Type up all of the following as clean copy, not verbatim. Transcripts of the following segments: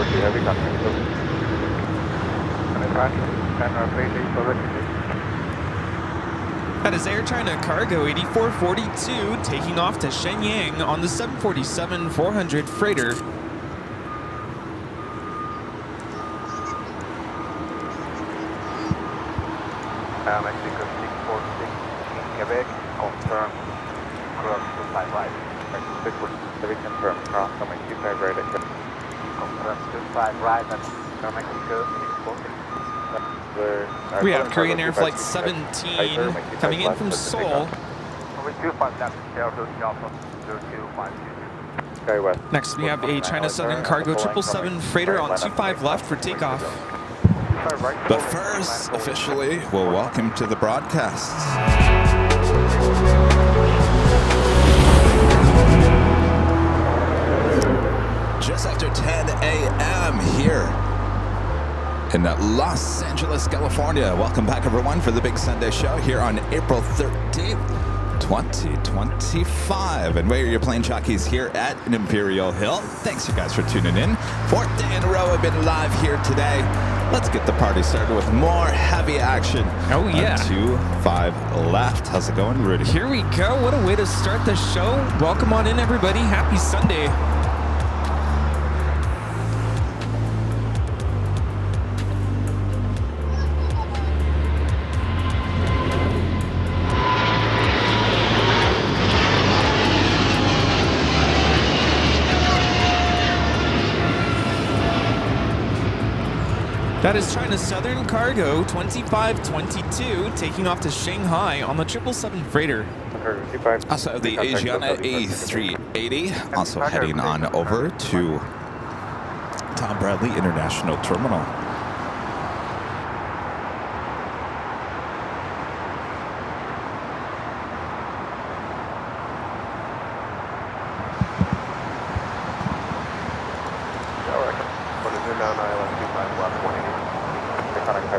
240, heavy contact. That is Air China Cargo 8442 taking off to Shenyang on the 747-400 freighter. Mexico 646 in Quebec, confirm cross to 5 right. Mexico 646 confirm cross to Mexico 5 right. Confirm to 5 right and Mexico 646. We have Korean Air Flight 17 coming in from Seoul. Next we have a China Southern Cargo 777 freighter on 25 left for takeoff. But first, officially, we'll welcome to the broadcasts. Just after 10 a.m. here in Los Angeles, California. Welcome back, everyone, for the Big Sunday Show here on April 13th, 2025. And we are your plane jockeys here at Imperial Hill. Thanks, you guys, for tuning in. 4th day in a row, I've been live here today. Let's get the party started with more heavy action. Oh, yeah. 2-5 left. How's it going, Rudy? Here we go. What a way to start the show. Welcome on in, everybody. Happy Sunday. That is China Southern Cargo 2522 taking off to Shanghai on the 777 freighter. Also the Asiana A380 also heading on over to Tom Bradley International Terminal.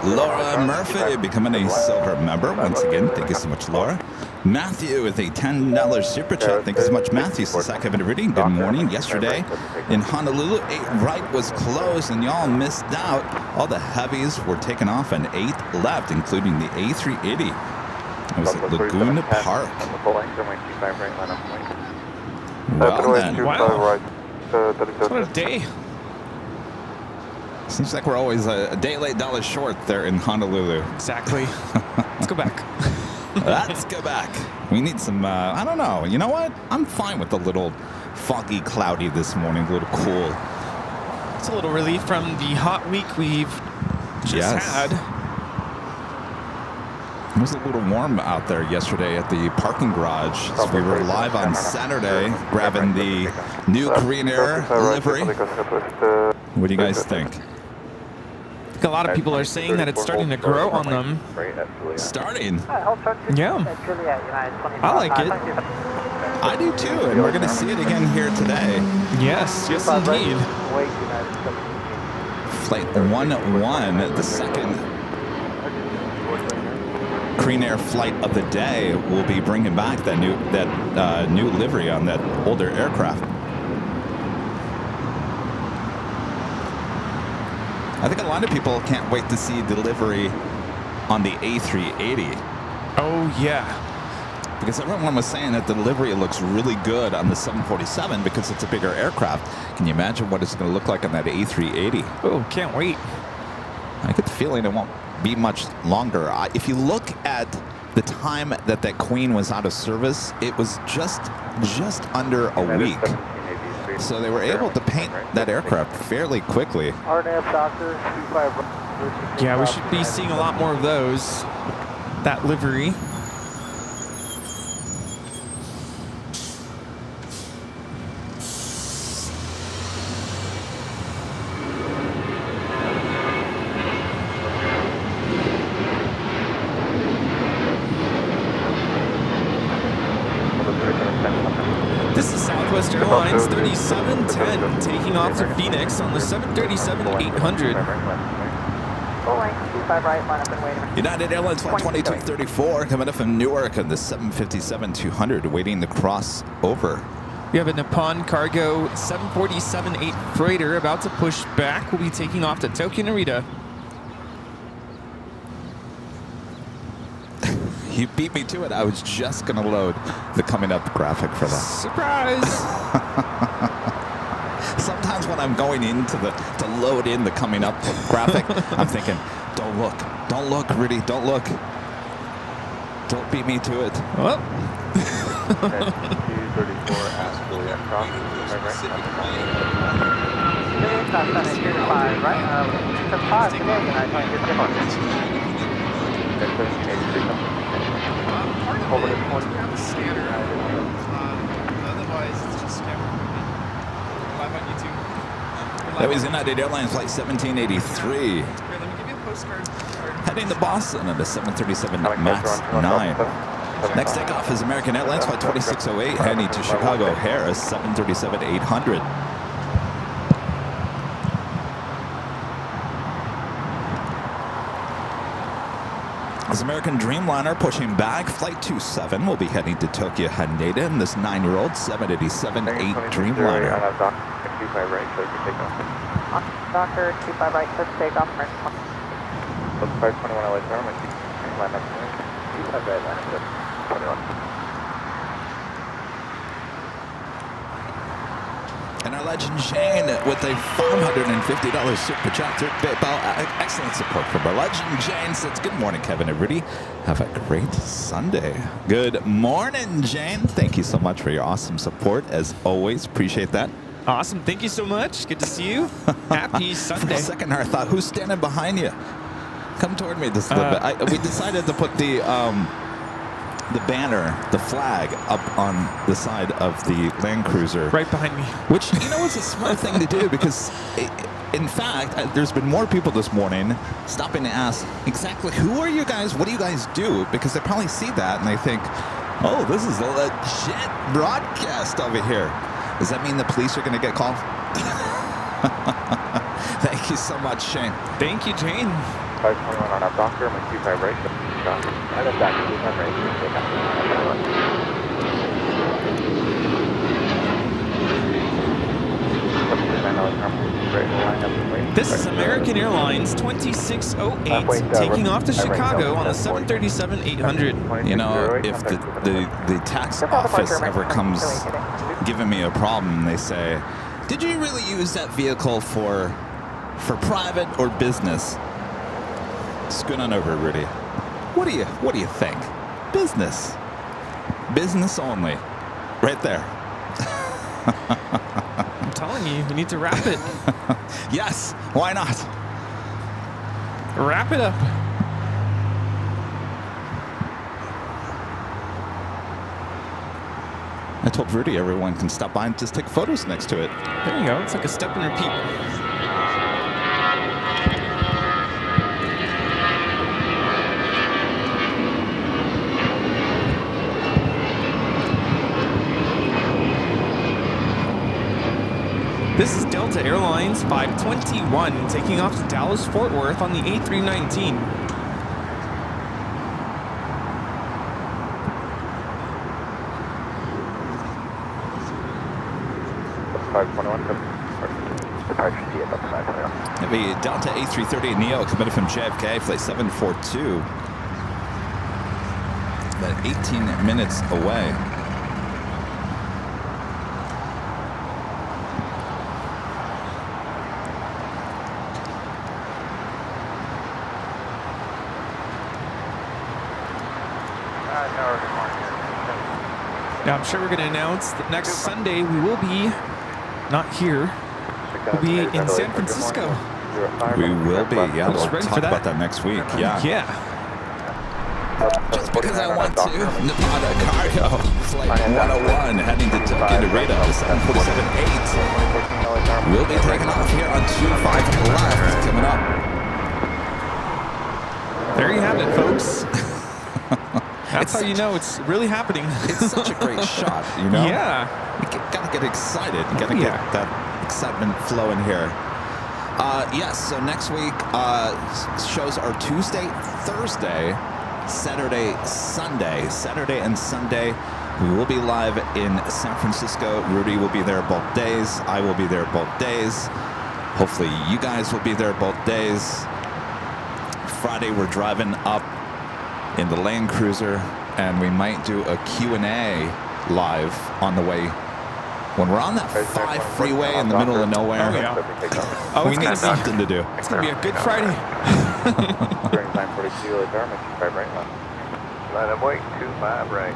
Laura Murphy becoming a silver member once again. Thank you so much, Laura. Matthew with a $10 super chat. Thank you so much, Matthew. Says hi, Kevin Rudy. Good morning. Yesterday in Honolulu, 8 right was closed and y'all missed out. All the heavies were taken off and 8 left, including the A380. It was at Lagoon Park. Well then. Wow. What a day. Seems like we're always a day late, dollar short there in Honolulu. Exactly. Let's go back. Let's go back. We need some, I don't know. You know what? I'm fine with a little foggy, cloudy this morning, a little cool. It's a little relief from the hot week we've just had. It was a little warm out there yesterday at the parking garage. So we were live on Saturday grabbing the new Korean Air livery. What do you guys think? A lot of people are saying that it's starting to grow on them. Starting? Yeah. I like it. I do too, and we're going to see it again here today. Yes, yes indeed. Flight 101, the second Korean Air flight of the day, will be bringing back that new livery on that older aircraft. I think a lot of people can't wait to see delivery on the A380. Oh, yeah. Because everyone was saying that the delivery looks really good on the 747 because it's a bigger aircraft. Can you imagine what it's going to look like on that A380? Oh, can't wait. I get the feeling it won't be much longer. If you look at the time that Queen was out of service, it was just under a week. So they were able to paint that aircraft fairly quickly. Yeah, we should be seeing a lot more of those. That livery. This is Southwest Airlines 3710 taking off to Phoenix on the 737-800. United Airlines Flight 2234 coming up from Newark on the 757-200 waiting to cross over We have a Nippon Cargo 747-8 freighter about to push back. We'll be taking off to Tokyo Narita. You beat me to it. I was just going to load the coming up graphic for that. Surprise! Sometimes when I'm going into to load in the coming up graphic, I'm thinking, don't look, Rudy, don't look. Don't beat me to it. Well. 234 ask Juliet cross. Over the 20. Otherwise, it's just live on YouTube. That was United Airlines Flight 1783. Here, let me give you a postcard. Heading to Boston at a 737 MAX 9. Next takeoff is American Airlines Flight 2608 heading to Chicago O'Hare, 737-800. As American Dreamliner pushing back, Flight 27 will be heading to Tokyo Haneda in this 9-year-old 787-8 Dreamliner. Doctor, 25 right, clear for takeoff. 521 LA Tower, line up 25 right, line up 21. And our legend Shane with a $550 super chat through PayPal. Excellent support from our legend Jane says, good morning, Kevin and Rudy. Have a great Sunday. Good morning, Jane. Thank you so much for your awesome support. As always, appreciate that. Awesome. Thank you so much. Good to see you. Happy Sunday. For a second, I thought, who's standing behind you? Come toward me just a little bit. We decided to put the banner, the flag, up on the side of the Land Cruiser. Right behind me. Which, you know, is a smart thing to do because, in fact, there's been more people this morning stopping to ask, exactly, who are you guys? What do you guys do? Because they probably see that and they think, oh, this is a legit broadcast over here. Does that mean the police are going to get called? Thank you so much, Shane. Thank you, Jane. 521 on up, Doctor, my 25 right, stop. I left Doctor, 25 right, take off. This is American Airlines 2608 taking off to Chicago on the 737-800. You know, if the tax office ever comes giving me a problem, they say, did you really use that vehicle for private or business? Scoot on over, Rudy. What do you think? Business only, right there. I'm telling you, we need to wrap it. Yes, why not? Wrap it up. I told Rudy everyone can stop by and just take photos next to it. There you go. It's like a step and repeat. This is Delta Airlines 521 taking off to Dallas Fort Worth on the A319. 521, departure G at 521. It'll be Delta A330 Neo committed from JFK, flight 742. About 18 minutes away. Now, I'm sure we're going to announce that next Sunday we will be not here. We'll be in San Francisco. We will be, yeah. I'm just We'll ready talk for that. about that next week, yeah. Yeah. Just because I want to. Nevada Cargo, flight 101, heading to Tokyo Narita, 747-8. We'll be taking off here on 25 left, coming up. There you have it, folks. That's how you know it's really happening. It's such a great shot, you know? Yeah. You gotta get excited. You gotta get that excitement flowing here. Yes, so next week shows are Tuesday, Thursday, Saturday, and Sunday. We will be live in San Francisco. Rudy will be there both days. I will be there both days. Hopefully you guys will be there both days. Friday, we're driving up in the Land Cruiser, and we might do a Q&A live on the way. When we're on that 5 freeway in the middle of nowhere, we need something to do. It's going to be a good Friday. During 942, let arm, 25 right left. Let him wait, 25 right.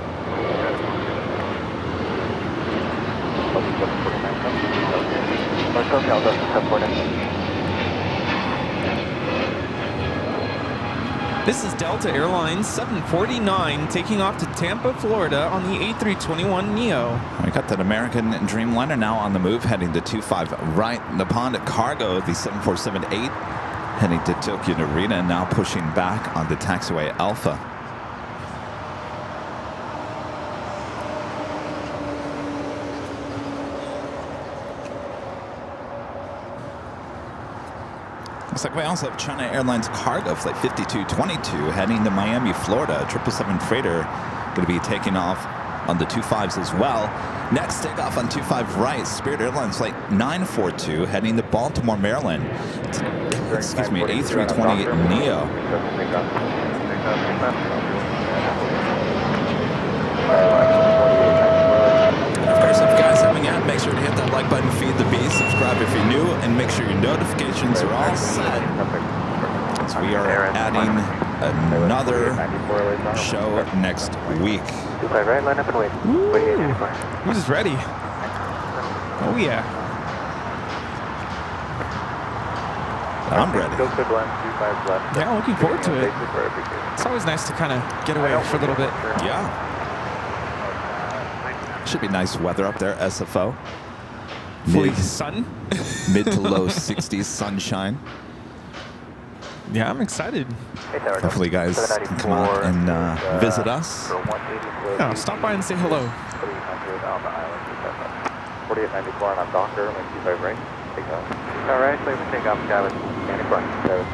This is Delta Airlines 749 taking off to Tampa, Florida on the A321neo. We got that American Dreamliner now on the move, heading to 25 right. Nippon Cargo, the 747-8, heading to Tokyo Narita, now pushing back onto taxiway Alpha. Looks like we also have China Airlines cargo flight 5222 heading to Miami, Florida. 777 freighter going to be taking off on the 25s as well. Next takeoff on 25 right, Spirit Airlines flight 942 heading to Baltimore, Maryland. Excuse me, A320 Neo. Of course, if you guys haven't yet, make sure to hit that like button, feed the beast, subscribe if you're new, and make sure your notifications are all set. As we are adding another show next week. Woo. Who's ready? Oh yeah. I'm ready. Yeah, looking forward to it. It's always nice to kind of get away for a little bit. Yeah. Should be nice weather up there, SFO. For the sun. Mid to low 60s sunshine. Yeah, I'm excited. Hopefully you guys can come out and visit us. Yeah, stop by and say hello. 4894 on Docker, 25 right. Take off. All right, so we take off, Gavin. Andy front.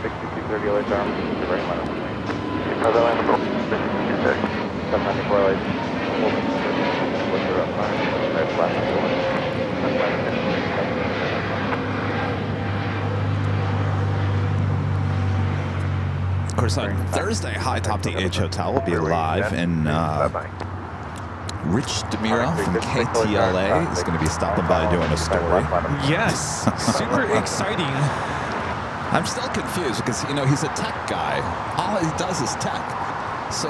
6230 lights arm, right line. Other line of 794 lights. Of course, on Thursday, High Top DH Hotel will be live, and Rich DeMiro from KTLA is going to be stopping by doing a story. Yes, super exciting. I'm still confused because, you know, he's a tech guy. All he does is tech. So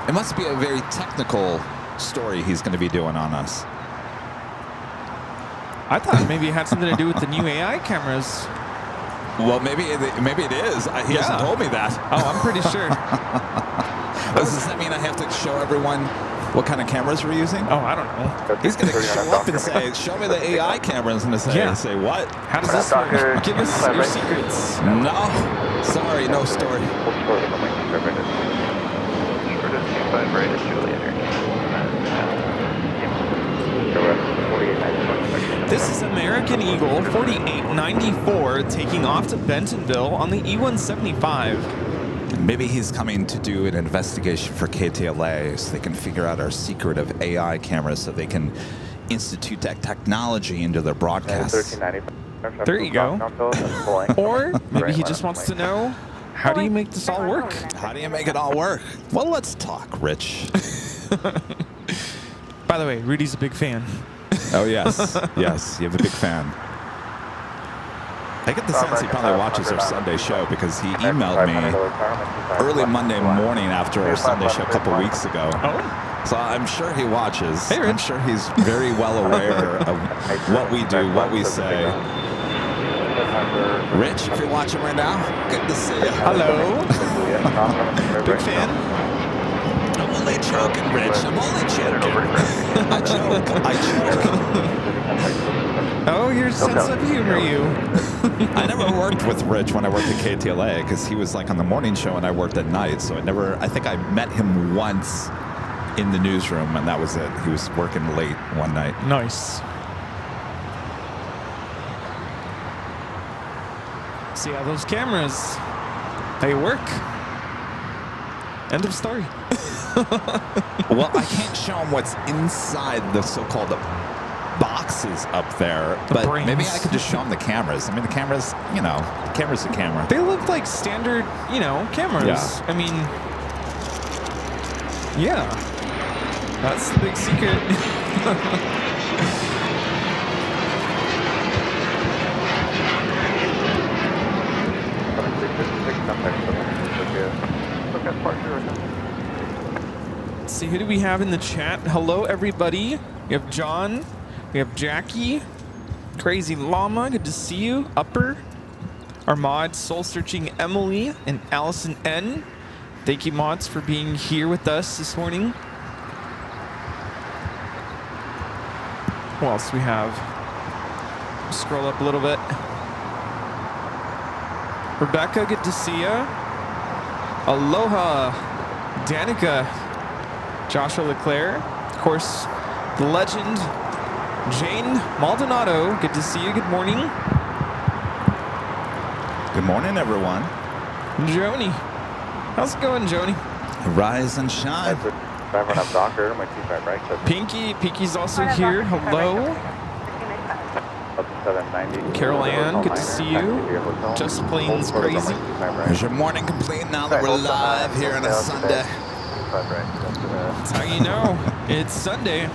it must be a very technical story he's going to be doing on us. I thought maybe it had something to do with the new AI cameras. Well, maybe it is. He hasn't told me that. Oh, I'm pretty sure. Does that mean I have to show everyone what kind of cameras we're using? Oh, I don't know. He's going to show up and say, show me the AI cameras. And say what? How does this work? Give us your secrets. No. Sorry, no story. This is American Eagle 4894 taking off to Bentonville on the E175. Maybe he's coming to do an investigation for KTLA so they can figure out our secret of AI cameras so they can institute that technology into their broadcasts. There you go. Or maybe he just wants to know, how do you make this all work? How do you make it all work? Well, let's talk, Rich. By the way, Rudy's a big fan. Oh, yes. Yes, you have a big fan. I get the sense he probably watches our Sunday show because he emailed me early Monday morning after our Sunday show a couple weeks ago. Oh. So I'm sure he watches. Hey, Rich. I'm sure he's very well aware of what we do, what we say. Rich, if you're watching right now, good to see you. Hello. Big fan. I'm only joking, Rich. I'm only joking. I joke. Oh, your sense of humor, you. I never worked with Rich when I worked at KTLA because he was like on the morning show and I worked at night. So I think I met him once in the newsroom and that was it. He was working late one night. Nice. See how those cameras, they work. End of story. Well, I can't show them what's inside the so-called boxes up there, The but brains. maybe I could just show them the cameras. I mean, the cameras, you know, the camera's a camera. They look like standard, you know, cameras. Yeah. I mean, yeah. That's the big secret. Let's see, who do we have in the chat? Hello, everybody. We have John. We have Jackie. Crazy Llama, good to see you. Upper. Our mods, Soul Searching Emily and Allison N. Thank you, mods, for being here with us this morning. Who else we have? Scroll up a little bit. Rebecca, good to see ya. Aloha, Danica, Joshua Leclerc, of course, the legend, Jane Maldonado, good to see you, good morning. Good morning, everyone. Joni, how's it going, Joni? Rise and shine. Pinky's also here, hello. Carol Ann, good to see you. Just Plains Crazy. Is your morning complete now that we're live here on a Sunday? That's how you know it's Sunday.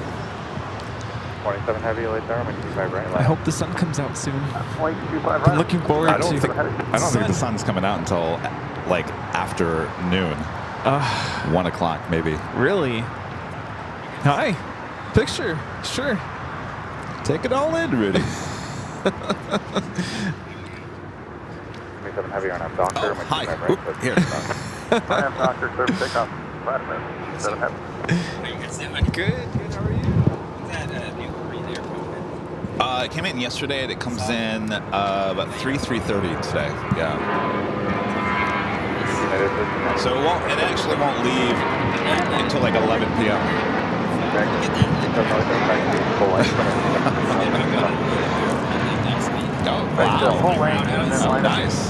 27 heavy, late there, I'm 25 right. I hope the sun comes out soon. I'm looking forward I don't to think the sun's coming out until like after noon. 1 o'clock maybe. Really? Hi. Picture. Sure. Take it all in, Rudy. 27 heavy on doctor, Oh, hi. 25 right. Oop, here. I am doctor, service takeoff. 27 heavy. Good. How are you? It came in yesterday and it comes in about 3:30 today. Yeah. So it actually won't leave until like 11 p.m. Oh, wow.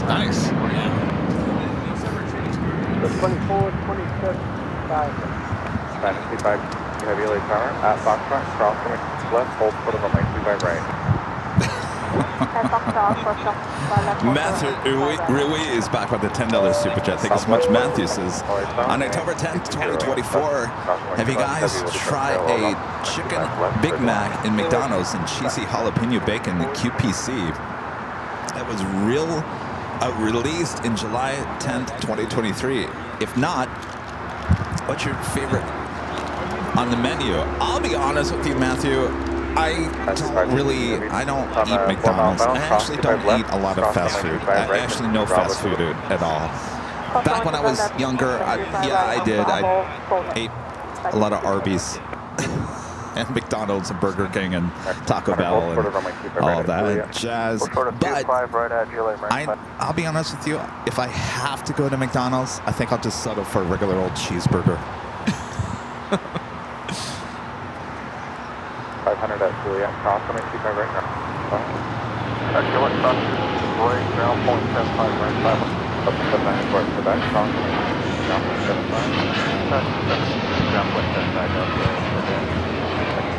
Nice. 24, 26, 5. 95 heavy late power. At Foxtrot, cross from left, hold foot of a mic 25 right. Matthew Rui is back with the $10 super chat. Thank you so much, Matthew says. On October 10th, 2024, have you guys try a chicken Big Mac in McDonald's and cheesy jalapeno bacon in QPC? That was released in July 10th, 2023. If not, what's your favorite on the menu? I'll be honest with you, Matthew. I don't eat McDonald's. I actually don't eat a lot of fast food. I actually no fast food at all. Back when I was younger, I did. I ate a lot of Arby's and McDonald's and Burger King and Taco Bell and all of that jazz. But I'll be honest with you, if I have to go to McDonald's, I think I'll just settle for a regular old cheeseburger. 500 at Juliet, cross coming 25 right now. Juliet, cross, Roy, ground point 75 right, 5. Up to 79 towards Quebec, cross coming ground point 75. Ground point 75 up there.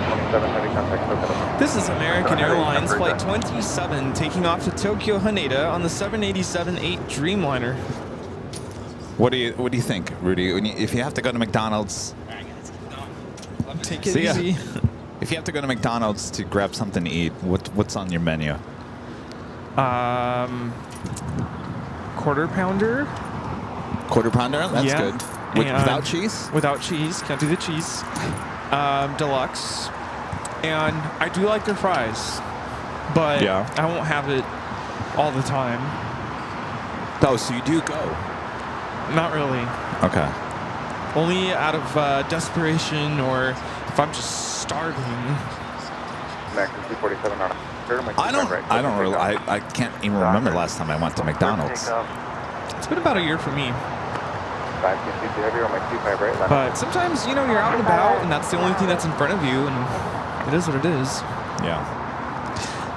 27 heavy contact, okay. This is American Airlines Flight 27 taking off to Tokyo Haneda on the 787-8 Dreamliner. What do you think, Rudy? If you have to go to McDonald's, Take it easy. If you have to go to McDonald's to grab something to eat, what's on your menu? Quarter pounder. Quarter pounder? That's Yeah. good. Without cheese? Without cheese. Can't do the cheese. Deluxe. And I do like their fries, but Yeah. I won't have it all the time. Oh, so you do go? Not really. Okay. Only out of desperation or if I'm just starving. American 247 on I don't really. I can't even remember last time I went to McDonald's. It's been about a year for me. 550 heavy on my 25 right, left. But sometimes, you're out and about, and that's the only thing that's in front of you, and it is what it is. Yeah.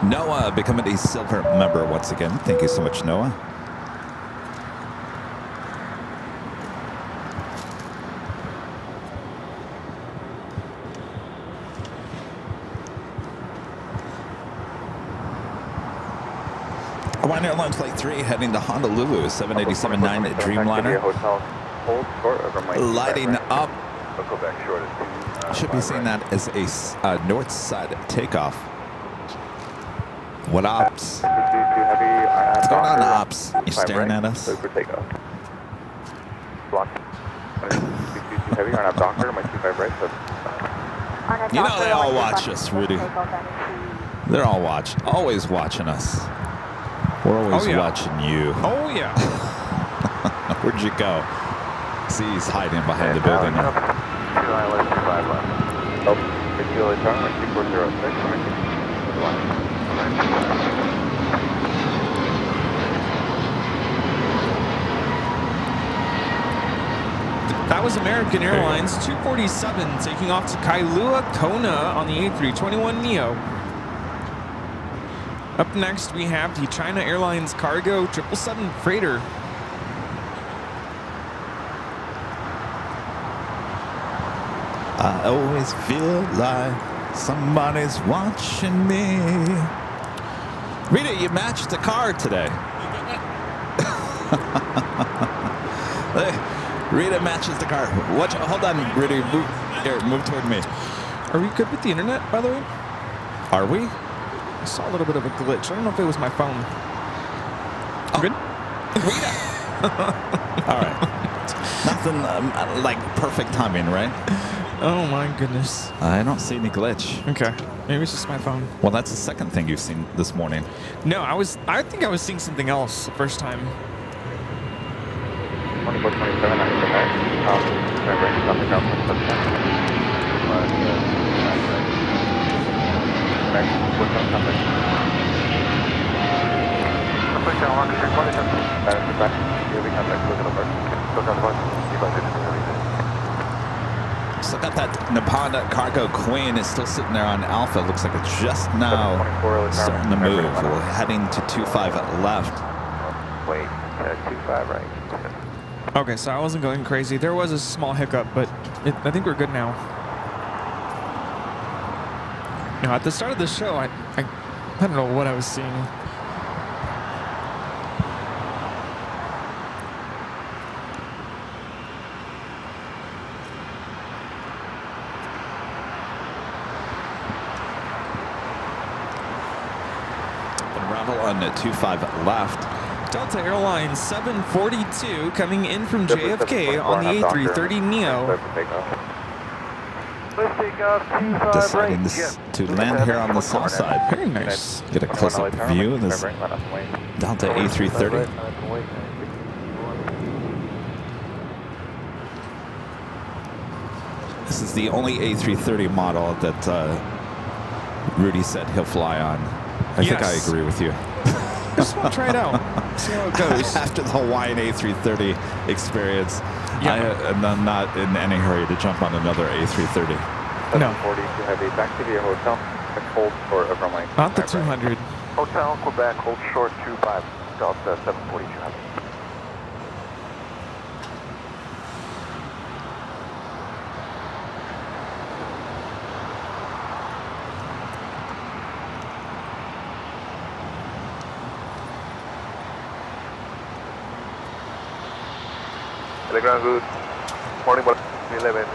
Noah becoming a silver member once again. Thank you so much, Noah. Hawaiian Airlines Flight 3 heading to Honolulu, 787-9 Dreamliner. Hotel, hold short of runway 25 Lighting right. up. Go back short of 2. Should be seeing that as a north side takeoff. What ops? What's going on, ops? You staring at us? For takeoff. Block. Heavy on a Docker, my 25 right. You know they all watch us, Rudy. They're all always watching us. We're always watching you. Oh, yeah. Where'd you go? See, he's hiding behind the building now. That was American Airlines 247 taking off to Kailua, Kona on the A321neo. Up next, we have the China Airlines Cargo 777 Freighter. I always feel like somebody's watching me. Rita, you matched the car today. Rita matches the car. Hold on, Rita. Move toward me. Are we good with the internet, by the way? Are we? I saw a little bit of a glitch. I don't know if it was my phone. Good? Rita! All right. Nothing like perfect timing, right? Oh my goodness. I don't see any glitch. Okay. Maybe it's just my phone. Well, that's the second thing you've seen this morning. No, I think I was seeing something else the first time. 2427, I'm right. Nothing else. Still got that Nippon Cargo Queen is still sitting there on Alpha. Looks like it's just now starting to move. We're heading to 25 left. Wait, 25 right. Okay, so I wasn't going crazy. There was a small hiccup, but I think we're good now. You know, at the start of the show, I don't know what I was seeing. Unravel on the 25 left. Delta Airlines 742 coming in from JFK on the A330neo. Deciding to land here on the south side. Very nice. Get a close-up view of this Delta A330. This is the only A330 model that Rudy said he'll fly on. I think I agree with you. Just want to try it out. See how it goes. After the Hawaiian A330 experience, Yeah. I'm not in any hurry to jump on another A330. No. 40 to heavy. Back to your hotel. Hold short of runway. Not the 200. Hotel, Quebec, hold short 25. Delta 742 heavy. Telegram route, morning 11,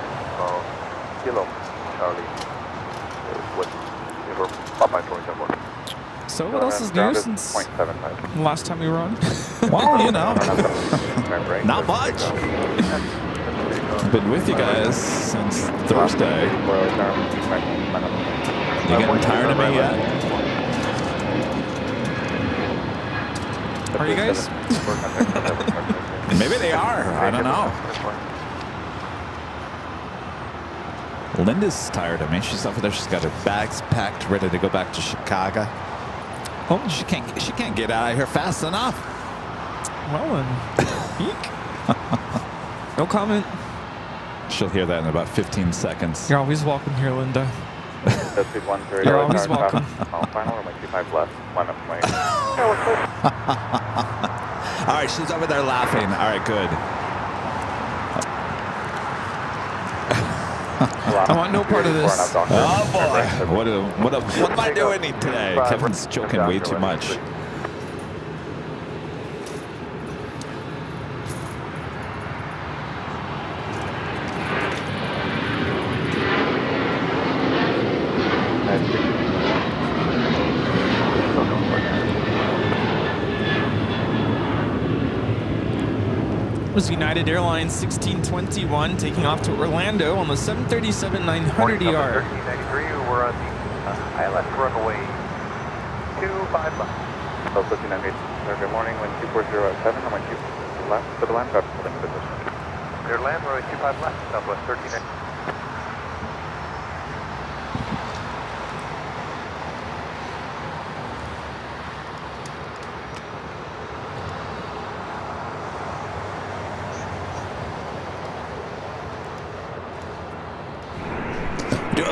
Kilo, Charlie, with Papa George Airport. So what else is new since the last time we were on? Well, you know, not much. Been with you guys since Thursday. You getting tired of me yet? Are you guys? Maybe they are. I don't know. Linda's tired of me. She's over there. She's got her bags packed, ready to go back to Chicago. Oh, she can't get out of here fast enough. Well then. Eek. No comment. She'll hear that in about 15 seconds. You're always welcome here, Linda. You're always welcome. Final or my 25 left. One up my. All right, she's over there laughing. All right, good. I want no part of this. Oh boy, what am I doing today? Kevin's joking way too much. It was United Airlines 1621 taking off to Orlando on the 737-900 ER. 1393, we're on the ILS runway 25 left. So 1398, good morning, wind 2407, I'm on 2 left to the land, position. Clear land, runway 25 left, Southwest 1398.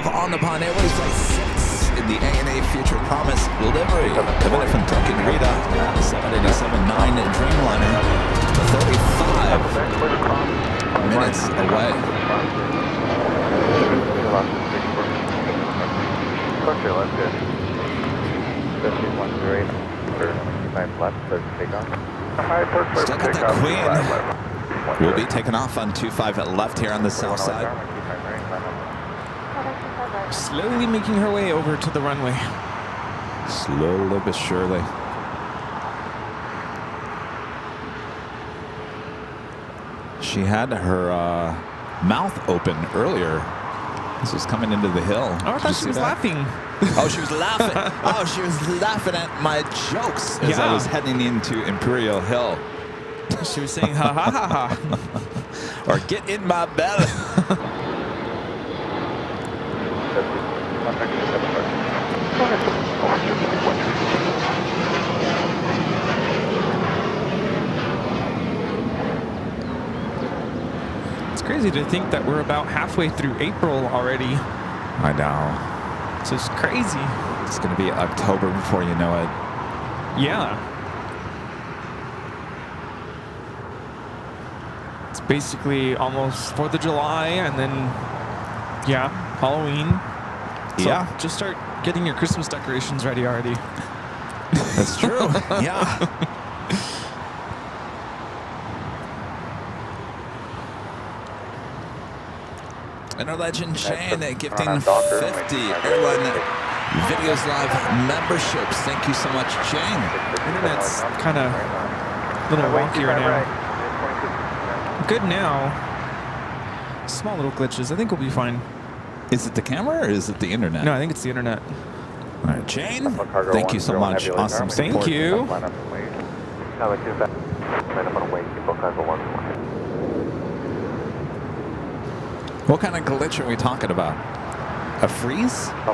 On the Pine Airways Flight 6 in the ANA Future Promise livery. Coming in from Tokyo Narita, 787-9 Dreamliner, 35 minutes away. Structure left good. 108 for 95 left, so take off. Still got that Queen. We'll be taking off on 25 left here on the south side. Slowly making her way over to the runway. Slowly but surely. She had her mouth open earlier. This was coming into the hill. Oh, I thought she was laughing. Oh, she was laughing. Oh, she was laughing at my jokes as I was heading into Imperial Hill. She was saying, ha ha ha ha. Or get in my belly. It's crazy to think that we're about halfway through April already. I know. It's just crazy. It's going to be October before you know it. Yeah. It's basically almost 4th of July and then, yeah, Halloween. So yeah. Just start getting your Christmas decorations ready already. That's true. Yeah. And our legend Shane gifting 50 Airline Videos Live memberships. Thank you so much, Shane. Internet's kind of a little wonkier now. Good now. Small little glitches. I think we'll be fine. Is it the camera or is it the internet? No, I think it's the internet. All right, Jane, thank you so much. Awesome support. Thank you. What kind of glitch are we talking about? A freeze? The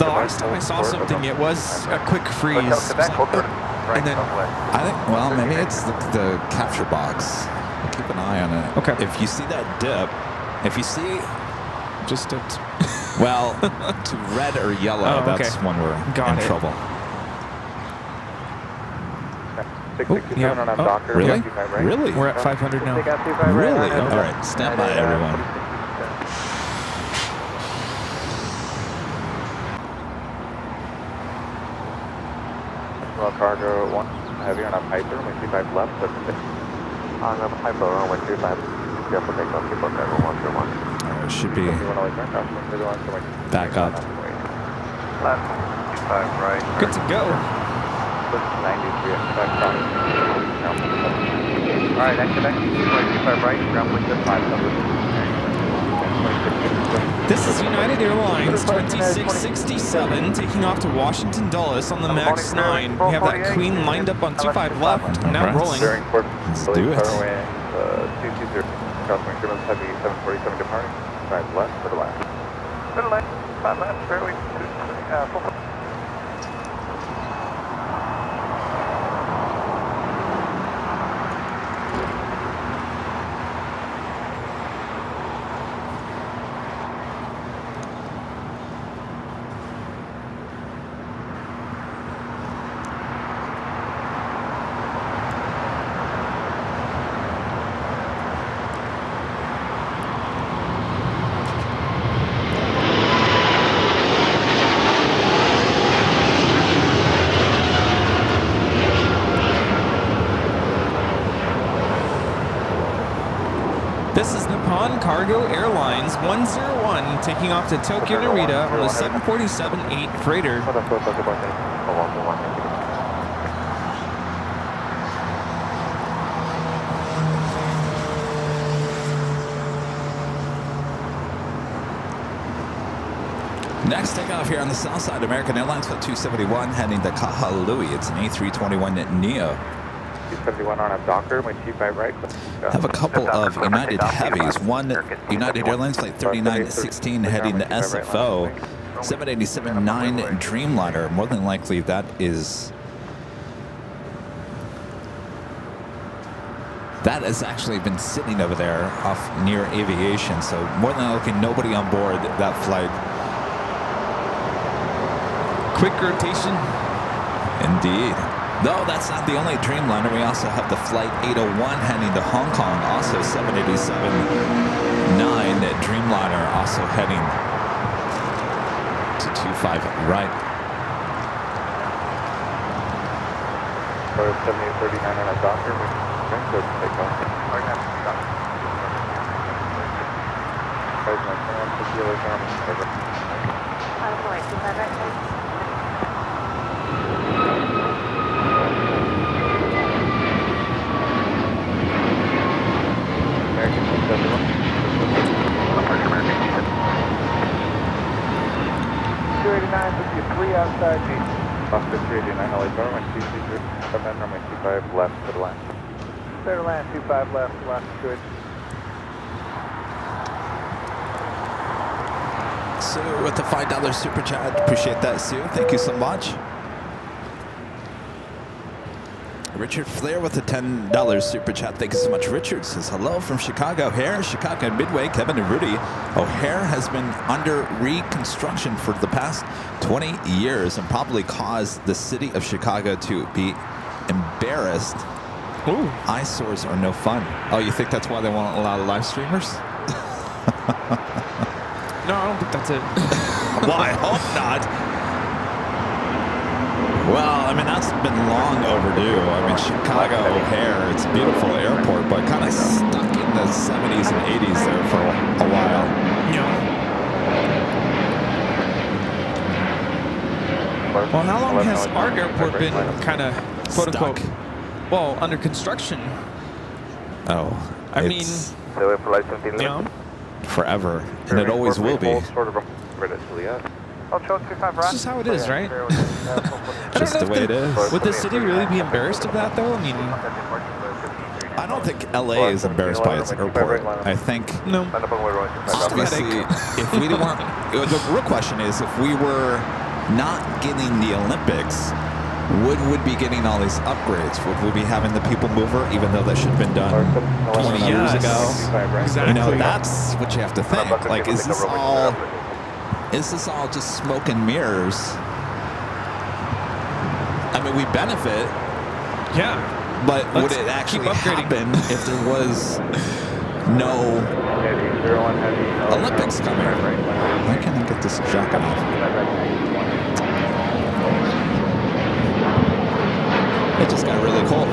last time I saw something, it was a quick freeze. And then I think, well, maybe it's the capture box. Keep an eye on it. Okay. If you see that dip, if you see just dipped. Well, to red or yellow, that's when we're in trouble. Really? Really? We're at 500 now. Really? All right, stand by, everyone. Well, cargo 1, heavy on a Piper, 25 left, on a Piper, runway 25, careful takeoff, keep on cargo 131. It should be back up. Left, 25 right. Good to go. 93, alright, exit, 25 right, ground with 5. This is United Airlines 2667 taking off to Washington Dulles on the MAX 9. We have that Queen lined up on 25 left, now rolling. Let's do it. 220, crossing German's heavy 747 departing. 5 left, to the left. To the left, 5 left, fairway, full. This is Nippon Cargo Airlines 101 taking off to Tokyo Narita on the 747-8 freighter. Next takeoff here on the south side, American Airlines Flight 271 heading to Kahului. It's an A321neo. 271 on a Docker, my T5 right. Have a couple of United Heavies. One United Airlines Flight 3916 heading to SFO. 787-9 Dreamliner. More than likely that is... That has actually been sitting over there off near aviation. So more than likely nobody on board that flight. Quick rotation. Indeed. Though that's not the only Dreamliner. We also have the Flight 801 heading to Hong Kong. Also 787-9 Dreamliner also heading to 25 right. 7839 on a Docker, we can go take off. American 289, 53 outside me. Oscar 389, LA Tower, my C3 on my C5 left to the land. Clear to land, 25 left, good. Sue with the $5 super chat. Appreciate that, Sue. Thank you so much. Richard Flair with the $10 super chat. Thank you so much. Richard says hello from Chicago. O'Hare, Chicago Midway, Kevin and Rudy. O'Hare has been under reconstruction for the past 20 years and probably caused the city of Chicago to be embarrassed. Ooh. Eyesores are no fun. Oh, you think that's why they won't allow live streamers? No, I don't think that's it. Well, I hope not. Well, I mean, that's been long overdue. I mean, Chicago O'Hare, it's a beautiful airport, but kind of stuck in the 70s and 80s there for a while. Yeah. Well, how long has our airport been kind of, quote unquote, well, under construction? Oh, I mean, yeah, forever, and it always will be. This is how it is, right? Just the way it is. Would the city really be embarrassed of that, though? I mean, I don't think LA is embarrassed by its airport. I think no. obviously, if we weren't, the real question is, if we were not getting the Olympics, would we be getting all these upgrades? Would we be having the people mover, even though that should have been done 20 years ago? Exactly. You know, that's what you have to think. Like, is this all just smoke and mirrors? I mean, we benefit. Yeah. But would it actually happen if there was no Olympics coming? Why can't I get this jacket off? It just got really cold.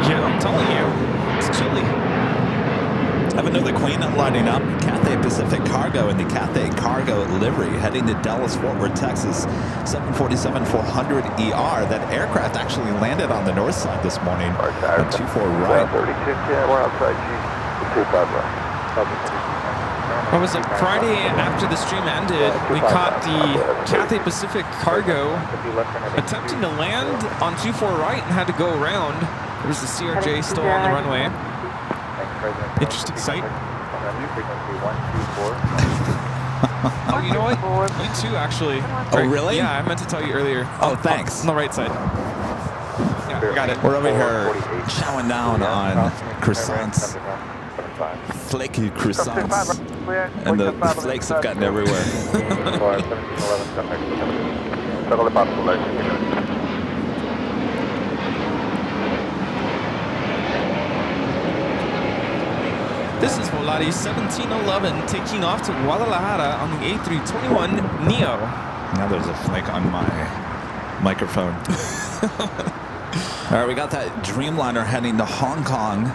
Yeah, I'm telling you. It's chilly. I have another Queen lighting up. Cathay Pacific Cargo in the Cathay Cargo livery heading to Dallas, Fort Worth, Texas. 747-400ER. That aircraft actually landed on the north side this morning on 24 right. We're outside G25 What was it? Friday after the stream ended, we caught the Cathay Pacific Cargo attempting to land on 24 right and had to go around. There was the CRJ still on the runway. Interesting sight. Oh, you know what? You too, actually. Oh, really? Yeah, I meant to tell you earlier. Oh, thanks. On the right side. Yeah, got it. We're over here chowing down on croissants. Flaky croissants. And the flakes have gotten everywhere. This is Volare 1711 taking off to Guadalajara on the A321 Neo. Now there's a flake on my microphone. All right, we got that Dreamliner heading to Hong Kong.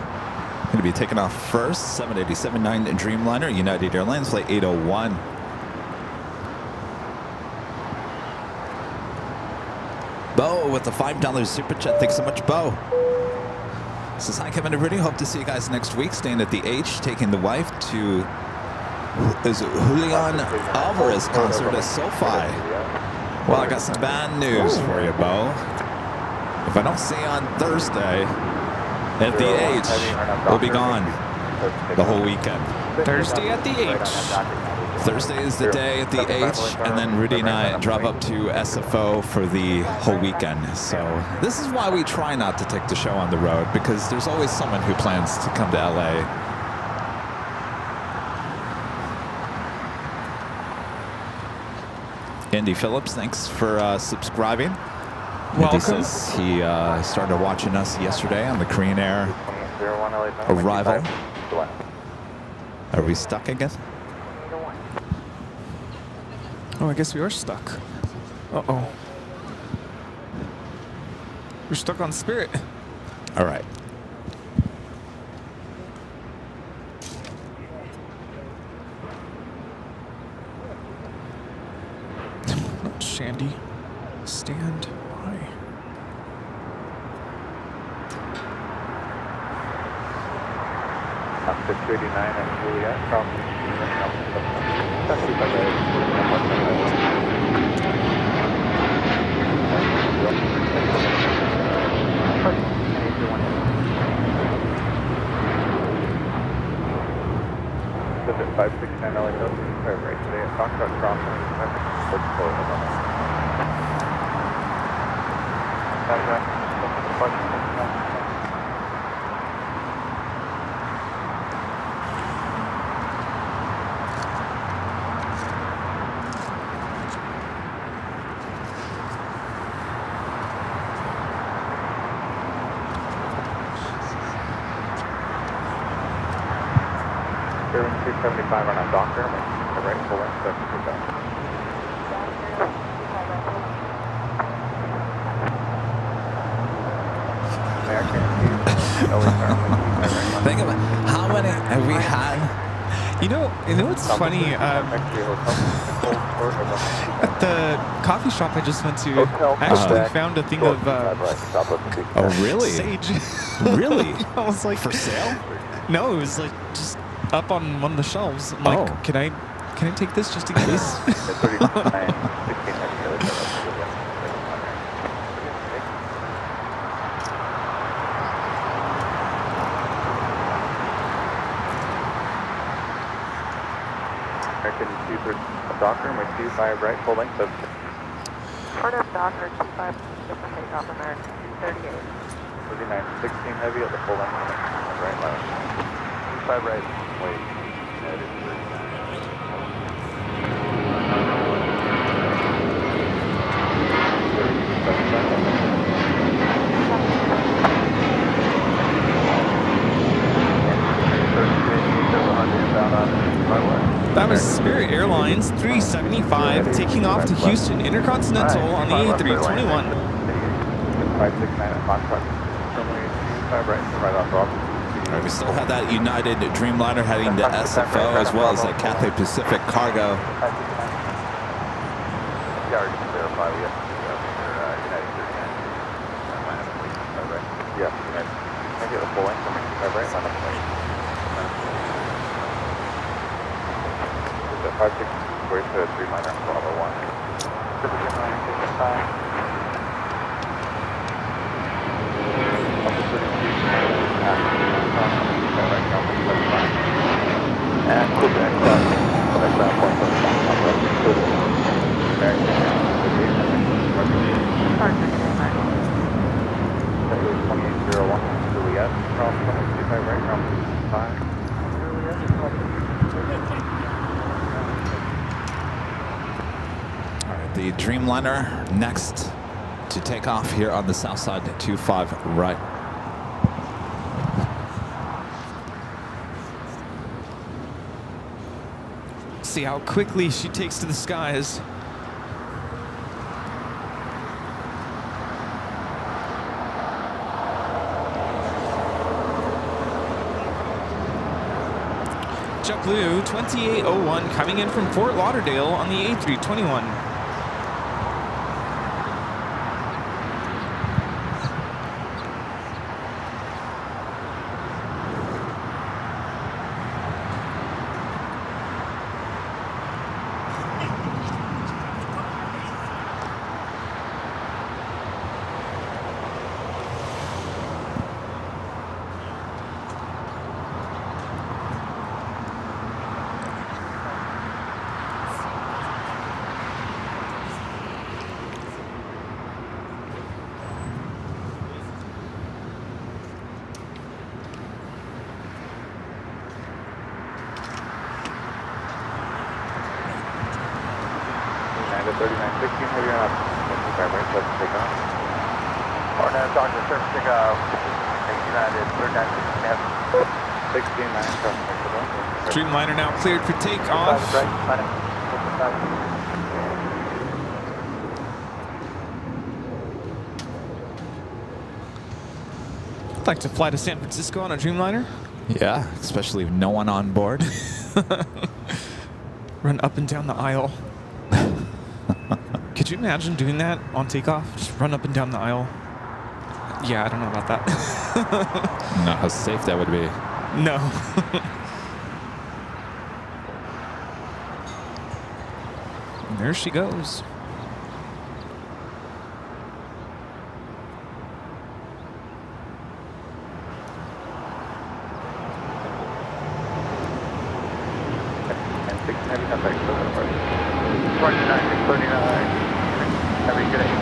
Going to be taking off first. 787-9 Dreamliner, United Airlines, flight 801. Bo with the $5 super chat. Thanks so much, Bo. Says, hi, Kevin and Rudy. Hope to see you guys next week. Staying at the H, taking the wife to is Julian Alvarez concert at SoFi. Well, I got some bad news for you, Bo. If I don't see you on Thursday at the H, we'll be gone the whole weekend. Thursday at the H. Thursday is the day at the H, and then Rudy and I drive up to SFO for the whole weekend. So this is why we try not to take the show on the road, because there's always someone who plans to come to LA. Andy Phillips, thanks for subscribing. Andy says he started watching us yesterday on the Korean Air arrival. Are we stuck again? Oh, I guess we are stuck. Uh-oh. We're stuck on Spirit. All right. Shandy, stand by. I'm 689 and Juliet, crossing. Visit 569 LA, right today. Talk about crossing. Bearing 275 on a doctor, right full length, that's good down. Think of it. How many have we had? You know what's funny? At the coffee shop I just went to, I actually found a thing of Oh, really? sage. Really? I was like, For sale? no, it was like just up on one of the shelves. I'm like, can I take this just in case? American 2 doctor, my 25 right, full length of. Port of Docker 25 different takeoff American 238. 3916 heavy at the full length right left. 25 right, wait. That was Spirit Airlines 375 taking off to Houston Intercontinental on the A321. 569 at Foxtrot. Runway 25 right, right on Rob. All right, we still have that United Dreamliner heading to SFO, as well as that Cathay Pacific cargo. Yeah, already can verify we have United 39. Yeah, United. Maybe at the full length, 25 right, on the plane. 56, where's the Dreamliner on Bravo 1? The Dreamliner, take the time. And quick next up, like that point on the Partner 2801, Juliet, from 25 right, from 5. All right, the Dreamliner next to take off here on the south side, 25 right. See how quickly she takes to the skies. JetBlue 2801 coming in from Fort Lauderdale on the A321. 3916, heavy on up. 25 right, let's take off. Hornet, Dr. Surf, take off. United, 3916, 16-9, cross Mexico. Streamliner now cleared for takeoff. I'd like to fly to San Francisco on a Dreamliner. Yeah, especially with no one on board. Run up and down the aisle. Could you imagine doing that on takeoff? Just run up and down the aisle. Yeah, I don't know about that. Not how safe that would be. No. And there she goes. And 6 heavy contact, 29, 39. Have a good day.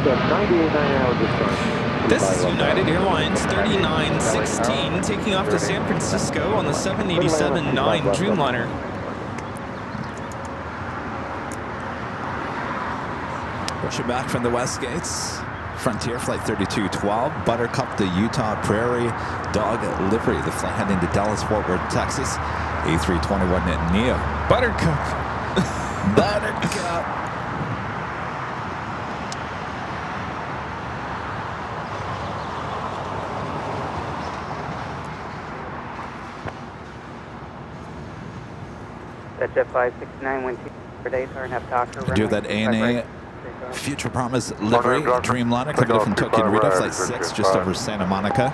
98 This is United Airlines 3916 taking off to San Francisco on the 787-9 Dreamliner. Pushing back from the west gates. Frontier Flight 3212, Buttercup, the Utah Prairie Dog livery. The flight heading to Dallas, Fort Worth, Texas. A321 Neo. Buttercup. Buttercup. Jet 569, wind 2 per day, turn Doctor. Do that ANA Future Promise livery. Dreamliner coming in from Tokyo Rita, Flight 6, just over Santa Monica.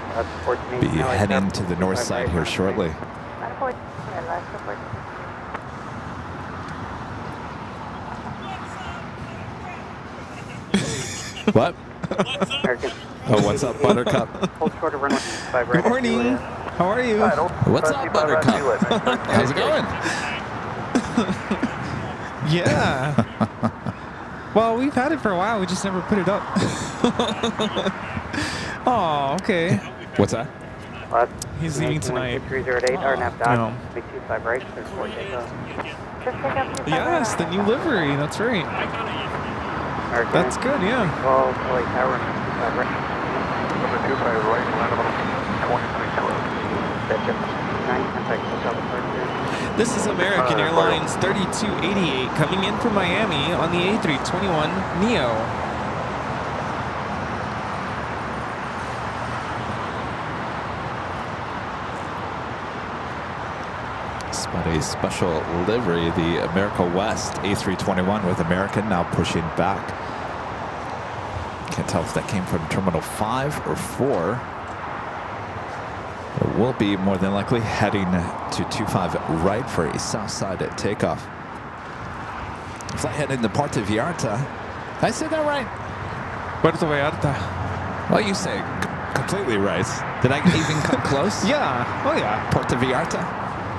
Be heading to the north side here shortly. What? Oh, what's up, Buttercup? Good morning. How are you? What's up, Buttercup? How's it going? Yeah. Well, we've had it for a while. We just never put it up. Oh, okay. What's that? He's leaving tonight. No. Yes, the new livery. That's right. That's good, yeah. Number 25 right, land about 2312. This is American Airlines 3288 coming in from Miami on the A321 Neo. Spot a special livery, the America West A321 with American now pushing back. Can't tell if that came from Terminal 5 or 4. It will be more than likely heading to 25 right for a south side at takeoff. Flight heading to Puerto Vallarta. Did I say that right? Puerto Vallarta. Well, you say completely right. Did I even come close? Yeah. Oh, yeah. Puerto Vallarta?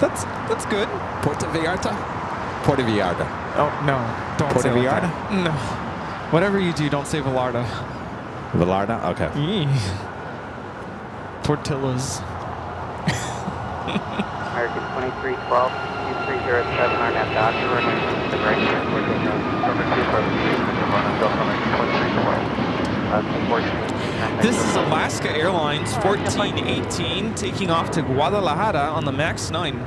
That's good. Puerto Vallarta? Puerto Vallarta. Oh, no. Don't Puerto say like Vallarta? that. No. Whatever you do, don't say Vallarta. Vallarta? Okay. Tortillas. American 2312, 2307, RNAV Doctor, running the right turn for Number 273, This is Alaska Airlines 1418 taking off to Guadalajara on the MAX 9.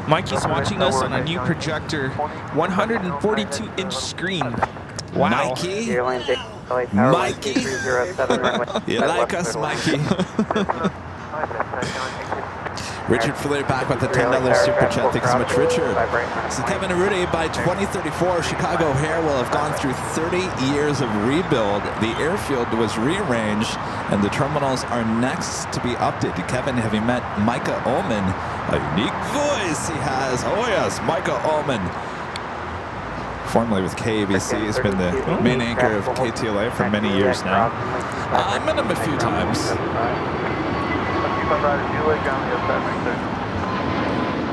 Mikey's watching us on a new projector, 142-inch screen. Wow. Mikey? Mikey? You like us, Mikey? Richard Fuller back with the $10 super chat. Thank you so much, Richard. So Kevin Rudy, by 2034, Chicago O'Hare will have gone through 30 years of rebuild. The airfield was rearranged, and the terminals are next to be updated. Kevin, have you met Micah Ullman? A unique voice he has. Oh yes, Micah Ullman. Formerly with KABC, has been the main anchor of KTLA for many years now. I met him a few times.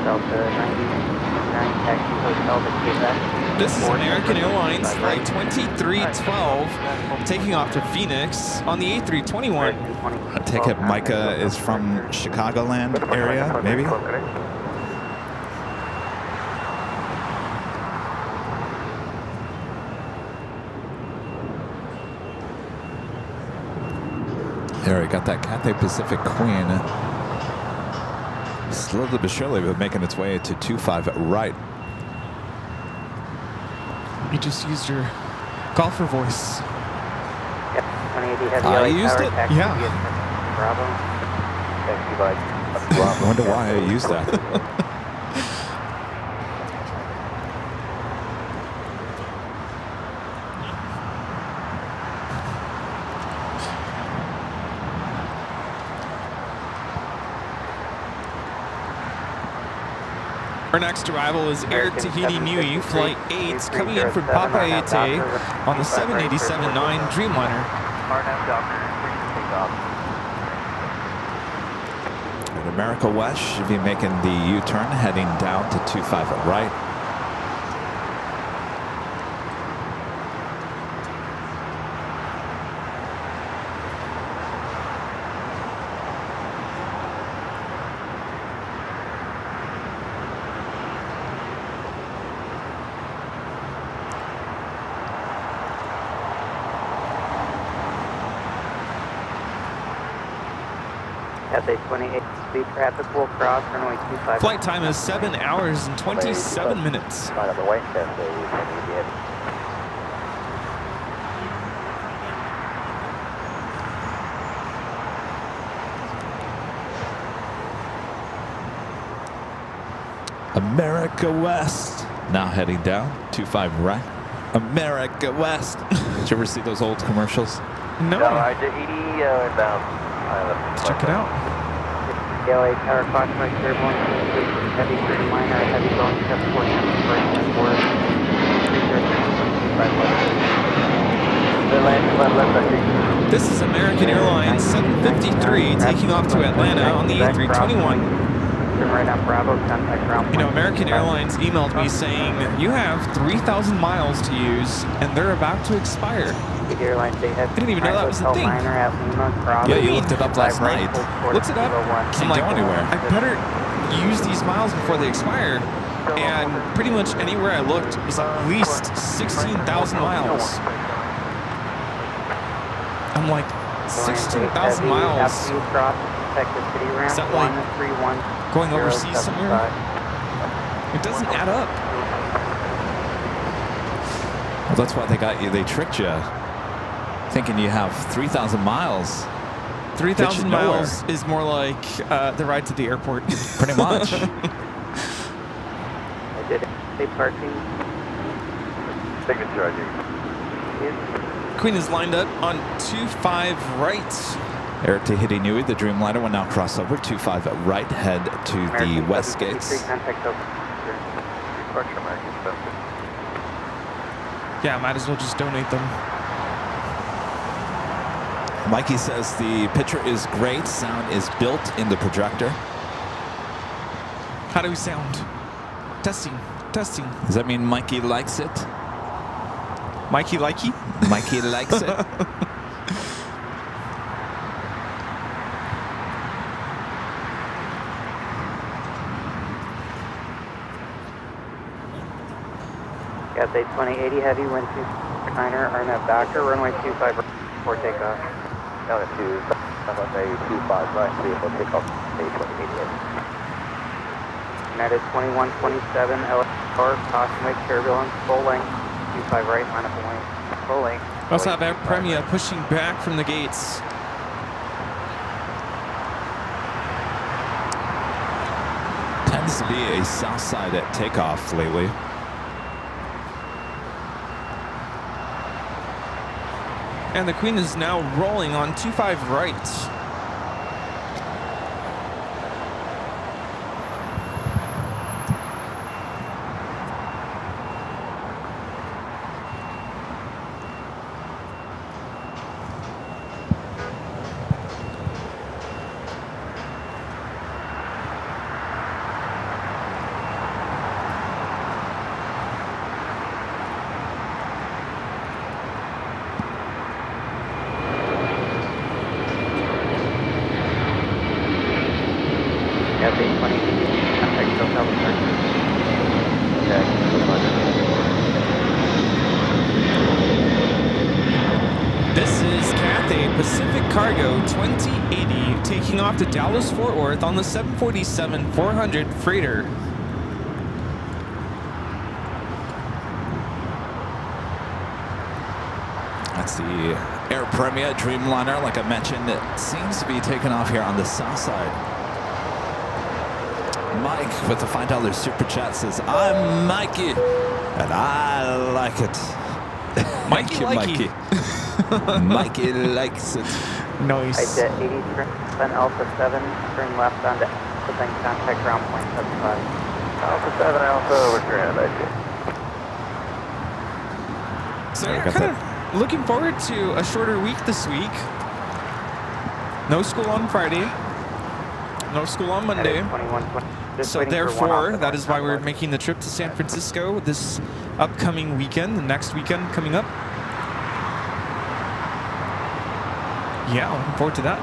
Delta 99 taxi hotel to Quebec. This is American Airlines Flight 2312 taking off to Phoenix on the A321. I take it Micah is from Chicagoland area, maybe? There, we got that Cathay Pacific Queen. Slowly but surely, but making its way to 25 right. You just used your golfer voice. Yep, 2080 heavy I LA used tower it? taxi Yeah. via Bravo. I wonder why I used that. Our next arrival is Air Tahiti Nui Flight 8 coming in from Papeete on the 787-9 Dreamliner. RNAV Docker, ready to take off. At America West should be making the U-turn, heading down to 25 right. Cathay 28 speed traffic will cross runway 25. Flight time is 7 hours and 27 minutes. Right on the way, Cathay 2080 heavy. America West. Now heading down, 25 right. America West. Did you ever see those old commercials? No. Roger, 80 inbound. Let's check it out. LA tower cross right turbulence, heavy Dreamliner, heavy Boeing 747 first forward. This is American Airlines 753 taking off to Atlanta on the A321. Right on Bravo, contact ground. You know, American Airlines emailed me saying you have 3,000 miles to use and they're about to expire. Airlines, they have didn't even know that was a thing. Yeah, you looked it up last night. Looked it up. Can't go anywhere. I better use these miles before they expire. And pretty much anywhere I looked was at least 16,000 miles. I'm like, 16,000 miles. Is that like going overseas somewhere? It doesn't add up. Well, that's why they got you. They tricked you, thinking you have 3,000 miles. 3,000 miles is more like the ride to the airport. Pretty much. I did say parking. Signature ID. Queen is lined up on 25 right. Air Tahiti Nui, the Dreamliner, will now cross over 25 right, head to the west gates. Contact over. Departure American expensive. Yeah, might as well just donate them. Mikey says the picture is great. Sound is built in the projector. How do we sound? Testing, testing. Does that mean Mikey likes it? Mikey likey? Mikey likes it. Cathay 2080 heavy, wind 29er, RNAV Docker, runway 25 before takeoff. Down to 25 right, vehicle takeoff, A2088. United 2127, LA tower, caution wake turbulence, full length, 25 right, line up and wing. Full length. We also have Air Premia pushing back from the gates. Tends to be a south side at takeoff lately. And the Queen is now rolling on 25 right. 820, contact SoCal departure. This is Cathay Pacific Cargo 2080 taking off to Dallas Fort Worth on the 747-400 freighter. That's the Air Premia Dreamliner, like I mentioned. It seems to be taking off here on the south side. Mike with the $5 super chat says, I'm Mikey, and I like it. Thank you, Mikey. Mikey likes it. Nice. Jet 80, then Alpha 7, turn left onto Alpha, then contact ground point 75. Alpha 7, Alpha over ground, So yeah, kind of looking forward to a shorter week this week. No school on Friday. No school on Monday. So therefore, that is why we're making the trip to San Francisco this upcoming weekend, the next weekend coming up. Yeah, looking forward to that.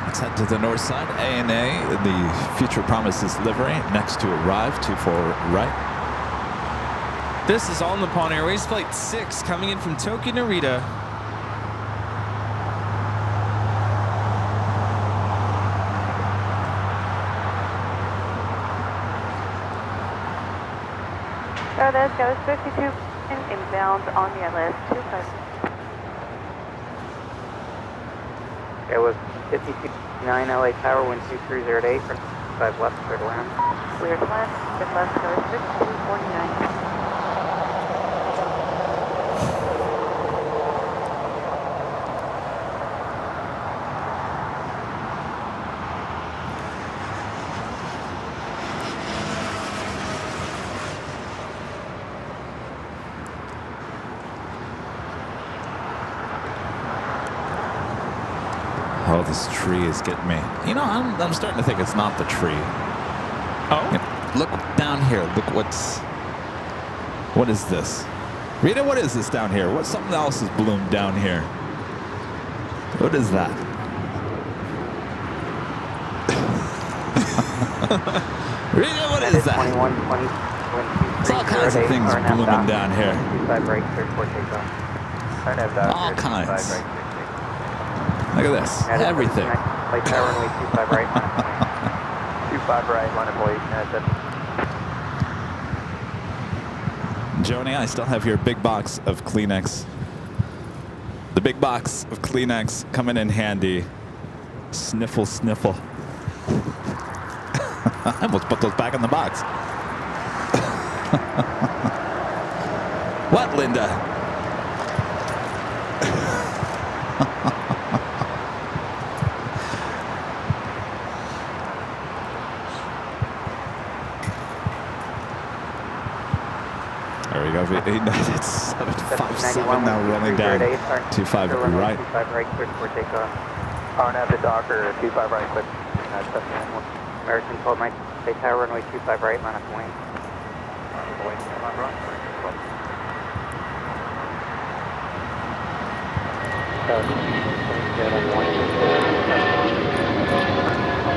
Let's head to the north side. ANA, the Future Promises livery, next to arrive, 24 right. This is All Nippon Airways Flight 6 coming in from Tokyo Narita. Stardust goes 52 inbound on the LS 25. It was 52.9 LA Tower, wind 2308, for 5 left, clear to land. Clear to land. Good left goes 5249. Oh, this tree is getting me. You know, I'm starting to think it's not the tree. Oh? Look down here. Look what is this? Rita, what is this down here? Something else has bloomed down here. What is that? Rita, what is that? 2120, There's all kinds of things blooming down here. 25 right, clear for takeoff. All kinds. Look at this. Everything. Light tower runway 25 right, 25 right, line of plate. Joni, I still have your big box of Kleenex. The big box of Kleenex coming in handy. Sniffle, sniffle. I almost put those back in the box. What, Linda? There we go. United 757 now rolling down. 25 right. 25 right, clear for takeoff. RNAV to Docker, 25 right, clear. American 12 Light tower runway 25 right, line up wing.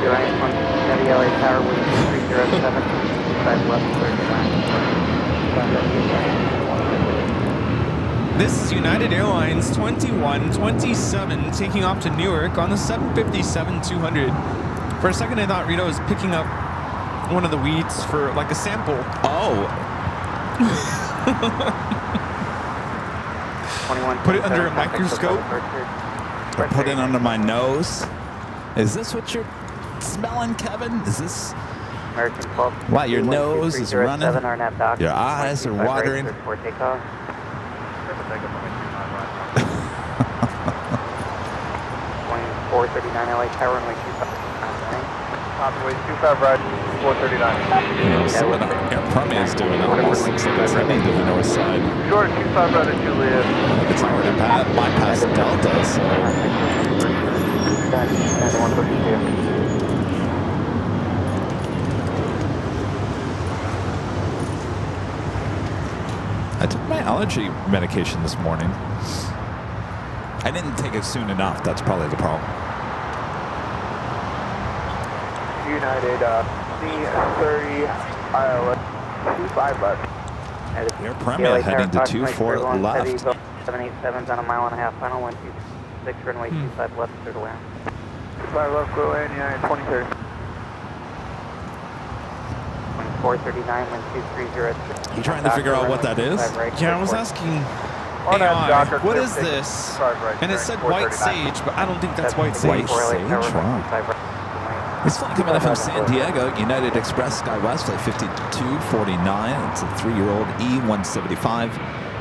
Airline 1 Heavy LA tower wind 307, 25 left, clear to land. This is United Airlines 2127 taking off to Newark on the 757-200. For a second, I thought Rito was picking up one of the weeds for like a sample. Oh. Put it under a microscope. Or put it under my nose. Is this what you're smelling, Kevin? Is this... American 12. Wow, your nose is running. Your eyes are watering. 439 LA tower runway 25. Way 25 right, 439. You know, see what Air Premia is doing. It almost looks like it's heading to the north side. Short 25 right at Juliet. It's already bypassed Delta, so... I took my allergy medication this morning. I didn't take it soon enough. That's probably the problem. United, C30, ILS, 25 left. Air Premia heading to 24 left. 787's on a mile and a half, final 126, runway 25 left, clear to land. 5 left, go in, United 2030. 439, wind 230. You trying to figure out what that is? Yeah, I was asking On that AI, Docker, what clear is six, this? 5 right, And it turn, said white 439. sage, but I don't think that's white White sage. sage, wow. This flight coming in from San Diego, United Express SkyWest, flight 5249. It's a 3-year-old E175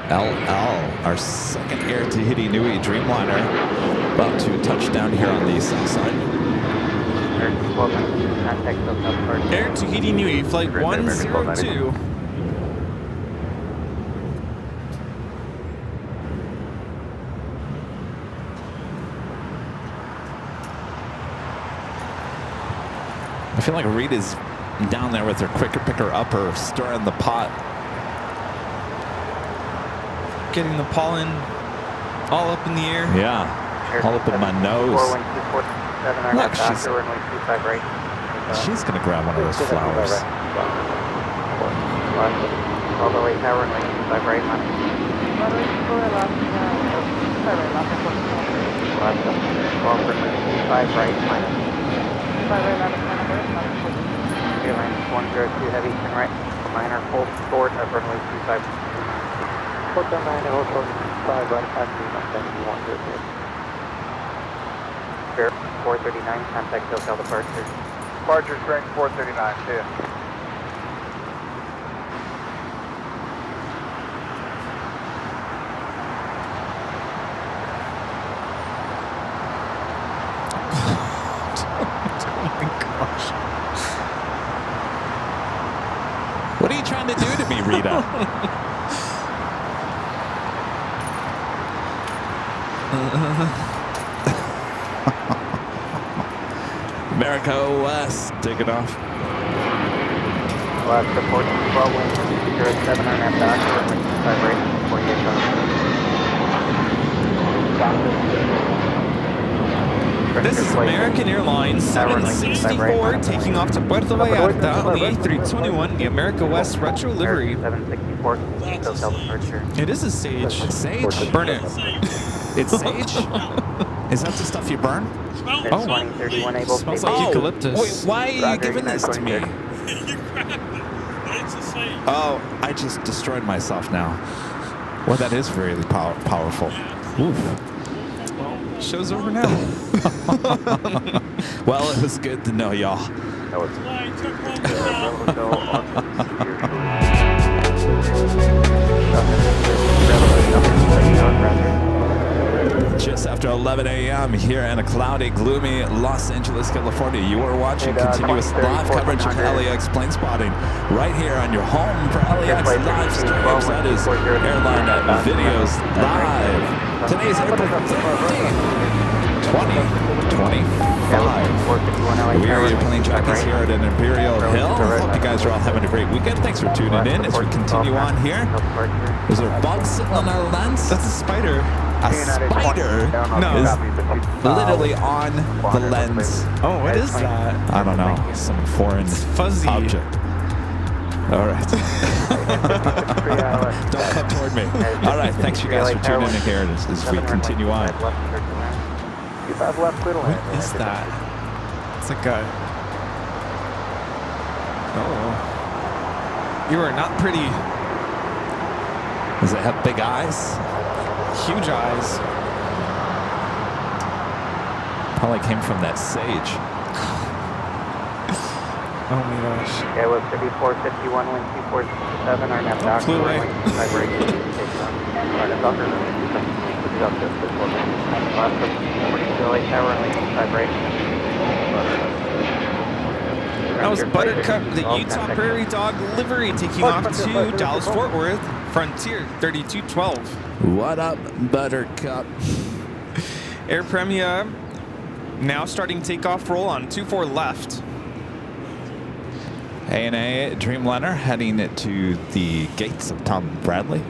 LL, our second Air Tahiti Nui Dreamliner, about to touch down here on the south side. Air Tahiti Nui, flight 102. I feel like Rita's down there with her quicker picker upper, stirring the pot. Getting the pollen all up in the air. Yeah, all up in my nose. Look, she's gonna grab one of those flowers. All the way tower, runway 25 right, man. Left, 5 right, minus. Airline 102 heavy, turn right, minor, full short of runway 25. Hotel 9, Hotel 5 right, taxi, 102. Fair 439, contact hotel departure. Departure strength 439, see ya. What are you trying to do to me, Rita? America West, take it off. Left, report 12 wind 07 on that doctor, runway 25 right, 48 This is American Airlines 764 taking off to Puerto Vallarta on the A321, the America West retro livery. 764, hotel departure. It is a sage. Sage? Burn it. It's sage? Is that the stuff you burn? Oh. 2031 able Smells safety. like eucalyptus. Wait, why are you Roger, giving this to me? It's a sage. Oh, I just destroyed myself now. Well, that is very powerful. Oof. Show's over now. Well, it was good to know y'all. Why I took one Just after 11 a.m. here in a cloudy, gloomy Los Angeles, California, you are watching continuous live coverage of LAX plane spotting right here on your home for LAX live streams. That is Airline Videos Live. Today's airplane 2025. We are your plane jockeys here at an Imperial Hill. Hope you guys are all having a great weekend. Thanks for tuning in as we continue on here. Is there a bug sitting on our lens? That's a spider. A spider No. is literally on the lens. Oh, what is that? I don't know. Some foreign Fuzzy. object. All right. Don't come toward me. All right. Thanks you guys for tuning in here as we continue on. 25 left, clear to land. What is that? It's like a... Oh. You are not pretty. Does it have big eyes? Huge eyes. Probably came from that sage. Oh my gosh. Okay, with 3451, wind 247, our nav doctor, flew away. runway 25 right, take on. Our nav doctor, runway 25 left, LA tower, runway 25 right. That was Buttercup, the Utah Prairie Dog livery, taking off to Dallas-Fort Worth, Frontier 3212. What up, Buttercup? Air Premia now starting takeoff roll on 24 left. ANA Dreamliner heading to the gates of Tom Bradley.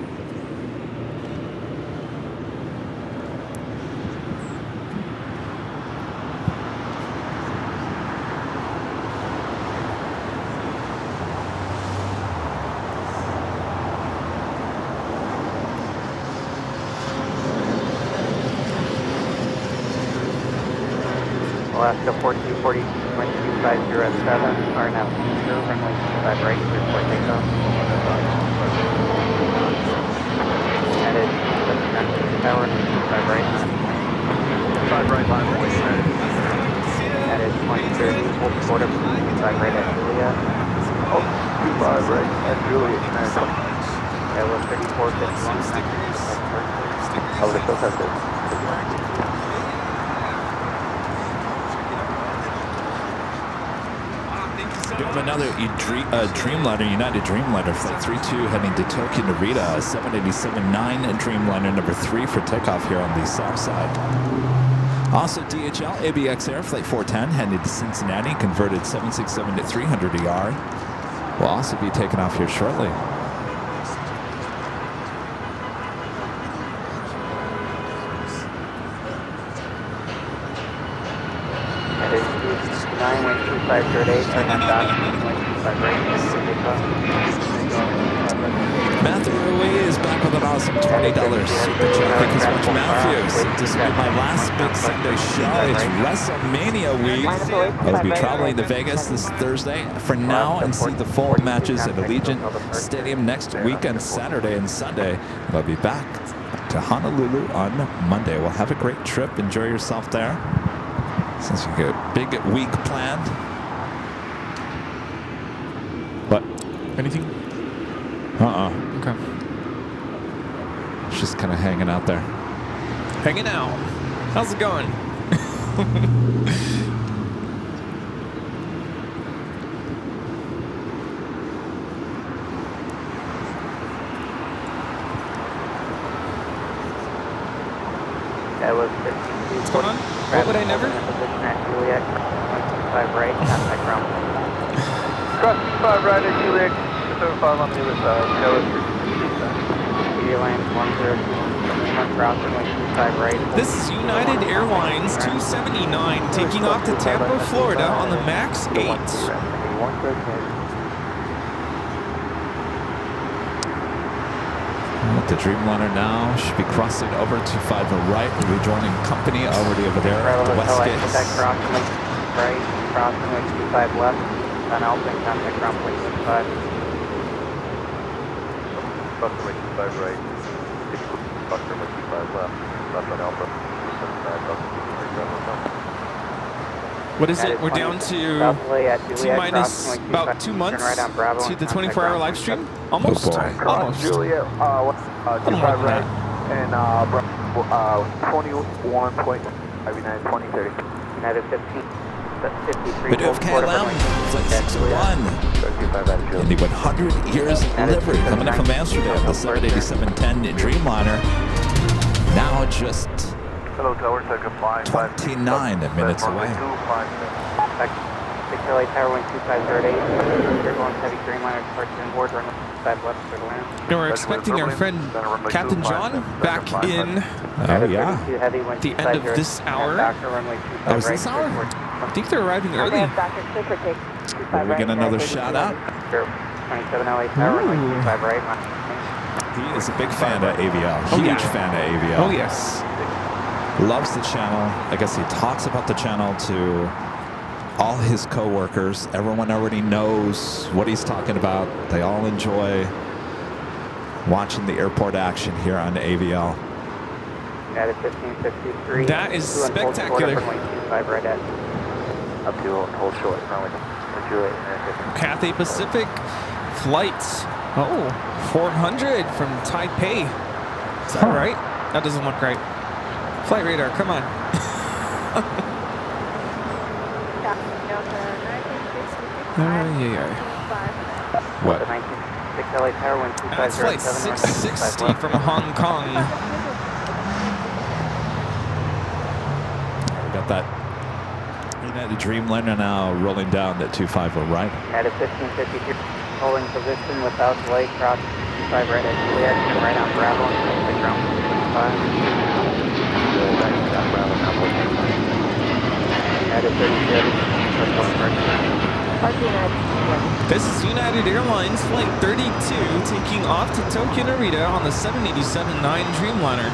Alaska 4240, wind 2507, are now easter, runway 25 right, clear for takeoff. Headed tower, 25 right. 5 right line, wait, Headed 2030, hold quarter, 25 right at Juliet. oh, 25 right, at Juliet, That was 3451. Oh, they still have this. We have another Dreamliner, United Dreamliner, Flight 32 heading to Tokyo Narita, 787-9 Dreamliner number 3 for takeoff here on the south side. Also DHL, ABX Air, Flight 410 heading to Cincinnati, converted 767 to 300 ER. Will also be taking off here shortly. Headed 9, wind 2538, are now docking, wind 25 right, clear for takeoff. Matthew Rudy is back with an awesome $20 super chat. Thank you so much, Matthew. So this will be my last big Sunday show. It's WrestleMania week. I'll be traveling to Vegas this Thursday for now and see the full matches at Allegiant Stadium next weekend, Saturday and Sunday. And I'll be back to Honolulu on Monday. We'll have a great trip. Enjoy yourself there. Since we got a big week planned. What? Anything? Okay. It's just kind of hanging out there. Hanging out. How's it going? That was 52. What's going on? What would I never? Position at Juliet, 125 right, contact ground. Cross 5 right at Juliet, 75 on the other side, that was 50. Airline 10, cross runway 25 right. This is United Airlines 279 taking off to Tampa, Florida on the MAX 8. The Dreamliner now should be crossing over to 5 right, rejoining company already over there at the west gate. Cross runway right, cross runway 25 left, on Alpine, contact ground plane 25. Cross runway 25 right, cross runway 25 left, left on Alpha, 75, What is it? We're down to T-minus about 2 months to the 24-hour live stream? Almost? Oh boy. Almost. Juliet, 25 right, and 21.59, 2030. United 15, that's 53. Bit of KLM, Flight 601. In the 100 years delivery coming in from Amsterdam, the 787-10 Dreamliner. Now just Hello, Tower, second flying. 29 minutes away. 6 LA Tower, wind 2538. Turbulence heavy Dreamliner departure inboard, runway 25 left for the land. And we're expecting our friend Captain John back in Oh yeah. the end of this hour. Oh, is this hour? I think they're arriving early. Will we get another shout out? 27 LA Tower, runway 25 right. He is a big fan of AVL. Oh, Huge yeah. fan of AVL. Oh, yes. Loves the channel. I guess he talks about the channel to all his co-workers. Everyone already knows what he's talking about. They all enjoy watching the airport action here on AVL. At 1553. That is spectacular. Right at. Up to hold short, runway 28. Cathay Pacific flight. Oh, 400 from Taipei. Is that right? That doesn't look right. Flight radar, come on. What? That's flight 660 from Hong Kong. We got that United Dreamliner now rolling down that 25 right. At 1553, holding position without delay, cross 25 right at Juliet, and right on Bravo, and take ground 25. At 30, This is United Airlines Flight 32 taking off to Tokyo Narita on the 787-9 Dreamliner.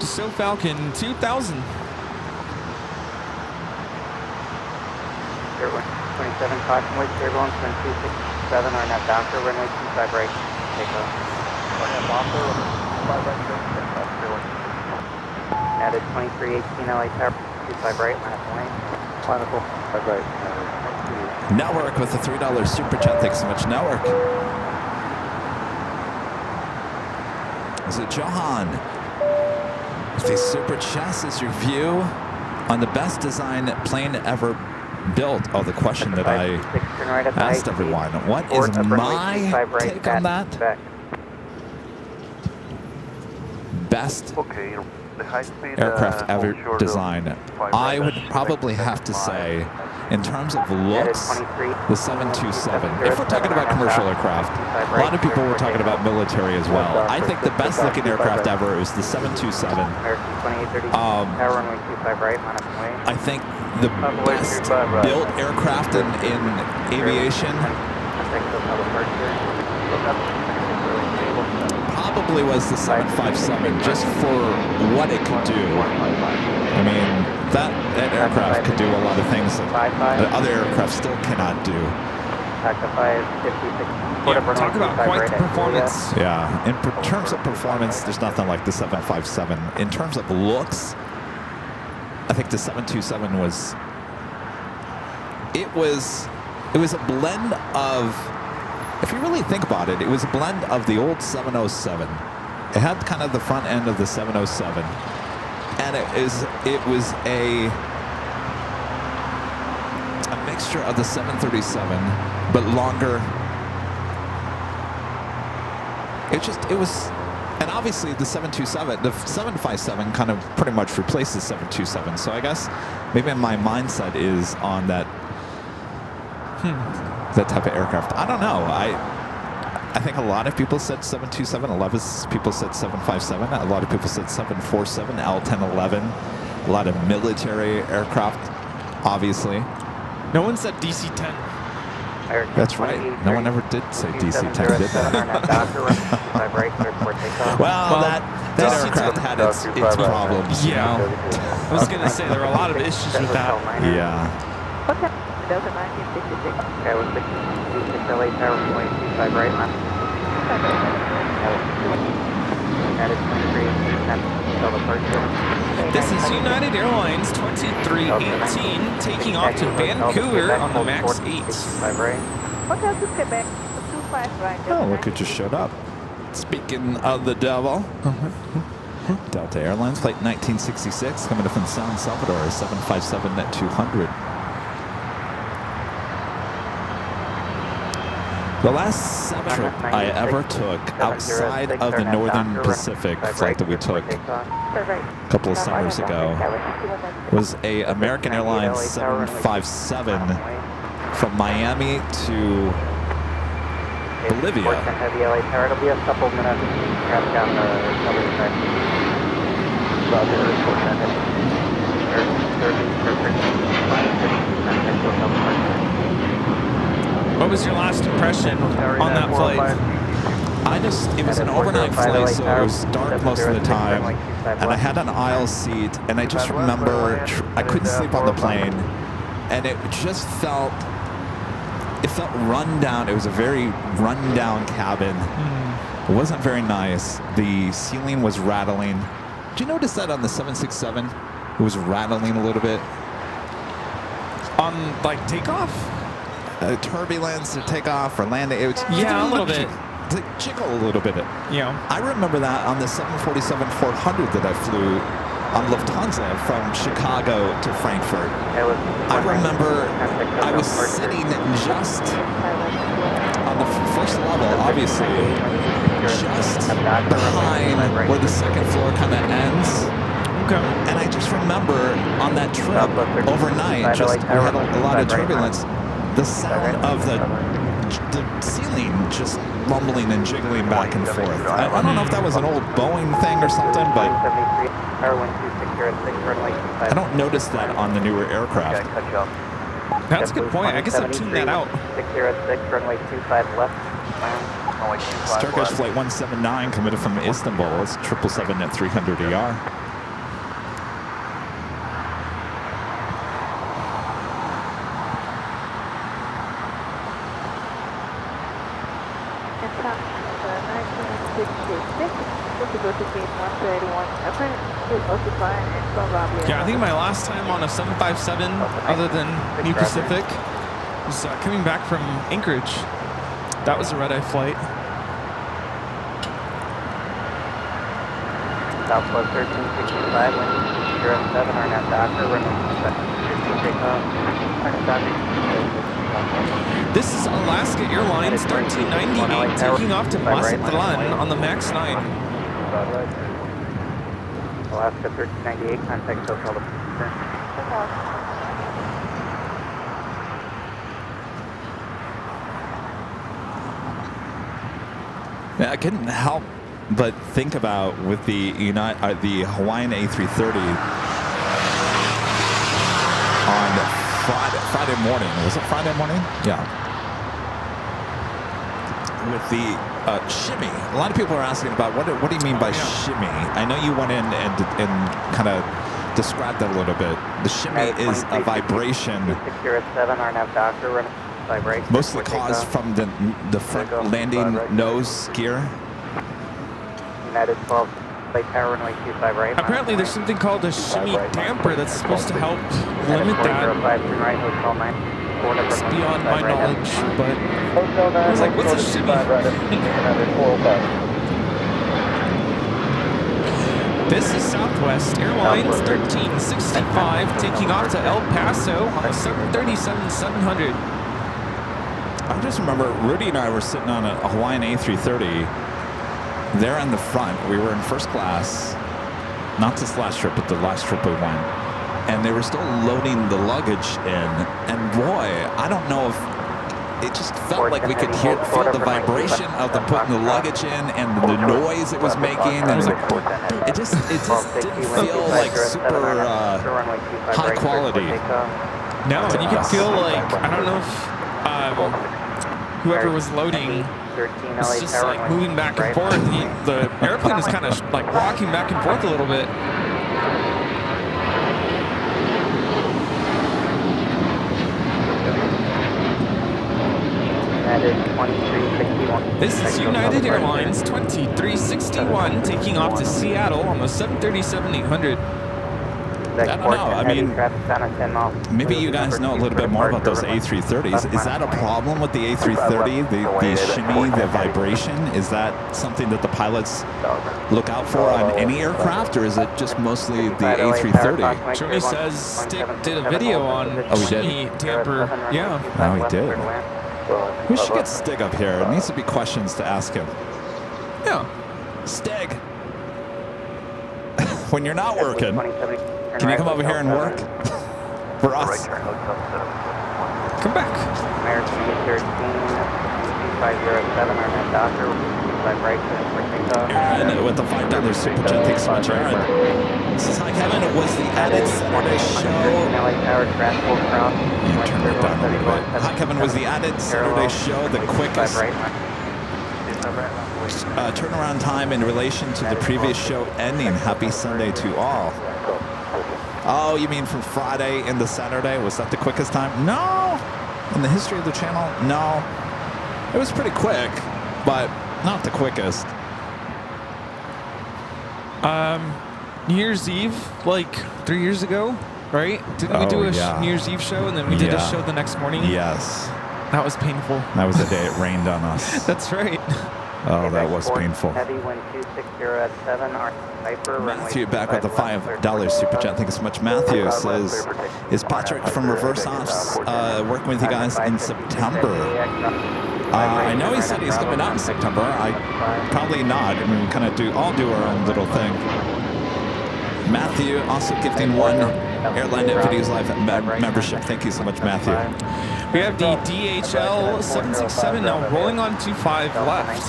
So Falcon 2000. Airline 27, caution weight turbulence, wind 267, our net downfield, runway 25 right, take off. Netted 2318 LA Tower, 25 right, line up lane. Wonderful. 5 right. Network with a $3 super chat. Thanks so much, Network. Is it Johan? If the super chats is your view on the best design plane ever built. Oh, the question that I asked everyone. What is my take on that? Best Okay. The high speed aircraft ever designed. I would probably have to say, in terms of looks, the 727. If we're talking about commercial aircraft, a lot of people were talking about military as well. I think the best looking aircraft ever is the 727. I think the best built aircraft in aviation probably was the 757, just for what it could do. I mean, that aircraft could do a lot of things that other aircraft still cannot do. Yeah, talk about quite the performance. Yeah, in terms of performance, there's nothing like the 757. In terms of looks, I think the 727 was a blend of, if you really think about it, it was a blend of the old 707. It had kind of the front end of the 707, and it was a mixture of the 737, but longer. It was, and obviously the 727, the 757 kind of pretty much replaced the 727. So I guess maybe my mindset is on that. That type of aircraft. I don't know. I think a lot of people said 727. A lot of people said 757. A lot of people said 747, L1011. A lot of military aircraft, obviously. No one said DC-10. That's right. No one ever did say DC-10, did they? Well, that aircraft had its problems. Yeah. You know? I was going to say, there were a lot of issues with that. Yeah. Okay. Delta 1966. Okay, with 66 LA Tower, 25 right, line. Netted 2318, Delta This is United Airlines 2318 taking off to Vancouver on the MAX 8. 5 right. Hotel to Quebec, 25 right. Oh, look, it just showed up. Speaking of the devil, Delta Airlines, flight 1966, coming up from San Salvador, 757 at 200. The last trip I ever took outside of the Northern Pacific flight that we took a couple of summers ago was a American Airlines 757 from Miami to Bolivia. Heavy LA Tower, it'll be a couple minutes. Grab down the other side. What was your last impression on that flight? It was an overnight flight, so it was dark most of the time, and I had an aisle seat, and I just remember I couldn't sleep on the plane, and it just felt run down. It was a very run down cabin. It wasn't very nice. The ceiling was rattling. Did you notice that on the 767? It was rattling a little bit. On, like, takeoff? Turbulence or takeoff or landing. It was, yeah, a little bit. Like jiggle a little bit. Yeah. I remember that on the 747-400 that I flew on Lufthansa from Chicago to Frankfurt. I remember I was sitting just on the first level, obviously, just behind where the second floor kind of ends. Okay. And I just remember on that trip overnight, we had a lot of turbulence. The sound of the ceiling just rumbling and jiggling back and forth. I don't know if that was an old Boeing thing or something, but I don't notice that on the newer aircraft. That's a good point. I guess I've tuned that out. 606, runway 25 left. Turkish flight 179 coming in from Istanbul. It's 777 at 300 ER. Yeah, I think my last time on a 757, other than New Pacific, was coming back from Anchorage. That was a red-eye flight. Southwest 1365, wind 07, our net doctor, runway 250, takeoff. This is Alaska Airlines 1398 taking off to Mazatlan on the MAX 9. Alaska 1398, contact hotel. Yeah, I couldn't help but think about with the Hawaiian A330 on Friday morning. Was it Friday morning? Yeah. With the shimmy. A lot of people are asking about what do you mean by shimmy? I know you went in and kind of described that a little bit. The shimmy is a vibration. Mostly caused from the front landing nose gear. United 12, plate power runway 25 right. Apparently there's something called a shimmy damper that's supposed to help limit that. It's beyond my knowledge, but I was like, what's a shimmy? This is Southwest Airlines 1365 taking off to El Paso on a 737-700. I just remember Rudy and I were sitting on a Hawaiian A330. There in the front, we were in first class, not this last trip, but the last trip we went, and they were still loading the luggage in, and boy, I don't know if it just felt like we could feel the vibration of them putting the luggage in and the noise it was making, and it just didn't feel like super high quality. No, and you can feel like, I don't know if whoever was loading it's just like moving back and forth. The airplane is kind of like rocking back and forth a little bit. This is United Airlines 2361 taking off to Seattle on the 737-800. I don't know. I mean, maybe you guys know a little bit more about those A330s. Is that a problem with the A330? The shimmy, the vibration? Is that something that the pilots look out for on any aircraft, or is it just mostly the A330? Joey says Stick did a video on shimmy damper. Yeah. Oh, he did. We should get Stig up here. It needs to be questions to ask him. Yeah. Stig, when you're not working, can you come over here and work for us? Come back. American A13, 507, our net doctor, 25 right for takeoff. Aaron with the $5 super chat. Thanks so much, Aaron. This is Hi Kevin. It was the added Saturday show. Turn it down a little bit. Hi Kevin was the added Saturday show, the quickest turnaround time in relation to the previous show ending. Happy Sunday to all. Oh, you mean from Friday into Saturday? Was that the quickest time? No. In the history of the channel? No. It was pretty quick, but not the quickest. New Year's Eve, like 3 years ago, right? Didn't we do a New Year's Eve show and then we did a show the next morning? Yes. That was painful. That was the day it rained on us. That's right. Oh, that was painful. Heavy wind 260 at 7, Matthew back with the $5 super chat. Thank you so much. Matthew says, is Patrick from Reverse Offs working with you guys in September? I know he said he's coming out in September. Probably not. I mean, we kind of all do our own little thing. Matthew also gifting one Airline Videos Live membership. Thank you so much, Matthew. We have the DHL 767 now rolling on 25 left.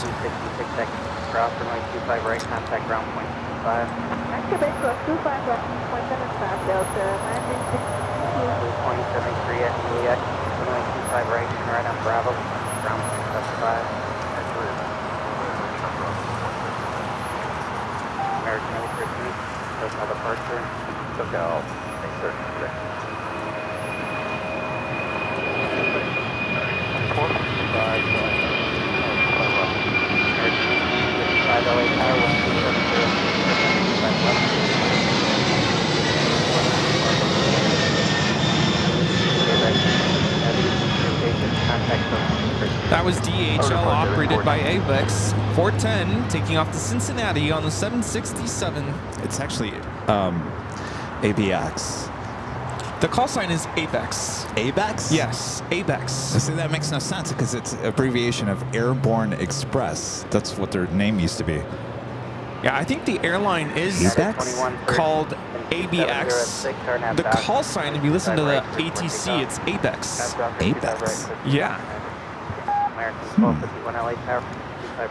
Cross runway 25 right, contact ground point 25. Activate cross 25 right, point 75 Delta, landing 2073 at LAX, runway 25 right, turn right on Bravo, ground point 75. American A13, personal departure. SoCal, A36. LA Tower 1270. was DHL operated by ABEX 410 taking off to Cincinnati on the 767. It's actually ABX. The call sign is ABEX. ABEX? Yes, ABEX. See, that makes no sense because it's abbreviation of Airborne Express. That's what their name used to be. Yeah, I think the airline is ABEX? called ABX. The call sign, if you listen to the ATC, it's ABEX. ABEX. Yeah.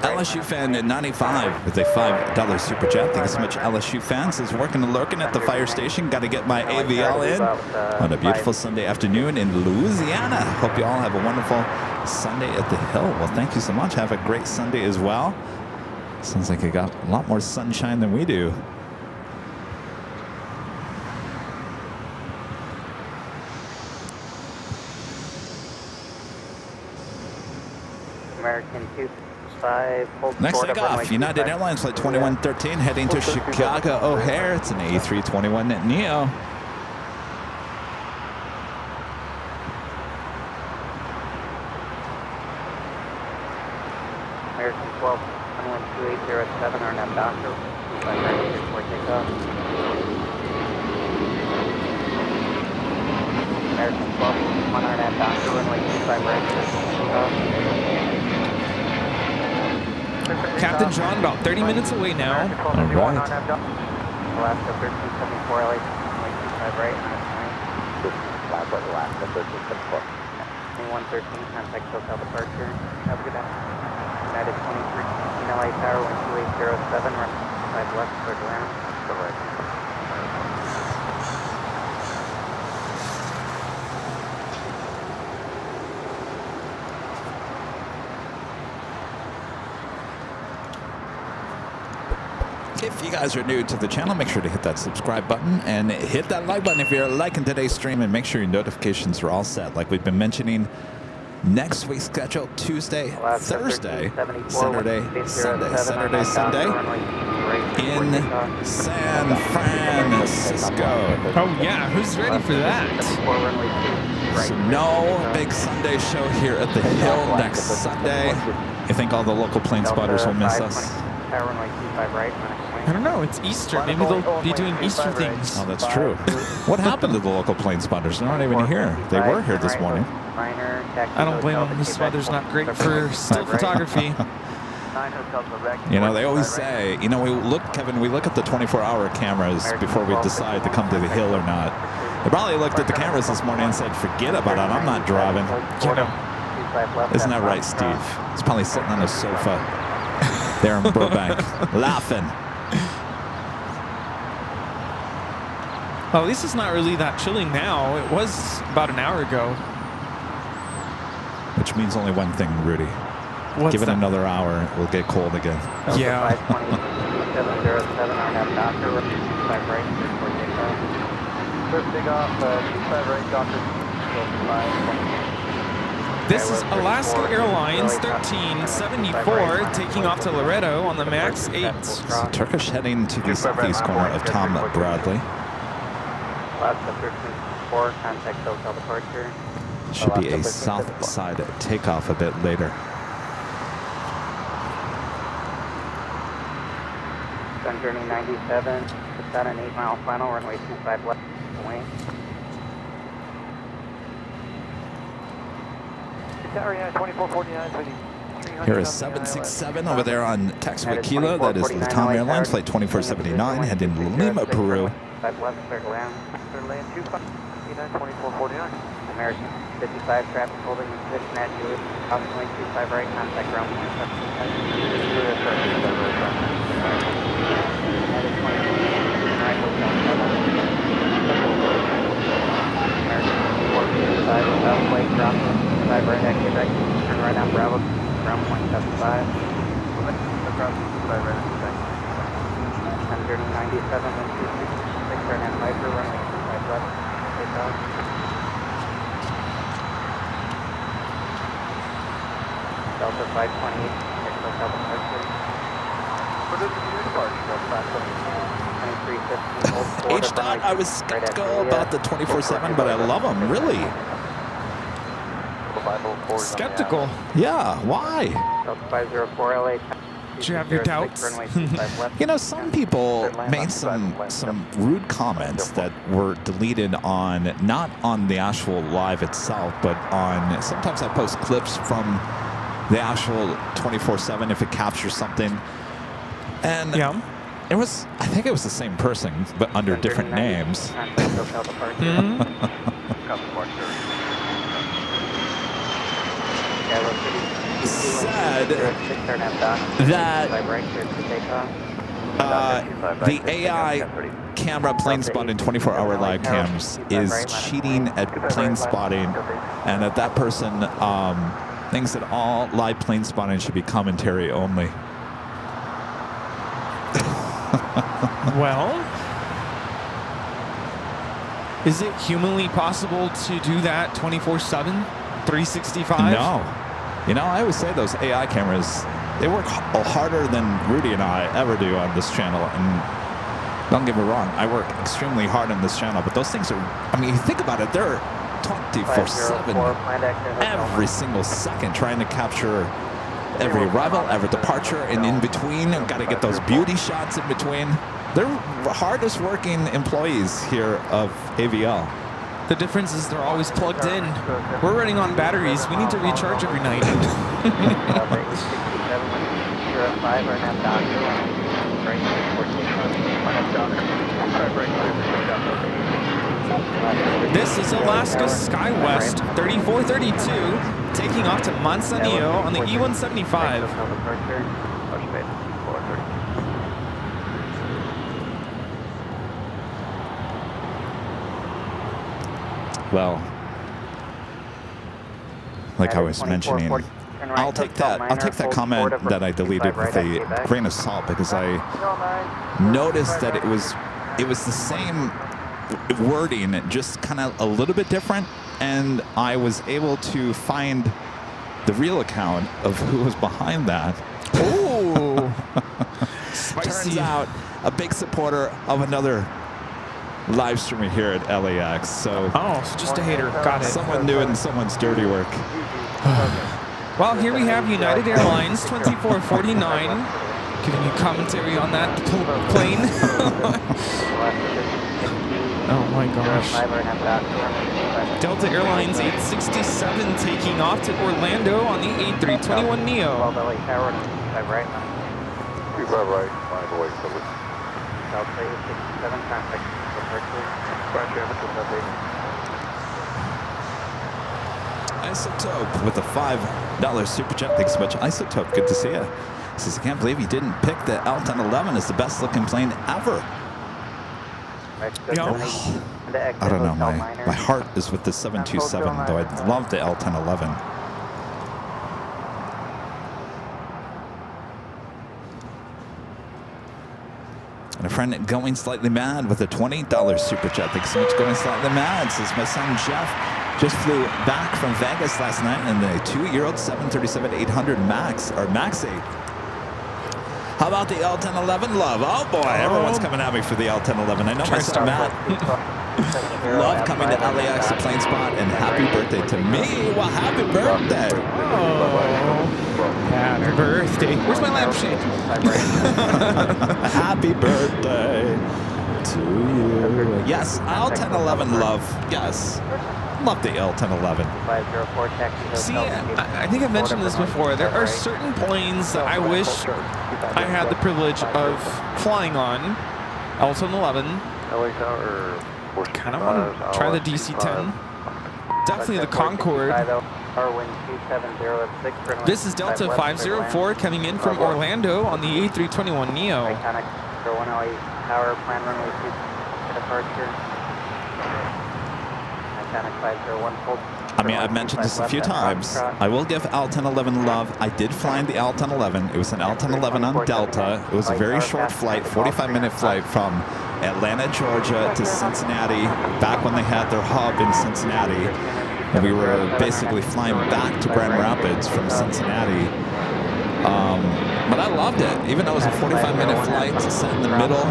LSU fan at 95 with a $5 super chat. Thank you so much, LSU fans. Is working and lurking at the fire station. Got to get my AVL in on a beautiful Sunday afternoon in Louisiana. Hope you all have a wonderful Sunday at the Hill. Well, thank you so much. Have a great Sunday as well. Sounds like you got a lot more sunshine than we do. American 25. Next leg off, United Airlines Flight 2113 heading to Chicago O'Hare. It's an A321 Neo. American 12, 12807, our net doctor. 25 right before takeoff. American 12, 1 our net doctor, runway 25 right before takeoff. Captain John, about 30 minutes away now. All right. Alaska 1374, LA, runway 25 right. Alaska 1374. 2113, contact SoCal departure. Have a good day. United 23, LA Tower, 12807, run 5 left, cleared around. Correct. If you guys are new to the channel, make sure to hit that subscribe button and hit that like button if you're liking today's stream, and make sure your notifications are all set. Like we've been mentioning, next week's schedule, Tuesday, Thursday, Saturday, Sunday in San Francisco. Oh, yeah. Who's ready for that? So no big Sunday show here at the Hill next Sunday. You think all the local plane spotters will miss us? I don't know. It's Easter. Maybe they'll be doing Easter things. Oh, that's true. What happened to the local plane spotters? They're not even here. They were here this morning. I don't blame them. This weather's not great for still photography. You know, they always say, you know, Kevin, we look at the 24-hour cameras before we decide to come to the Hill or not. They probably looked at the cameras this morning and said, forget about it, I'm not driving. Isn't that right, Steve? He's probably sitting on a sofa there in Burbank, laughing. Well, at least it's not really that chilling now. It was about an hour ago. Which means only one thing, Rudy. What's Give it that? another hour, it will get cold again. Yeah. 707, our net doctor, 25 right before takeoff. First big off, 25 right, doctor. This is Alaska Airlines 1374 taking off to Loretto on the MAX 8. So Turkish heading to the southeast corner of Tom Bradley. Alaska 1374, contact SoCal departure. Should be a south side takeoff a bit later. Sun journey 97, it's at an 8-mile final, runway 25 left, wing. Here is 767 over there on taxiway Kilo. That is Latam Airlines, flight 2479, heading to Lima, Peru. 5 left, cleared land. American 55, traffic holding position at Julius, approximately 25 right, contact ground point. United 455, southway, ground point, 5 right, exit right, turn right on Bravo, ground point 75. Sun journey 97, wind 266, turn on Viper, runway 25 left, take off. Delta 528, Expo Southern Archer. What is the departure? 2315, Old Ford. H-Dot, I was skeptical about the 24/7, but I love them, really. Skeptical. Yeah, why? Delta 504 LA. Do you have your doubts? You know, some people made some rude comments that were deleted on, not on the actual live itself, but on, sometimes I post clips from the actual 24/7 if it captures something. And Yeah. it was, I think it was the same person, but under different names. Said that the AI camera plane spotting 24-hour live cams is cheating at plane spotting, and that person thinks that all live plane spotting should be commentary only. Well, is it humanly possible to do that 24/7, 365? No. You know, I always say those AI cameras, they work harder than Rudy and I ever do on this channel. And don't get me wrong, I work extremely hard on this channel, but those things are, I mean, you think about it, they're 24/7, every single second trying to capture every arrival, every departure, and in between, got to get those beauty shots in between. They're the hardest working employees here of AVL. The difference is they're always plugged in. We're running on batteries. We need to recharge every night. This is Alaska SkyWest 3432 taking off to Manzanillo on the E-175. Well, like I was mentioning, I'll take that comment that I deleted with a grain of salt, because I noticed that it was the same wording, just kind of a little bit different, and I was able to find the real account of who was behind that. Oh, spicy. Turns out a big supporter of another live streamer here at LAX. So so just a hater. Got it. someone doing someone's dirty work. Well, here we have United Airlines 2449 giving you commentary on that plane. Oh my gosh. Delta Airlines 867 taking off to Orlando on the A321neo. Isotope with a $5 super chat. Thanks so much, Isotope. Good to see you. He says, I can't believe you didn't pick the L1011 as the best looking plane ever. I don't know. My heart is with the 727, though I love the L1011. And a friend going slightly mad with a $20 super chat. Thanks so much, going slightly mad. Says my son Jeff just flew back from Vegas last night in the 2-year-old 737-800 Max or Maxi. How about the L1011 love? Oh boy, everyone's coming at me for the L1011. I know my son Matt. Love coming to LAX to plane spot, and happy birthday to me. Well, happy birthday. Oh, happy birthday. Where's my lampshade? Happy birthday to you. Yes, L1011 love. Yes. Love the L1011. See, I think I've mentioned this before. There are certain planes that I wish I had the privilege of flying on. L1011. Kind of want to try the DC-10. Definitely the Concorde. This is Delta 504 coming in from Orlando on the A321neo. I mean, I've mentioned this a few times. I will give L1011 love. I did fly in the L1011. It was an L1011 on Delta. It was a very short flight, 45-minute flight from Atlanta, Georgia to Cincinnati, back when they had their hub in Cincinnati. And we were basically flying back to Grand Rapids from Cincinnati. But I loved it. Even though it was a 45-minute flight, to sit in the middle.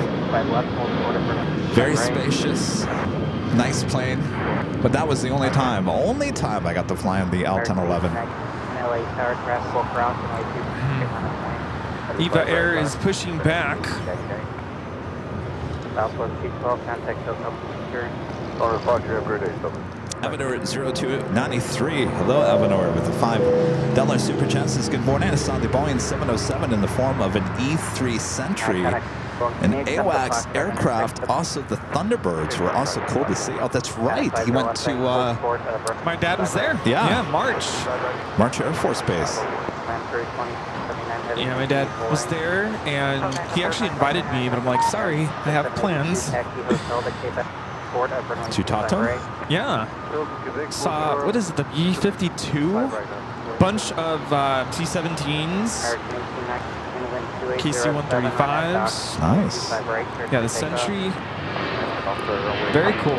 Very spacious. Nice plane. But that was the only time I got to fly on the L1011. Eva Air is pushing back. Southwest 212, contact SoCal Eastern. Roger, every day, Evanor at 0293. Hello, Evanor, with a $5 super chat. Says, good morning. I saw the Boeing 707 in the form of an E3 Sentry. An AWACS aircraft, also the Thunderbirds were also cool to see. Oh, that's right. He went to... My dad was there. Yeah. March. March Air Force Base. Yeah, my dad was there, and he actually invited me, but I'm like, sorry, I have plans. Chutato? Yeah. Saw, what is it, the B-52? Bunch of T-17s, KC-135s. Nice. Yeah, the Sentry. Very cool.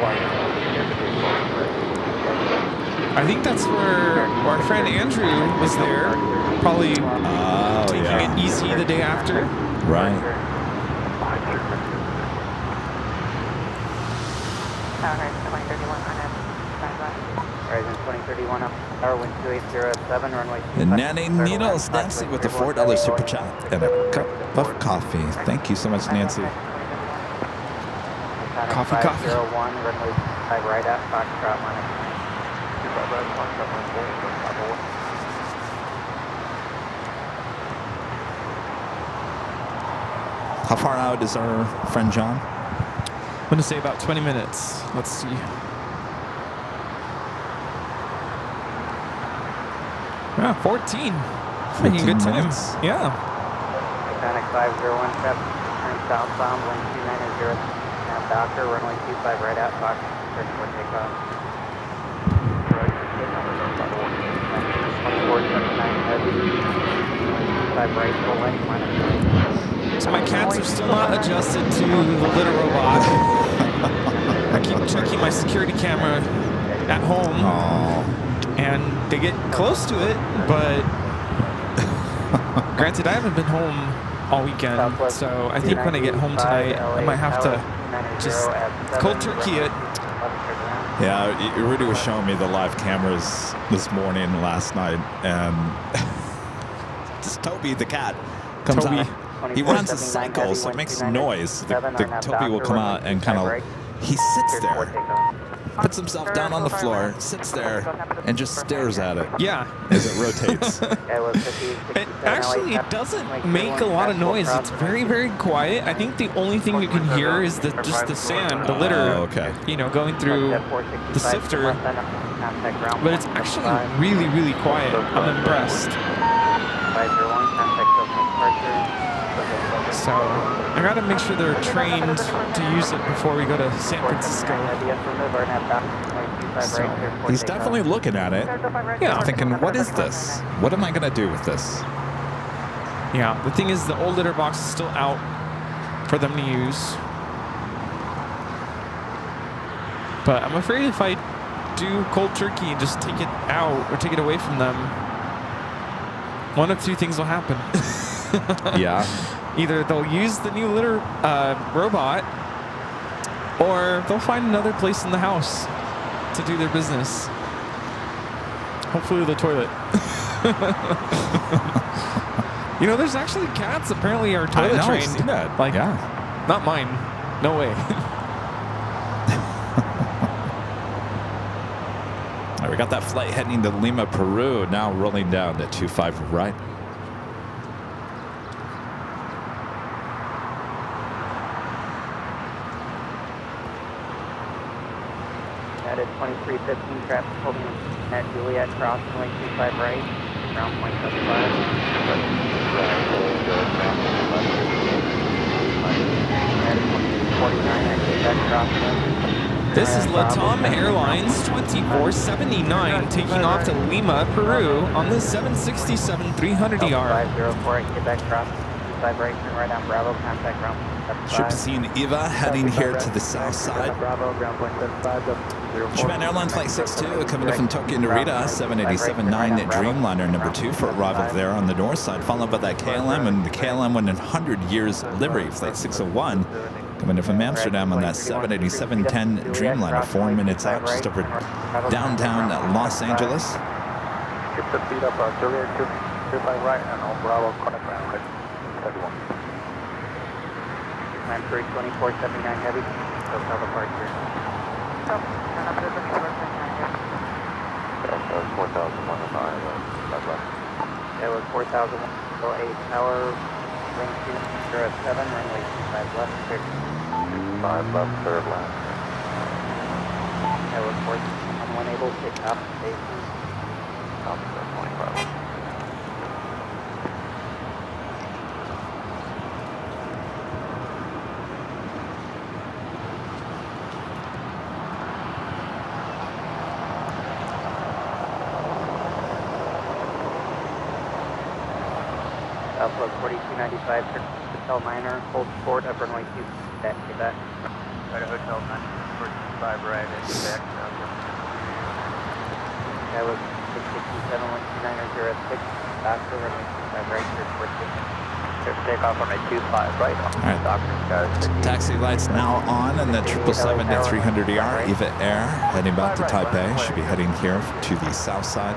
I think that's where our friend Andrew was there, probably taking it easy the day after. Right. Horizon 2031 up, tower wind 2807, runway 25. And Nanny Needles, Nancy with the $4 super chat and a cup of coffee. Thank you so much, Nancy. Coffee. 501, runway 5 right at Foxtrot minus. How far out is our friend John? I'm going to say about 20 minutes. Let's see. Yeah, 14. Making good time. minutes. Yeah. Mechanic 501, traffic, turn southbound, wind 290, now Docker, runway 25 right at Fox, ready for takeoff. 2479 heavy, 5 right, full length, minus 9. So my cats are still not adjusted to the litter robot. I keep checking my security camera at home, and they get close to it, but granted, I haven't been home all weekend, so I think when I get home tonight, I might have to just cold turkey it. Yeah, Rudy was showing me the live cameras this morning, last night, and just Toby, the cat, comes out. He runs a cycle, so it makes noise. The Toby will come out and kind of, he sits there, puts himself down on the floor, sits there, and just stares at it. Yeah. As it rotates. It actually doesn't make a lot of noise. It's very, very quiet. I think the only thing you can hear is just the sand, the litter, okay. you know, going through the sifter. But it's actually really, really quiet. I'm impressed. So I gotta make sure they're trained to use it before we go to San Francisco. So he's definitely looking at it. Yeah. Thinking, what is this? What am I gonna do with this? Yeah, the thing is the old litter box is still out for them to use. But I'm afraid if I do cold turkey and just take it out or take it away from them, one of two things will happen. Yeah. Either they'll use the new litter robot, or they'll find another place in the house to do their business. Hopefully the toilet. You know, there's actually cats apparently are toilet trained. I've seen that. Like, yeah. Not mine. No way. All right, we got that flight heading to Lima, Peru, now rolling down to 25 right. At 2315, traffic holding at Juliet crossing, lane 25 right, ground point 75. This is Latam Airlines 2479 taking off to Lima, Peru on the 767-300ER. 504 at Quebec crossing, 25 right, turn right on Bravo, contact ground point 75. Ship seeing Eva heading here to the south side. Bravo, ground point 75. Japan Airlines Flight 62 coming in from Tokyo Narita, 787-9 Dreamliner number 2 for arrival there on the north side, followed by that KLM and the KLM 100 years livery, Flight 601. Coming in from Amsterdam on that 787-10 Dreamliner, 4 minutes out, just over downtown Los Angeles. Keep the speed up, Juliet 225 right, and on Bravo, connect ground, 31. Man 2479 heavy, hotel departure. Stop. And I'm just looking for That was 4,109, left. That was 4,108 tower, wing 207, runway 25 left, clear. 5 left, third left. That was 4,118, able to take top station. Top 25. Outlook 4295, Hotel Niner, hold sport, upper runway 2, back, Quebec. Right to Hotel 945 right, and back. That was 667-12906, Doctor, runway 25 right, airport 6. Takeoff on a 25 right on All right. Doctor Skies. Taxi lights now on, and the 777-300ER EVA Air heading back to Taipei. Should be heading here to the south side.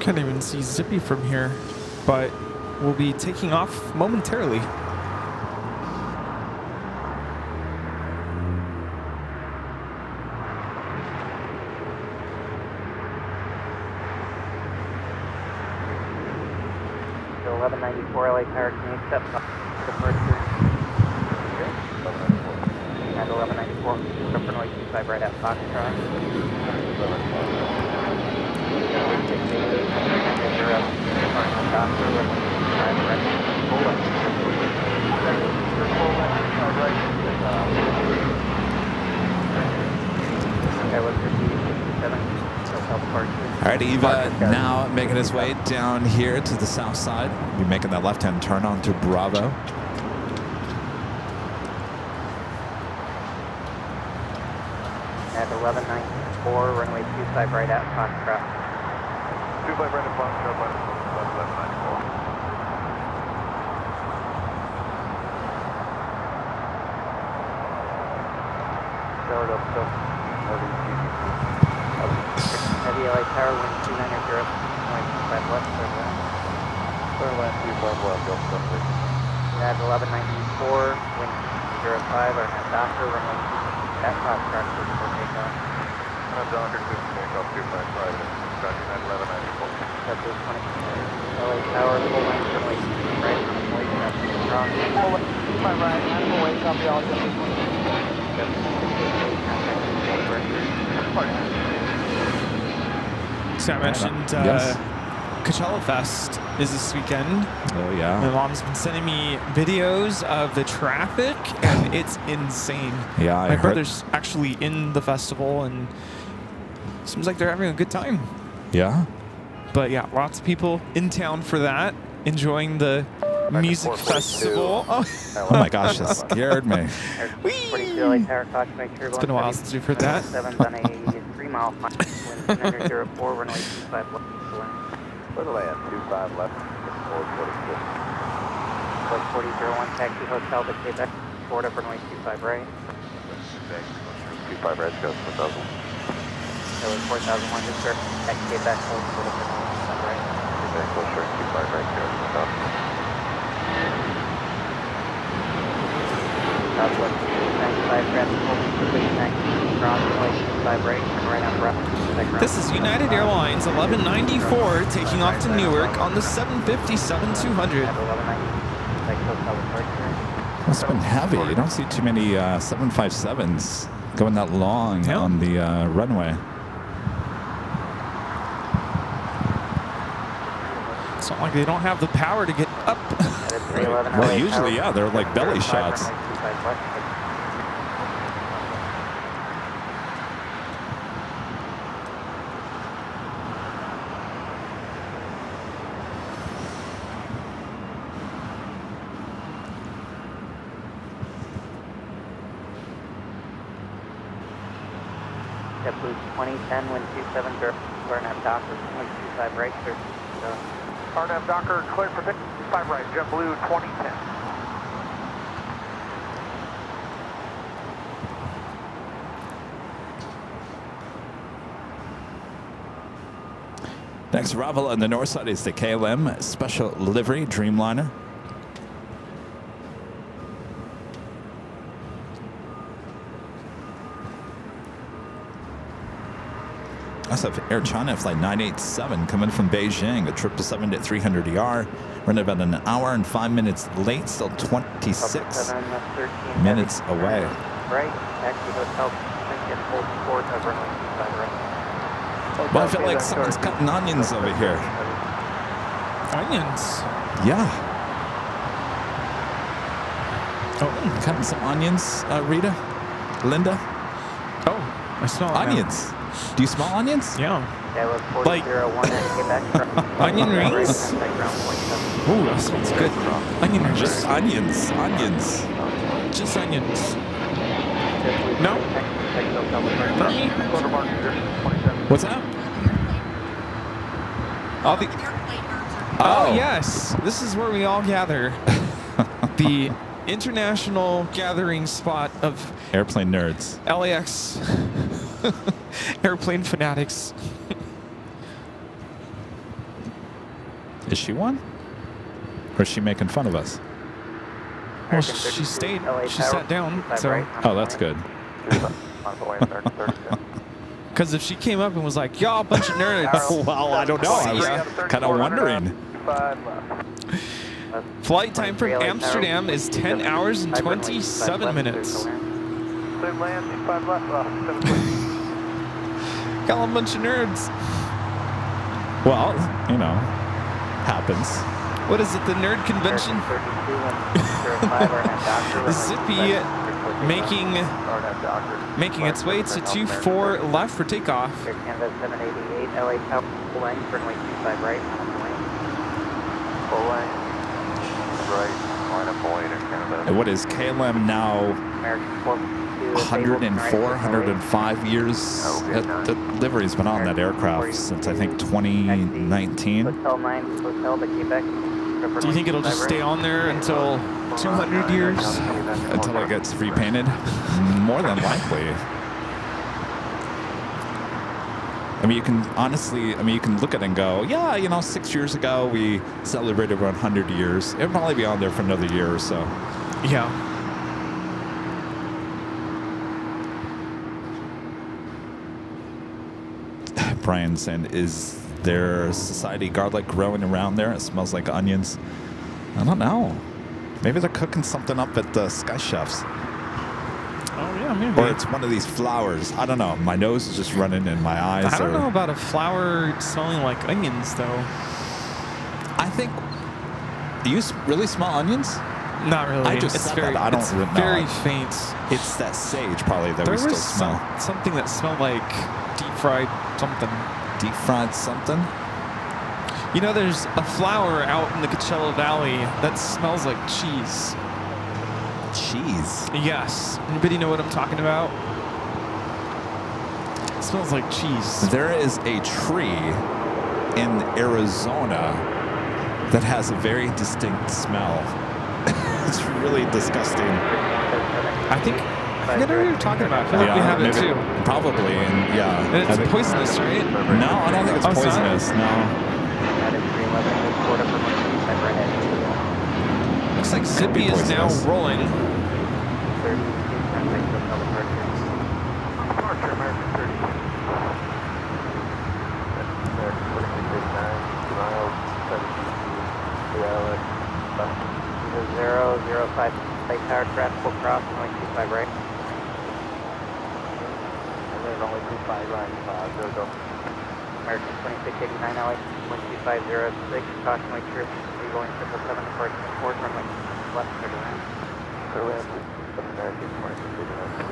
Can't even see Zippy from here, but we'll be taking off momentarily. So 1194 LA Tower, can you accept departure? And 1194, upper runway 25 right at Foxtrot. All right, Eva now making his way down here to the south side. Be making that left-hand turn onto Bravo. At 1194, runway 25 right at Foxtrot. 25 right at Foxtrot, left 1194. Start up, so Heavy LA Tower, wind 290, runway 25 left, third left. third left, 25 left, go something. At 1194, wind 05, our net Doctor, runway 25 at Foxtrot, for takeoff. Doctor, takeoff 25 right, Doctor 1194. That's 20. LA Tower, full length, runway 25 right, runway 25 strong. Full length, 25 right, I'm away, copy all, just this one. So I mentioned Yes. Coachella Fest is this weekend. Oh, yeah. My mom's been sending me videos of the traffic, and it's insane. Yeah, My I heard. brother's actually in the festival, and seems like they're having a good time. Yeah. But yeah, lots of people in town for that, enjoying the music 442. festival. Oh, Oh, my gosh, that scared me. 42 LA Tower, caution, make sure it's been a while since we've heard that. 7's on a 3-mile flight, wind 904, runway 25 left. Where the land? 25 left, 446. Flight 4001, taxi hotel to Quebec, forward up runway 25 right. 25 right, goes 4,000. That was 4001, just start at Quebec, hold forward up runway 25 right. Quebec, go sure, 25 right, goes 4,000. Southwest 95, traffic holding for 90, cross runway 25 right, turn right on Bravo. This is United Airlines 1194 taking off to Newark on the 757-200. At 1190, like hotel departure. It's been heavy. You don't see too many 757s going that long Yeah. on the runway. It's not like they don't have the power to get up. At 311 Well, LA usually, Tower, yeah, they're like belly 35, shots. runway 25 left. JetBlue 2010, wind 270, RNAV Docker, runway 25 right, clear. RNAV Docker, clear for 5 right, JetBlue 2010. Next arrival on the north side is the KLM Special Livery Dreamliner. I also have Air China Flight 987 coming from Beijing, a 777 at 300 ER. Running about an hour and 5 minutes late, still 26 minutes away. Right, taxi hotel, get hold port of runway 25 right. Well, I feel like someone's cutting onions over here. Onions. Yeah. Oh, cutting some onions, Rita? Linda? Oh, I smell it Onions. Do you smell onions? Now. Yeah. Like onion rings? Ooh, that smells good. Onion rings. Just onions. Onions. Just onions. No? Not me? What's that? All the... Oh, yes. This is where we all gather. The international gathering spot of Airplane nerds. LAX airplane fanatics. Is she one? Or is she making fun of us? Well, she stayed. She sat down. So, Oh, that's good. because if she came up and was like, "Y'all, a bunch of nerds," Well, I don't know. I was kind of wondering. flight time from Amsterdam is 10 hours and 27 minutes. Y'all, a bunch of nerds. Well, you know, happens. What is it? The nerd convention? Zippy making its way to 24 left for takeoff. Air Canada 788, LA Tower, full length, runway 25 right, Full length. Right, line up point, Air Canada. And what is KLM now? American 442, 104, 105 years. That livery's been on that aircraft since I think 2019. Hotel 9, Hotel de Quebec. Do you think it'll just stay on there until 200 years? Until it gets repainted? More than likely. I mean, you can honestly, you can look at it and go, yeah, you know, 6 years ago we celebrated 100 years. It'll probably be on there for another year or so. Yeah. Brian saying, is there society garlic growing around there? It smells like onions. I don't know. Maybe they're cooking something up at the Sky Chefs. Oh, yeah, maybe. Or it's one of these flowers. I don't know. My nose is just running and my eyes I don't know about a flower smelling like onions, though. I think... Do you really smell onions? Not really. I just it's said very, that. I don't it's really know. very faint. It's that sage probably that There we still was smell. something that smelled like deep fried something. Deep fried something? You know, there's a flower out in the Coachella Valley that smells like cheese. Cheese. Yes. Anybody know what I'm talking about? It smells like cheese. There is a tree in Arizona that has a very distinct smell. It's really disgusting. I forget what you're talking about. I feel like we have it too. Probably, and yeah. And it's poisonous, right? No, I don't think it's Oh, it's not? poisonous. No. Looks like Zippy is now poisonous. rolling. Departure, American 32. 2 miles, 005, Lake Tower, Grasshopper Cross, runway 25 right. And there's only 25 right, go. American 2689, LA 12506, cautionary trip, going 777 departure port, runway left, clear to land. Clear land, American 2689.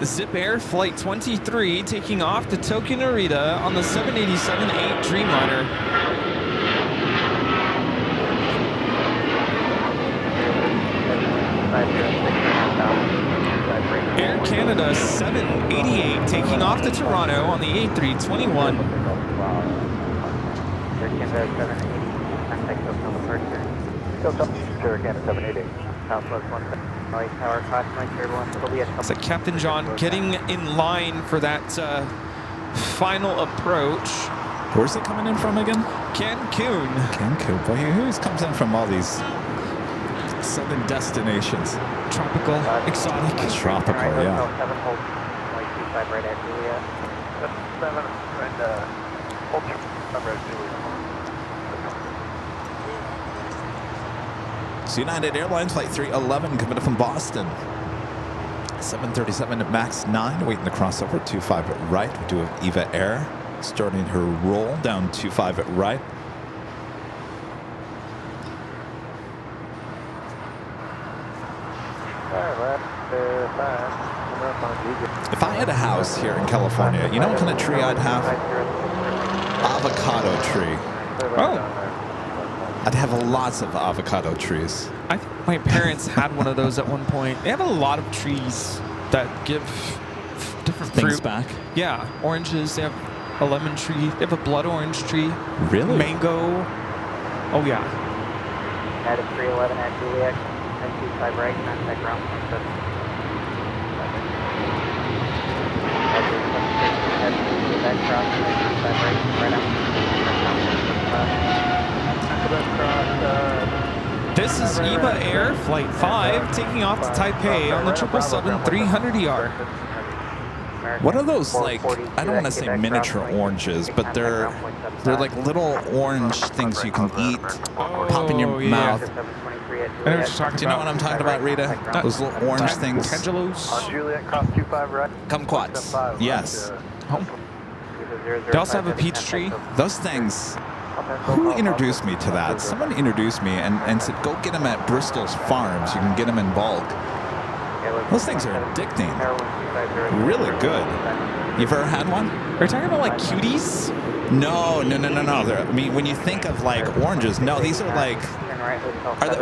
Zip Air Flight 23 taking off to Tokyo Narita on the 787-8 Dreamliner. Air Canada 788 taking off to Toronto on the A321. Air Canada 780, contact Tokyo departure. Air Canada 788. Southwest 17, LA Tower, caution turbulence, will be a couple. So Captain John getting in line for that final approach. Where's it coming in from again? Cancun. Cancun. Boy, he always comes in from all these southern destinations. Tropical, exotic. Tropical, Right, yeah. 7 hold, like 25 right at Juliet. 7 and ultra red Juliet. It's United Airlines Flight 311 coming in from Boston. 737 at max 9, waiting to cross over 25 at right. We do have Eva Air starting her roll down 25 at right. If I had a house here in California, you know what kind of tree I'd have? Avocado tree. Oh, I'd have lots of avocado trees. I think my parents had one of those at one point. They have a lot of trees that give different Things fruit. back. Yeah, oranges. They have a lemon tree. They have a blood orange tree. Really? Mango. Oh yeah. United 311 at Juliet, 25 right, contact ground 27. This is Eva Air Flight 5 taking off to Taipei on the 777-300ER. What are those, like, I don't want to say miniature oranges, but they're like little orange things you can eat, pop in your yeah. mouth. I know what you're talking Do you know what I'm talking about, Rita? Those little orange things. Tangelos. On Juliet, cross 25 right. Kumquats. Yes. They also have a peach tree. Those things. Who introduced me to that? Someone introduced me and said, go get them at Bristol's Farms. You can get them in bulk. Those things are addicting. Really good. You've ever had one? Are you talking about like cuties? No. I mean, when you think of like oranges, no, these are like,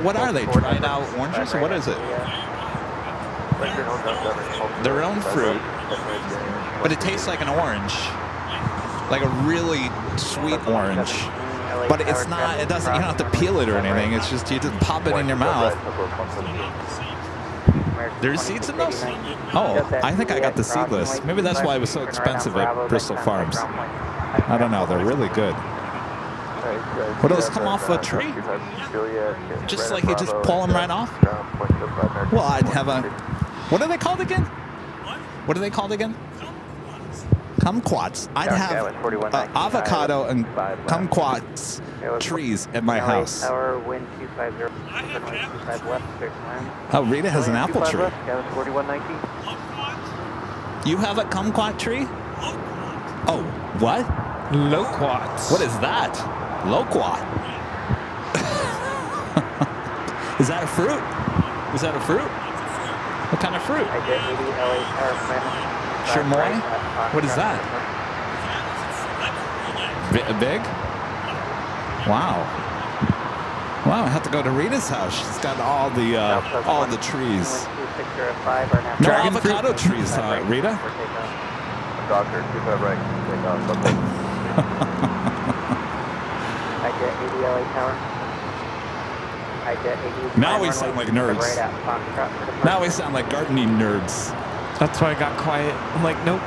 what are they? Dried out oranges? Or what is it? Their own fruit, but it tastes like an orange. Like a really sweet orange. But it's not, it doesn't, you don't have to peel it or anything. It's just, you just pop it in your mouth. There's seeds in those? Oh, I think I got the seedless. Maybe that's why it was so expensive at Bristol Farms. I don't know, they're really good. What, those come off a tree? Just like you just pull them right off? Well, I'd have a, what are they called again? What are they called again? Kumquats. I'd have avocado and kumquats trees at my house. Oh, Rita has an apple tree. You have a kumquat tree? Oh, what? Loquats. What is that? Loquat. Is that a fruit? Is that a fruit? What kind of fruit? Chamoy? What is that? Big? Wow. Wow, I have to go to Rita's house. She's got all the trees. No Dragon avocado trees, Rita. Doctor, 25 right. Take off. Now we sound like nerds. Now we sound like gardening nerds. That's why I got quiet. I'm like, nope.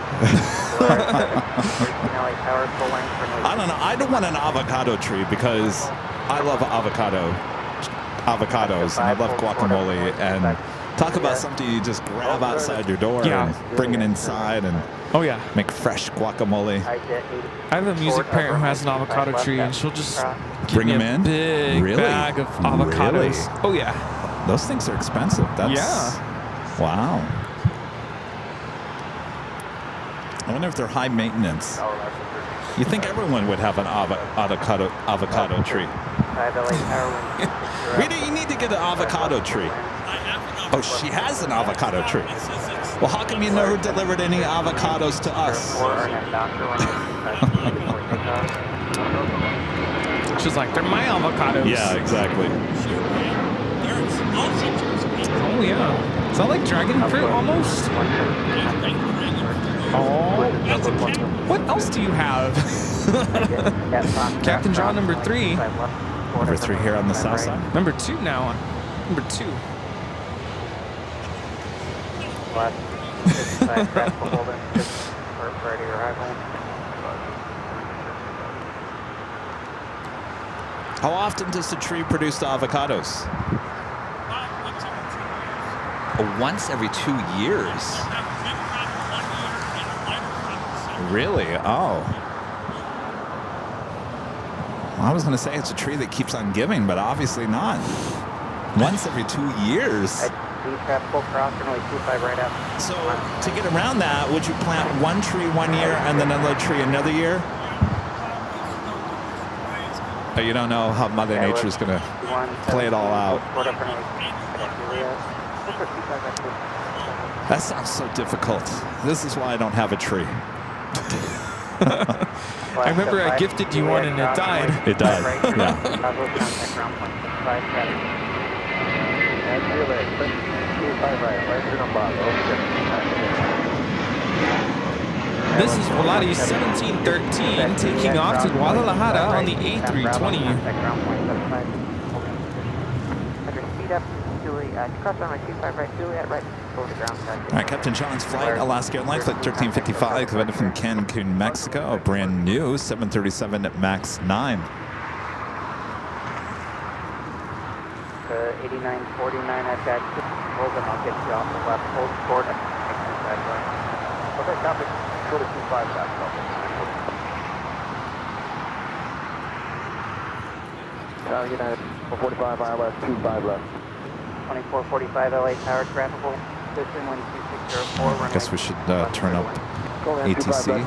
I don't know. I don't want an avocado tree because I love avocados, and I love guacamole. And talk about something you just grab outside your door and bring it inside and make fresh guacamole. I have a music parent who has an avocado tree, and she'll just bring them in. Big bag of avocados. Really? Oh yeah. Those things are expensive. That's, wow. I wonder if they're high maintenance. You think everyone would have an avocado tree? Rita, you need to get an avocado tree. Oh, she has an avocado tree. Well, how come you never delivered any avocados to us? She's like, they're my avocados. Yeah, exactly. Oh, yeah. Is that like dragon fruit almost? Oh. What else do you have? Captain John, number 3. Number 3 here on the south side. Number 2 now. Number 2. Last 55 traffic Holden, for Friday arrival. How often does the tree produce the avocados? Once every 2 years. Really? Oh. Well, I was going to say it's a tree that keeps on giving, but obviously not. Once every 2 years. So to get around that, would you plant one tree 1 year and then another tree another year? Oh, you don't know how Mother Nature is going to play it all out. That sounds so difficult. This is why I don't have a tree. I remember I gifted you one and it died. It died, yeah. This is Volati 1713 taking off to Guadalajara on the A320. All right, Captain John's flight, Alaska Airlines, flight 1355, coming from Cancun, Mexico, a brand new 737 at MAX 9. 8949, I've got 6 hold and I'll get you off the left hold port. Okay, copy. Go to 25 back. United 445 ILS 25 left. 2445 LA Tower traffic hold. Position 12604. I guess we should turn up ATC.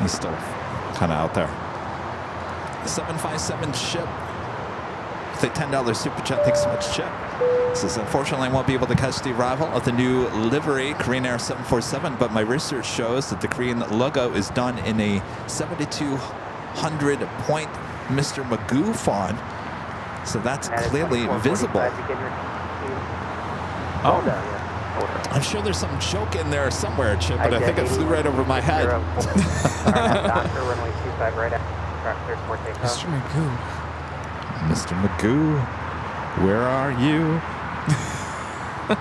He's still kind of out there. 757 ship. With a $10 super chat, thanks so much, Chip. Says, unfortunately, I won't be able to catch the arrival of the new livery Korean Air 747, but my research shows that the Korean logo is done in a 7200 point Mr. Magoo font. So that's clearly visible. Oh, I'm sure there's some joke in there somewhere, Chip, but I think it flew right over my head. Mr. Magoo. Mr. Magoo, where are you? All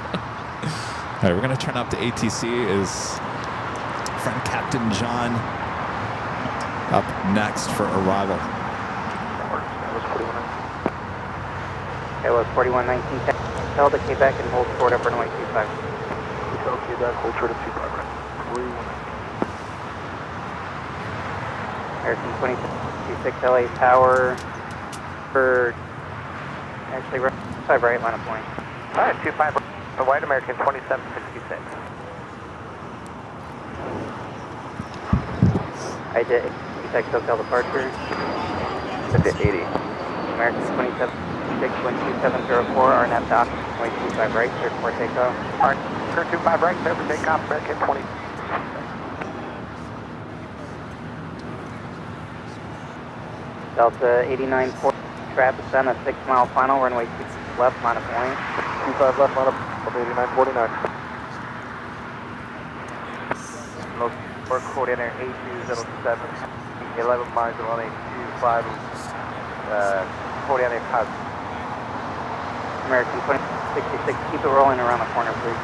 right, we're going to turn up to ATC. Is friend Captain John up next for arrival? It was 4119. Tell the Quebec and hold short up runway 25. Tell Quebec, hold short of 25, right? 31. American 26 LA Tower. For actually 5 right, line of point. Alright, 25 the white American 2766. I did expect SoCal departure. I did 80. American 27612704, RNAV dock, 25 right, clear for takeoff. Alright, clear 25 right, clear for takeoff, American 20. Delta 89-4. Traffic on a 6-mile final, runway 6 left, line of point. 25 left, line of 8949. Local work coordinator 8207, 11 miles on 825, coordinator pass. American 2066, keep it rolling around the corner, please.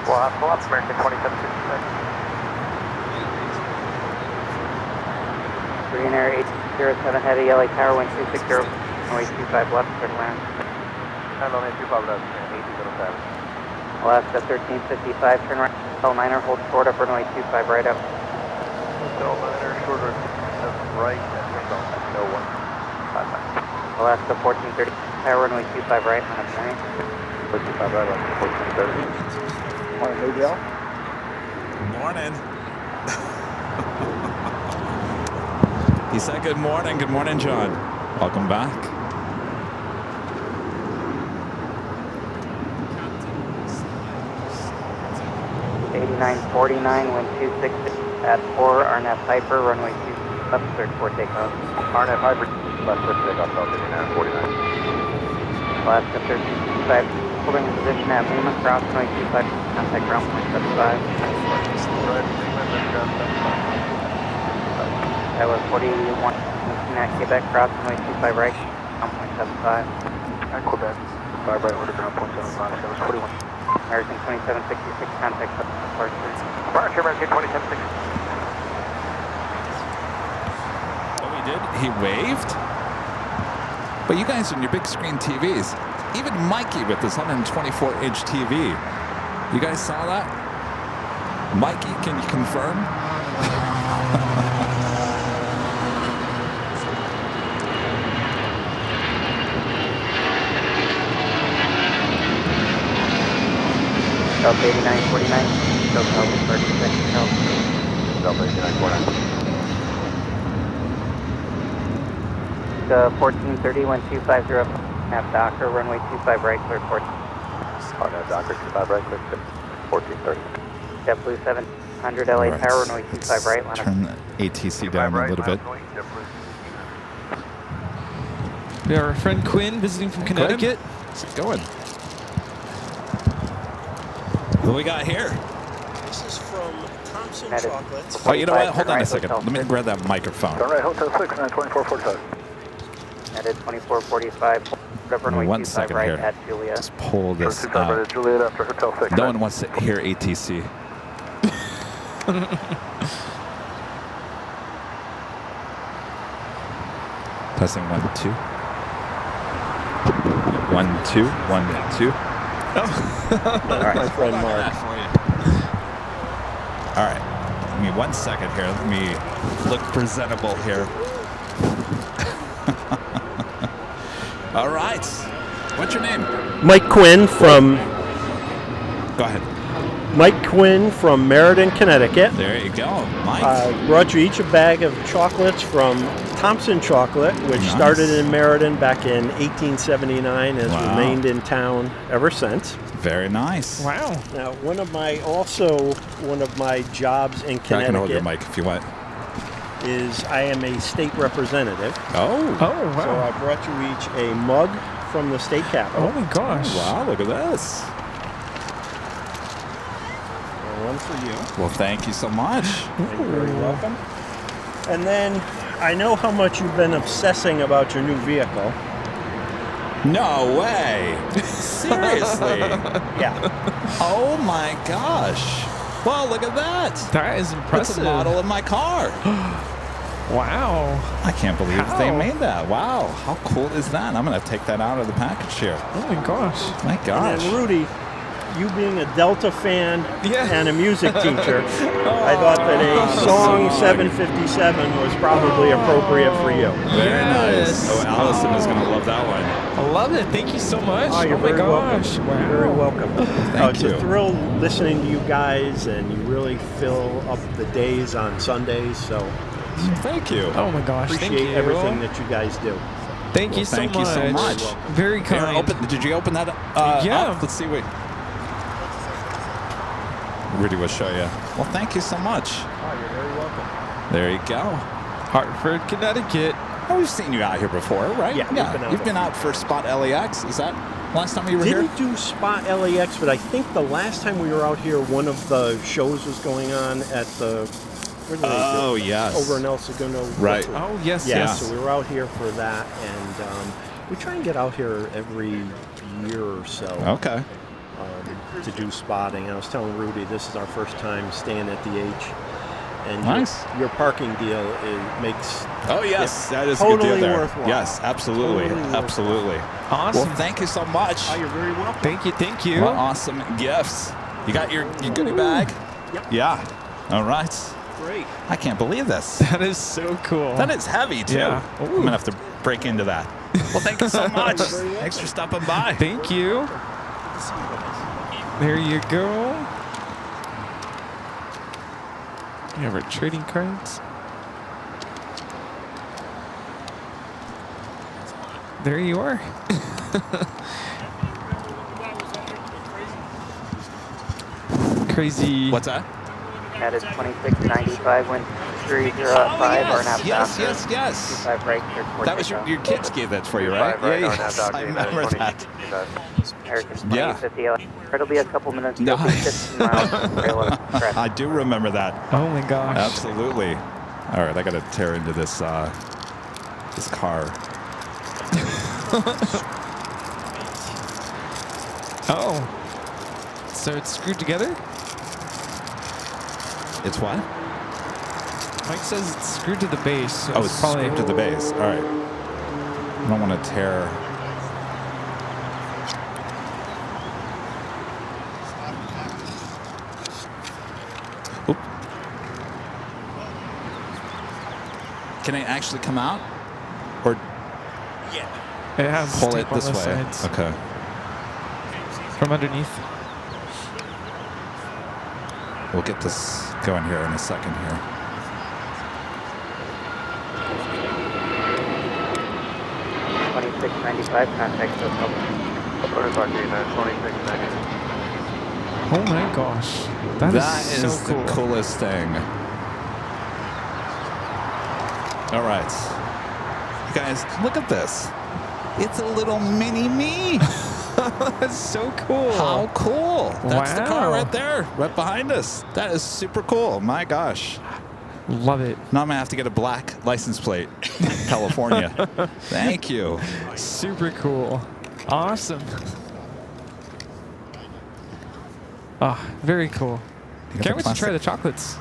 Well, pull up American 2766. Korean Air 807 Heavy, LA Tower, 1260. Runway 25 left, turn land. And on 25 left, 8207. Alaska 1355, turn right. L9er, hold short up, runway 25 right up. L9er, shorter, right, and turns on, no 155. Alaska 1430, tower, runway 25 right, line of point. 25 right, Alaska 1430. Morning, ADL. Morning. He said good morning. Good morning, John. Welcome back. 8949, wind 260 at 4, RNF Hyper, runway 2 left, cleared for takeoff. RNF Hyper, left for takeoff, Delta 8949. Alaska 1325, holding in position at Lima, cross runway 25, contact ground point 75. That was 41, at Quebec, cross runway 25 right, ground point 75. At Quebec, 5 right, order ground point 75, that was 41. American 2766, contact departure. Departure, American 2766. Oh, he did? He waved? But you guys on your big screen TVs, even Mikey with his 124-inch TV, you guys saw that? Mikey, can you confirm? Delta 8949, Delta Health Departure, second health. Delta 8949. 1430, wind 250, half Docker, runway 25 right, clear 14. RNF Docker 25 right, clear 1430. JetBlue 700 LA All right, Tower, runway 25 right, line up. turn the ATC down a little bit. We have our friend Quinn visiting from Connecticut. How's it going? What we got here? This is from Thompson That is- Chocolates. Oh, you know what? Hold on a Right, second. hotel Let me six. grab that microphone. Turn right, Hotel 6, 92445. Headed 2445, runway One 25 second right here. at Julia. Just pull this 25 right out. at Juliet after Hotel 6. No one wants to hear ATC. Testing 1, 2. 1, 2, 1, 2. All right. My friend Mark. All right. Give me 1 second here. Let me look presentable here. All right. What's your name? Mike Quinn from Meriden, Connecticut. There you go, Mike. Brought you each a bag of chocolates from Thompson Chocolate, which Nice. started in Meriden back in 1879, has Wow. remained in town ever since. Very nice. Wow. Now, one of my jobs in I can hold your Connecticut mic if you want. is I am a state representative. Oh. Oh, So wow. I brought you each a mug from the state capitol. Oh my gosh. Wow, look at this. And one for you. Well, thank you so much. You're very welcome. And then I know how much you've been obsessing about your new vehicle. No way. Seriously. Yeah. Oh my gosh. Well, look at that. That is That's impressive. a model of my car. Wow. I can't believe How? they made that. Wow. How cool is that? I'm going to take that out of the package here. Oh my gosh. My And gosh. then Rudy, you being a Delta fan Yeah. and a music teacher, I thought that a song 757 was probably appropriate for you. Very Yes. nice. Oh, Allison is going to love that one. I love it. Thank you so much. Oh, you're my very gosh. welcome. Wow. You're very welcome. It's you. a thrill listening to you guys, and you really fill up the days on Sundays. So Thank you. Oh my gosh. Thank appreciate you. everything that you guys do. Thank you Well, so thank much. you so much. Very Here, kind. did you open that Yeah. up? Let's see what Rudy will show you. Well, thank you so much. Oh, you're very welcome. There you go. Hartford, Connecticut. Oh, we've seen you out here before, right? Yeah, we've been out You've been out for Spot LAX. Is that last time you were here? Didn't do Spot LAX, but I think the last time we were out here, one of the shows was going on at the. Where did they Oh, do? yes. Over in El Segundo. Right. Oh, yes, Yeah, yes. so we were out here for that, and we try and get out here every year or so Okay. to do spotting. And I was telling Rudy, this is our first time staying at the H, and Nice. your parking deal makes Oh, yes. That is a totally good deal there. worthwhile. Yes, absolutely. Totally worthwhile. Absolutely. Awesome. Well, thank you so much. Oh, you're very welcome. Thank you. Thank you. What awesome gifts. You got your goodie bag? Yep. Yeah. All right. Great. I can't believe this. That is so cool. That is heavy, too. Yeah. I'm going to have to break into that. Well, thank you so much. very welcome. Thanks for stopping by. Thank you. Good to see you guys. There you go. You have our trading cards. There you are. crazy. What's that? That is 2695, wind 305, RNAV yes, down. yes, yes. 25 right, clear for That was your kids gave that for you, right? Right, Yeah, RNAV yes, down, I remember that. American Yeah. 2850. It'll be a couple minutes. It'll be Nice. 15 miles. Crest. I do remember that. Oh my gosh. Absolutely. All right, I got to tear into this this car. Oh. So it's screwed together? It's what? Mike says it's screwed to the base. So Oh, it's screwed to the base. All right. I don't want to tear. Oop. Can it actually come out? Or It has pull tape it on this the way? sides. Okay. From underneath. We'll get this going here in a second here. Contact so Oh my gosh. That is so cool. the coolest thing. All right. You guys, look at this. It's a little mini me. That's so cool. How cool. That's the car Wow. right there, right behind us. That is super cool. My gosh. Love it. Now I'm going to have to get a black license plate. California. Thank you. Super cool. Awesome. Ah, very cool. You got Can't the wait to try plastic- the chocolates.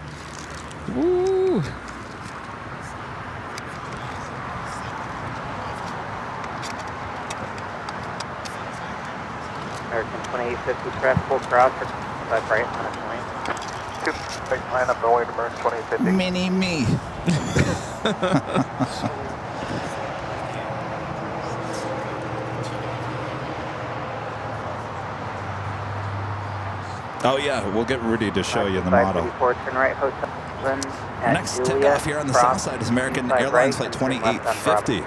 Woo! American 2850 crest, full cross, 5 right on its lane. Big line up going to Burns 2050. Mini me. Oh yeah, we'll get Rudy to show you the model. 534, turn right, Hotel 7 at Next Juliet, takeoff here on the south cross, side is American 25 Airlines right, flight and turn left on 2850.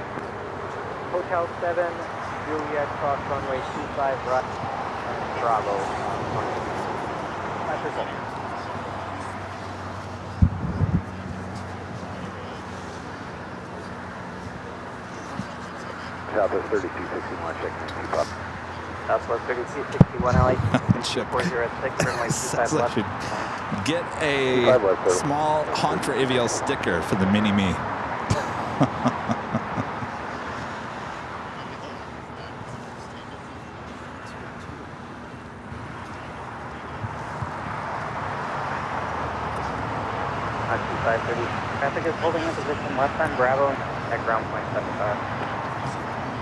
Hotel 7, Juliet, cross runway 25 right, and Bravo. 5%. Southwest 3261, checking in up. Southwest 3261 LA, Chip. 406, runway 25 Says I left. should get a small Hontra AVL sticker for the mini me. On 2530. Traffic is holding in position left on Bravo at ground point 75.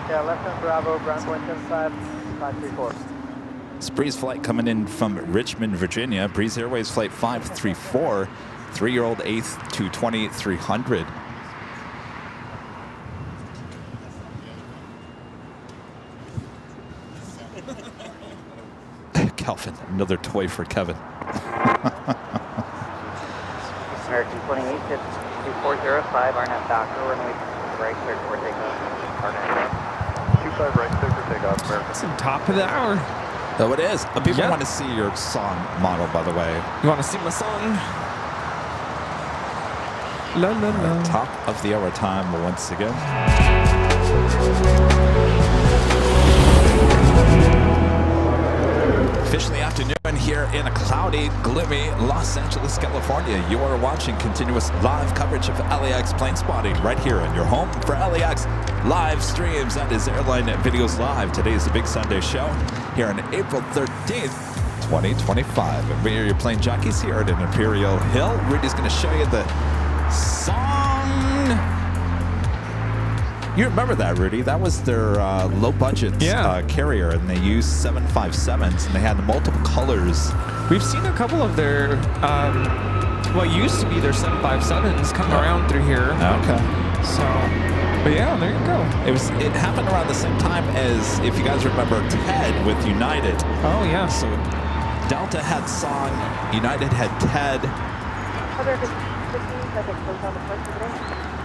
Yeah, left on Bravo, ground point 75, 534. It's Breeze flight coming in from Richmond, Virginia. Breeze Airways flight 534, 3-year-old 8th to 28300. Calvin, another toy for Kevin. American 2850, 2405, RNAV Doctor, runway right, clear for takeoff. RNAV. 25 right, clear for takeoff, American. It's on top of the hour. Oh, it is. People Yeah. want to see your song model, by the way. You want to see my song? La la la. Top of the hour time once again. Officially afternoon here in a cloudy, gloomy Los Angeles, California. You are watching continuous live coverage of LAX plane spotting right here on your home for LAX live streams. That is Airline Videos Live. Today is the Big Sunday show here on April 13th, 2025. And we are your plane jockeys here at Imperial Hill. Rudy's going to show you the song. You remember that, Rudy? That was their low-budget carrier, and they used 757s, and they had multiple colors. We've seen a couple of their, what used to be their 757s come around through here. Okay. So, but yeah, there you go. It happened around the same time as, if you guys remember, TED with United. Oh, yeah. So Delta had Song, United had TED.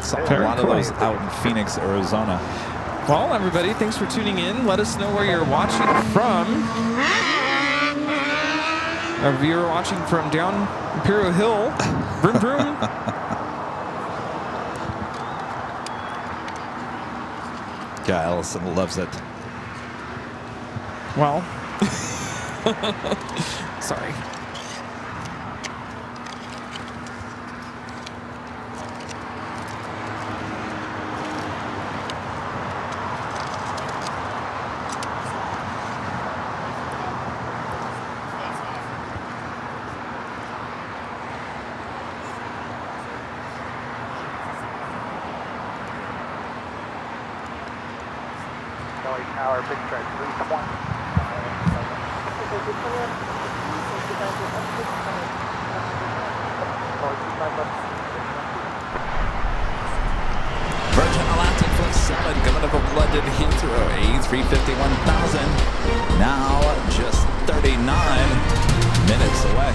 Saw a Very lot cool. of those out in Phoenix, Arizona. Well, everybody, thanks for tuning in. Let us know where you're watching from. A viewer watching from down Imperial Hill. Vroom vroom. Yeah, Allison loves it. Well, sorry. Kelly Tower, big strike 320. Virgin Atlantic Flight 7 coming up of London Heathrow, A351,000. Now just 39 minutes away.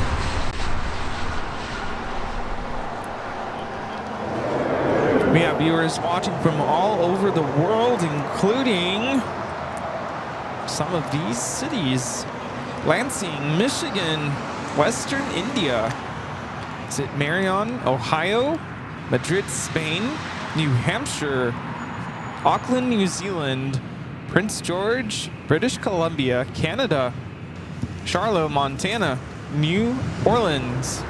We have viewers watching from all over the world, including some of these cities. Lansing, Michigan, Western India. Is it Marion, Ohio? Madrid, Spain, New Hampshire, Auckland, New Zealand, Prince George, British Columbia, Canada, Charlotte, Montana, New Orleans,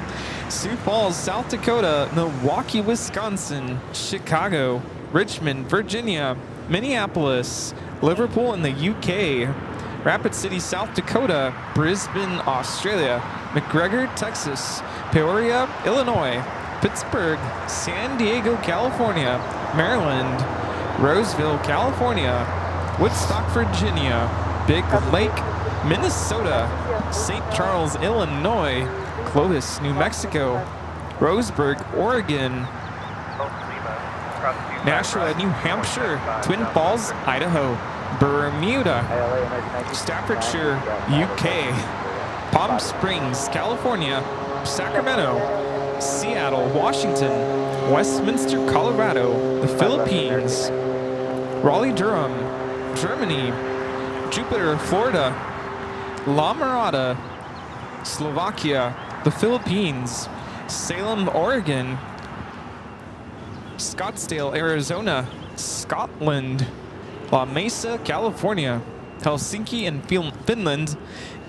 Sioux Falls, South Dakota, Milwaukee, Wisconsin, Chicago, Richmond, Virginia, Minneapolis, Liverpool in the UK, Rapid City, South Dakota, Brisbane, Australia, McGregor, Texas, Peoria, Illinois, Pittsburgh, San Diego, California, Maryland, Roseville, California, Woodstock, Virginia, Big Lake, Minnesota, St. Charles, Illinois, Clovis, New Mexico, Roseburg, Oregon, Nashua, New Hampshire, Twin Falls, Idaho, Bermuda, Staffordshire, UK, Palm Springs, California, Sacramento, Seattle, Washington, Westminster, Colorado, the Philippines, Raleigh, Durham, Germany, Jupiter, Florida, La Mirada, Slovakia, the Philippines, Salem, Oregon, Scottsdale, Arizona, Scotland, La Mesa, California, Helsinki and Finland,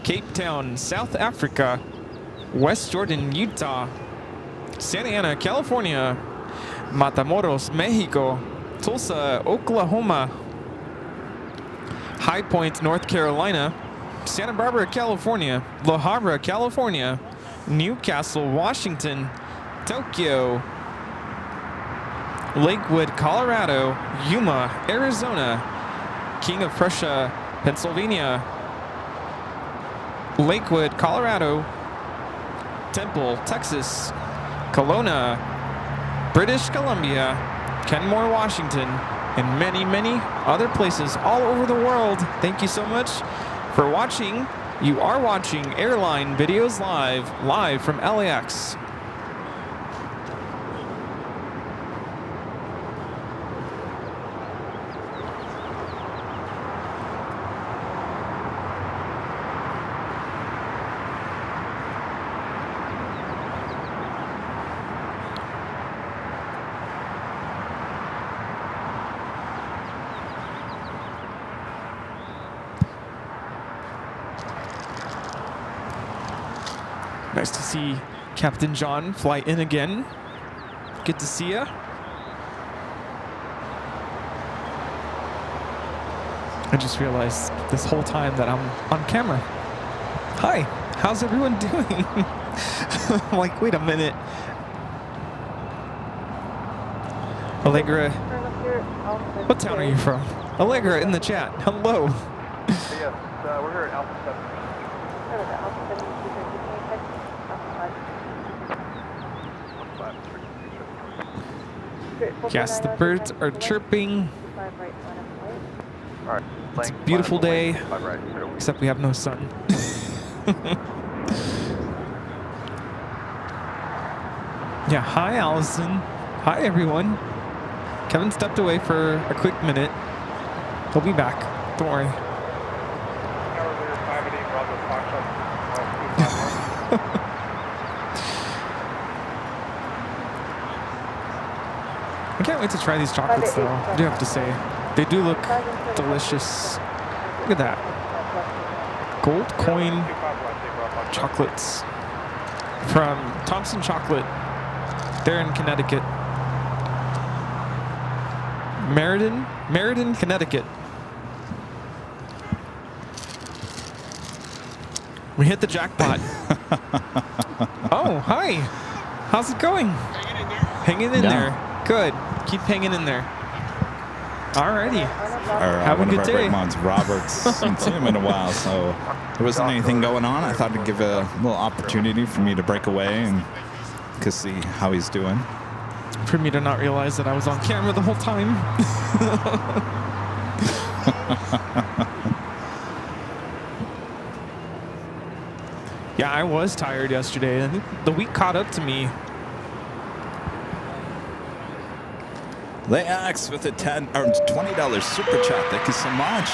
Cape Town, South Africa, West Jordan, Utah, Santa Ana, California, Matamoros, Mexico, Tulsa, Oklahoma, High Point, North Carolina, Santa Barbara, California, La Habra, California, Newcastle, Washington, Tokyo, Lakewood, Colorado, Yuma, Arizona, King of Prussia, Pennsylvania, Lakewood, Colorado, Temple, Texas, Kelowna, British Columbia, Kenmore, Washington, and many, many other places all over the world. Thank you so much for watching. You are watching Airline Videos live from LAX. Nice to see Captain John fly in again. Good to see ya. I just realized this whole time that I'm on camera. Hi, how's everyone doing? I'm like, wait a minute. Allegra, what town are you from? Allegra in the chat, hello. Yes, we're here at Alpha 7. Yes, the birds are chirping. All right. It's a beautiful day, except we have no sun. Yeah, hi Allison. Hi everyone. Kevin stepped away for a quick minute. He'll be back. Don't worry. I can't wait to try these chocolates though. I do have to say, they do look delicious. Look at that. Gold coin chocolates from Thompson Chocolate. They're in Connecticut. Meriden, Connecticut. We hit the jackpot. Oh, hi. How's it going? Hanging in there. Good. Keep hanging in there. Alrighty. Have a one good of our day. great mods, Roberts, haven't seen him in a while, so there wasn't anything going on. I thought I'd give a little opportunity for me to break away and to see how he's doing. For me to not realize that I was on camera the whole time. Yeah, I was tired yesterday. I think the week caught up to me. LAX with a $20 super chat. Thank you so much.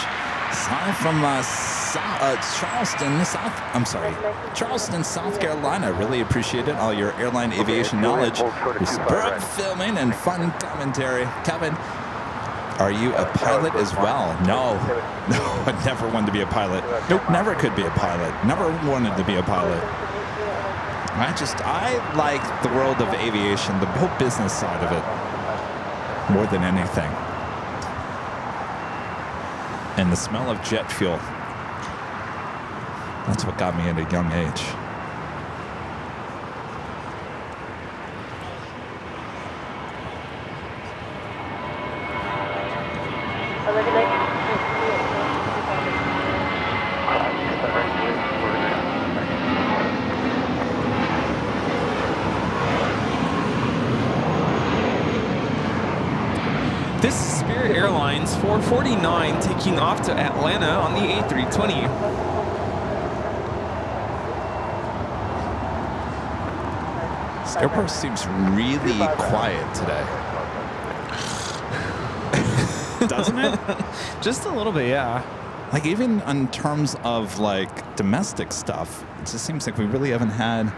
Sign from Charleston, South Carolina. Really appreciate it. All your airline aviation knowledge, superb filming, and fun commentary. Kevin, are you a pilot as well? No, I never wanted to be a pilot. Nope, never could be a pilot. Never wanted to be a pilot. I like the world of aviation, the whole business side of it, more than anything. And the smell of jet fuel. That's what got me at a young age. This is Spirit Airlines 449 taking off to Atlanta on the A320. This airport seems really quiet today. Doesn't it? Just a little bit, yeah. Like even in terms of like domestic stuff, it just seems like we really haven't had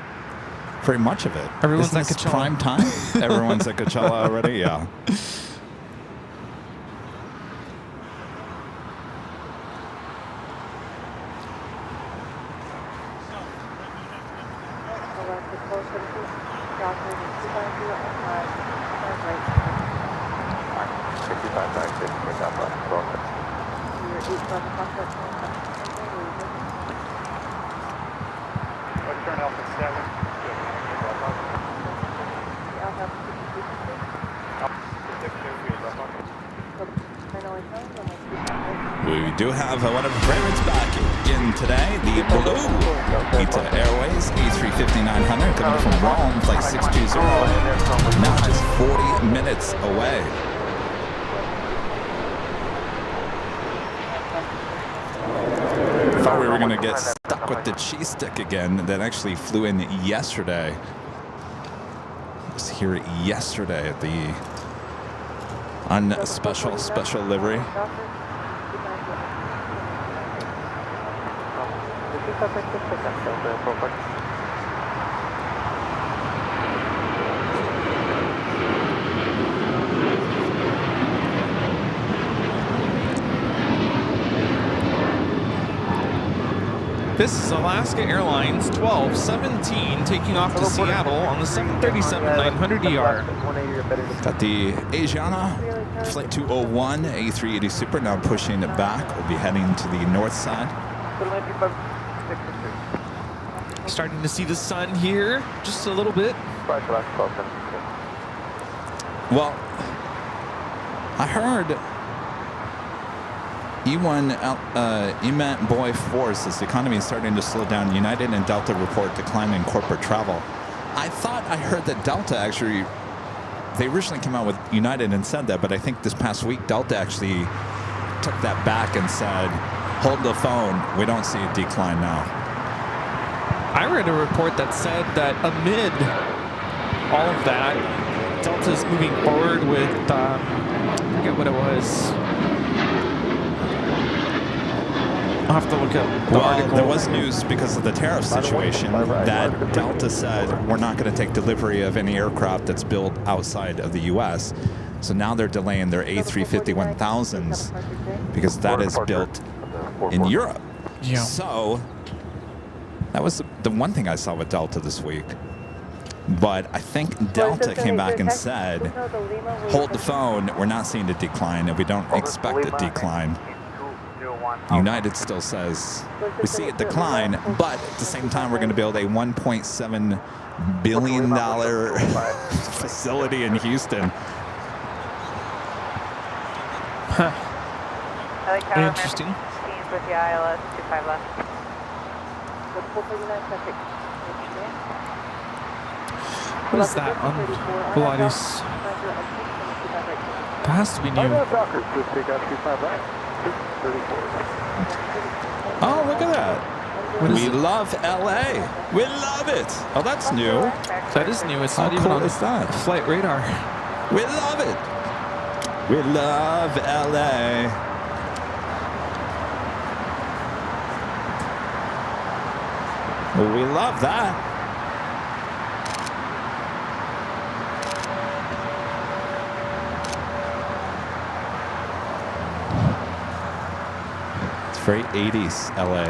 very much of it. Everyone's Isn't at this Coachella. prime time? Everyone's at Coachella already, yeah. We do have one of our favorites back in today, the Blue Pizza Airways A350-900 coming from Rome, flight 620, now just 40 minutes away. Thought we were going to get stuck with the cheese stick again. That actually flew in yesterday. I was here yesterday at the special livery. This is Alaska Airlines 1217 taking off to Seattle on the 737-900ER. Got the Asiana Flight 201 A380 Super now pushing it back. We'll be heading to the north side. Starting to see the sun here just a little bit. Well, I heard E1 Boy Force as the economy is starting to slow down. United and Delta report decline in corporate travel. I thought I heard that Delta actually, they originally came out with United and said that, but I think this past week Delta actually took that back and said, hold the phone, we don't see a decline now. I read a report that said that amid all of that, Delta's moving forward with, I forget what it was. I'll have to look up the article. There was news because of the tariff situation that Delta said we're not going to take delivery of any aircraft that's built outside of the U.S. So now they're delaying their A350-1000s because that is built in Europe. Yeah. So that was the one thing I saw with Delta this week. But I think Delta came back and said, hold the phone, we're not seeing a decline, and we don't expect a decline. United still says, we see a decline, but at the same time, we're going to build a $1.7 billion facility in Houston. Huh. Interesting. Teams with the ILS 25 left. What is that on Pilates? That has to be new. Oh, look at that. We love LA. We love it. Oh, that's new. That is new. It's How not even cool on is that? flight radar. We love it. We love LA. Well, we love that. It's very 80s LA.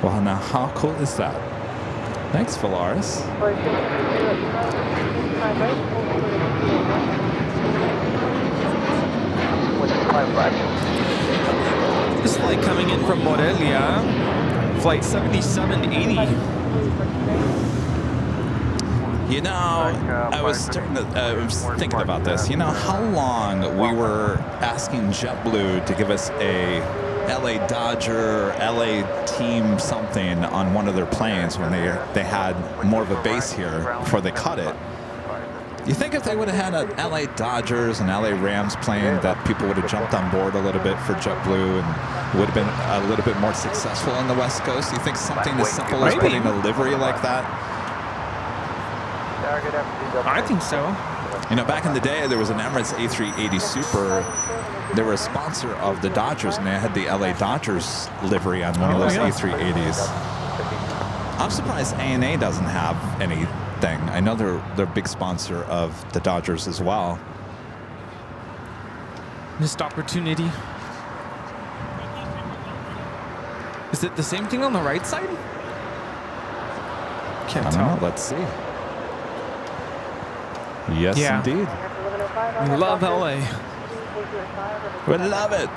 Well, now how cool is that? Thanks, Valaris. This flight coming in from Morelia, flight 7780. You know, I was thinking about this. You know how long we were asking JetBlue to give us a LA Dodger, LA team something on one of their planes when they had more of a base here before they cut it. You think if they would have had an LA Dodgers and LA Rams plane that people would have jumped on board a little bit for JetBlue and would have been a little bit more successful on the West Coast? You think something as simple as putting a livery like that? I think so. You know, back in the day, there was an Emirates A380 Super. They were a sponsor of the Dodgers, and they had the LA Dodgers livery on one of those A380s. I'm surprised ANA doesn't have anything. I know they're a big sponsor of the Dodgers as well. Missed opportunity. Is it the same thing on the right side? Can't I tell. don't know. Let's see. Yes, Yeah. indeed. We love LA. We love it.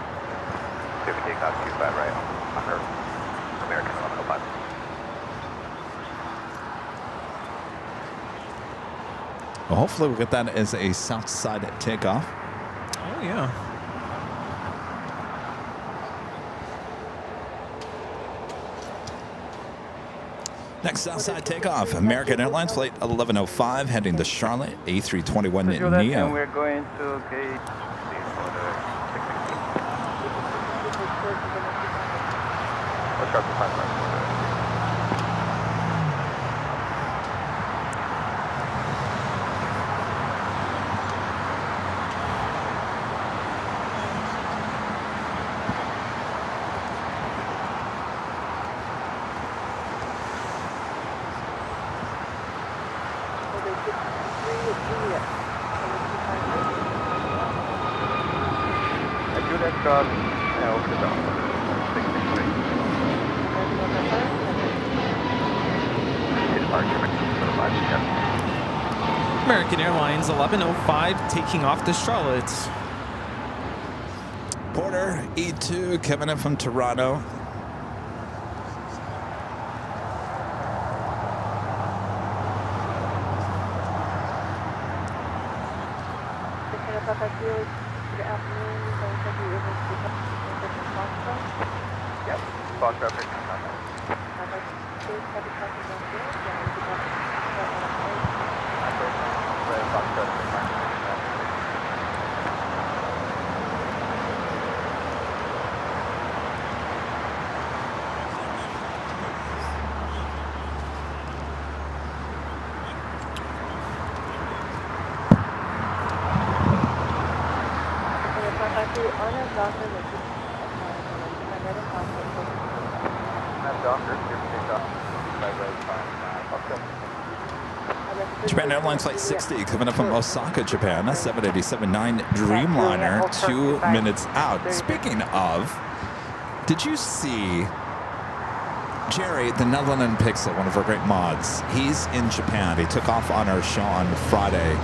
Pacific takeoff 25 right under American 105. Well, hopefully we'll get that as a south side takeoff. Oh, yeah. Next southside takeoff, American Airlines flight 1105 heading to Charlotte, A321 NEO. We're going to gate. Let's start the 5 American Airlines 1105 taking off to Charlotte. Porter, E2, coming in from Toronto. Yep. Box traffic. Japan Airlines Flight 60 coming up from Osaka, Japan. That's 787-9 Dreamliner, 2 minutes out. Speaking of, did you see Jerry, the Netherlands Pixel, one of our great mods? He's in Japan. He took off on our show on Friday.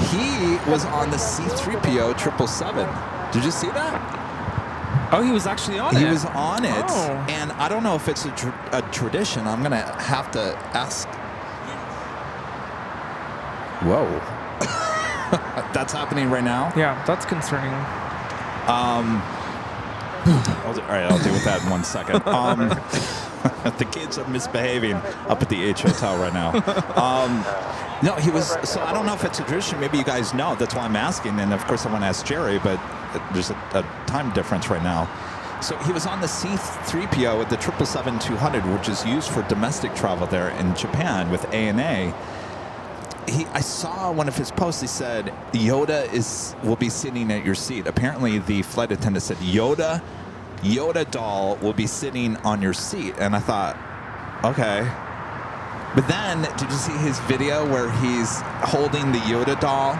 He was on the C-3PO 777. Did you see that? Oh, he was actually on it. He was on it, Oh. and I don't know if it's a tradition. I'm going to have to ask. Whoa. That's happening right now? Yeah, that's concerning. All right, I'll deal with that in 1 second. The kids are misbehaving up at the H Hotel right now. No, he was, so I don't know if it's a tradition. Maybe you guys know. That's why I'm asking. And of course, I want to ask Jerry, but there's a time difference right now. So he was on the C-3PO with the 777-200, which is used for domestic travel there in Japan with ANA. I saw one of his posts. He said Yoda will be sitting at your seat. Apparently, the flight attendant said Yoda doll will be sitting on your seat, and I thought, okay. But then, did you see his video where he's holding the Yoda doll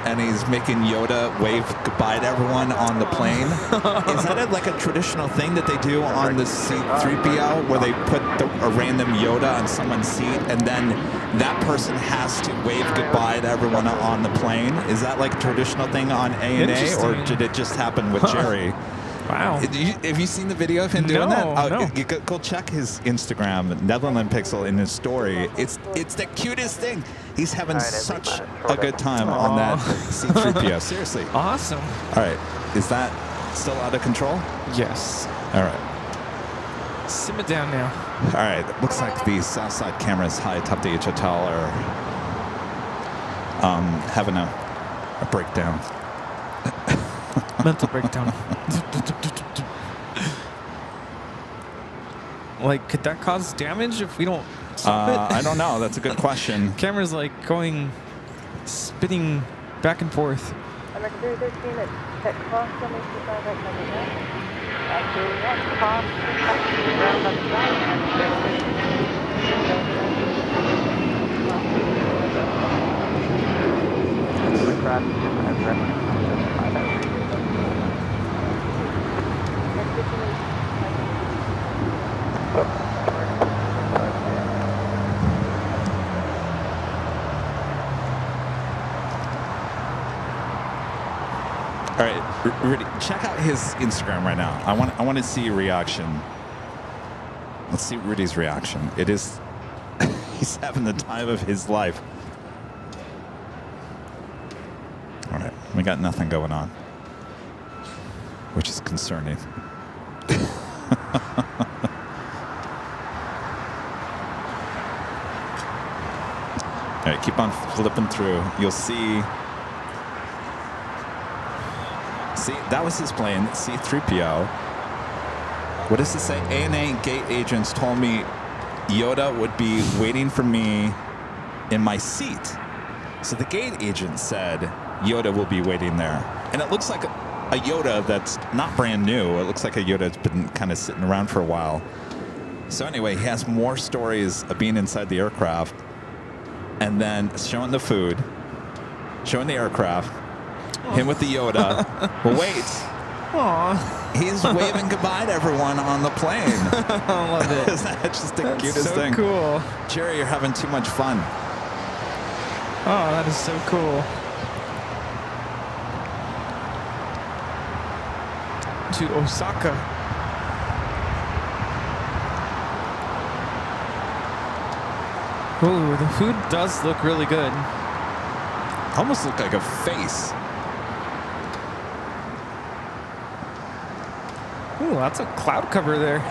and he's making Yoda wave goodbye to everyone on the plane? Is that like a traditional thing that they do on the C-3PO, where they put a random Yoda on someone's seat and then that person has to wave goodbye to everyone on the plane? Is that like a traditional thing on ANA, or did it just happen with Jerry? Wow. Have you seen the video of him doing that? No. You go check his Instagram, Netherlands Pixel, in his story. It's the cutest thing. He's having such a good time on that C-3PO. Seriously. Awesome. All right. Is that still out of control? Yes. All right. Simmer down now. All right. Looks like the south side cameras high atop the H Hotel are having a breakdown. Mental breakdown. Like, could that cause damage if we don't stop it? I don't know. That's a good question. Camera's like spinning back and forth. American 313 at Tech Cross, 725 right coming in. After 1 cross, taxi ground on the right, and All right, Rudy, check out his Instagram right now. I want to see your reaction. Let's see Rudy's reaction. It is, he's having the time of his life. All right, we got nothing going on, which is concerning. All right, keep on flipping through. You'll see. See, that was his plane, C-3PO. What does it say? ANA gate agents told me Yoda would be waiting for me in my seat. So the gate agent said Yoda will be waiting there. And it looks like a Yoda that's not brand new. It looks like a Yoda that's been kind of sitting around for a while. So anyway, he has more stories of being inside the aircraft and then showing the food, showing the aircraft, him with the Yoda. Well, wait. Aww. He's waving goodbye to everyone on the plane. I love it. Isn't that just the That's cutest so thing? Cool. Jerry, you're having too much fun. Oh, that is so cool. To Osaka. Ooh, the food does look really good. Almost look like a face. Ooh, that's a cloud cover there.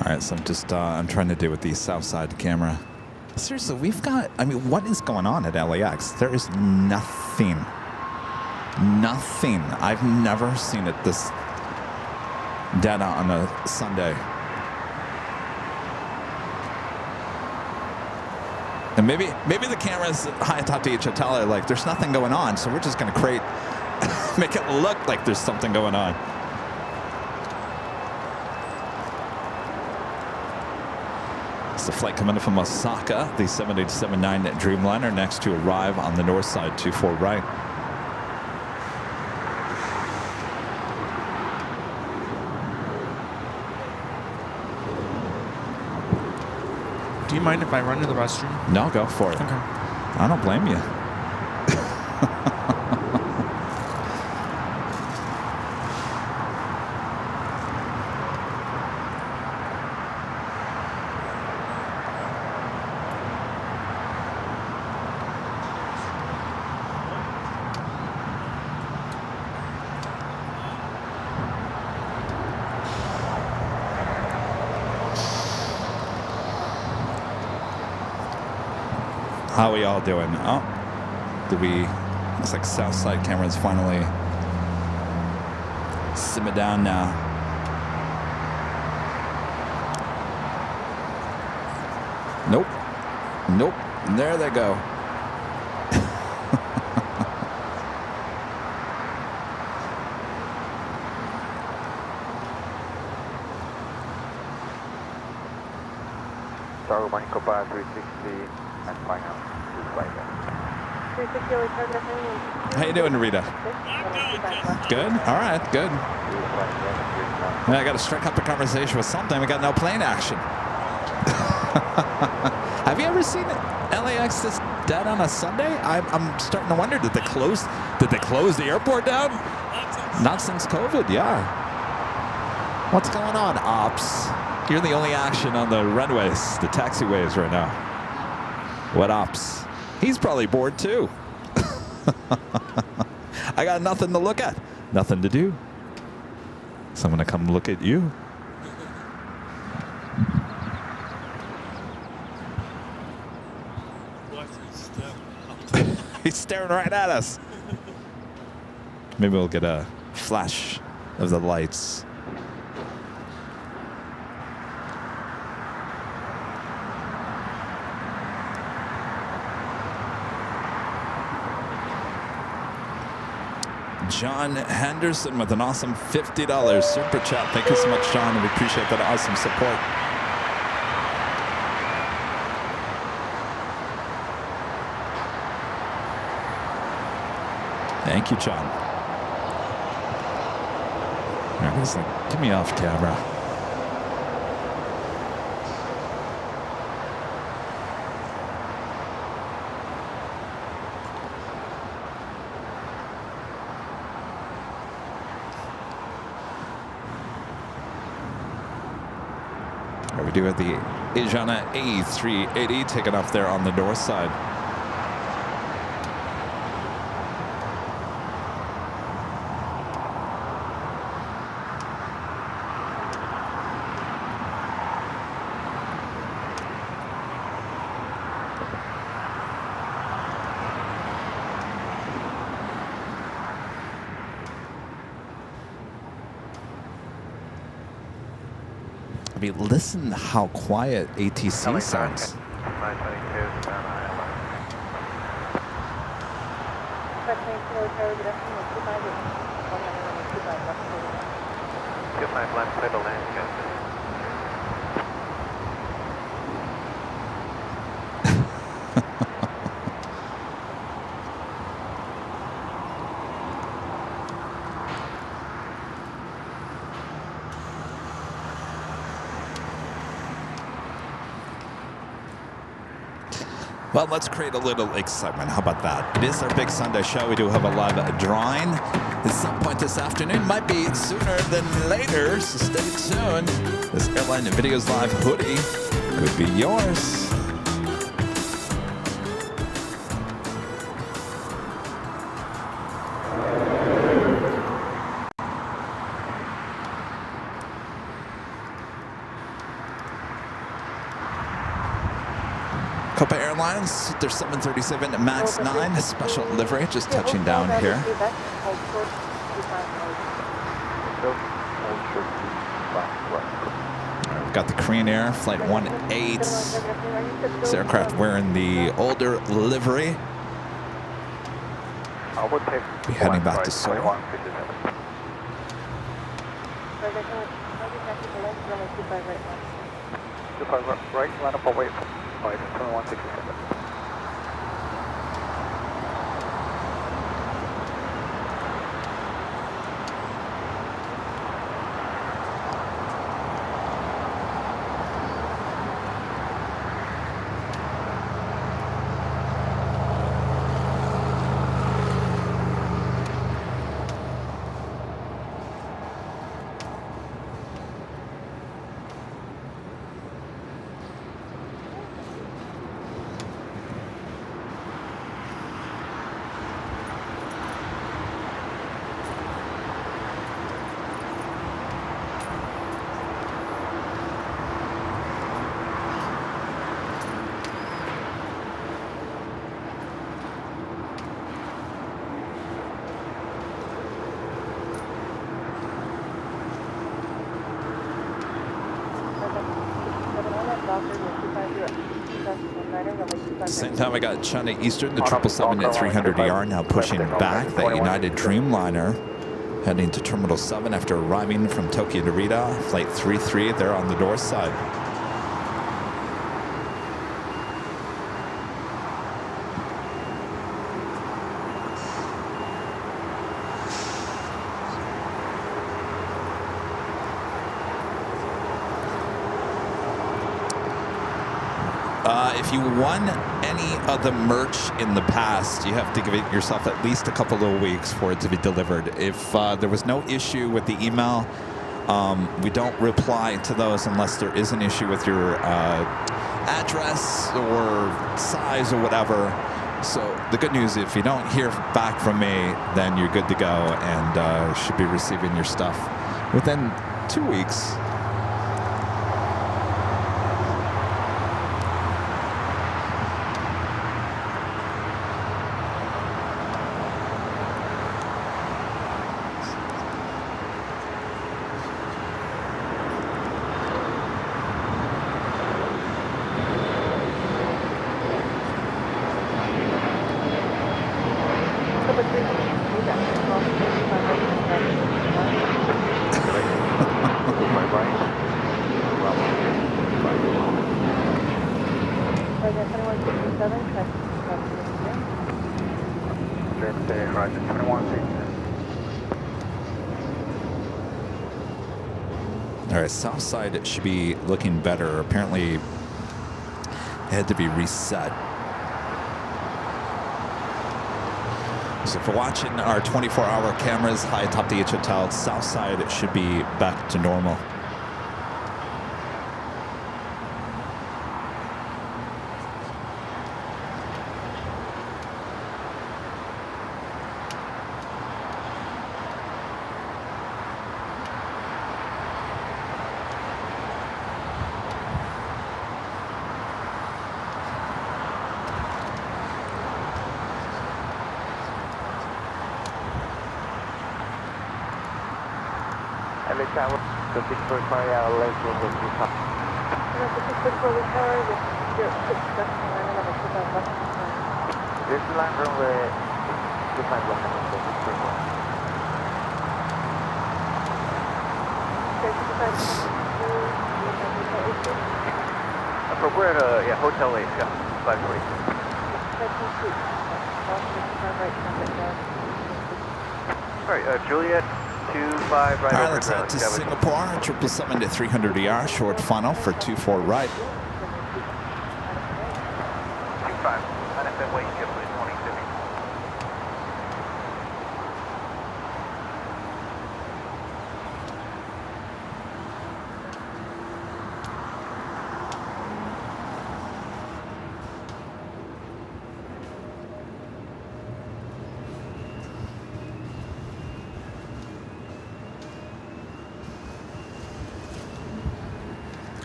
All right, so I'm trying to do with the south side camera. Seriously, we've got, I mean, what is going on at LAX? There is nothing. Nothing. I've never seen it this dead on a Sunday. And maybe the cameras high atop the hotel are like, there's nothing going on, so we're just going to make it look like there's something going on. It's the flight coming in from Osaka, the 7879 Dreamliner, next to arrive on the north side, 24 right. Do you mind if I run to the restroom? No, go for it. Okay. I don't blame you. How are we all doing? Oh, looks like south side camera's finally simmer down now. Nope. Nope. There they go. Tower Monaco Bar 360 and final. 360 target How you doing, Rita? Good? All right, good. Yeah, I got to strike up a conversation with something. We got no plane action. Have you ever seen LAX this dead on a Sunday? I'm starting to wonder, did they close the airport down? Not since COVID, yeah. What's going on, ops? You're the only action on the runways, the taxiways right now. What ops? He's probably bored too. I got nothing to look at, nothing to do. So I'm gonna come look at you. He's staring right at us. Maybe we'll get a flash of the lights. John Henderson with an awesome $50 super chat. Thank you so much, John. We appreciate that awesome support. Thank you, John. All right, he's like, get me off camera. We do have the Asiana A380 taken off there on the north side. I mean, listen how quiet ATC sounds. 922, Get my left side of land, guys. Well, let's create a little excitement. How about that? It is our big Sunday show. We do have a live drawing at some point this afternoon. Might be sooner than later, so stay tuned. This Airline Videos Live hoodie could be yours. Copa Airlines, their 737 MAX 9 special livery just touching down here. We've got the Korean Air Flight 18. This aircraft wearing the older livery. Be heading back to Seoul. Right, line up away from 2167. At the same time, I got China Eastern, the 777 at 300ER now pushing back. That United Dreamliner heading to Terminal 7 after arriving from Tokyo Narita. Flight 33 there on the north side. If you won any of the merch in the past, you have to give it yourself at least a couple of weeks for it to be delivered. If there was no issue with the email, we don't reply to those unless there is an issue with your address or size or whatever. So the good news, if you don't hear back from me, then you're good to go and should be receiving your stuff within 2 weeks. All right, south side it should be looking better. Apparently, it had to be reset. So if we're watching our 24-hour cameras high atop the H Hotel, south side it should be back to normal. We're at Hotel LAX, 540. All right, Juliet, 25 right All right, over let's head to Kevin. Singapore, 777 to 300ER, short funnel for 24 right. 25, NFM Wake, Kevin, 27.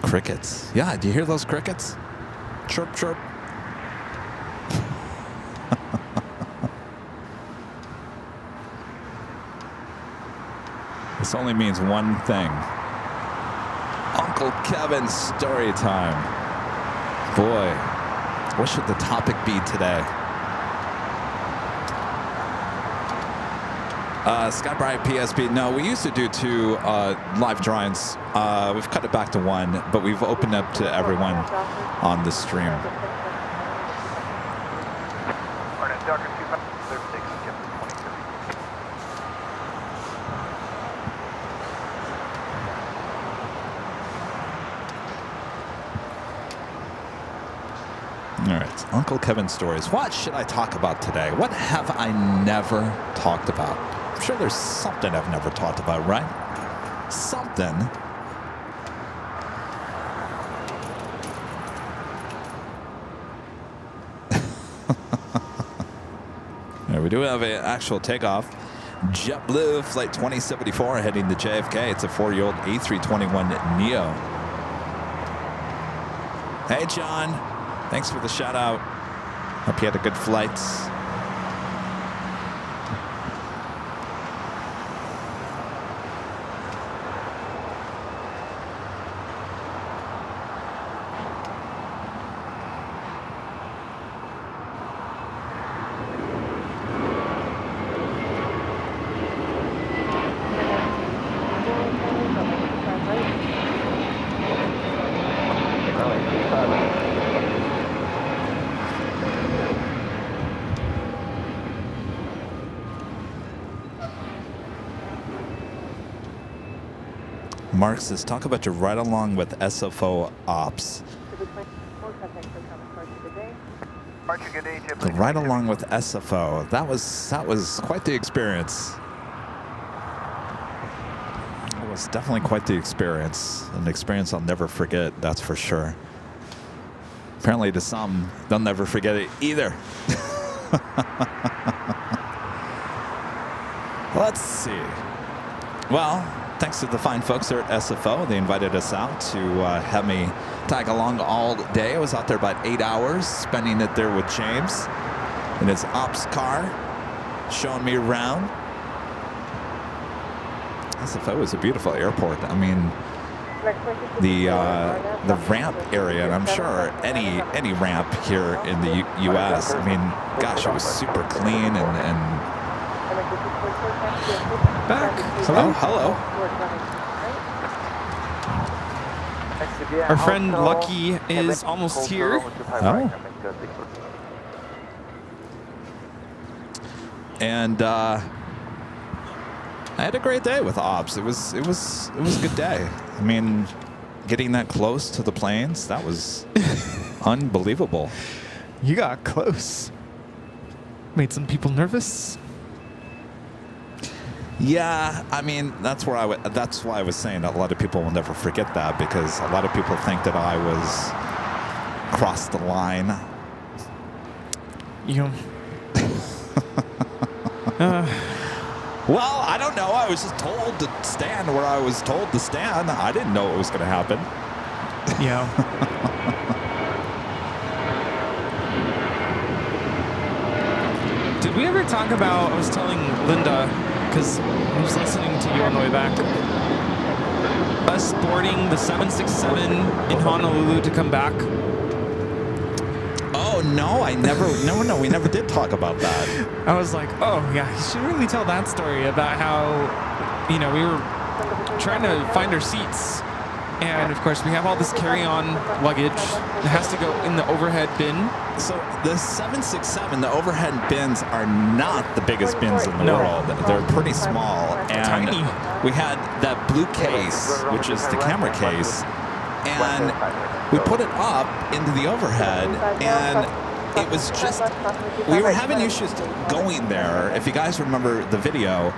Crickets. Yeah, do you hear those crickets? Chirp, chirp. This only means one thing. Uncle Kevin's story time. Boy, what should the topic be today? Skybright PSP. No, we used to do 2 live drawings. We've cut it back to 1, but we've opened up to everyone on the stream. All right, Uncle Kevin stories. What should I talk about today? What have I never talked about? I'm sure there's something I've never talked about, right? Something. There we do have an actual takeoff. JetBlue Flight 2074 heading to JFK. It's a 4-year-old A321neo. Hey, John. Thanks for the shout out. Hope you had a good flight. Mark says, talk about your ride along with SFO ops. The ride along with SFO. That was quite the experience. It was definitely quite the experience. An experience I'll never forget, that's for sure. Apparently to some, they'll never forget it either. Let's see. Well, thanks to the fine folks there at SFO. They invited us out to have me tag along all day. I was out there about 8 hours, spending it there with James in his ops car, showing me around. SFO is a beautiful airport. I mean, the ramp area, and I'm sure any ramp here in the U.S. I mean, gosh, it was super clean and Back. Hello. hello. Our friend Lucky is almost here. Oh. And I had a great day with ops. It was a good day. I mean, getting that close to the planes, that was unbelievable. You got close. Made some people nervous. Yeah, I mean, that's why I was saying that a lot of people will never forget that, because a lot of people think that I was crossed the line. You. Well, I don't know. I was just told to stand where I was told to stand. I didn't know what was going to happen. Yeah. Did we ever talk about, I was telling Linda, because I was listening to you on the way back, us boarding the 767 in Honolulu to come back? Oh, no, no, we never did talk about that. I was like, oh, yeah, you should really tell that story about how, we were trying to find our seats. And, of course, we have all this carry-on luggage. It has to go in the overhead bin. So the 767, the overhead bins are not the biggest bins in the world. They're pretty small. And Tiny. We had that blue case, which is the camera case, and we put it up into the overhead, and it was just, we were having issues going there. If you guys remember the video,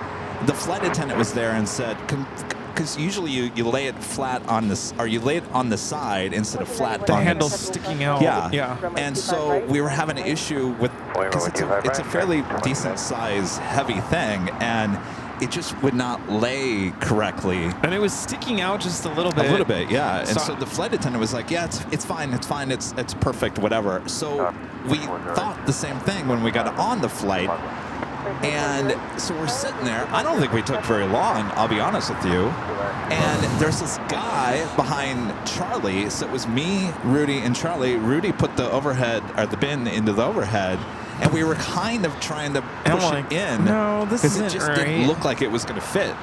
the flight attendant was there and said, because usually you lay it flat on this, or you lay it on the side instead of flat. The handle's sticking out. Yeah. And so we were having an issue with, because it's a fairly decent size, heavy thing, and it just would not lay correctly. And it was sticking out just a little bit. A little bit, yeah. And so the flight attendant was like, yeah, it's fine, it's perfect, whatever. So we thought the same thing when we got on the flight. And so we're sitting there. I don't think we took very long, I'll be honest with you. And there's this guy behind Charlie. So it was me, Rudy, and Charlie. Rudy put the overhead, or the bin into the overhead. And we were kind of trying to push it in. No, this isn't because it just right. didn't look like it was going to fit.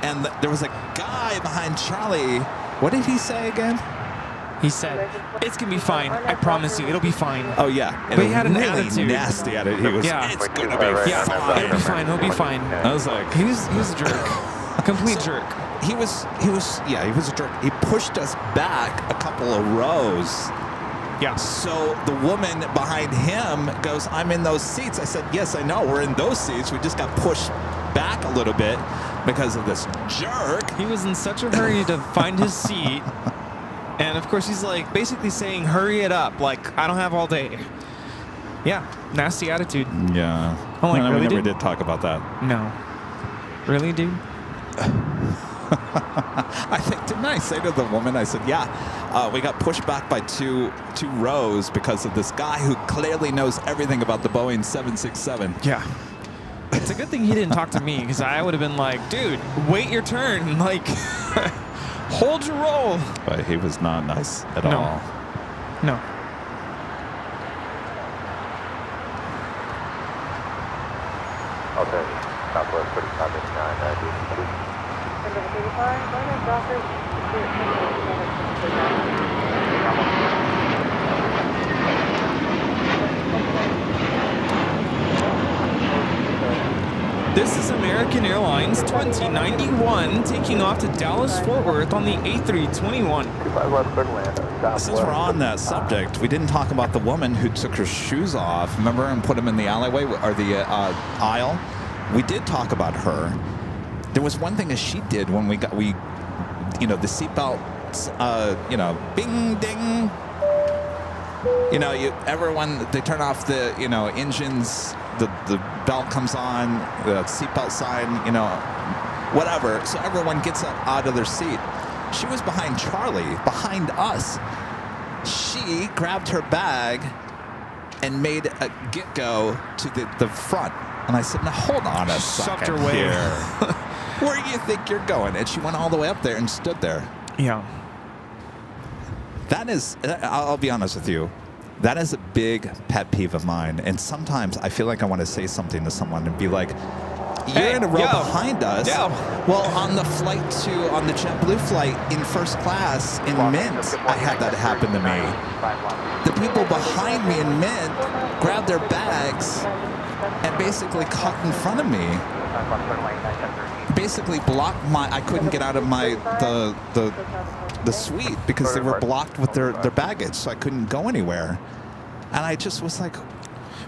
And there was a guy behind Charlie. What did he say again? He said, "It's gonna be fine. I promise you, it'll be fine." Oh yeah, and But he had an really attitude. nasty at it. He was, Yeah. "It's gonna be Yeah, fine." it'll be fine. It'll be fine. I was like, He was a jerk, complete jerk. he was a jerk. He pushed us back a couple of rows. Yeah. So the woman behind him goes, "I'm in those seats." I said, "Yes, I know. We're in those seats. We just got pushed back a little bit because of this jerk." He was in such a hurry to find his seat. And of course, he's like basically saying, "Hurry it up! Like I don't have all day." Yeah, nasty attitude. Yeah. I'm like, No, really, we never dude? did talk about that. No, really, dude. I think, didn't I say to the woman, I said, "Yeah, we got pushed back by two rows because of this guy who clearly knows everything about the Boeing 767." Yeah. It's a good thing he didn't talk to me because I would have been like, "Dude, wait your turn! Like, hold your roll." But he was not nice at No. all. No. Okay, Southwest 3589, This is American Airlines 2091 taking off to Dallas-Fort Worth on the A321. 25 West Clearland, Since we're on that subject, we didn't talk about the woman who took her shoes off, remember, and put them in the alleyway or the aisle. We did talk about her. There was one thing that she did when the seatbelt, bing, ding. Everyone, they turn off the, engines, the belt comes on, the seatbelt sign, whatever. So everyone gets out of their seat. She was behind Charlie, behind us. She grabbed her bag and made a get-go to the front. And I said, "Now hold on a Sucked second her way. here. Where do you think you're going?" And she went all the way up there and stood there. Yeah. That is, I'll be honest with you, that is a big pet peeve of mine. And sometimes I feel like I want to say something to someone and be like, "You're Hey, in a row yo, behind us." yo. Well, on the JetBlue flight in first class in Mint, I had that happen to me. The people behind me in Mint grabbed their bags and basically caught in front of me. Basically blocked I couldn't get out of the suite because they were blocked with their baggage, so I couldn't go anywhere. And I just was like,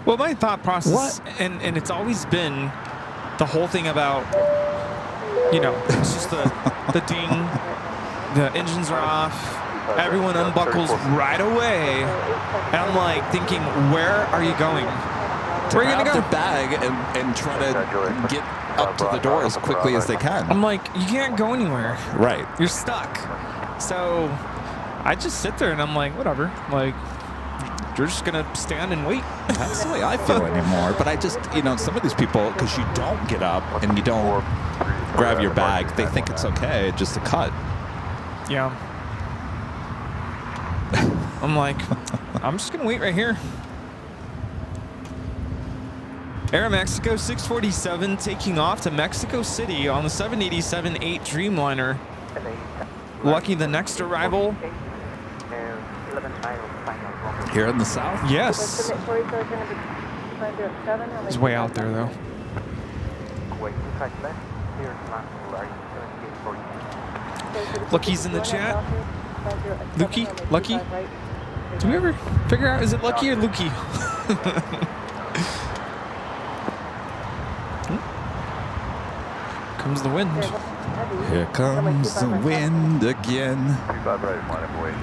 Well, my thought process, and it's always been the whole thing about, it's just the ding, the engines are off, everyone unbuckles right away. And I'm like thinking, where are you going? Where are you grab going to their go? bag and try to get up to the door as quickly as they can. I'm like, you can't go anywhere. Right. You're stuck. So I just sit there and I'm like, whatever. Like, you're just going to stand and wait. That's the way I feel anymore. But I just, some of these people, because you don't get up and you don't grab your bag, they think it's okay just to cut. Yeah. I'm like, I'm just going to wait right here. Aeromexico 647 taking off to Mexico City on the 787-8 Dreamliner. Lucky the next arrival. Here in the south? Yes. It's way out there though. Lucky's in the chat. Lukey? Lucky? Do we ever figure out, is it Lucky or Lukey? Comes the wind. Here comes the wind again. 25 right, line away.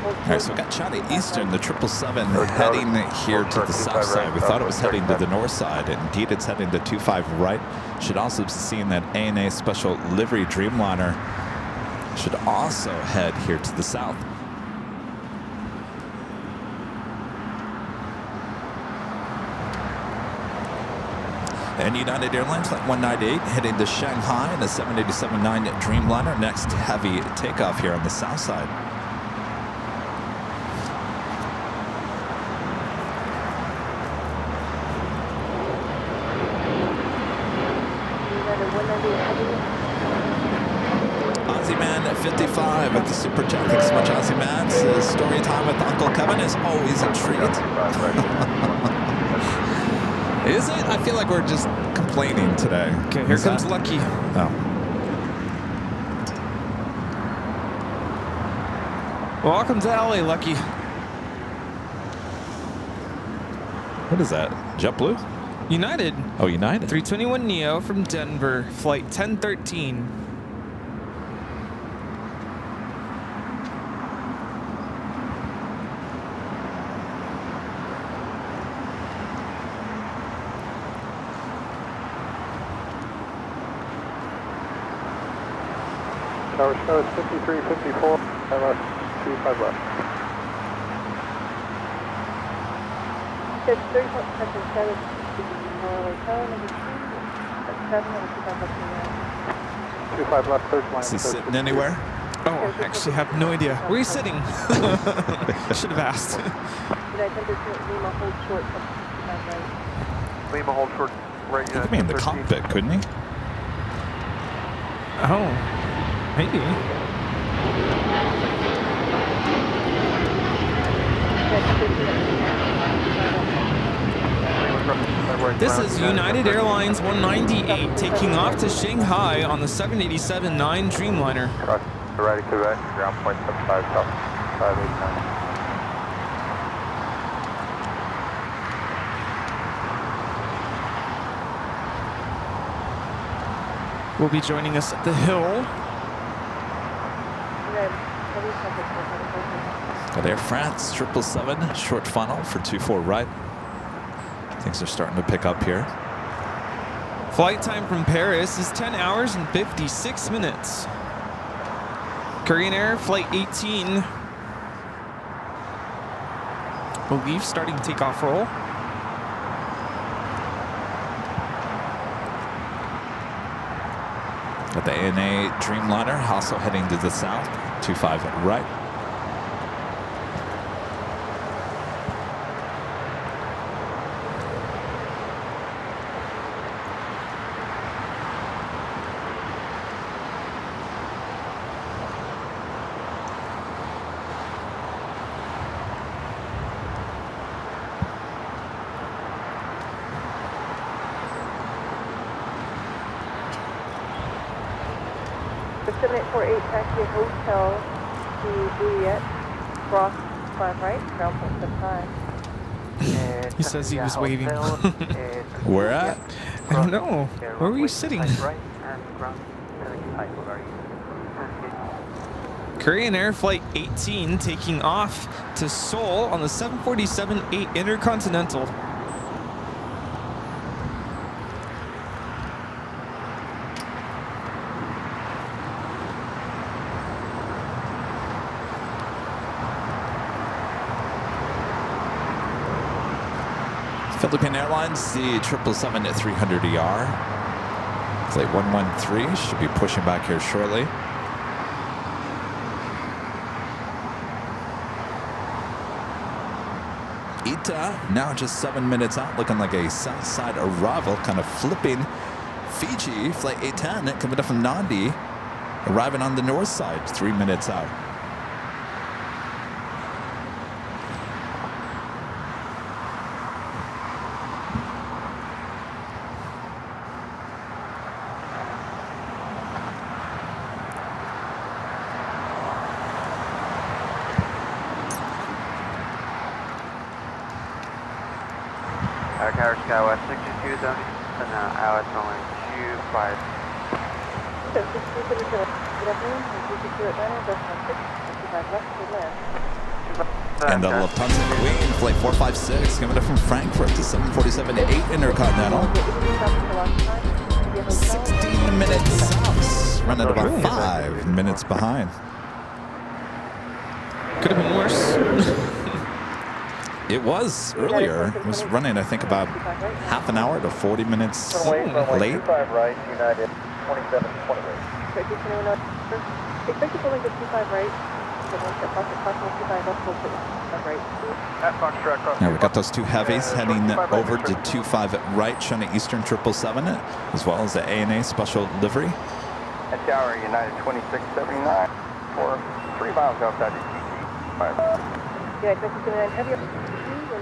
All right, so we got Charlie Eastern, the 777, heading here to the south side. We thought it was heading to the north side. Indeed, it's heading to 25 right. Should also be seeing that ANA Special Livery Dreamliner should also head here to the south. And United Airlines Flight 198 heading to Shanghai in the 787-9 Dreamliner. Next heavy takeoff here on the south side. Aussie Man at 55 at the Super Chat. Thanks so much, Aussie Man. Says story time with Uncle Kevin is always a treat. Is it? I feel like we're just complaining today. Okay, here comes Lucky. Oh. Welcome to LA, Lucky. What is that? JetBlue? United. Oh, United. 321 Neo from Denver, flight 1013. Tower show is 5354, left, 25 left. It's 3.7, number 25 left, third line. Is he sitting anywhere? Oh, I actually have no idea. Where are you sitting? Should have asked. Lima hold short, 65 right. Lima hold short, right. He could be in the cockpit, couldn't he? Oh, maybe. This is United Airlines 198 taking off to Shanghai on the 787-9 Dreamliner. Cross the right Quebec, ground point 75 south, 589. Will be joining us at the hill. Got Air France 777 short funnel for 24 right. Things are starting to pick up here. Flight time from Paris is 10 hours and 56 minutes. Korean Air Flight 18. Believe starting takeoff roll. Got the ANA Dreamliner also heading to the south, 25 right. The 7848 taxi hotel to Juliet, cross 5 right, ground point 75. He says he was waving. Where at? I don't know. Where were you sitting? Korean Air Flight 18 taking off to Seoul on the 747-8 Intercontinental. Philippine Airlines, the 777-300ER. Flight 113 should be pushing back here shortly. Ita now just 7 minutes out, looking like a south side arrival, kind of flipping Fiji. Flight 810 coming up from Nandi, arriving on the north side, 3 minutes out. Tower Skywest 62, and now it's only 25. So 62 good afternoon, 62 Atlanta, Delta 6, 55 left to land. And the Lufthansa Queen, Flight 456, coming up from Frankfurt to 747-8 Intercontinental. 16 minutes south, running about 5 minutes behind. Could have been worse. It was earlier. It was running, I think, about half an hour to 40 minutes late. right, United 2728. Expect to pull into 25 right. Now we got those two heavies heading over to 25 at right, showing Eastern 777, as well as the ANA special livery. At Tower United 2679 for 3 miles outside the TT. Yeah, expect to come in heavier.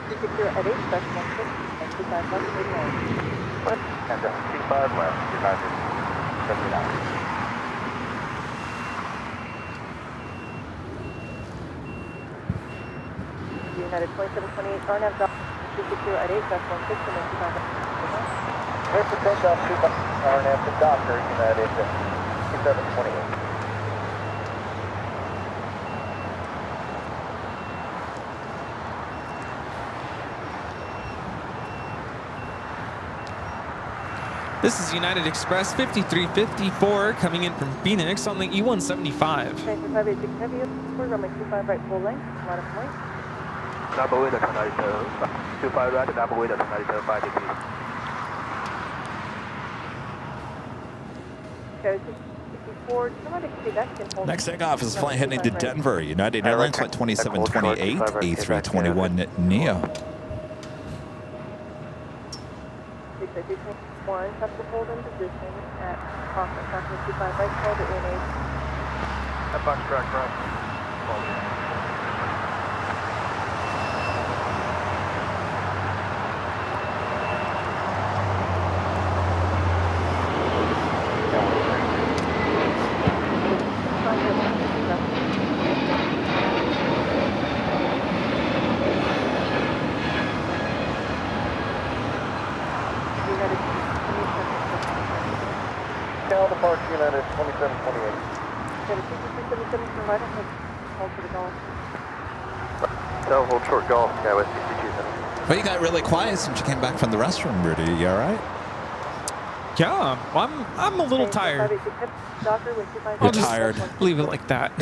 1260 at 8, that's 16, and 25 left, 89. And 25 left, United 79. United 2728, RNAV drop 260 at 8, that's 16, and 25 left. Clear for takeoff, 2 RNAV to Docker, United 2728. This is United Express 5354 coming in from Phoenix on the E175. Okay, 586 heavy, runway 25 right full length, line of point. Double width of 25 right, double width of 5 degrees. Okay, 64, come to Quebec and hold. Next takeoff is flying heading to Denver. United Airlines flight 2728, A321 Neo. 1, have to hold in position at crossing 25 right, call the ANA. At Foxtrot cross. Departure United 2728. Okay, 6377 from right ahead, hold for the Gulf. Tell hold short Gulf, Skywest 62. Well, you got really quiet since you came back from the restroom, Rudy. You all right? Yeah, I'm a little tired. I'll just tired. leave it like that.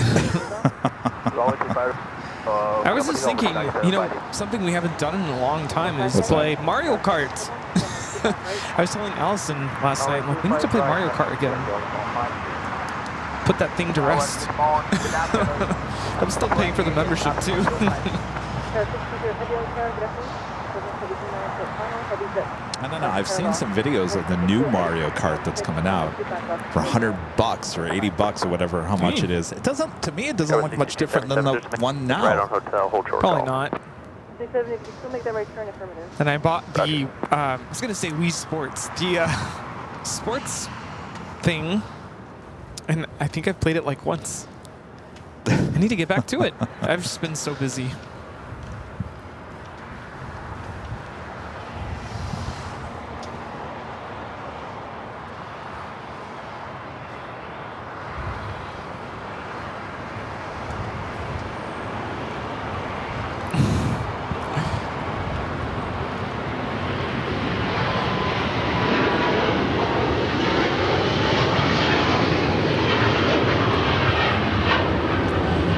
I was just thinking, you know, something we haven't done in a long time is play Mario Kart. I was telling Allison last night, I'm like, we need to play Mario Kart again. Put that thing to rest. I'm still paying for the membership too. I don't know. I've seen some videos of the new Mario Kart that's coming out for $100 or $80 or whatever, how much it is. It doesn't, to me, it doesn't look much different than the one now. Probably not. If you still make that right turn, affirmative. And I bought the, I was going to say Wii Sports, the sports thing, and I think I've played it like once. I need to get back to it. I've just been so busy.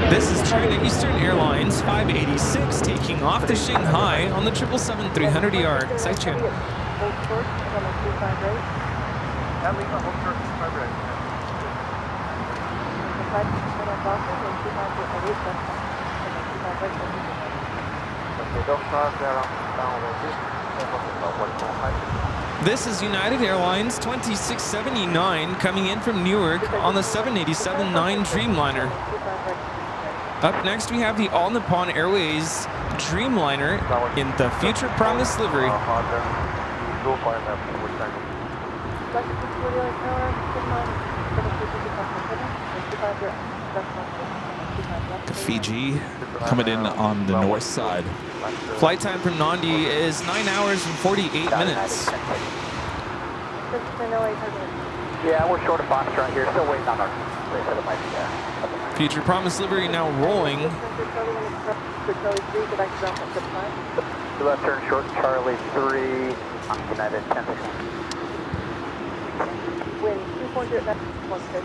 This is China Eastern Airlines 586 taking off to Shanghai on the 777-300ER. Side channel. This is United Airlines 2679 coming in from Newark on the 787-9 Dreamliner. Up next, we have the All Nippon Airways Dreamliner in the Future Promise livery. Fiji coming in on the north side. Flight time from Nandi is 9 hours and 48 minutes. Yeah, we're short of Foxtrot here. Still waiting on our. They said it might be there. Future Promise livery now rolling. Left turn short, Charlie 3 on United 10. Wind 240 at 16.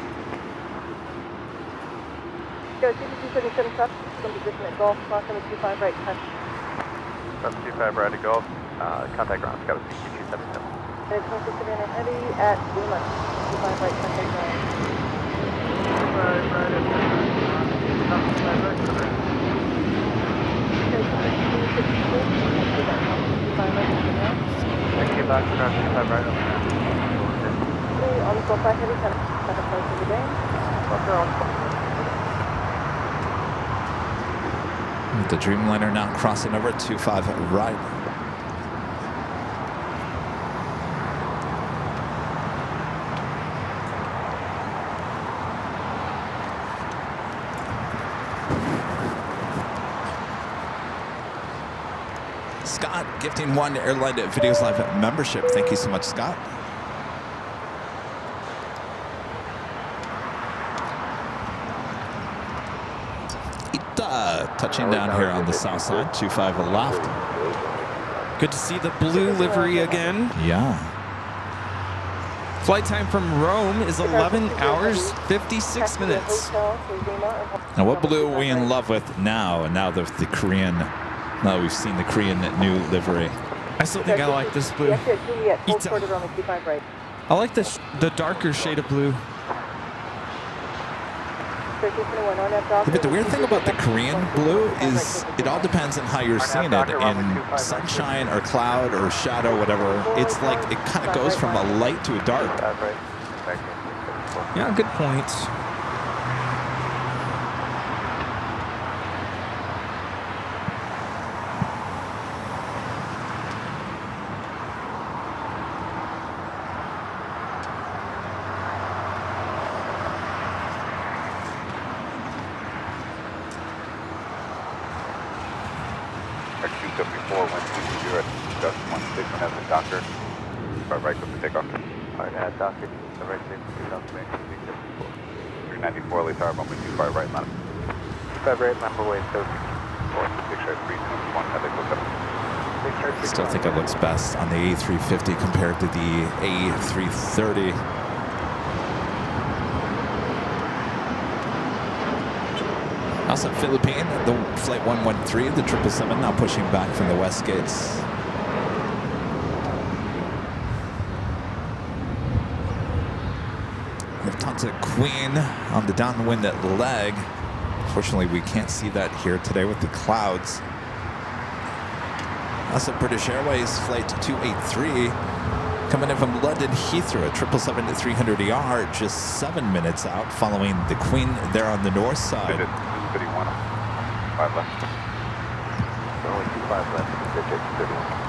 Go 2277 south, some position at Gulf, cross number 25 right, touch. Cross 25 right to go. Contact ground, Scout 6277. Aircraft Savannah Heavy at Lima. 25 right, contact ground. 25 right at Cross 25 right to the ground. Thank you, back to Cross 25 right over there. On 45 Heavy, kind of place of the day. The Dreamliner now crossing over 25 right. Scott gifting one Airline Videos Live membership. Thank you so much, Scott. Touching down here on the south side, 25 left. Good to see the blue livery again. Yeah. Flight time from Rome is 11 hours, 56 minutes. Now, what blue are we in love with now? And now the Korean, now we've seen the Korean new livery. I still think I like this blue. I like the darker shade of blue. Yeah, but the weird thing about the Korean blue is it all depends on how you're seeing it. In sunshine or cloud or shadow, whatever, it's like it kind of goes from a light to a dark. Yeah, good point. Right to takeoff. Alright, add Doctor, the right safety, 2004. 394, late tower, moment 25 right, line. 25 right, line, away, 74. 6-321, I still think it looks best on the A350 compared to the A330. Also, Philippine, the Flight 113, the 777, now pushing back from the west gates. Lufthansa Queen on the downwind leg. Unfortunately, we can't see that here today with the clouds. Also, British Airways Flight 283 coming in from London Heathrow, 777-300ER, just 7 minutes out, following the Queen there on the north side. 5 left. Only 25 left. 31.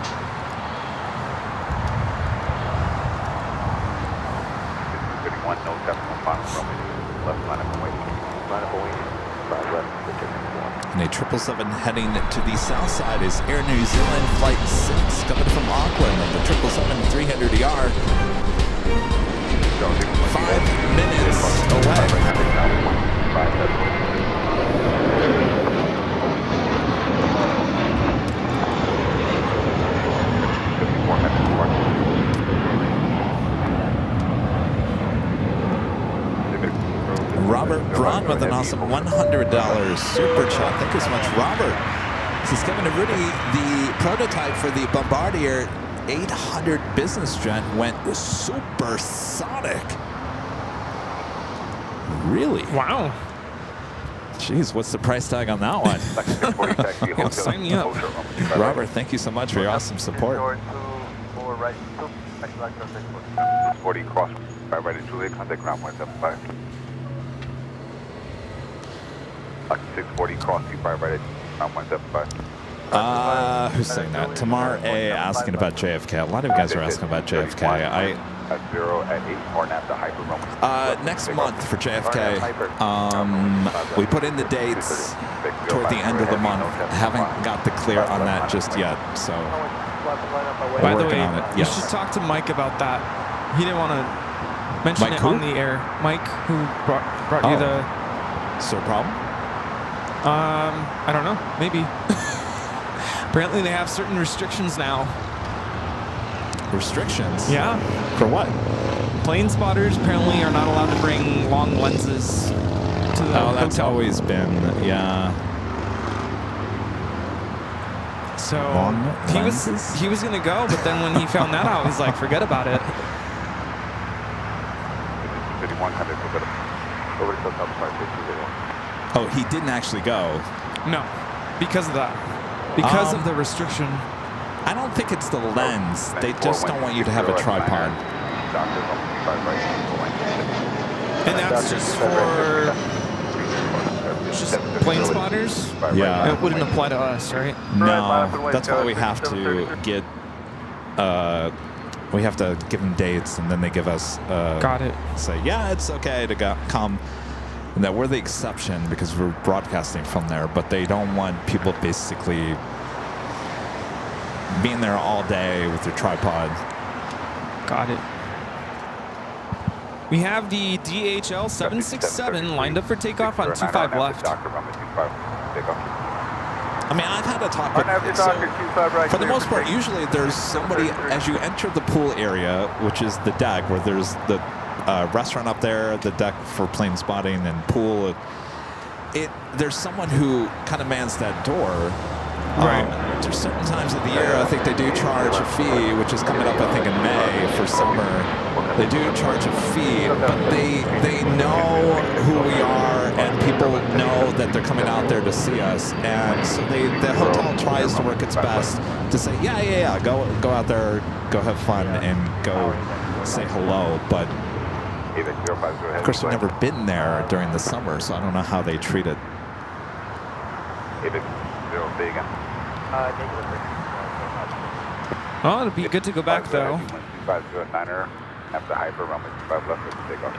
One no seven on final from left line up and waiting. Line up and waiting. 5 left. And a 777 heading to the south side is Air New Zealand Flight 6 coming from Auckland on the 777-300ER. 5 minutes away. Robert Braun with an awesome $100 super chat. Thank you so much, Robert. This is Kevin Rudy. The prototype for the Bombardier 800 business jet went supersonic. Really? Wow. Jeez, what's the price tag on that one? Yeah, sign me up. Robert, thank you so much for your awesome support. 40 cross, right at Juliet, contact ground 175. 640 cross 25 right at ground 175. Who's saying that? Tamar A asking about JFK. A lot of you guys are asking about JFK. At 0 at 8 RNAP to hyper moment. Next month for JFK. We put in the dates toward the end of the month. Haven't got the clear on that just yet, so By the working way, on it. you Yes. should talk to Mike about that. He didn't want to mention Mike it who? on the air. Mike, who brought you the... So problem? I don't know. Maybe. Apparently they have certain restrictions now. Restrictions? Yeah. For what? Plane spotters apparently are not allowed to bring long lenses to the Oh, that's hotel. always been, yeah. So Long he was lenses? gonna go, but then when he found that out, he's like, forget about it. 5100 over to top start 50. Oh, he didn't actually go. No, because of that. Because of the restriction. I don't think it's the lens. They just don't want you to have a tripod. And that's just for plane spotters? Yeah. It wouldn't apply to us, right? No, that's why we have to get. We have to give them dates, and then they give us. Got it. Say, yeah, it's okay to come. And that we're the exception because we're broadcasting from there, but they don't want people basically being there all day with their tripod. Got it. We have the DHL 767 lined up for takeoff on 25 left. I mean, I've had a talk with so for the most part, usually there's somebody as you enter the pool area, which is the deck where there's the restaurant up there, the deck for plane spotting and pool. There's someone who kind of mans that door. Right. There's certain times of the year I think they do charge a fee, which is coming up I think in May for summer. They do charge a fee, but they know who we are and people know that they're coming out there to see us, and so the hotel tries to work its best to say yeah, go out there, go have fun and go say hello, but of course we've never been there during the summer, so I don't know how they treat it. Oh, it'll be good to go back though. 509er, have the hyper runway 25 left with takeoff.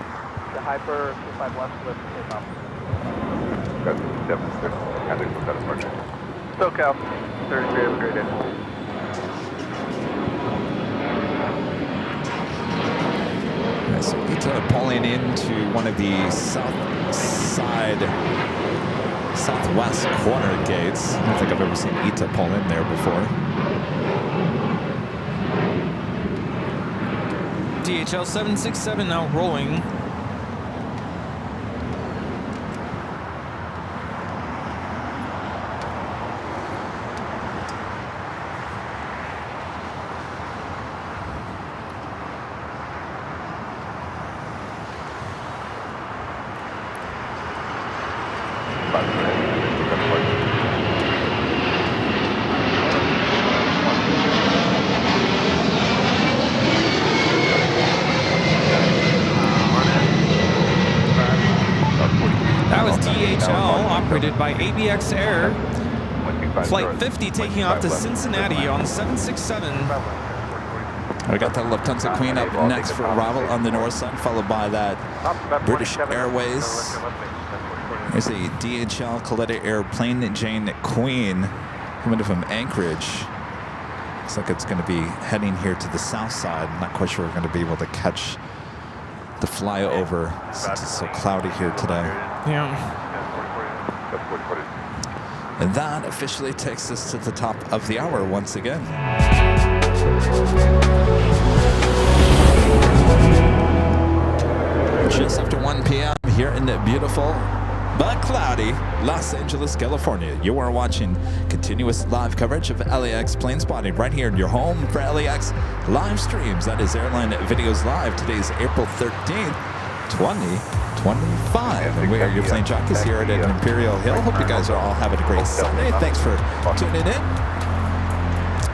The hyper 25 left with takeoff. Got 76, I think we'll set a partner. SoCal, 33, have a great day. Yeah, so Ita pulling into one of the southwest corner gates. I don't think I've ever seen Ita pull in there before. DHL 767 now rolling. That was DHL, operated by ABX Air. Flight 50 taking off to Cincinnati on 767. We got the Lufthansa Queen up next for arrival on the north side, followed by that British Airways. There's a DHL Coletta Air Plane Jane Queen coming from Anchorage. Looks like it's going to be heading here to the south side. I'm not quite sure we're going to be able to catch the flyover since it's so cloudy here today. Yeah. And that officially takes us to the top of the hour once again. Just after 1 p.m. here in the beautiful but cloudy Los Angeles, California. You are watching continuous live coverage of LAX plane spotting right here in your home for LAX live streams. That is Airline Videos Live. Today's April 13th, 2025. And we are your plane jockeys here at Imperial Hill. Hope you guys are all having a great Sunday. Thanks for tuning in.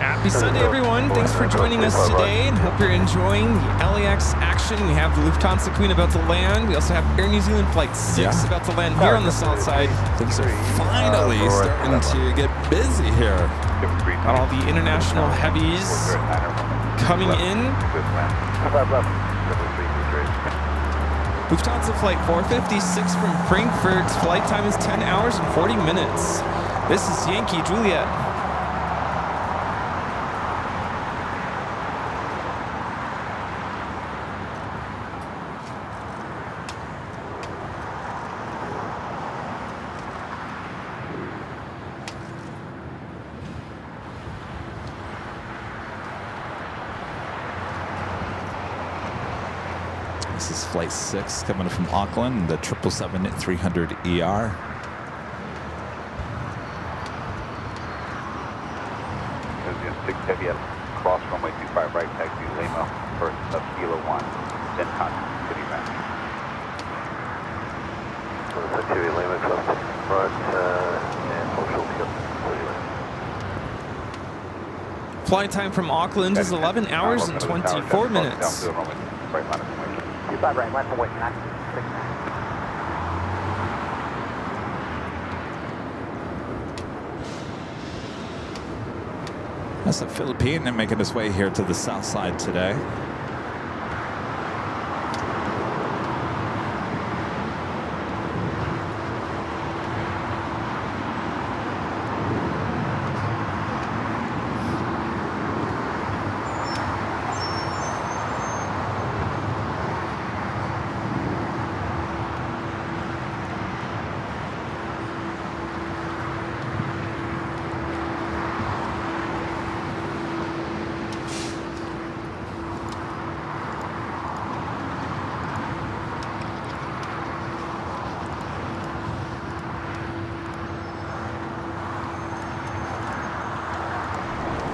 Happy Sunday, everyone. Thanks for joining us today, and hope you're enjoying the LAX action. We have the Lufthansa Queen about to land. We also have Air New Zealand Flight 6 about to land here on the south side. Things are finally starting to get busy here. Got all the international heavies coming in. Lufthansa Flight 456 from Frankfurt. Flight time is 10 hours and 40 minutes. This is Yankee Juliet. This is Flight 6 coming from Auckland, the 777-300ER. Brazilian 6 Heavy at cross runway 25 right, taxi Lima, first of Kilo 1, then contact City Ranch. Century Lima, close to front, and social field. Flight time from Auckland is 11 hours and 24 minutes. 25 right, left away, 969. That's a Philippine making his way here to the south side today.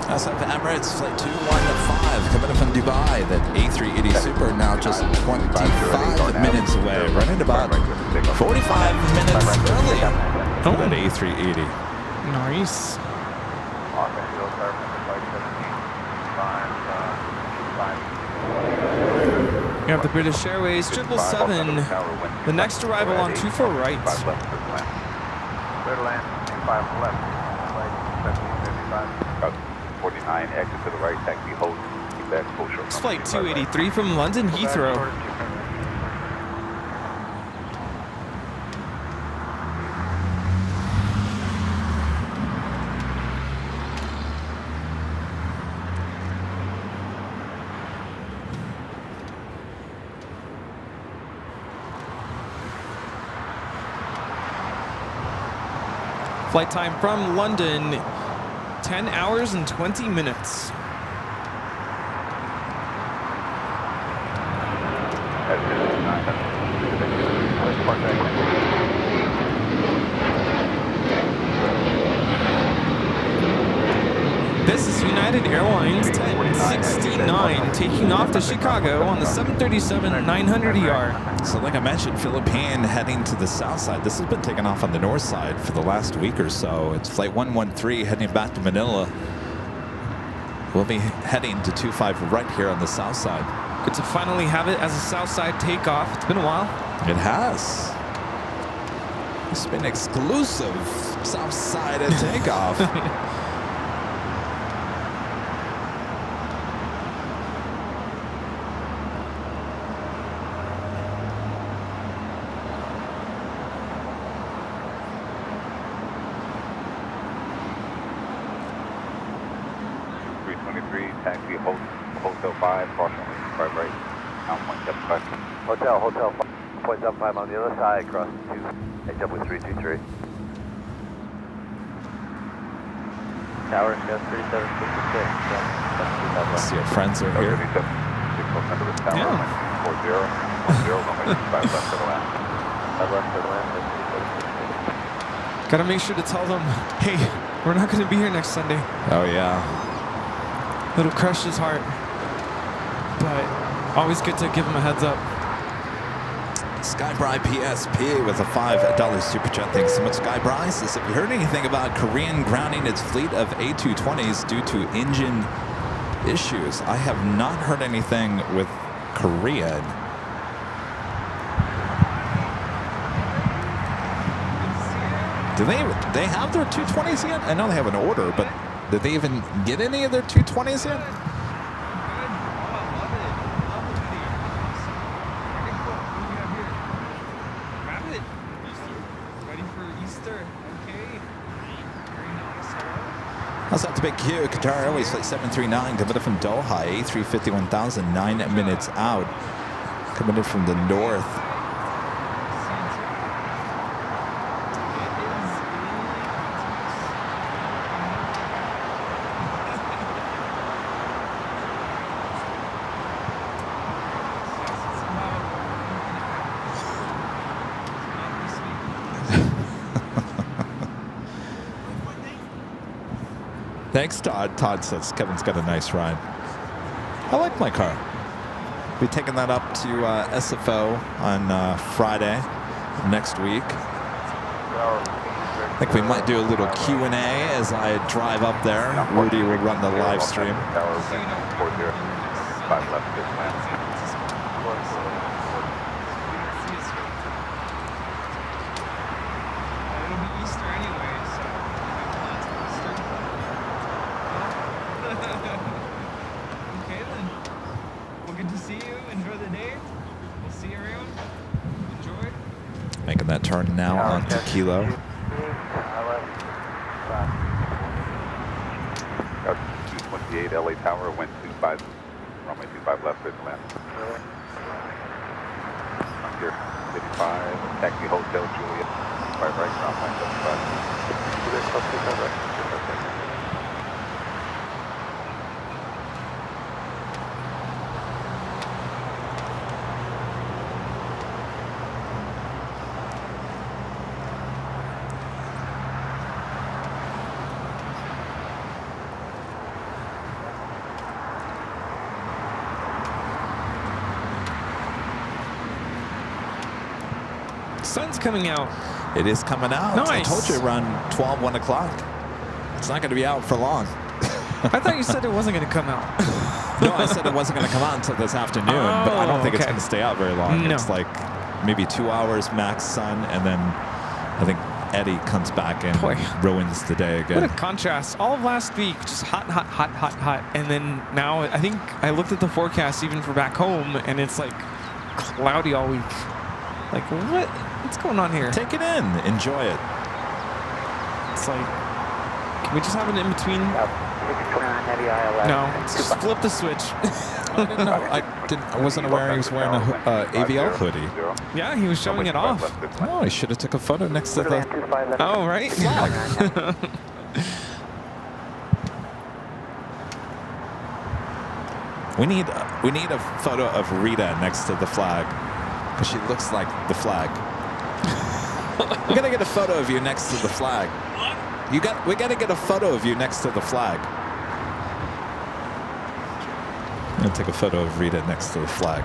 SF Emirates Flight 215 coming in from Dubai. That A380 Super now just 25 minutes away. Running about 45 minutes early on that A380. Nice. You have the British Airways 777. The next arrival on 24 right. Clear to land, 25 left. Flight 1755. 49, exit to the right, taxi hold. Keep that kosher. It's Flight 283 from London Heathrow. Flight time from London, 10 hours and 20 minutes. This is United Airlines 1069 taking off to Chicago on the 737-900ER. So like I mentioned, Philippine heading to the south side. This has been taken off on the north side for the last week or so. It's Flight 113 heading back to Manila. We'll be heading to 25 right here on the south side. Good to finally have it as a south side takeoff. It's been a while. It has. It's been exclusive south side at takeoff. Taxi Hotel 5, cross runway 25 right, now 175. Hotel 5.75 on the other side, cross to HW323. Tower, Scott 3766. See, our friends are here. Yeah. 40, runway 25 left to the land. Gotta make sure to tell them, hey, we're not gonna be here next Sunday. Oh, yeah. It'll crush his heart. But always good to give him a heads up. Skybry PSP with a $5 super chat. Thanks so much, Skybry. Says, have you heard anything about Korean grounding its fleet of A220s due to engine issues? I have not heard anything with Korean. Do they have their 220s yet? I know they have an order, but did they even get any of their 220s yet? How's that to Big Q? Qatar Airways Flight 739 coming in from Doha, A350 1000, 9 minutes out. Coming in from the north. Thanks, Todd. Todd says Kevin's got a nice ride. I like my car. Be taking that up to SFO on Friday next week. I think we might do a little Q&A as I drive up there. Rudy will run the live stream. Tower, 40, 5 left, this land. It'll be Easter anyway, so okay then. Well, good to see you. Enjoy the day. We'll see you around. Enjoy. Making that turn now onto Kilo. 228 LA Tower, wind 25, runway 25 left, clear to land. Here, 55, taxi Hotel Juliet, 5 right, ground line 75. Sun's coming out. It is coming out. Nice. I told you around 12, 1 o'clock. It's not going to be out for long. I thought you said it wasn't going to come out. No, I said it wasn't going to come out until this afternoon, but I don't think it's okay. going to stay out very long. No. It's like maybe 2 hours max sun, and then I think Eddie comes back and Boy. ruins the day What a again. contrast. All of last week, just hot, hot, hot, hot, hot. And then now, I think I looked at the forecast even for back home, and it's like cloudy all week. Like, what? What's going on here? Take it in. Enjoy it. It's like, can we just have it in between? 629 heavy ILS. No, just flip the switch. No, I wasn't aware he was wearing a AVL hoodie. Yeah, he was showing it off. Oh, he should have took a photo next to the... Oh, right? We need a photo of Rita next to the flag, because she looks like the flag. We gotta get a photo of you next to the flag. We gotta get a photo of you next to the flag. I'm gonna take a photo of Rita next to the flag.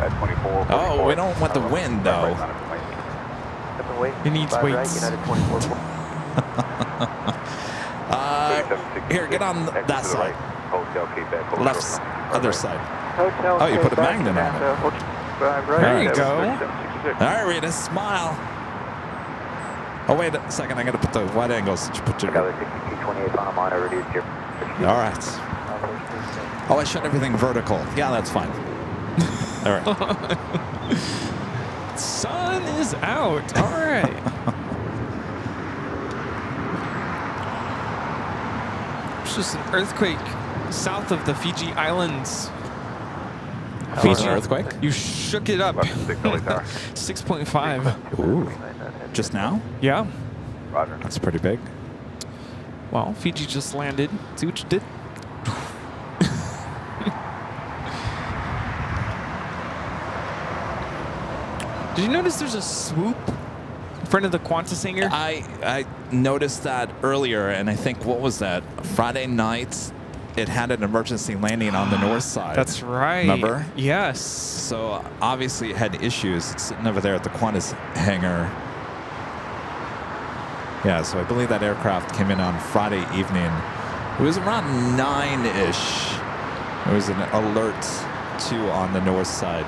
At 24, Oh, we don't want the wind though. He needs weights. Here, get on that side. Left, other side. Oh, you put a magnet on it. There you go. All right, Rita, smile. Oh, wait a second. I got to put the wide angles. Put your... Another 6228 on a monitor, reduced your... All right. Oh, I shut everything vertical. Yeah, that's fine. All right. Sun is out. All right. It's just an earthquake south of the Fiji Islands. Fiji earthquake? You shook it up. 6.5. Ooh. Just now? Yeah. Roger. That's pretty big. Well, Fiji just landed. See what you did? Did you notice there's a swoop in front of the Qantas hangar? I noticed that earlier, and I think, what was that? Friday night, it had an emergency landing on the north side. That's right. Remember? Yes. So obviously it had issues. It's sitting over there at the Qantas hangar. Yeah, so I believe that aircraft came in on Friday evening. It was around 9-ish. There was an alert 2 on the north side.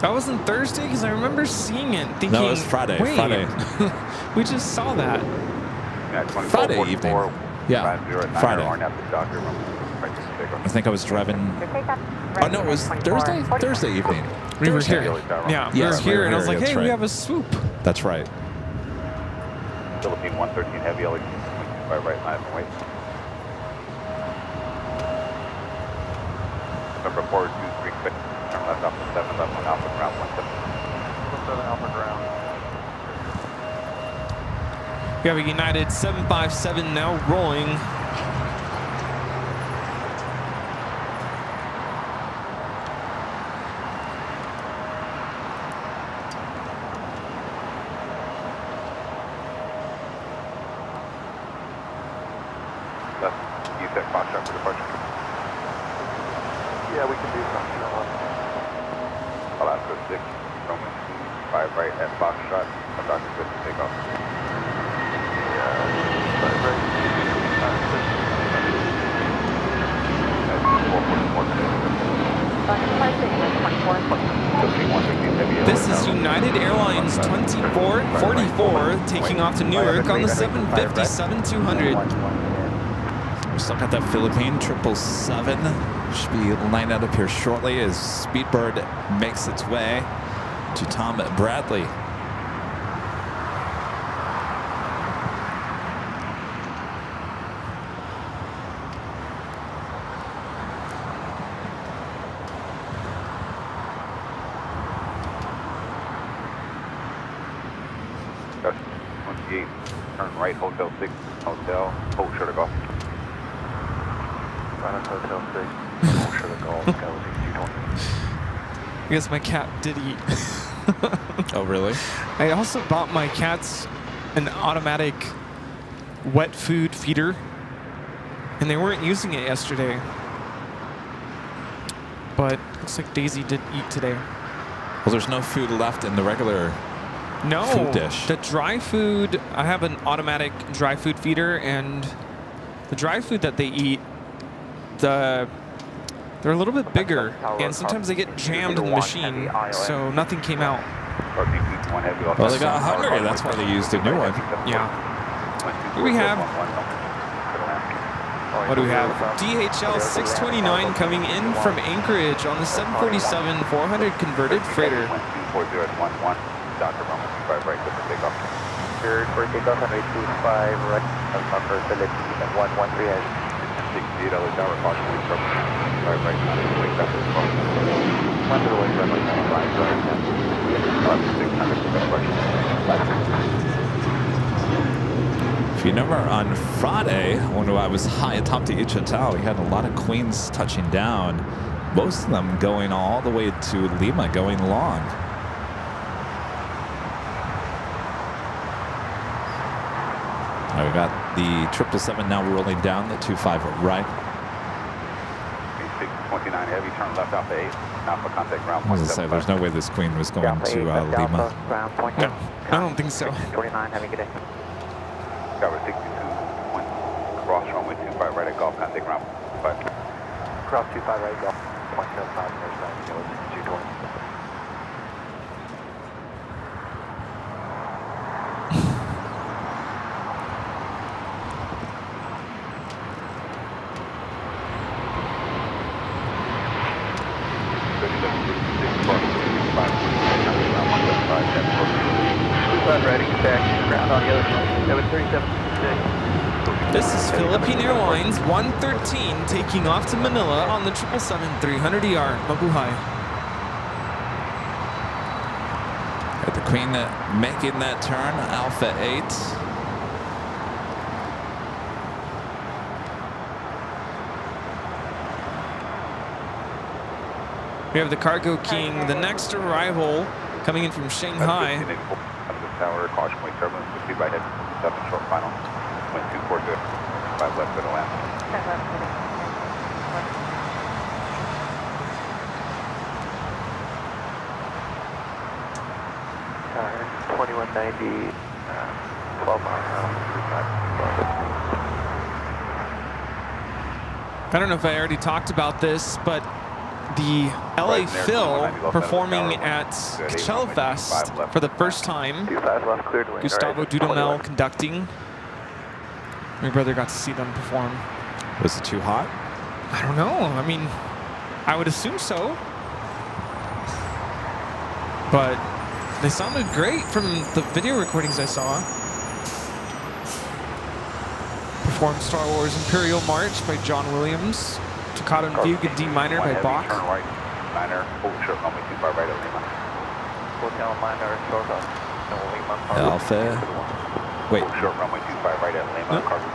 That wasn't Thursday because I remember seeing it thinking, No, it was Friday. Wait, Friday. we just saw that. Friday evening. Yeah, Friday. I think I was driving. Oh no, it was Thursday. Thursday evening. We were Thursday. here. Yeah, Yes, we were here, and I was like, that's hey, we right. have a swoop. That's right. Philippine 113 heavy LA 25 right line and wait. November 423 quick. Turn left off the 7 left on Alpha ground 17 Alpha ground. We have a United 757 now rolling. Left, you set Foxtrot for departure. Yeah, we can do something. Alaska 6, Roman 5 right at Foxtrot. I'm Dr. Good to take off. Yeah, 5 right. This is United Airlines 2444 taking off to Newark on the 757-200. We still got that Philippine 777. Should be lined out up here shortly as Speedbird makes its way to Tom Bradley. Gotcha. 28, turn right, Hotel 6, Hotel, hold short of golf. Right on Hotel 6, hold short of golf, Galaxy 220. I guess my cat did eat. Oh, really? I also bought my cats an automatic wet food feeder, and they weren't using it yesterday. But looks like Daisy did eat today. Well, there's no food left in the regular No, food dish. the dry food, I have an automatic dry food feeder, and the dry food that they eat, they're a little bit bigger, and sometimes they get jammed in the machine, so nothing came out. Well, they got hungry. That's why they used a new one. Yeah. Here we have, what do we have? DHL 629 coming in from Anchorage on the 747-400 converted freighter. Dr. Roman 25 right, good for takeoff. Cleared for takeoff on 825 right, upper Philippines at 113 edge. 68 other tower, caution, wing from 5 right, wing back to the phone. 1 to the wing runway 95 right, 600, If you remember on Friday, when I was high atop the each hotel, we had a lot of queens touching down, most of them going all the way to Lima, going long. Now we got the 777 now rolling down the 25 right. 29 heavy, turn left Alpha 8, Alpha contact ground I was gonna say, there's no way this queen was going to Lima. No, I don't think so. 29, have a good day. Tower 62, cross runway 25 right at golf contact ground 5. Cross 25 right, golf, 0.75, north side, 220. This is Philippine Airlines 113 taking off to Manila on the 777-300ER. Mabuhay. Got the queen making that turn, Alpha 8. We have the Cargo King, the next arrival, coming in from Shanghai. Tower, caution, wing turbulence, 50 right head, 7 short final, wind 240, 5 left to the land. 2190, 12 miles an hour. I don't know if I already talked about this, but the LA Phil performing at Coachella Fest for the first time. 25 left, cleared to wind. Gustavo Dudamel conducting. My brother got to see them perform. Was it too hot? I don't know. I mean, I would assume so. But they sounded great from the video recordings I saw. Performed Star Wars Imperial March by John Williams. Toccata and Fugue in D minor by Bach. Turn right, minor, hold short runway 25 right at Lima. Hotel minor, short up. Lima. Alpha. Wait. Hold short runway 25 right at Lima. Nope. Cargo.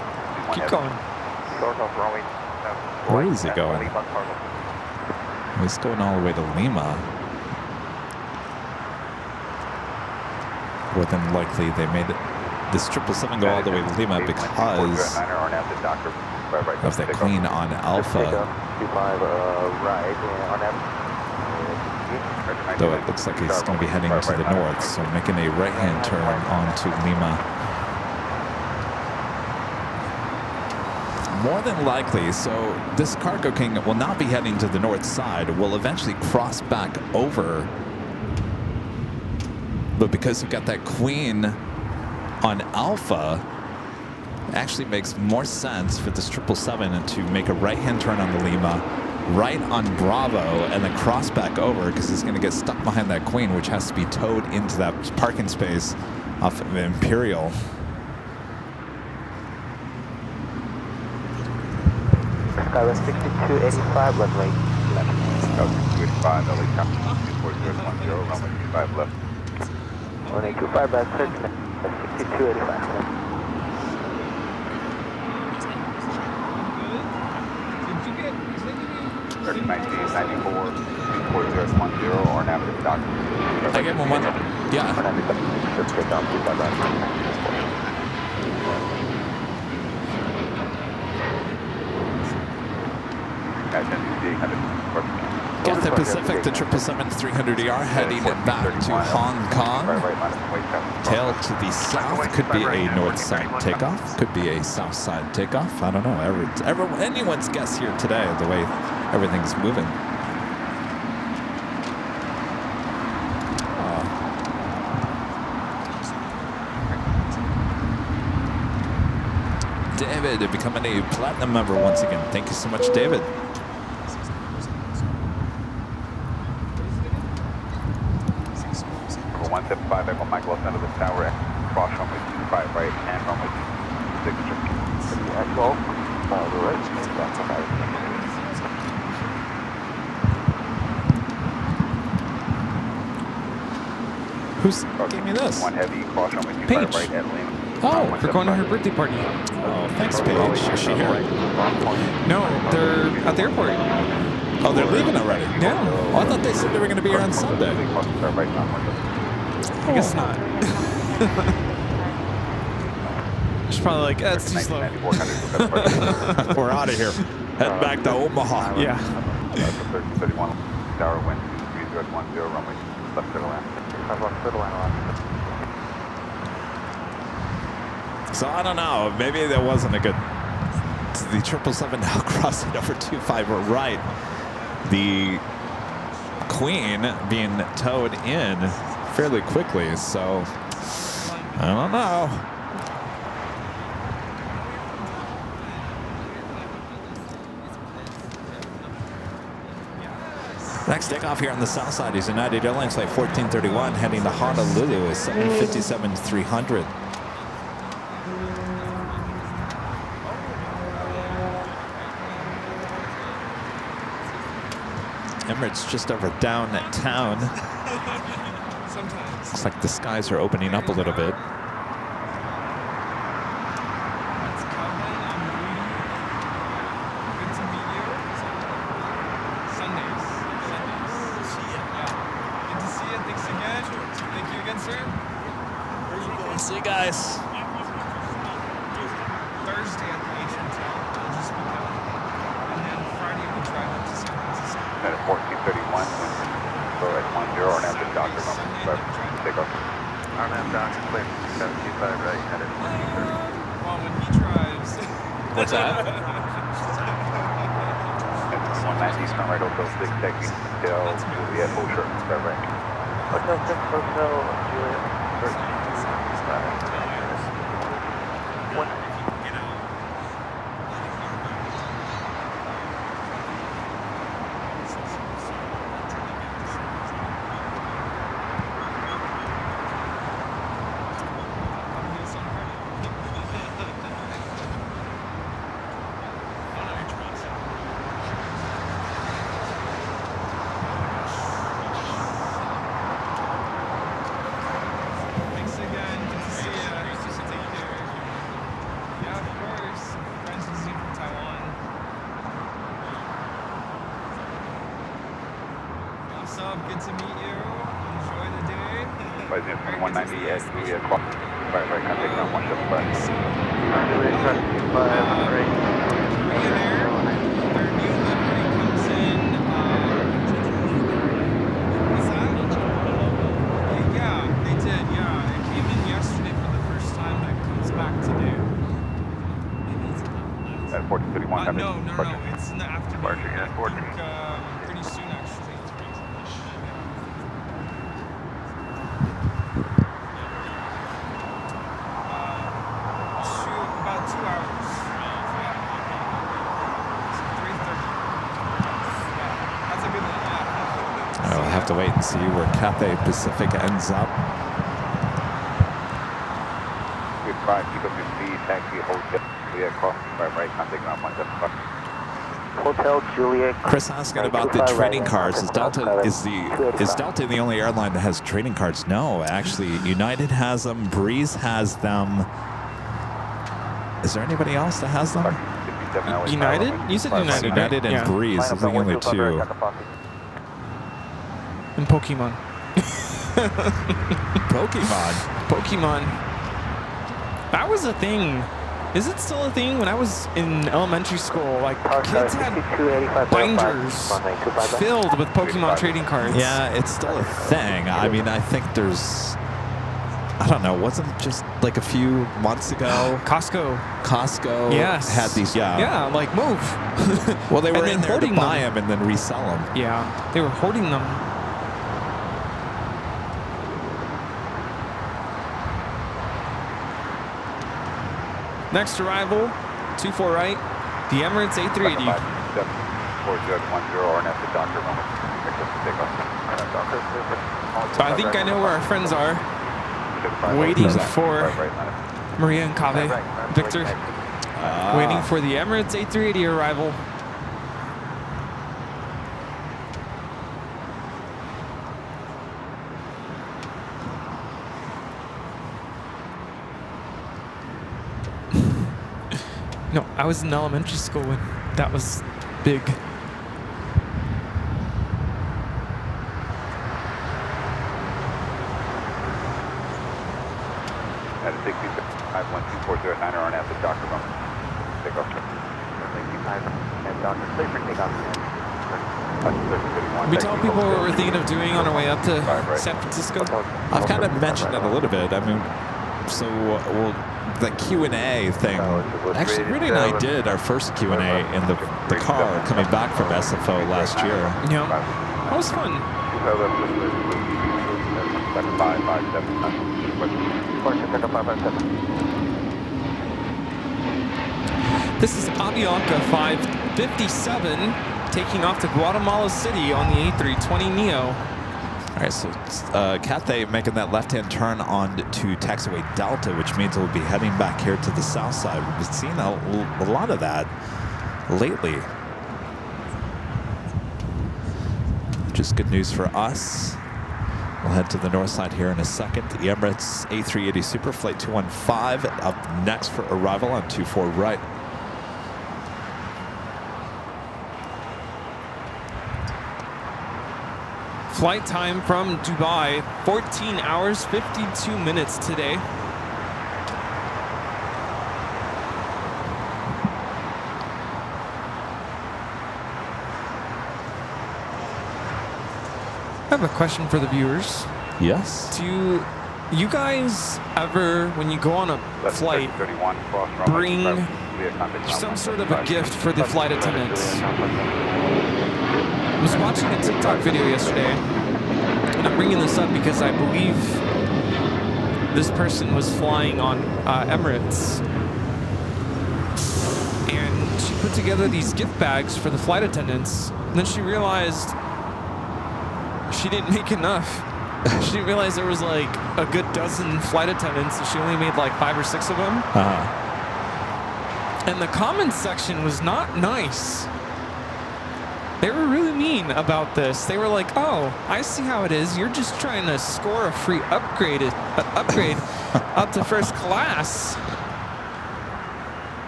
Keep going. Short up runway. Where is he going? Lima, cargo. He's going all the way to Lima. More than likely, they made this 777 go all the way to Lima because of the Queen on Alpha. 25 right on average. Though it looks like he's going to be heading to the north, so making a right-hand turn onto Lima. More than likely, so this Cargo King will not be heading to the north side, will eventually cross back over. But because we've got that Queen on Alpha, it actually makes more sense for this 777 to make a right-hand turn on the Lima, right on Bravo, and then cross back over because it's going to get stuck behind that Queen, which has to be towed into that parking space off of Imperial. Skywest 6285, runway left. 6285, LA traffic 24010, runway 25 left. Runway 25 left, search at 6285. 1994, 24010, or navigate doctor. I get one. Yeah. Cathay Pacific to 777-300ER heading back to Hong Kong. Tail to the south, could be a north side takeoff, could be a south side takeoff. I don't know. Anyone's guess here today, the way everything's moving. David becoming a platinum member once again. Thank you so much, David. 175, Echo Mike, left end of the tower, cross runway 25 right, and runway 26 Echo, the right, that's okay. Who's gave me this? One heavy, cross runway 25 Paige. right at Lima. Oh, we're going to her birthday party. Oh, thanks, Paige. Is she here? No, they're at the airport. Oh, they're leaving already? Yeah. Oh, I thought they said they were going to be here on Sunday. I guess not. She's probably like, that's too slow. We're out of here. Head back to Omaha. Yeah. 31, tower wind 3010, runway left to the land. So I don't know. Maybe there wasn't a good. The 777 now crossing over 25 or right. The Queen being towed in fairly quickly. So I don't know. Next takeoff here on the south side is United Airlines flight 1431 heading to Honolulu is 757-300. Emirates just over downtown. Sometimes. Looks like the skies are opening up a little bit. See you guys. Thursday at the Asian Town. We'll just be done. And then Friday we drive up to San Francisco. At 1431, so at 10, or after Dr. Take off. RMM Dr. Plane 725 right, headed 1430. Well, when he drives. What's that? 190 Eastern right, Hotel 6, taxi, Hotel Juliet, Hotel, square right. Hotel 6, Hotel Juliet, search. Good to meet you. Enjoy the day. 190 at Juliet, right, contact down 175. Juliet, 5, right. Korean Air. Their new livery comes in. What's that? Yeah, they did. Yeah, it came in yesterday for the first time, but it comes back today. At 1431, No, it's in the afternoon. Departure unit 14. I think, pretty soon, actually. About 2 hours. 3:30. That's a good one. Yeah. I'll have to wait and see where Cathay Pacific ends up. Good 5, keep up your speed, taxi, hotel, Juliet, crossing by right, contact ground 175. Hotel Juliet. Chris asking about the trading cards. Is Delta the only airline that has trading cards? No, actually, United has them. Breeze has them. Is there anybody else that has them? United? You said United. United and Yeah. Breeze is the only two. And Pokemon. Pokemon. That was a thing. Is it still a thing? When I was in elementary school, like kids had binders filled with Pokemon trading cards. Yeah, it's still a thing. I mean, I think there's, I don't know, wasn't just like a few months ago? Costco Yes. Had these, Yeah, like move. Well, they were And in then there to hoarding buy them. them and then resell them. Yeah, they were hoarding them. Next arrival, 24 right, the Emirates A380. 4010 or an after Dr. Moment. So I think I know where our friends are, waiting for Maria and Kave. Victor, waiting for the Emirates A380 arrival. No, I was in elementary school when that was big. At a 651240 or an after Dr. Moment. Take off. 65 and Dr. Clear for takeoff. We tell people what we're thinking of doing on our way up to San Francisco. I've kind of mentioned it a little bit. I mean, so the Q&A thing. Actually, Rudy and I did our first Q&A in the car coming back from SFO last year. Yeah, that was fun. This is Avianca 557 taking off to Guatemala City on the A320neo. All right, so Cathay making that left-hand turn on to taxiway Delta, which means we'll be heading back here to the south side. We've been seeing a lot of that lately, which is good news for us. We'll head to the north side here in a second. The Emirates A380 Superflight 215 up next for arrival on 24 right. Flight time from Dubai, 14 hours, 52 minutes today. I have a question for the viewers. Yes. Do you guys ever, when you go on a flight, bring some sort of a gift for the flight attendants? I was watching a TikTok video yesterday, and I'm bringing this up because I believe this person was flying on Emirates, and she put together these gift bags for the flight attendants, and then she realized she didn't make enough. She didn't realize there was like a good dozen flight attendants, and she only made like 5 or 6 of them. And the comments section was not nice. They were really mean about this. They were like, "Oh, I see how it is. You're just trying to score a free upgrade up to first class."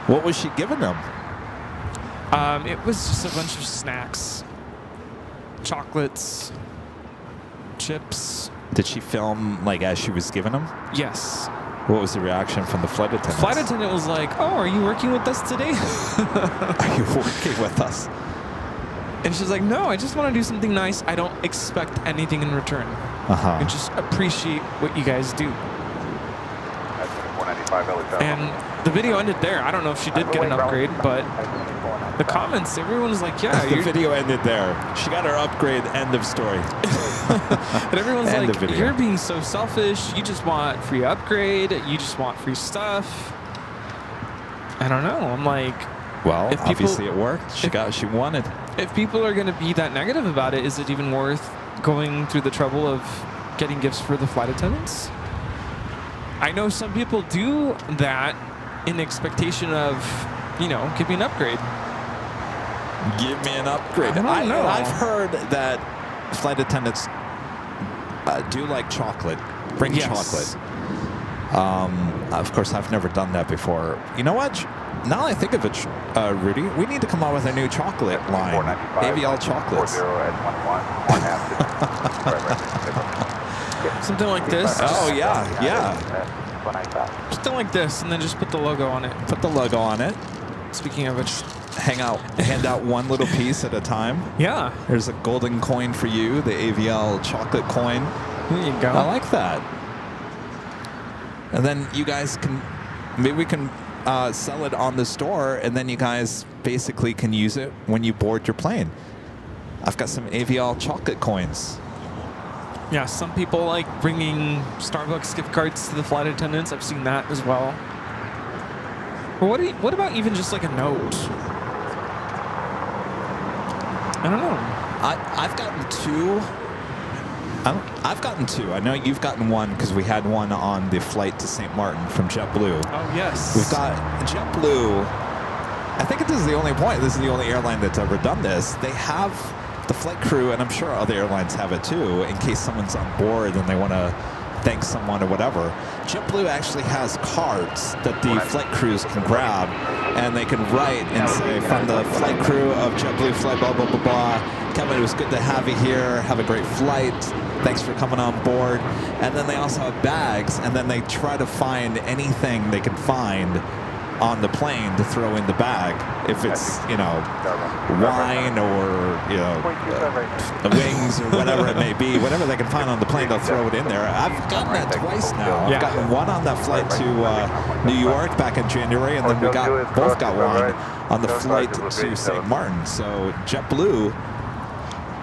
What was she giving them? It was just a bunch of snacks, chocolates, chips. Did she film like as she was giving them? Yes. What was the reaction from the flight attendant? Flight attendant was like, "Oh, are you working with us today?" Are you working with us? And she's like, "No, I just want to do something nice. I don't expect anything in return. Uh-huh. I just appreciate what you guys do." That's 495 LA. And the video ended there. I don't know if she did get an upgrade, but the comments, everyone was like, "Yeah, The you're." video ended there. She got her upgrade, end of story. And everyone's End like, of video. "You're being so selfish. You just want free upgrade. You just want free stuff." I don't know. I'm like, Well, If people- obviously it worked. She got what she wanted. if people are going to be that negative about it, is it even worth going through the trouble of getting gifts for the flight attendants? I know some people do that in expectation of, give me an upgrade. Give me an upgrade. I don't know. I've heard that flight attendants do like chocolate. Bring Yes. chocolate. Of course, I've never done that before. You know what? Now I think of it, Rudy, we need to come out with a new chocolate line. 495. AVL chocolates. 40 at 11, 1/2. Something like this. Oh, yeah. 195. Something like this, and then just put the logo on it. Put the logo on it. Speaking of which, Hand out one little piece at a time. yeah, There's a golden coin for you, the AVL chocolate coin. there you go. I like that. And then you guys maybe we can sell it on the store, and then you guys basically can use it when you board your plane. I've got some AVL chocolate coins. Yeah, some people like bringing Starbucks gift cards to the flight attendants. I've seen that as well. But what about even just like a note? I don't know. I've gotten two. I've gotten two. I know you've gotten one because we had one on the flight to St. Martin from JetBlue. Oh yes. We've got JetBlue. I think this is the only point. This is the only airline that's ever done this. They have the flight crew, and I'm sure other airlines have it too, in case someone's on board and they want to thank someone or whatever. JetBlue actually has cards that the flight crews can grab, and they can write and say, from the flight crew of JetBlue flight blah, blah, blah, blah. Kevin, it was good to have you here. Have a great flight. Thanks for coming on board. And then they also have bags, and then they try to find anything they can find on the plane to throw in the bag. If it's, wine or, wings or whatever it may be, whatever they can find on the plane, they'll throw it in there. I've gotten that twice now. Yeah. I've gotten one on that flight to New York back in January, and then we both got one on the flight to St. Martin. So JetBlue,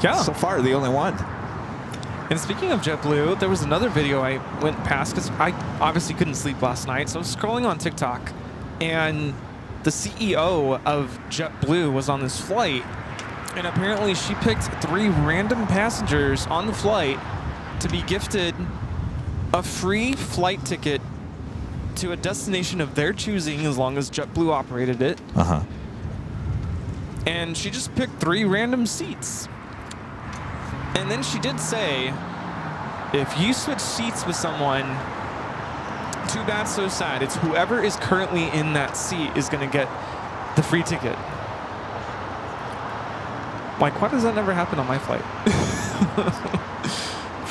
Yeah. so far the only one. And speaking of JetBlue, there was another video I went past because I obviously couldn't sleep last night. So I was scrolling on TikTok, and the CEO of JetBlue was on this flight, and apparently she picked 3 random passengers on the flight to be gifted a free flight ticket to a destination of their choosing, as long as JetBlue operated it. Uh-huh. And she just picked 3 random seats. And then she did say, if you switch seats with someone, too bad, so sad. It's whoever is currently in that seat is going to get the free ticket. Like, why does that never happen on my flight?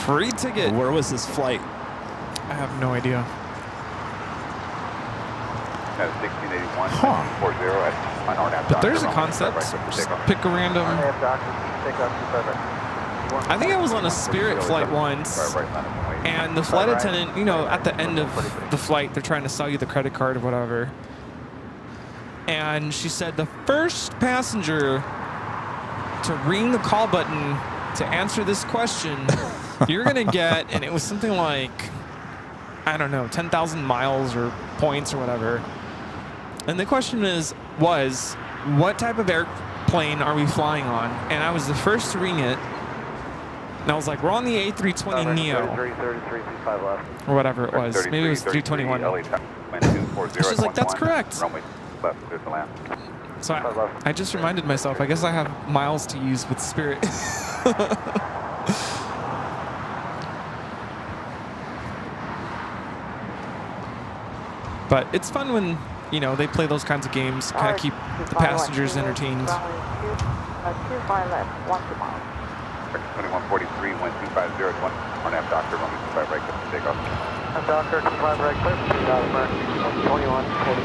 Free ticket. Where was this flight? I have no idea. 1681, Huh. 40 at But there's a concept. Just pick a random. I think I was on a Spirit flight once, and the flight attendant, at the end of the flight, they're trying to sell you the credit card or whatever. And she said the first passenger to ring the call button to answer this question, you're going to get, and it was something like, I don't know, 10,000 miles or points or whatever. And the question was, what type of airplane are we flying on? And I was the first to ring it. And I was like, we're on the A320 Neo, or whatever it was. Maybe it was 321. She's like, that's correct. So I just reminded myself, I guess I have miles to use with Spirit. But it's fun when, they play those kinds of games, kind of keep the passengers entertained. 2143, 1250, 1 F Doctor, runway 25 right, takeoff. Doctor, 25 right, clear, 21, 40.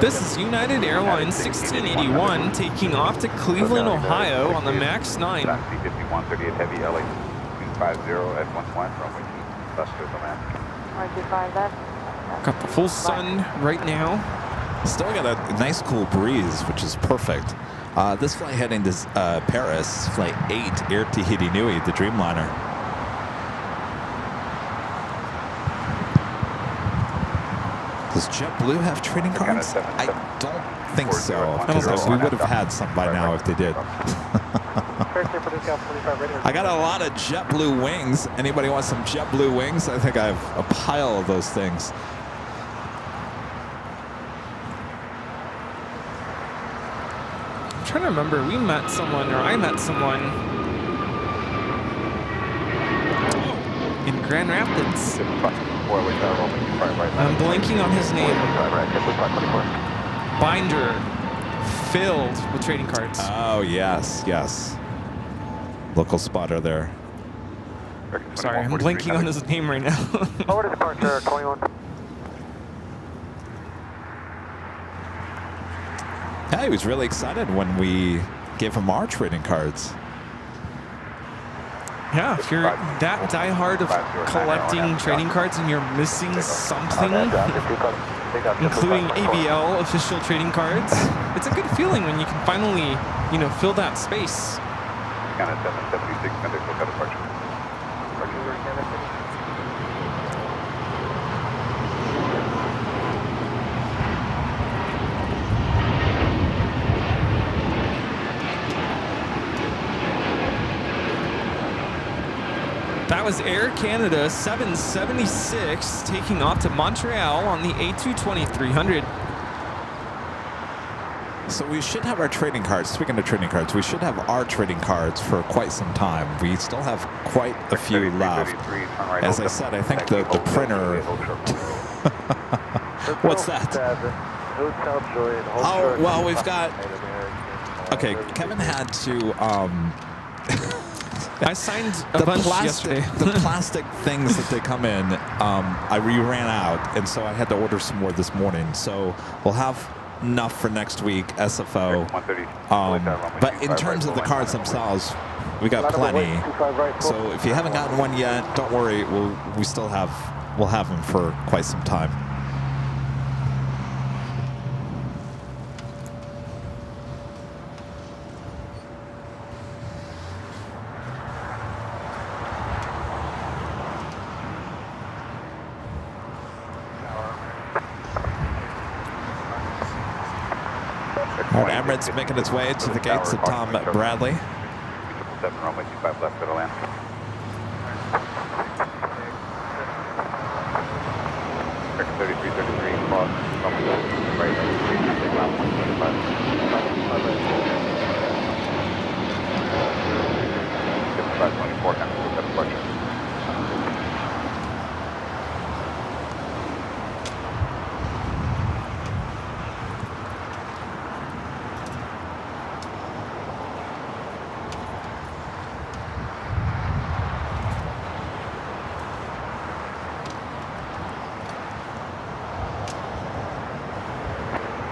This is United Airlines 1681 taking off to Cleveland, Ohio on the MAX 9. C-5138 Heavy LA 250 at 11 from which bus to the land. 125 left. Got the full sun right now. Still got a nice cool breeze, which is perfect. This flight heading to Paris, Flight 8, Air Tahiti Nui, the Dreamliner. Does JetBlue have trading cards? I don't think so, because we would have had some by now if they did. I got a lot of JetBlue wings. Anybody want some JetBlue wings? I think I have a pile of those things. I'm trying to remember, we met someone, or I met someone in Grand Rapids. I'm blanking on his name. Binder filled with trading cards. Oh, yes, yes. Local spotter there. Sorry, I'm blanking on his name right now. Forward departure, 21. Yeah, he was really excited when we gave him our trading cards. Yeah, if you're that diehard of collecting trading cards and you're missing something, including ABL official trading cards, it's a good feeling when you can finally, you know, fill that space. Kind of 776 minutes for departure. That was Air Canada 776 taking off to Montreal on the A220-300. So we should have our trading cards. Speaking of trading cards, we should have our trading cards for quite some time. We still have quite a few left. As I said, I think the printer... What's that? Oh, well, we've got... Okay, Kevin had to... I signed a bunch yesterday. The plastic things that they come in, we ran out, and so I had to order some more this morning. So we'll have enough for next week, SFO. But in terms of the cards themselves, we got plenty. So if you haven't gotten one yet, don't worry. We'll have them for quite some time. All right, Emirates making its way to the gates of Tom Bradley. 7 runway 25 left to the land. Check 3333 cross, right, lap 125. 5524, cancel the departure.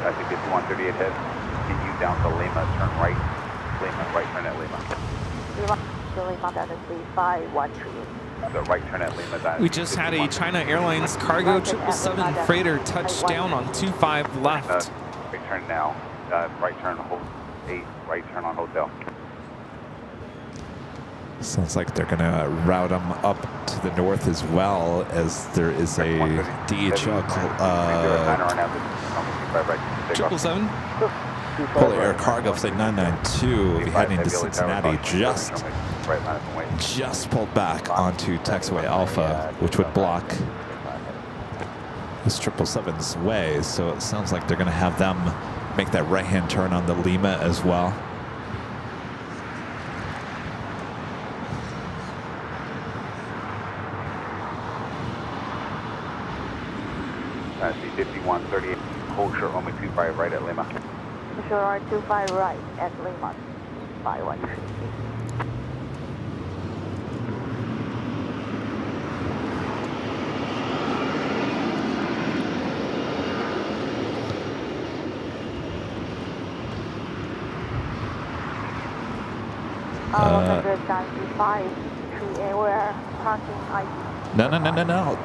I think it's 138 head. Continue down to Lima, turn right. Lima, right turn at Lima. Lima, that is 3513. The right turn at Lima. We just had a China Airlines cargo 777 freighter touch down on 25 left. Right turn now. Right turn, hold 8. Right turn on hotel. Sounds like they're going to route them up to the north as well, as there is a DHL 777. Polar Air Cargo Flight 992 will be heading to Cincinnati. Just pulled back onto taxiway Alpha, which would block this 777's way. So it sounds like they're going to have them make that right-hand turn on the Lima as well. C-5138, hold short runway 25 right at Lima. Sure, 25 right at Lima, 513. 195 to anywhere parking ID. No.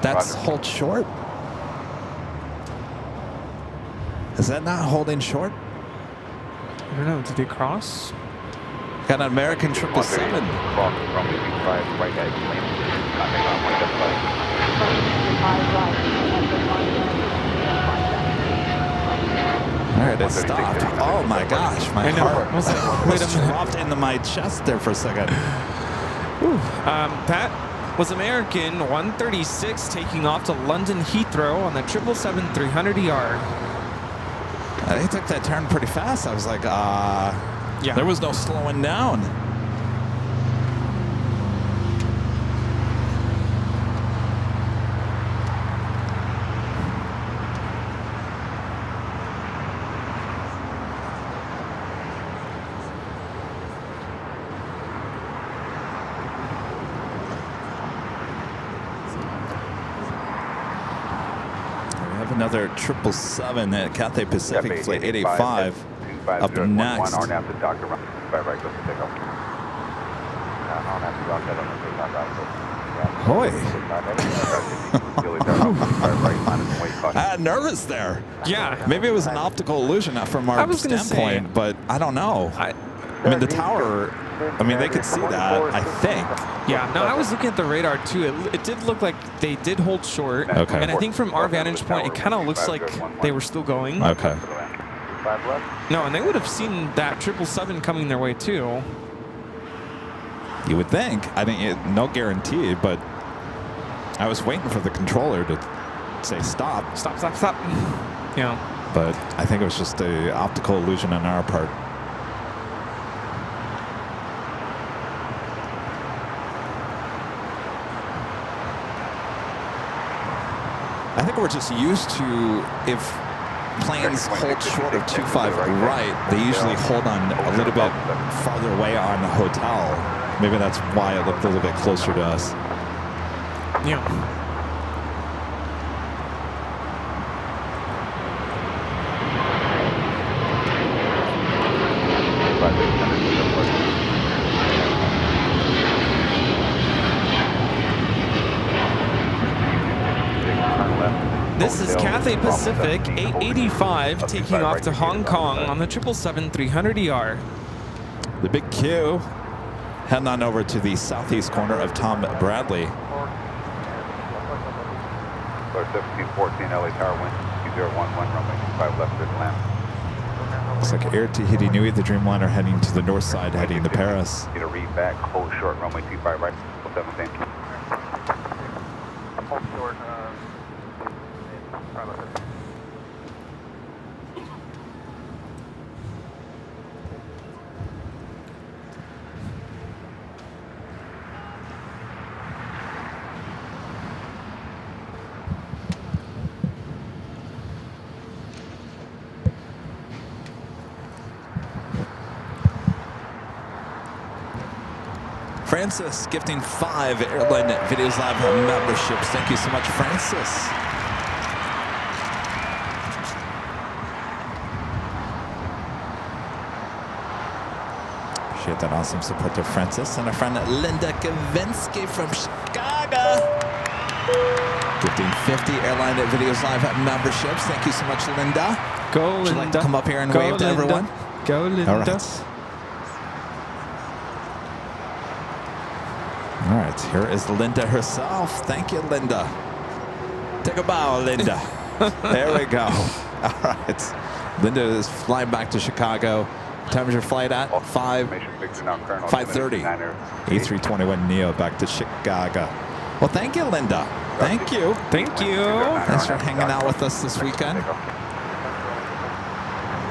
That's hold short. Is that not holding short? I don't know. Did they cross? Got an American 777. Cross runway 25 right at plane. Contact on 175. All right, it stopped. Oh my gosh, my I know. heart I was like, wait a minute. dropped into my chest there for a second. That was American 136 taking off to London Heathrow on the 777-300ER. They took that turn pretty fast. I was like, Yeah. there was no slowing down. Another 777 at Cathay Pacific Flight 885 up next. On after Dr. Right, go to take off. On after Dr. I got nervous there. Yeah. Maybe it was an optical illusion from our standpoint, but I don't know. I mean, the tower, they could see that, I think. Yeah, no, I was looking at the radar too. It did look like they did hold short. Okay. And I think from our vantage point, it kind of looks like they were still going. Okay. No, and they would have seen that 777 coming their way too. You would think. I think no guarantee, but I was waiting for the controller to say stop. Stop. Yeah. But I think it was just an optical illusion on our part. I think we're just used to, if planes hold short of 25 right, they usually hold on a little bit farther away on the hotel. Maybe that's why it looked a little bit closer to us. Yeah. This is Cathay Pacific 885 taking off to Hong Kong on the 777-300ER. The big Q heading on over to the southeast corner of Tom Bradley. 1714 LA Tower, wind 2011, runway 25 left, good land. Looks like Air Tahiti Nui, the Dreamliner, heading to the north side, heading to Paris. Get a read back, hold short, runway 25 right, 17. Hold short, Francis gifting 5 Airline Videos Live memberships. Thank you so much, Francis. Appreciate that awesome support to Francis and our friend Linda Kavinsky from Chicago. Gifting 50 Airline Videos Live memberships. Thank you so much, Linda. Go, Linda. Would you like to come up here and wave to everyone? Go, Linda. All right. All right, here is Linda herself. Thank you, Linda. Take a bow, Linda. There we go. All right. Linda is flying back to Chicago. What time is your flight at? 5:30. A321neo back to Chicago. Well, thank you, Linda. Thank you. Thank you. Thanks for hanging out with us this weekend.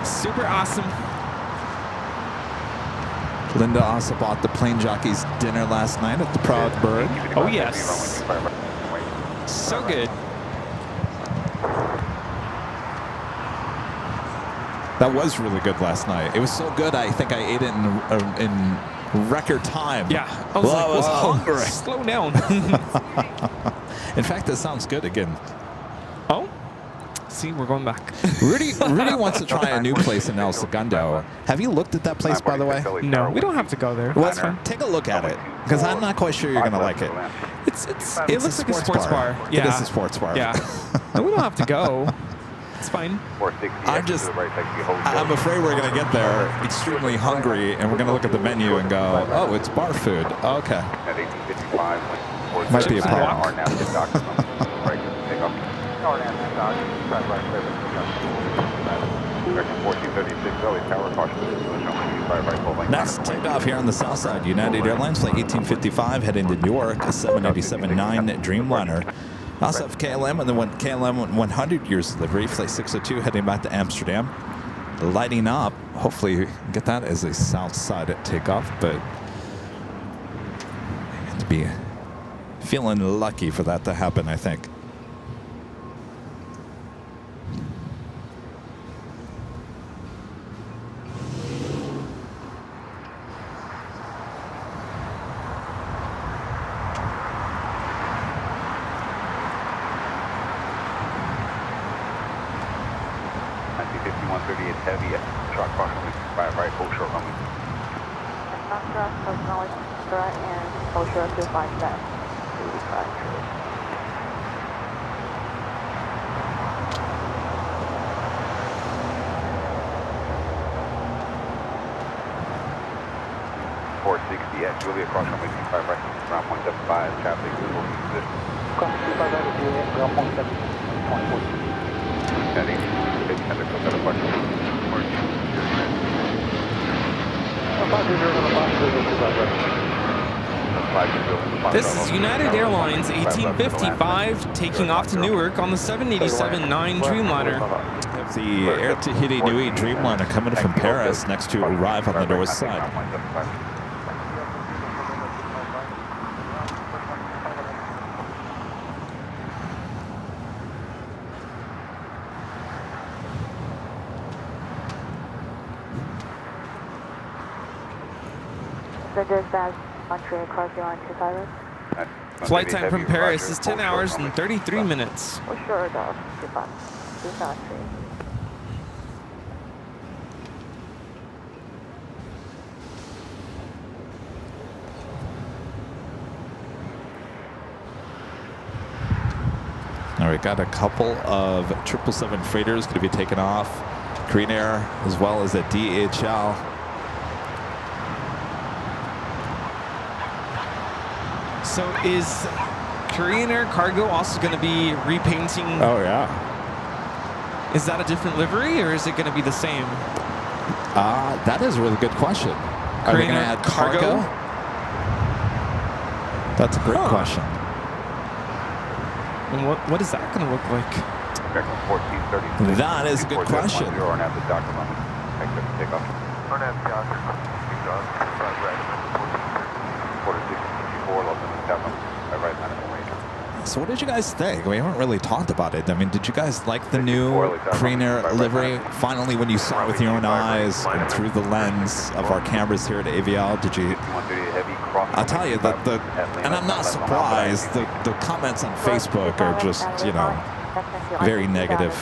Super awesome. Linda also bought the Plane Jockeys dinner last night at the Proud Bird. Oh, yes. So good. That was really good last night. It was so good, I think I ate it in record time. Yeah. I was hungry. Slow down. In fact, that sounds good again. Oh? See, we're going back. Rudy wants to try a new place in El Segundo. Have you looked at that place, by the way? No, we don't have to go there. Well, That's fine. take a look at it, because I'm not quite sure you're going to like it. It looks like a sports bar. Yeah. It is a sports bar. Yeah. No, we don't have to go. It's fine. I'm afraid we're going to get there extremely hungry, and we're going to look at the menu and go, oh, it's bar food. Okay. Might be a problem. Next takeoff here on the south side, United Airlines flight 1855 heading to New York, a 787-9 Dreamliner. Also have KLM and the KLM 100 years delivery, flight 602 heading back to Amsterdam. Lighting up, hopefully you can get that as a south side at takeoff, but you have to be feeling lucky for that to happen, I think. Heavy truck approximately 5 right, full short runway. Foxtrot, acknowledge Foxtrot and full short to 5 left. 85 true. at Julia, cross runway 25 right, ground 175, traffic visible to position. Cross 25 right, Julia, ground 175, 140. Heading, big center, so got a bunch of This is United Airlines 1855 taking off to Newark on the 787-9 Dreamliner. Have the Air Tahiti Nui Dreamliner coming from Paris next to arrive on the north side. The dispatch Montreal cross the line 25. Flight time from Paris is 10 hours and 33 minutes. For sure, dog. 25. Do not see. All right, got a couple of 777 freighters going to be taken off. Korean Air as well as a DHL. So is Korean Air Cargo also going to be repainting? Oh, yeah. Is that a different livery or is it going to be the same? That is a really good question. Are they going to add cargo? That's a great question. And what is that going to look like? That is a good question. So what did you guys think? We haven't really talked about it. I mean, did you guys like the new Korean Air livery? Finally, when you saw it with your own eyes and through the lens of our cameras here at AVL, did you? I'll tell you that and I'm not surprised. The comments on Facebook are just, you know, very negative.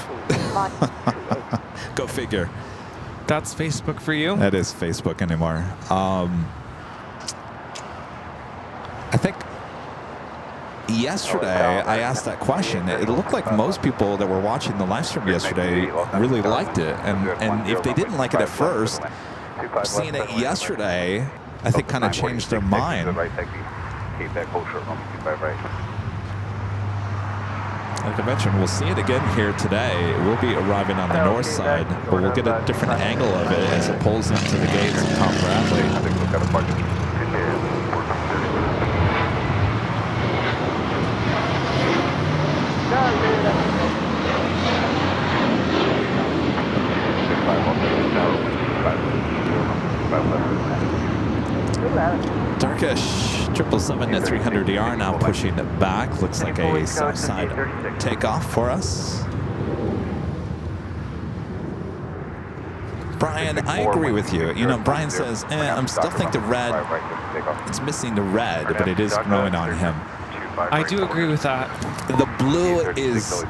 Go figure. That's Facebook for you? That is Facebook anymore. I think yesterday I asked that question. It looked like most people that were watching the live stream yesterday really liked it. And if they didn't like it at first, seeing it yesterday, I think kind of changed their mind. Like I mentioned, we'll see it again here today. We'll be arriving on the north side, but we'll get a different angle of it as it pulls into the gates of Tom Bradley. Turkish 777-300ER now pushing it back. Looks like a south side takeoff for us. Brian, I agree with you. You know, Brian says, I'm still think the red, it's missing the red, but it is growing on him. I do agree with that. The blue is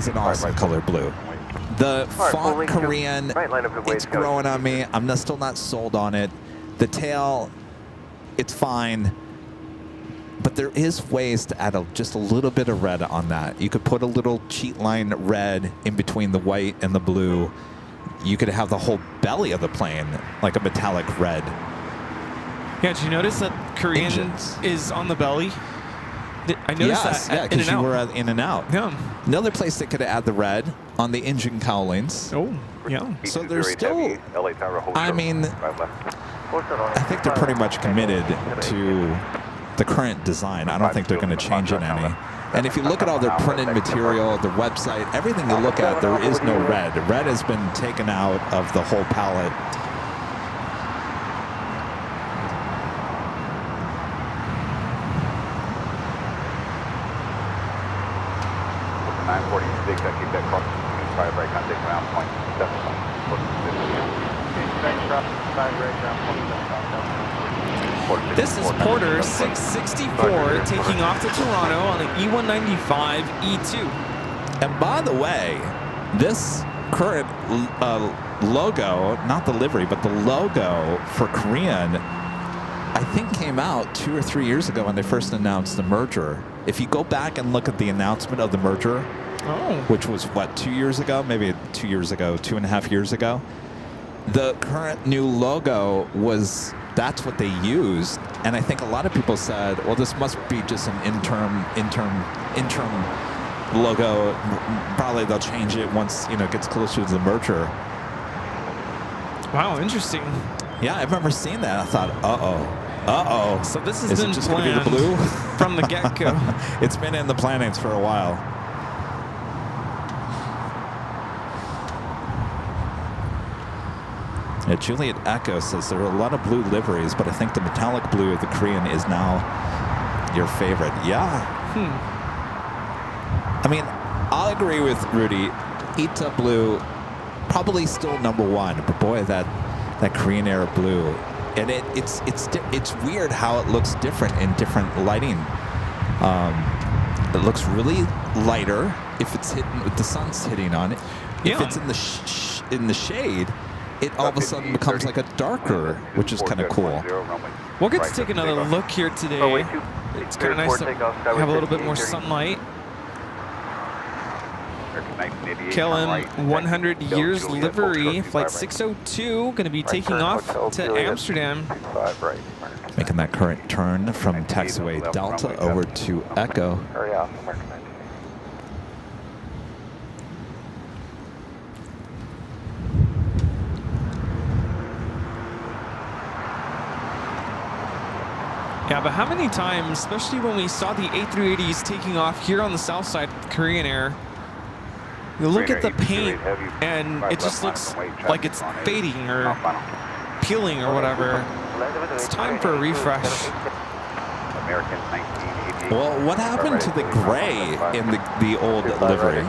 an awesome color blue. The font Korean, it's growing on me. I'm still not sold on it. The tail, it's fine. But there is ways to add just a little bit of red on that. You could put a little cheat line red in between the white and the blue. You could have the whole belly of the plane like a metallic red. Yeah, did you notice that Korean Engines. is on the belly? I noticed that. Yeah, because you were in and out. Yeah. Another place they could add the red on the engine cowlings. Oh, yeah. So there's still, I mean, I think they're pretty much committed to the current design. I don't think they're going to change it any. And if you look at all their printed material, their website, everything you look at, there is no red. Red has been taken out of the whole palette. Keep that cross. Try right contact ground point 7. This is Porter 664 taking off to Toronto on an E195 E2. And by the way, this current logo, not the livery, but the logo for Korean, I think came out 2 or 3 years ago when they first announced the merger. If you go back and look at the announcement of the merger, which was what, 2 years ago, maybe 2 years ago, 2.5 years ago, the current new logo that's what they used. And I think a lot of people said, well, this must be just an interim logo. Probably they'll change it once, it gets closer to the merger. Wow, interesting. Yeah, I remember seeing that. I thought, uh-oh. So this has Is been it just going to be the planned blue? from the get-go. It's been in the plannings for a while. Yeah, Juliet Echo says there are a lot of blue liveries, but I think the metallic blue of the Korean is now your favorite. Yeah. I mean, I'll agree with Rudy. Ita blue, probably still #1, but boy, that Korean era blue, and it's weird how it looks different in different lighting. It looks really lighter if it's if the sun's hitting on it. Yeah. If it's in the shade, it all of a sudden becomes like a darker, which is kind of cool. We'll get to take another look here today. It's kind of nice to have a little bit more sunlight. KLM 100 years livery, flight 602, going to be taking off to Amsterdam. Making that current turn from taxiway Delta over to Echo. Hurry up. Yeah, but how many times, especially when we saw the A380s taking off here on the south side of Korean Air, you look at the paint and it just looks like it's fading or peeling or whatever. It's time for a refresh. Well, what happened to the gray in the old livery?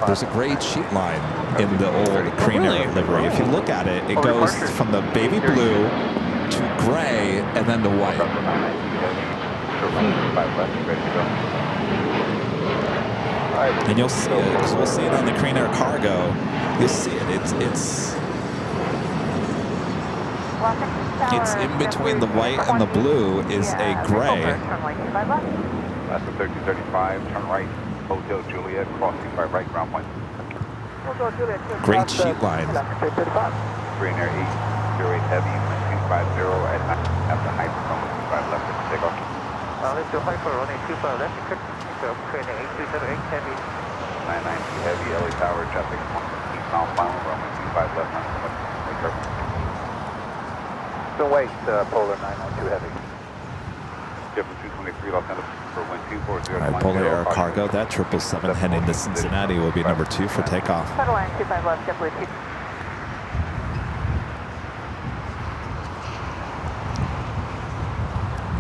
There's a gray sheet line in the old Korean Air livery. If you look at it, it goes from the baby blue to gray and then to white. And you'll see it, because we'll see it on the Korean Air Cargo. You'll see it. It's in between the white and the blue is a gray. That's the 1335, turn right, Hotel Juliet, crossing by right, ground point. Great sheet line. Korean Air 808 Heavy, 250 at night, after hyper, runway 25 left, take off. Let's do hyper, runway 25 left, Korean Air 8208 Heavy. 992 Heavy, LA Tower, traffic, eastbound final, runway 25 left, wake up. Still wait, Polar 992 Heavy. Jeff 223, Los Angeles, for wind 240. All right, Polar Air Cargo, that 777 heading to Cincinnati will be number 2 for takeoff. Shuttle line 25 left, JetBlue 2.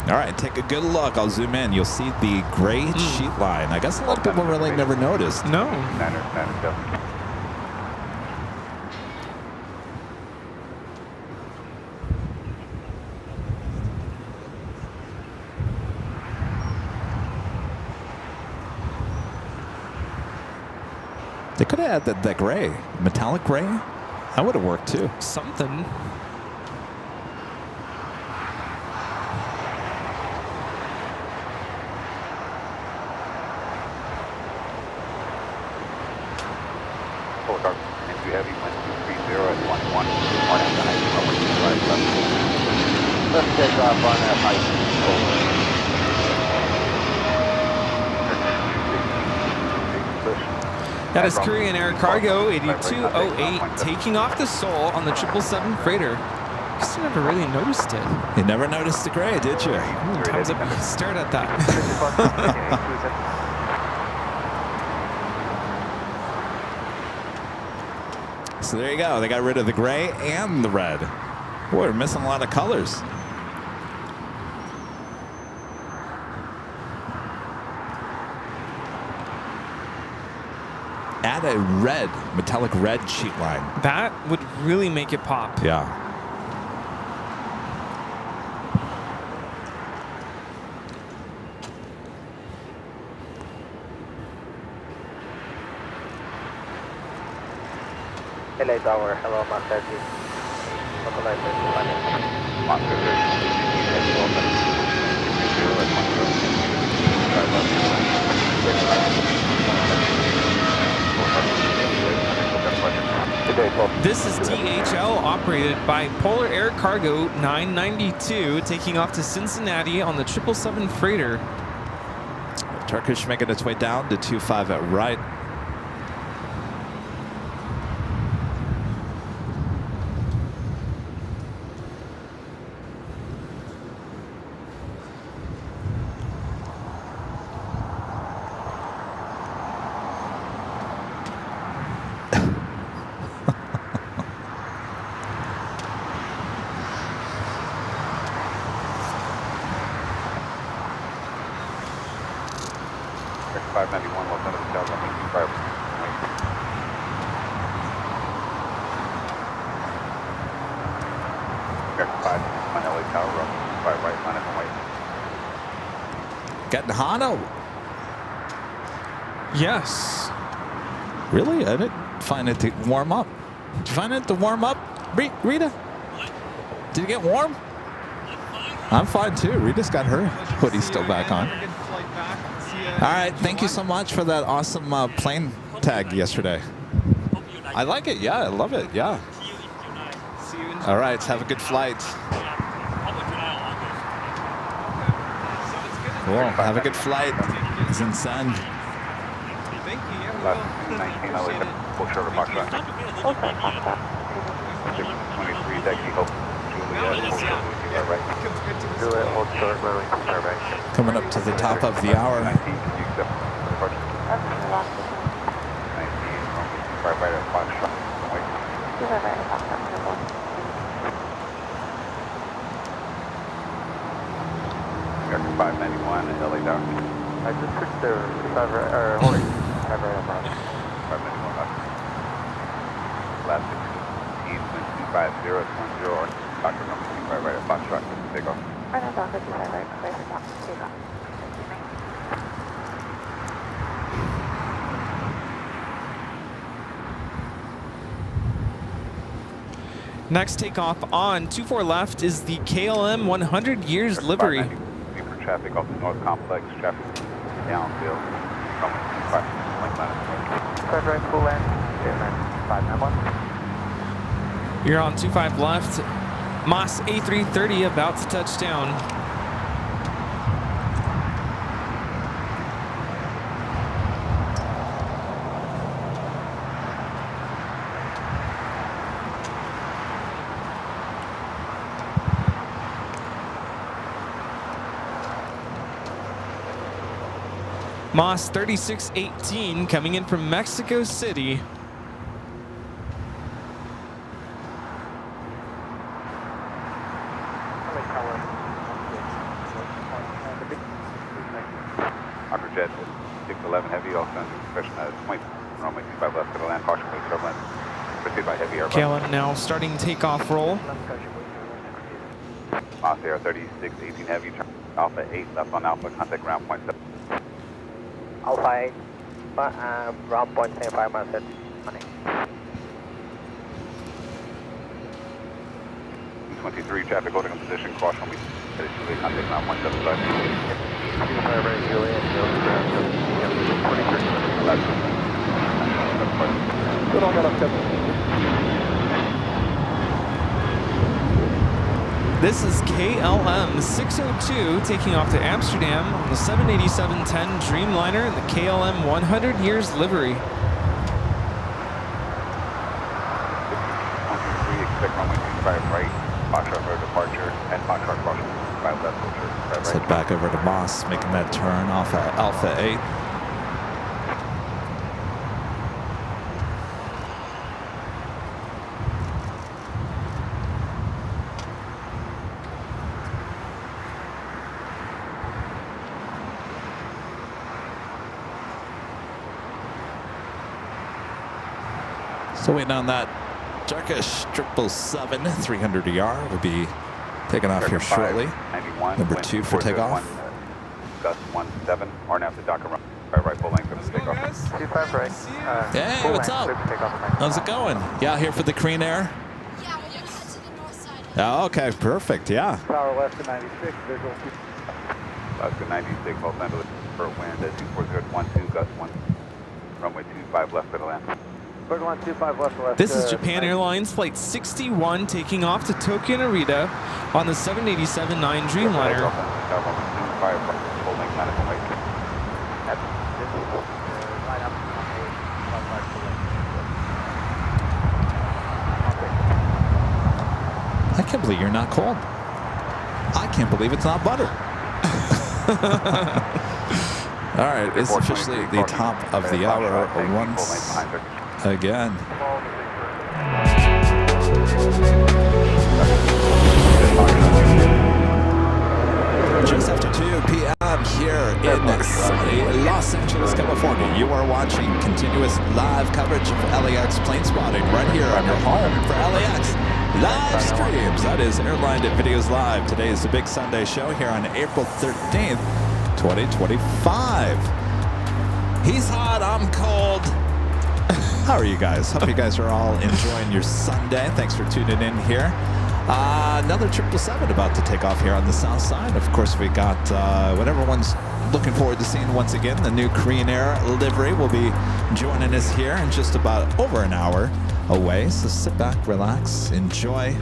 All right, take a good look. I'll zoom in. You'll see the gray sheet line. I guess a lot of people really never noticed. No. They could have added that gray, metallic gray. That would have worked too. Something. Full dark, and too heavy, 1230 at 11. One at the height, runway 25 left. Let's take off on that height. That is Korean Air Cargo 8208 taking off the Seoul on the 777 freighter. I guess I never really noticed it. You never noticed the gray, did you? Time's up. Stared at that. So there you go. They got rid of the gray and the red. Boy, we're missing a lot of colors. Add a red, metallic red sheet line. That would really make it pop. Yeah. LA Tower, hello, Monster. Localizer, Monster 30, heavy open. 20 at 10. This is DHL operated by Polar Air Cargo 992 taking off to Cincinnati on the 777 freighter. Turkish making its way down to 25 at right. Getting Hano. Yes. Really? I didn't find it to warm up. Did you find it to warm up, Rita? Did you get warm? I'm fine too. Rita's got her hoodie still back on. All right. Thank you so much for that awesome plane tag yesterday. I like it. Yeah, I love it. Yeah. All right. Have a good flight. Cool. Have a good flight. It's in sun. Thank you. Last 19, I'll leave it. Full shorter box run. 23, Dexy, Hope, Juliet, hold short, right. Juliet, hold short, runway 25 right. Coming up to the top of the hour. 19, can you accept the departure? 19, runway 25 right at Foxtrot. Runway 25 right at Foxtrot. American 591, LA down. I just switched to 25 right, or holding 25 right above. 591 left. Last 16, 250 at 10, or Dr. number 25 right at Foxtrot. Take off. Right at Dr. 25 right, clear for top. Take off. Next takeoff on 24 left is the KLM 100 Years livery. Traffic off the North Complex, traffic downfield, coming 25, link line. 25 right, full land, Airline 591. You're on 25 left. Moss A330 about to touch down. Moss 3618 coming in from Mexico City. Jet 611 heavy, also under discretion at point, runway 25 left to the land, caution with turbulence, pursued by heavy aircraft. KLM now starting takeoff roll. Moss Air 3618 heavy, Alpha 8 left on Alpha, contact ground point 7. Alpha 8, Round point 75 miles at money. 23 traffic holding in position, caution will be headed to the contact ground 175. 25 right, Juliet, Good on that, This is KLM 602 taking off to Amsterdam on the 787-10 Dreamliner in the KLM 100 Years livery. 23, expect runway 25 right, Foxtrot for departure, and Foxtrot caution 5 left, filter, Let's head back over to Moss, making that turn off at Alpha 8. So waiting on that Turkish 777 300 ER will be taking off here shortly. 91, Number 2 for takeoff. Gust 17, or now to Docker run by right full length for the takeoff. 25 right. Hey, what's up? How's it going? Yeah, here for the Korean Air? Yeah, we're gonna head to the north side. Oh, okay, perfect, yeah. Power left to 96, visual 2. Alaska 96, Los Angeles for wind at 24012, gust 1, runway 25 left for the land. Bird 125 left to left. This is Japan Airlines Flight 61 taking off to Tokyo Narita on the 787-9 Dreamliner. I can't believe you're not cold. I can't believe it's not butter. All right, it's officially the top of the hour once again. Just after 2 p.m. here in sunny Los Angeles, California, you are watching continuous live coverage of LAX plane spotting right here on your home for LAX live streams. That is Airline Videos Live. Today is the big Sunday show here on April 13th, 2025. He's hot, I'm cold. How are you guys? Hope you guys are all enjoying your Sunday. Thanks for tuning in here. Another 777 about to take off here on the south side. Of course, we got what everyone's looking forward to seeing once again. The new Korean Air livery will be joining us here in just about over an hour away. So sit back, relax, enjoy.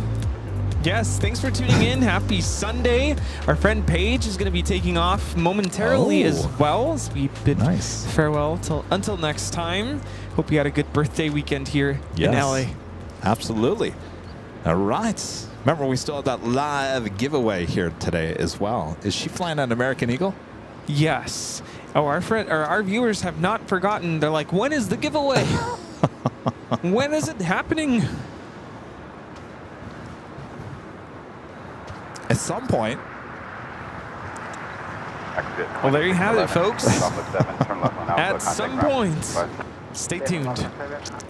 Yes, thanks for tuning in. Happy Sunday. Our friend Paige is going to be taking off momentarily as well as we bid farewell until next time. Hope you had a good birthday weekend here in LA. Absolutely. All right. Remember, we still have that live giveaway here today as well. Is she flying an American Eagle? Yes. Oh, our viewers have not forgotten. They're like, when is the giveaway? When is it happening? At some point. Well, there you have it, folks. At some point. Stay tuned.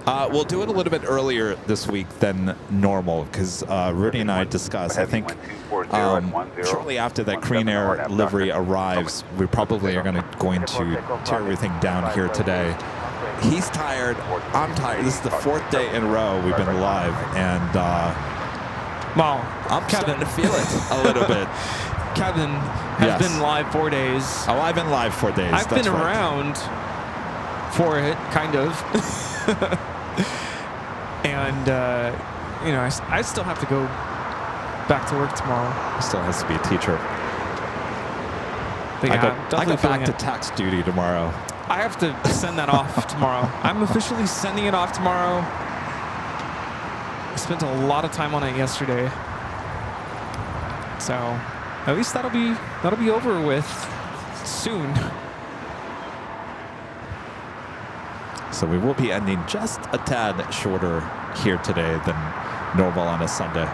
We'll do it a little bit earlier this week than normal because Rudy and I discussed, I think, shortly after that Korean Air livery arrives, we probably are going to tear everything down here today. He's tired. I'm tired. This is the 4th day in a row we've been live, and well, I'm starting to feel it a little bit. Kevin has been live 4 days. Oh, I've been live 4 days. I've been around for it, kind of. And, you know, I still have to go back to work tomorrow. Still has to be a teacher. But yeah, I go back to tax duty tomorrow. I have to send that off tomorrow. I'm officially sending it off tomorrow. I spent a lot of time on it yesterday. So at least that'll be over with soon. So we will be ending just a tad shorter here today than normal on a Sunday.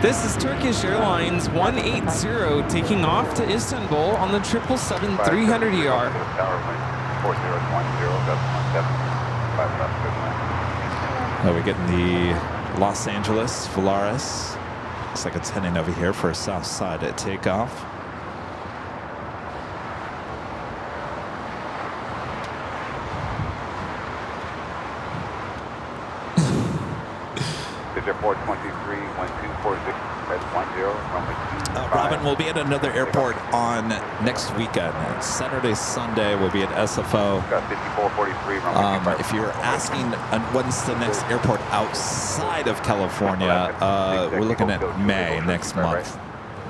This is Turkish Airlines 180 taking off to Istanbul on the 777-300ER. We're getting the Los Angeles Volaris. Looks like it's heading over here for a south side at takeoff. Digit 423, 1246, red 10, runway 25. Robin, we'll be at another airport on next weekend. Saturday, Sunday, we'll be at SFO. Got 5443, runway 25. If you're asking when's the next airport outside of California, we're looking at May next month.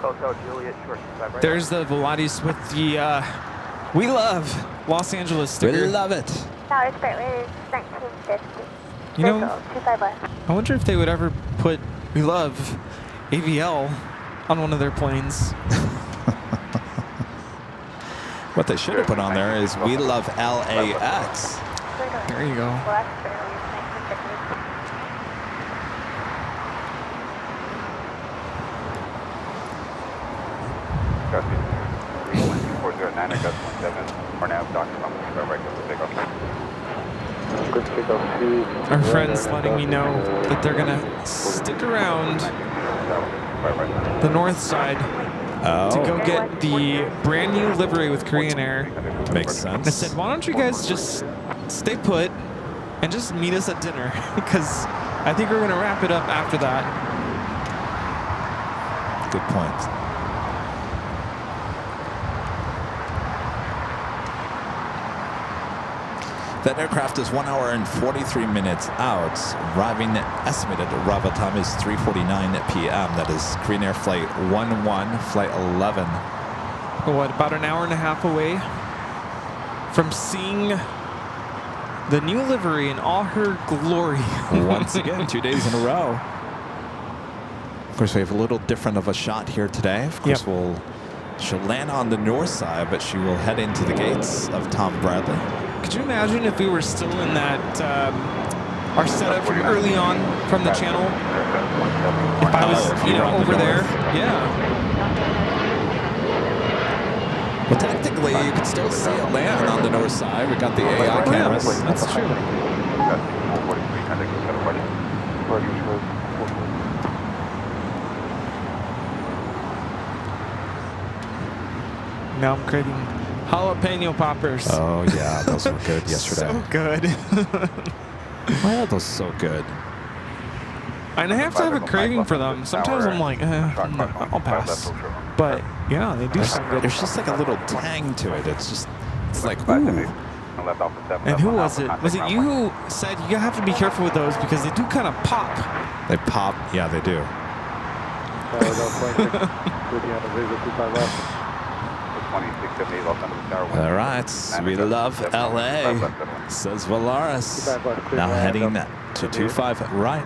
Hotel Juliet, short 25 right. There's the Volaris with the We Love Los Angeles We sticker. love it. Tower Spirit is 1950. You know, 25 left. I wonder if they would ever put We Love AVL on one of their planes. What they should have put on there is We Love LAX. There you go. Black Spirit is 1950. Got 5409, I got 17. For now, Dr. Runway 25 right, good takeoff. Good takeoff 2. Our friend's letting me know that they're gonna stick around the north side to go get the brand new livery with Korean Air. Makes sense. I said, why don't you guys just stay put and just meet us at dinner? Because I think we're gonna wrap it up after that. Good point. That aircraft is 1 hour and 43 minutes out. Arriving estimated arrival time is 3:49 p.m. That is Korean Air Flight 11, Flight 11. What, about an hour and a half away from seeing the new livery in all her glory. Once again, 2 days in a row. Of course, we have a little different of a shot here today. Of course, she'll land on the north side, but she will head into the gates of Tom Bradley. Could you imagine if we were still in that, our setup from early on from the channel? If I was, over there? Yeah. Well, technically, you can still see it land on the north side. We got the AI cameras. That's true. Now I'm craving jalapeno poppers. Oh, yeah, those were good yesterday. So good. Why are those so good? And I have to have a craving for them. Sometimes I'm like, I'll pass. But yeah, they do sound good. There's just like a little tang to it. It's like, ooh. And who was it? Was it you who said you have to be careful with those because they do kind of pop? They pop. Yeah, they do. All right, we love LA, says Volaris. Now heading to 25 right.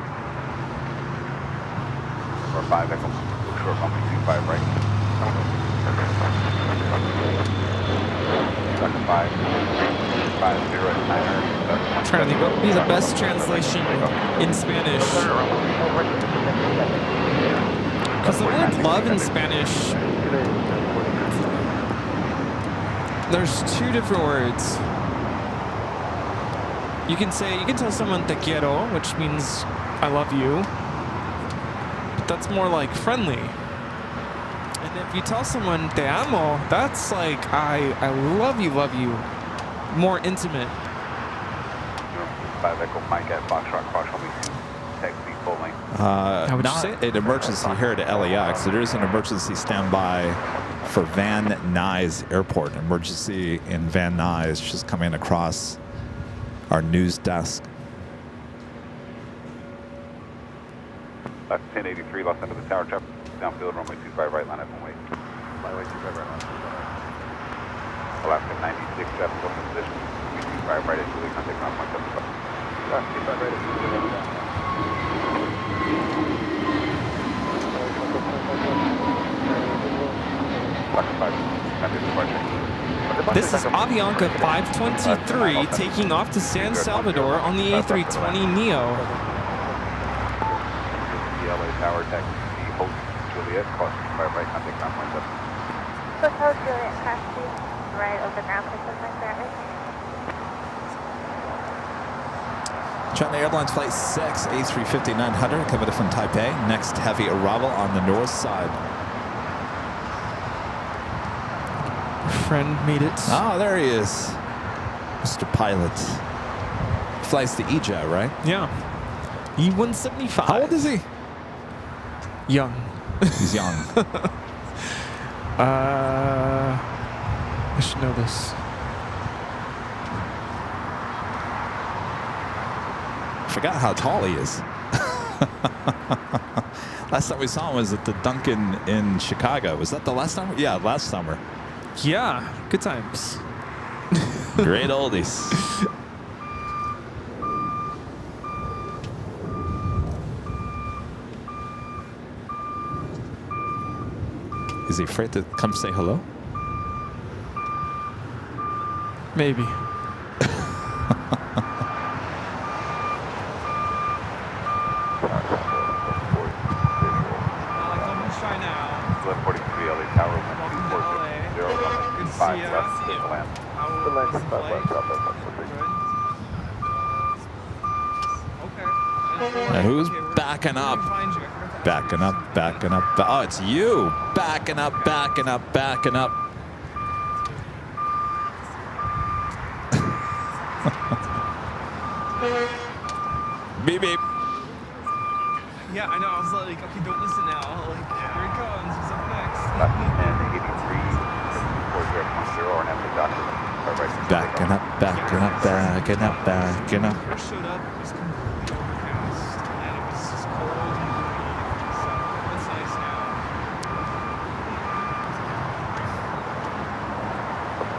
For 5 Echo, short runway 25 right. Second 5, 50 at 9er. Trying to think what would be the best translation in Spanish. Because the word love in Spanish, there's two different words. You can tell someone te quiero, which means I love you. But that's more like friendly. And if you tell someone te amo, that's like I love you. More intimate. 5 Echo Mike at Foxtrot, cross runway 2, taxi full length. How would you say Not it? an emergency here at LAX. There is an emergency standby for Van Nuys Airport. Emergency in Van Nuys just coming across our news desk. Left 1083, lost under the tower, traffic downfield, runway 25 right, line up and wait. Runway 25 right, line up. Alaska 96, traffic open position, runway 25 right at Julie, contact ground point 75. 25 right at Julie, This is Avianca 523 taking off to San Salvador on the A320neo. LA Tower, taxi Hotel Juliet, crossing by right, contact ground point 7. Hotel Juliet, taxi, right over ground point 7 service. China Airlines Flight 6, A350-900, coming from Taipei. Next heavy arrival on the north side. Friend made it. Oh, there he is. Mr. Pilot. Flies the EJet, right? Yeah. E-175. How old is he? Young. He's young. I should know this. Forgot how tall he is. Last time we saw him was at the Dunkin' in Chicago. Was that the last summer? Yeah, last summer. Yeah, good times. Great oldies. Is he afraid to come say hello? Maybe. And who's backing up? Backing up, backing up. Oh, it's you. Backing up, backing up, backing up. Beep, beep. Yeah, I know. I was like, okay, don't listen now. Like, here it comes. Who's up next? Backing up, backing up, backing up, backing up. First showed up, it was completely overcast, and it was just cold and gloomy. So it's nice now.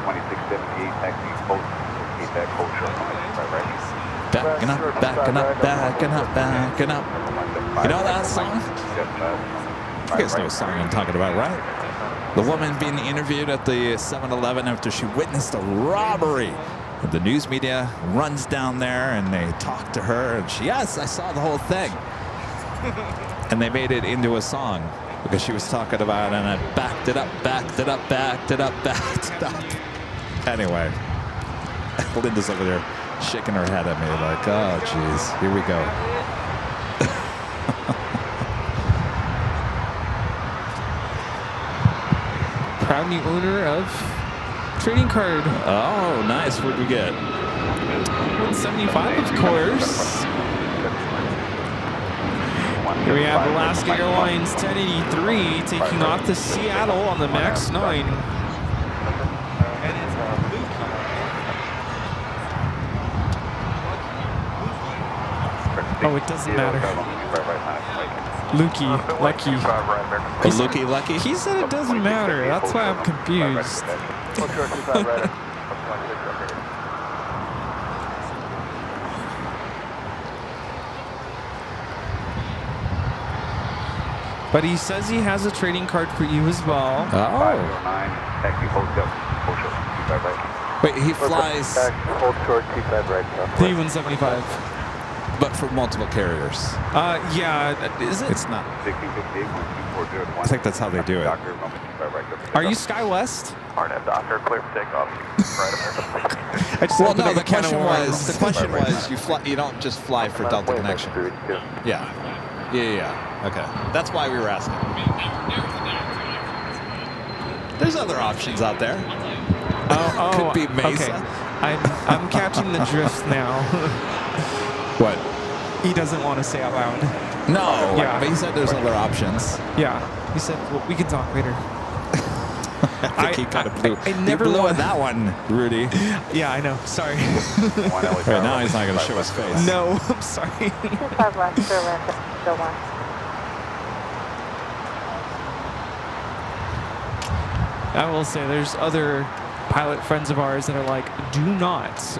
2678, taxi, post, keep that cold short on the right. Backing up, backing up, backing up, backing up. You know that song? You guys know what song I'm talking about, right? The woman being interviewed at the 7-Eleven after she witnessed a robbery. The news media runs down there and they talk to her and she, yes, I saw the whole thing. And they made it into a song because she was talking about it and I backed it up, backed it up, backed it up, backed it up. Anyway, Linda's over there shaking her head at me like, oh, geez, here we go. Proud new owner of trading card. Oh, nice. What'd we get? 175, of course. Here we have Alaska Airlines 1083 taking off to Seattle on the MAX 9. Oh, it doesn't matter. Lukey, Lucky. Lukey, Lucky? He said it doesn't matter. That's why I'm confused. But he says he has a trading card for you as well. Oh. Wait, he flies. Hold short, keep that right. The E-175. But for multiple carriers. Yeah, is it? It's not. I think that's how they do it. Are you SkyWest? Doctor, clear for takeoff. I just Well, opened no, a the can of question worms. was you don't just fly for Delta Connection. Yeah. Yeah. Okay. That's why we were asking. There's other options out there. Oh, Could be Mesa. Okay. I'm catching the drift now. What? He doesn't want to say out loud. No. Yeah. But he said there's other options. Yeah. He said, well, we can talk later. I think he kind of blew. I never blew want at that one, Rudy. Yeah, I know. Sorry. Right now he's not going to show his face. No, I'm sorry. 25 left, Berlin, still one. I will say there's other pilot friends of ours that are like, do not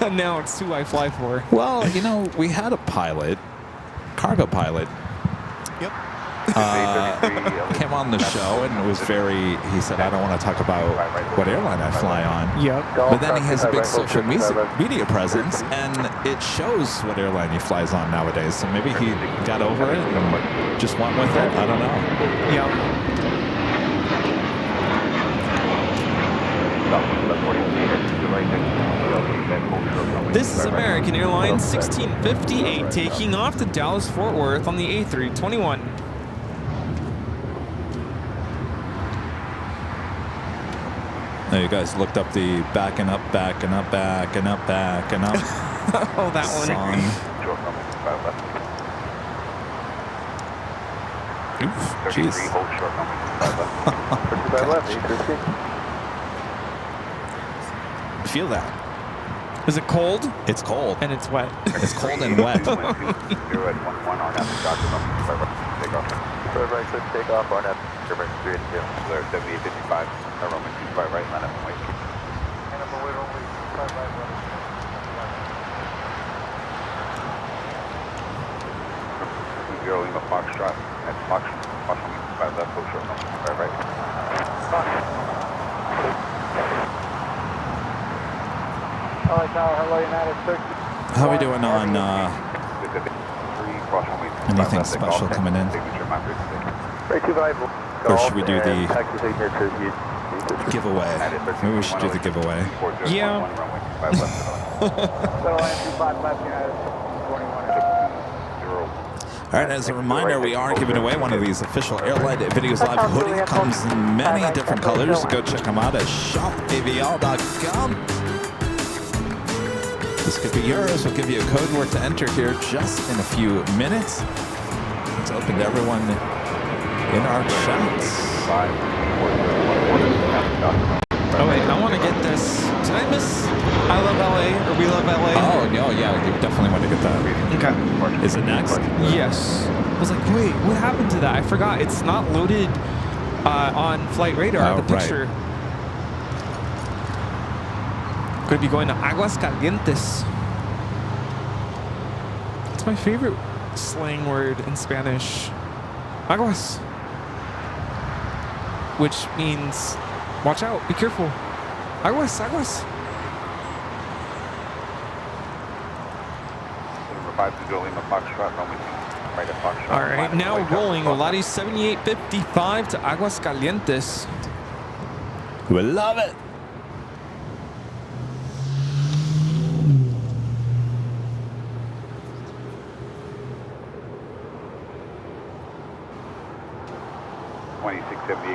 announce who I fly for. Well, you know, we had a pilot, cargo pilot. Yep. came on the show and was very, he said, I don't want to talk about what airline I fly on. Yep. But then he has a big social media presence, and it shows what airline he flies on nowadays. So maybe he got over it and just went with it. I don't know. Yep. This is American Airlines 1658 taking off to Dallas-Fort Worth on the A321. Now you guys looked up the backing up. Oh, that one. Song. Oof, jeez. Feel that. Is it cold? It's cold. And it's wet. It's cold and wet. Take off on that. 7855. Roman 25 right, line up and wait. Zero Lima Foxtrot. That's Foxtrot 25 left, hold short, Roman 25 right. Hello, United 30. How are we doing on anything special coming in? Or should we do the giveaway? Maybe we should do the giveaway. Yeah. All right, as a reminder, we are giving away one of these official Airline Videos Live hoodie. Comes in many different colors. Go check them out at shopavl.com. This could be yours. We'll give you a code word to enter here just in a few minutes. It's open to everyone in our chats. Oh wait, I want to get this. Did I miss I Love LA or We Love LA? Oh, no, yeah, you definitely want to get that. Okay. Is it next? Yes. I was like, wait, what happened to that? I forgot. It's not loaded on Flight Radar, the picture. Right. Could be going to Aguascalientes. It's my favorite slang word in Spanish. Aguas. Which means, watch out, be careful. Aguas, aguas. All right, now rolling Volaris 7855 to Aguascalientes. We love it.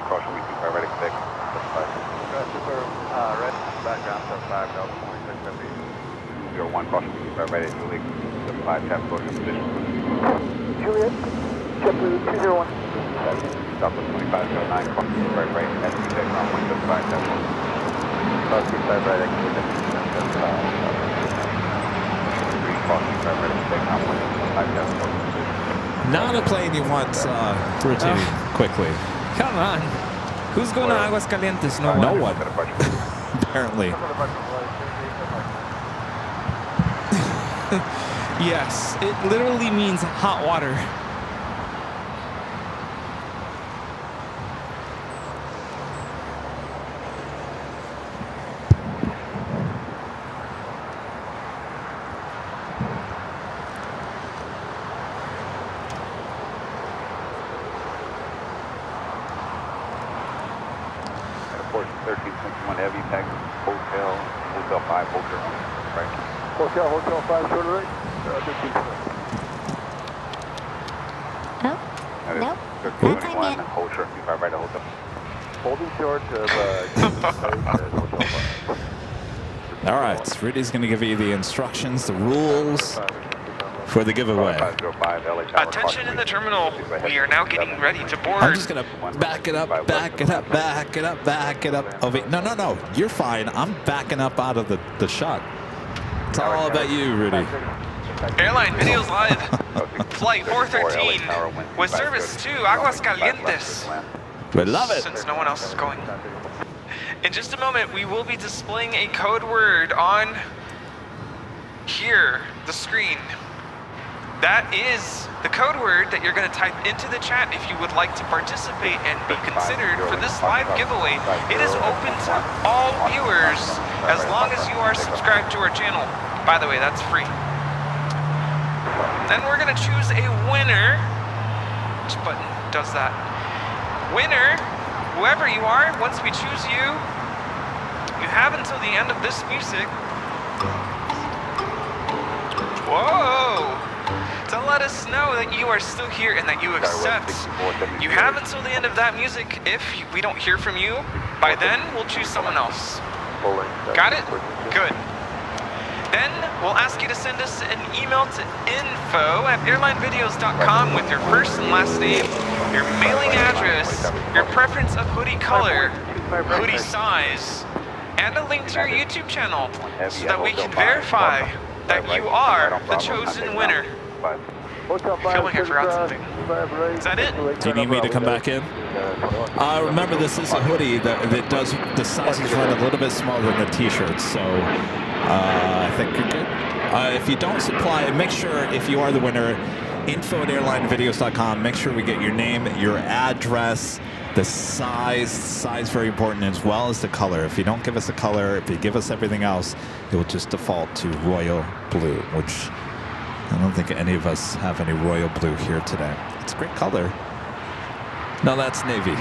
Caution, we 25 right, expect. Red, background, 5, Delta 2678. 01, caution, we 25 right, Juliet, 5, tap, go to position. Juliet, JetBlue 201. Stop at 2509, caution, 25 right, that's the check, ground 175, tap, go. 25 right, exit, 3, caution, 25 right, expect, ground 175, tap, go. Not a plane you want rotating quickly. Come on. Who's going to Aguascalientes? No one. No one. Apparently. Yes, it literally means hot water. Airport 1321 heavy, tag, hotel 5, hotel 1, right? Hotel 5, short right. Nope. That is Nope. 1321, hold short, 25 right, hotel. Holding short of hotel 5. All right, Rudy's going to give you the instructions, the rules for the giveaway. Attention in the terminal. We are now getting ready to board. I'm just going to back it up. Oh, wait, no. You're fine. I'm backing up out of the shot. It's all about you, Rudy. Airline Videos Live. Flight 413 with service to Aguascalientes. We love it. Since no one else is going. In just a moment, we will be displaying a code word on here, the screen. That is the code word that you're going to type into the chat if you would like to participate and be considered for this live giveaway. It is open to all viewers as long as you are subscribed to our channel. By the way, that's free. Then we're going to choose a winner. Which button does that? Winner, whoever you are, once we choose you, you have until the end of this music. Whoa! To let us know that you are still here and that you accept. You have until the end of that music. If we don't hear from you, by then we'll choose someone else. Got it? Good. Then we'll ask you to send us an email to info@airlinevideos.com with your first and last name, your mailing address, your preference of hoodie color, hoodie size, and a link to your YouTube channel so that we can verify that you are the chosen winner. I feel like I forgot something. Is that it? Do you need me to come back in? Remember, this is a hoodie that does, the sizes run a little bit smaller than the t-shirts, so I think you're good. If you don't supply, make sure if you are the winner, info@airlinevideos.com, make sure we get your name, your address, the size very important, as well as the color. If you don't give us the color, if you give us everything else, it will just default to royal blue, which I don't think any of us have any royal blue here today. It's a great color. No, that's navy.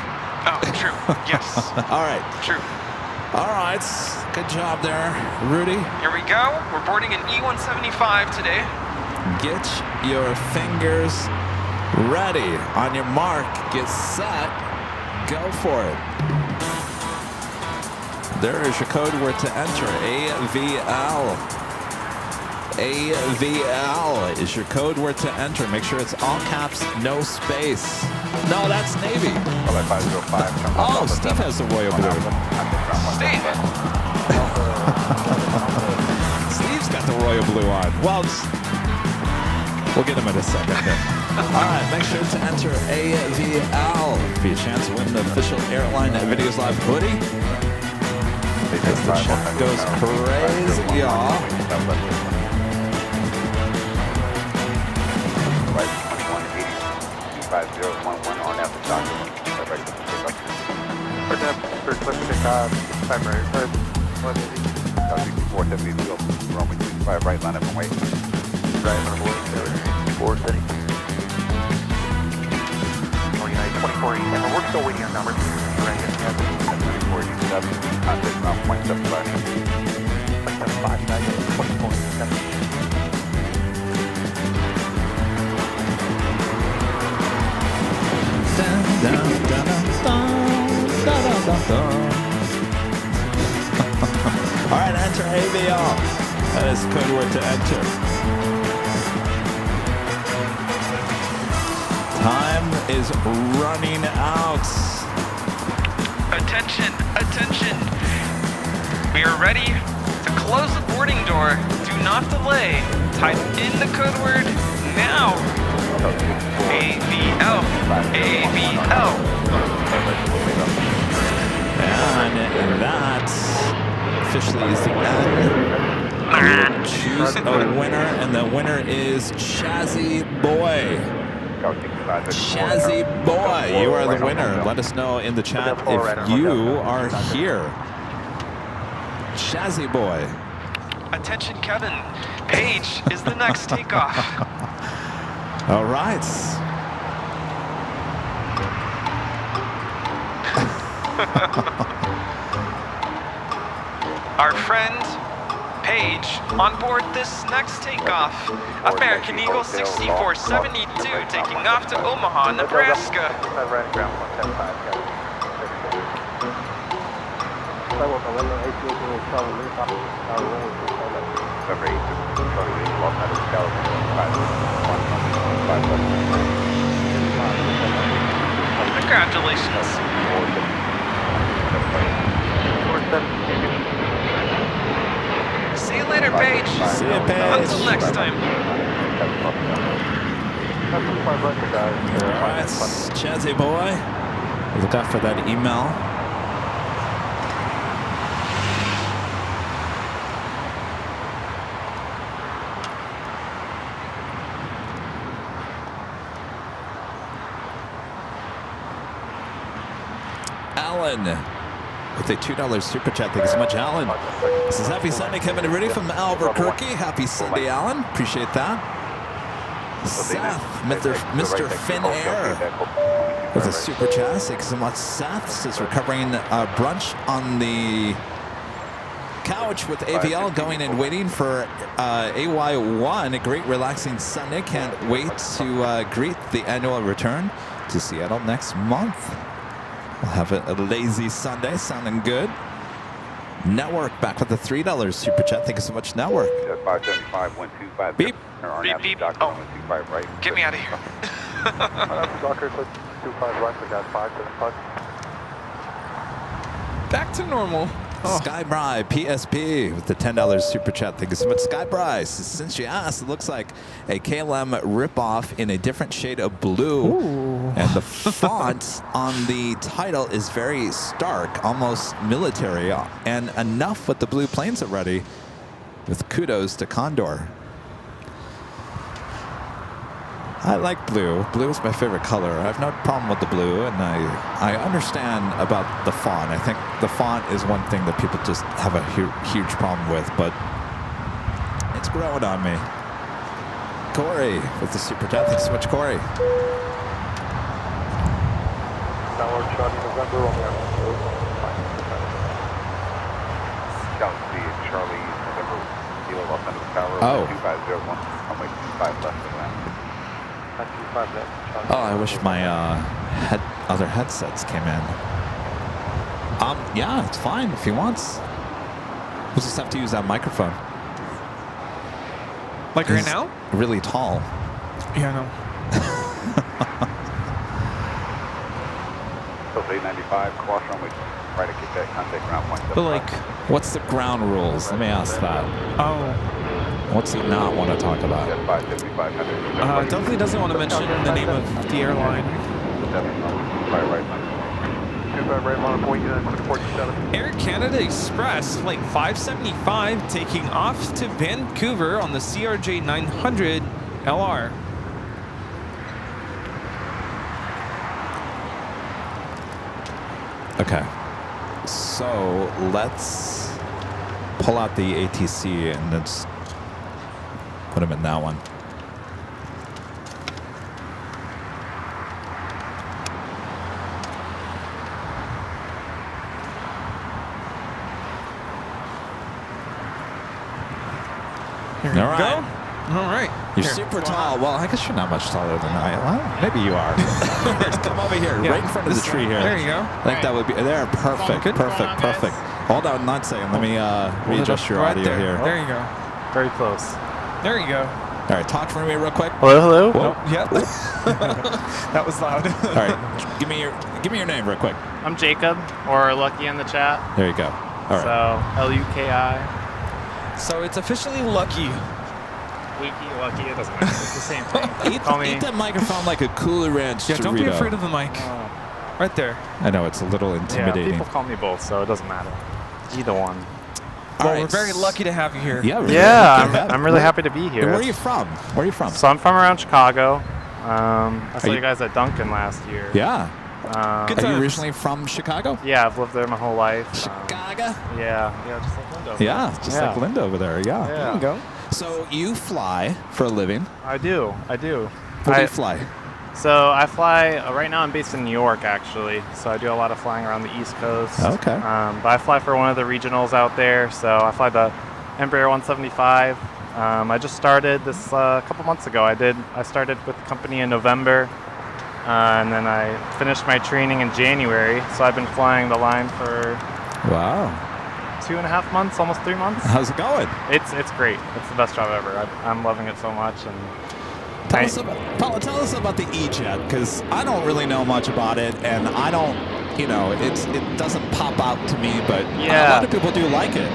Oh, true. Yes. All right. True. All right. Good job there, Rudy. Here we go. We're boarding an E175 today. Get your fingers ready. On your mark, get set, go for it. There is your code word to enter, AVL. AVL is your code word to enter. Make sure it's all caps, no space. No, that's Navy. Oh, Steve has the royal blue. Steve. Steve's got the royal blue on. Well, we'll get him in a second here. All right, make sure to enter AVL. Be a chance to win the official Airline Videos Live hoodie. Because the chat goes crazy, y'all. Right, line up and wait. Driver aboard, 4 city. 2487, we're still waiting on numbers. 2487, contact around 0.75. 0.75, 2487. All right, enter AVL. That is code word to enter. Time is running out. Attention, attention. We are ready to close the boarding door. Do not delay. Type in the code word now. AVL. AVL. And that officially is the end. Choose a winner, and the winner is Chazzy Boy. Chazzy Boy, you are the winner. Let us know in the chat if you are here. Chazzy Boy. Attention, Kevin. Paige is the next takeoff. All right. Our friend Paige on board this next takeoff. American Eagle 6472 taking off to Omaha, Nebraska. Congratulations. See you later, Paige. See you, Paige. Until next time. All right, Chazzy Boy. Look out for that email. Alan with a $2 super chat. Thank you so much, Alan. This is Happy Sunday, Kevin Rudy from Albuquerque. Happy Sunday, Alan. Appreciate that. Seth, Mr. Finn Air with a super chat. Thank you so much, Seth. Is recovering brunch on the couch with AVL, going and waiting for AY1. A great relaxing Sunday. Can't wait to greet the annual return to Seattle next month. We'll have a lazy Sunday, sounding good. Network back with the $3 super chat. Thank you so much, Network. 575, 125. Beep. Beep, beep. Oh, 125 right. Get me out of here. Docker, 25 right, we got 575. Back to normal. Oh. Skybry PSP with the $10 super chat. Thank you so much, Skybry. Since you asked, it looks like a KLM ripoff in a different shade of blue. Ooh. And the font on the title is very stark, almost military, and enough with the blue planes already, with kudos to Condor. I like blue. Blue is my favorite color. I have no problem with the blue, and I understand about the font. I think the font is one thing that people just have a huge problem with, but it's growing on me. Corey with the super chat. Thanks so much, Corey. Tower Charlie November, Charlie November, Kilo Los Angeles Tower, 2501, runway 25 left of that. Oh, I wish my other headsets came in. Yeah, it's fine if he wants. We'll just have to use that microphone. Like right now? Really tall. Yeah, I know. So 895, cross runway, try to get that contact ground point. But like, what's the ground rules? Let me ask that. oh. What's he not want to talk about? Definitely doesn't want to mention the name of the airline. Air Canada Express, flight 575, taking off to Vancouver on the CRJ 900 LR. Okay. So let's pull out the ATC and let's put him in that one. Here we All right. go. All right. You're Here. super tall. Well, I guess you're not much taller than I am. Well, maybe you are. Come over here, Yeah. right in front of the tree here. There you go. I think that would be there. Perfect. Good. Perfect. Hold on, not saying. Let me readjust your Right audio there. here. There you go. Very close. There you go. All right, talk for me real quick. Hello. Whoa. Yep. That was loud. All right, give me your name real quick. I'm Jacob, or Lucky in the chat. There you go. All right. So Luki. So it's officially lucky. Lucky, it doesn't matter. It's the same thing. Call me. Eat that microphone like a Cooler Ranch Yeah, Dorito. don't be afraid of the mic. Right there. I know it's a little Yeah, intimidating. people call me both, so it doesn't matter. Either one. All Well, right. we're very lucky to have you here. Yeah, really Yeah, I'm really happy to be here. And where are you from? Where are you from? So I'm from around Chicago. I saw you guys at Duncan last year. Yeah. Good Are you times. originally from Chicago? Yeah, I've lived there my whole life. Chicago? Yeah, just like Linda. Yeah, just like Linda over there. Yeah. There you go. So you fly for a living. I do. Where do you fly? So I fly, right now I'm based in New York actually, so I do a lot of flying around the East Coast. Okay. But I fly for one of the regionals out there, so I fly the Embraer 175. I just started this a couple months ago. I started with the company in November, and then I finished my training in January, so I've been flying the line for Wow. 2.5 months, almost 3 months. How's it going? It's great. It's the best job ever. I'm loving it so much. And Tell us about the E-Jet, because I don't really know much about it, and I don't, it doesn't pop out to me, but a lot of people do like it.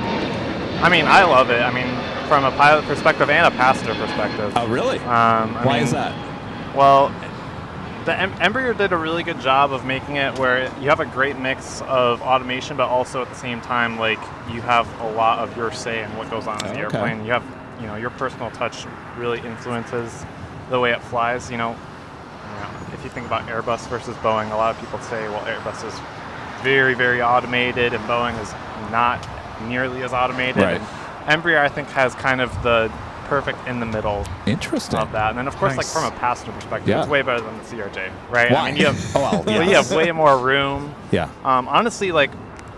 I mean, I love it. I mean, from a pilot perspective and a passenger perspective. Oh, really? Why is that? Well, the Embraer did a really good job of making it where you have a great mix of automation, but also at the same time, like, you have a lot of your say in what goes on in the airplane. You have, your personal touch really influences the way it flies. If you think about Airbus versus Boeing, a lot of people say, well, Airbus is very, very automated, and Boeing is not nearly as automated. Right. And Embraer, I think, has kind of the perfect in the middle Interesting. of that. And then, of course, Nice. like from a passenger perspective, Yeah. it's way better than the CRJ, right? Why? I mean, you have, Oh, well, well, you yes. have way more room. Yeah. Honestly, like,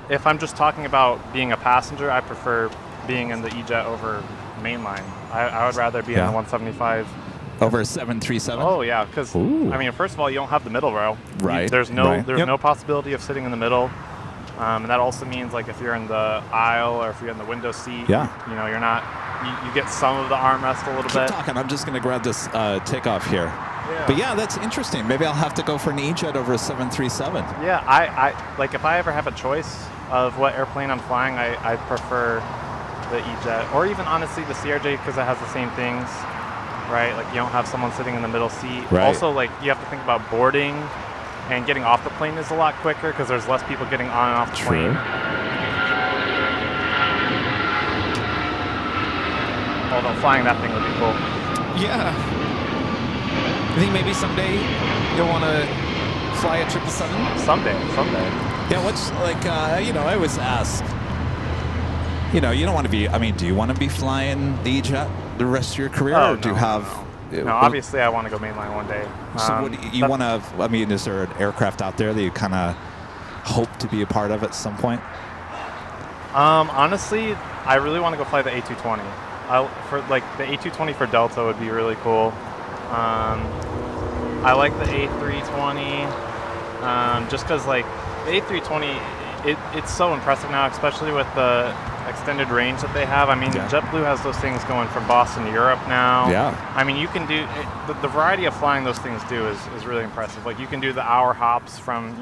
if I'm just talking about being a passenger, I prefer being in the E-Jet over mainline. I would rather be in Yeah. the 175. Over a 737. Oh yeah, because Ooh. I mean, first of all, you don't have the middle row. Right, There's no right. there's Yep. no possibility of sitting in the middle, and that also means like if you're in the aisle or if you're in the window seat, Yeah. you know, you're not. You get some of the armrest a little Keep bit. talking. I'm just going to grab this takeoff here. Yeah. But yeah, that's interesting. Maybe I'll have to go for an E-Jet over a 737. Yeah, I like if I ever have a choice of what airplane I'm flying, I prefer the E-Jet or even honestly the CRJ because it has the same things, right? Like you don't have someone sitting in the middle seat. Right. Also, like you have to think about boarding and getting off the plane is a lot quicker because there's less people getting on and off the True. plane. Although flying that thing would be cool. Yeah. I think maybe someday you'll want to fly a 777. Someday. Yeah, what's like, I always ask, you don't want to be, do you want to be flying the E-Jet the rest of your career? Oh, or do you no, have... No, obviously I want to go mainline one day. So what do you want to, is there an aircraft out there that you kind of hope to be a part of at some point? Honestly, I really want to go fly the A220. For like the A220 for Delta would be really cool. I like the A320 just because like the A320, it's so impressive now, especially with the extended range that they have. I mean, Yeah. JetBlue has those things going from Boston to Europe now. Yeah. I mean, you can do the variety of flying those things do is really impressive. Like you can do the hour hops from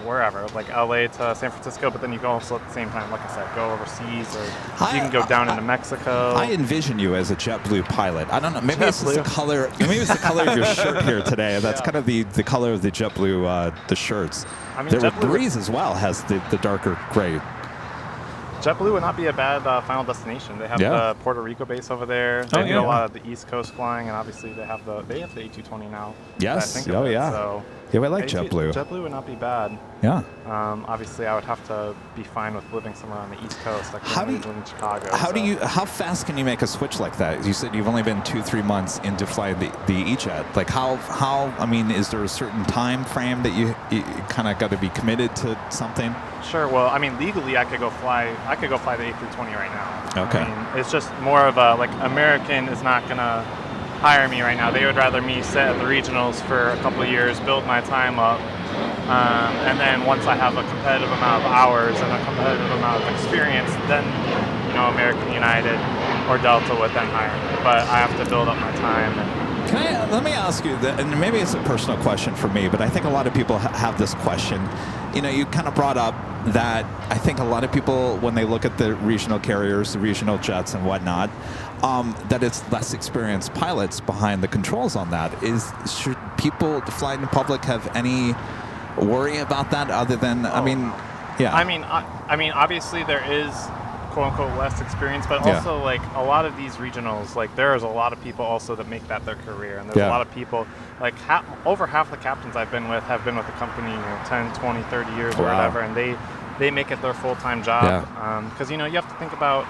wherever, like LA to San Francisco, but then you can also at the same time, like I said, go overseas, or you can go down into Mexico. I envision you as a JetBlue pilot. I don't know. Maybe it's the JetBlue. color. Maybe it's the color of your shirt here today. That's kind of the color of the JetBlue the shirts. I mean, There were JetBlue- Breeze as well has the darker gray. JetBlue would not be a bad final destination. They have Yeah. the Puerto Rico base over there. They do yeah. a lot of the East Coast flying, and obviously they have the A220 now. Yes. that I think Oh, of it. yeah. So Yeah, we like JetBlue. JetBlue would not be bad. Yeah. Obviously, I would have to be fine with living somewhere on the East Coast. I How do couldn't live in Chicago. How fast can you make a switch like that? You said you've only been 2-3 months into flying the E-Jet. Like how is there a certain time frame that you kind of got to be committed to something? Sure. Well, I mean, legally, I could go fly the A320 right now. Okay. I mean, it's just more of a like American is not gonna hire me right now. They would rather me sit at the regionals for a couple of years, build my time up, and then once I have a competitive amount of hours and a competitive amount of experience, then American United or Delta would then hire me. But I have to build up my time. And Let me ask you, and maybe it's a personal question for me, but I think a lot of people have this question. You kind of brought up that I think a lot of people, when they look at the regional carriers, the regional jets and whatnot, that it's less experienced pilots behind the controls on that. Should people flying in public have any worry about that other than, yeah. I mean, obviously there is quote unquote less experience, but also like a lot of these regionals, like there is a lot of people also that make that their career, and there's a lot of people like over half the captains I've been with have been with the company 10, 20, 30 years or whatever, and they make it their full-time job. Because you have to think about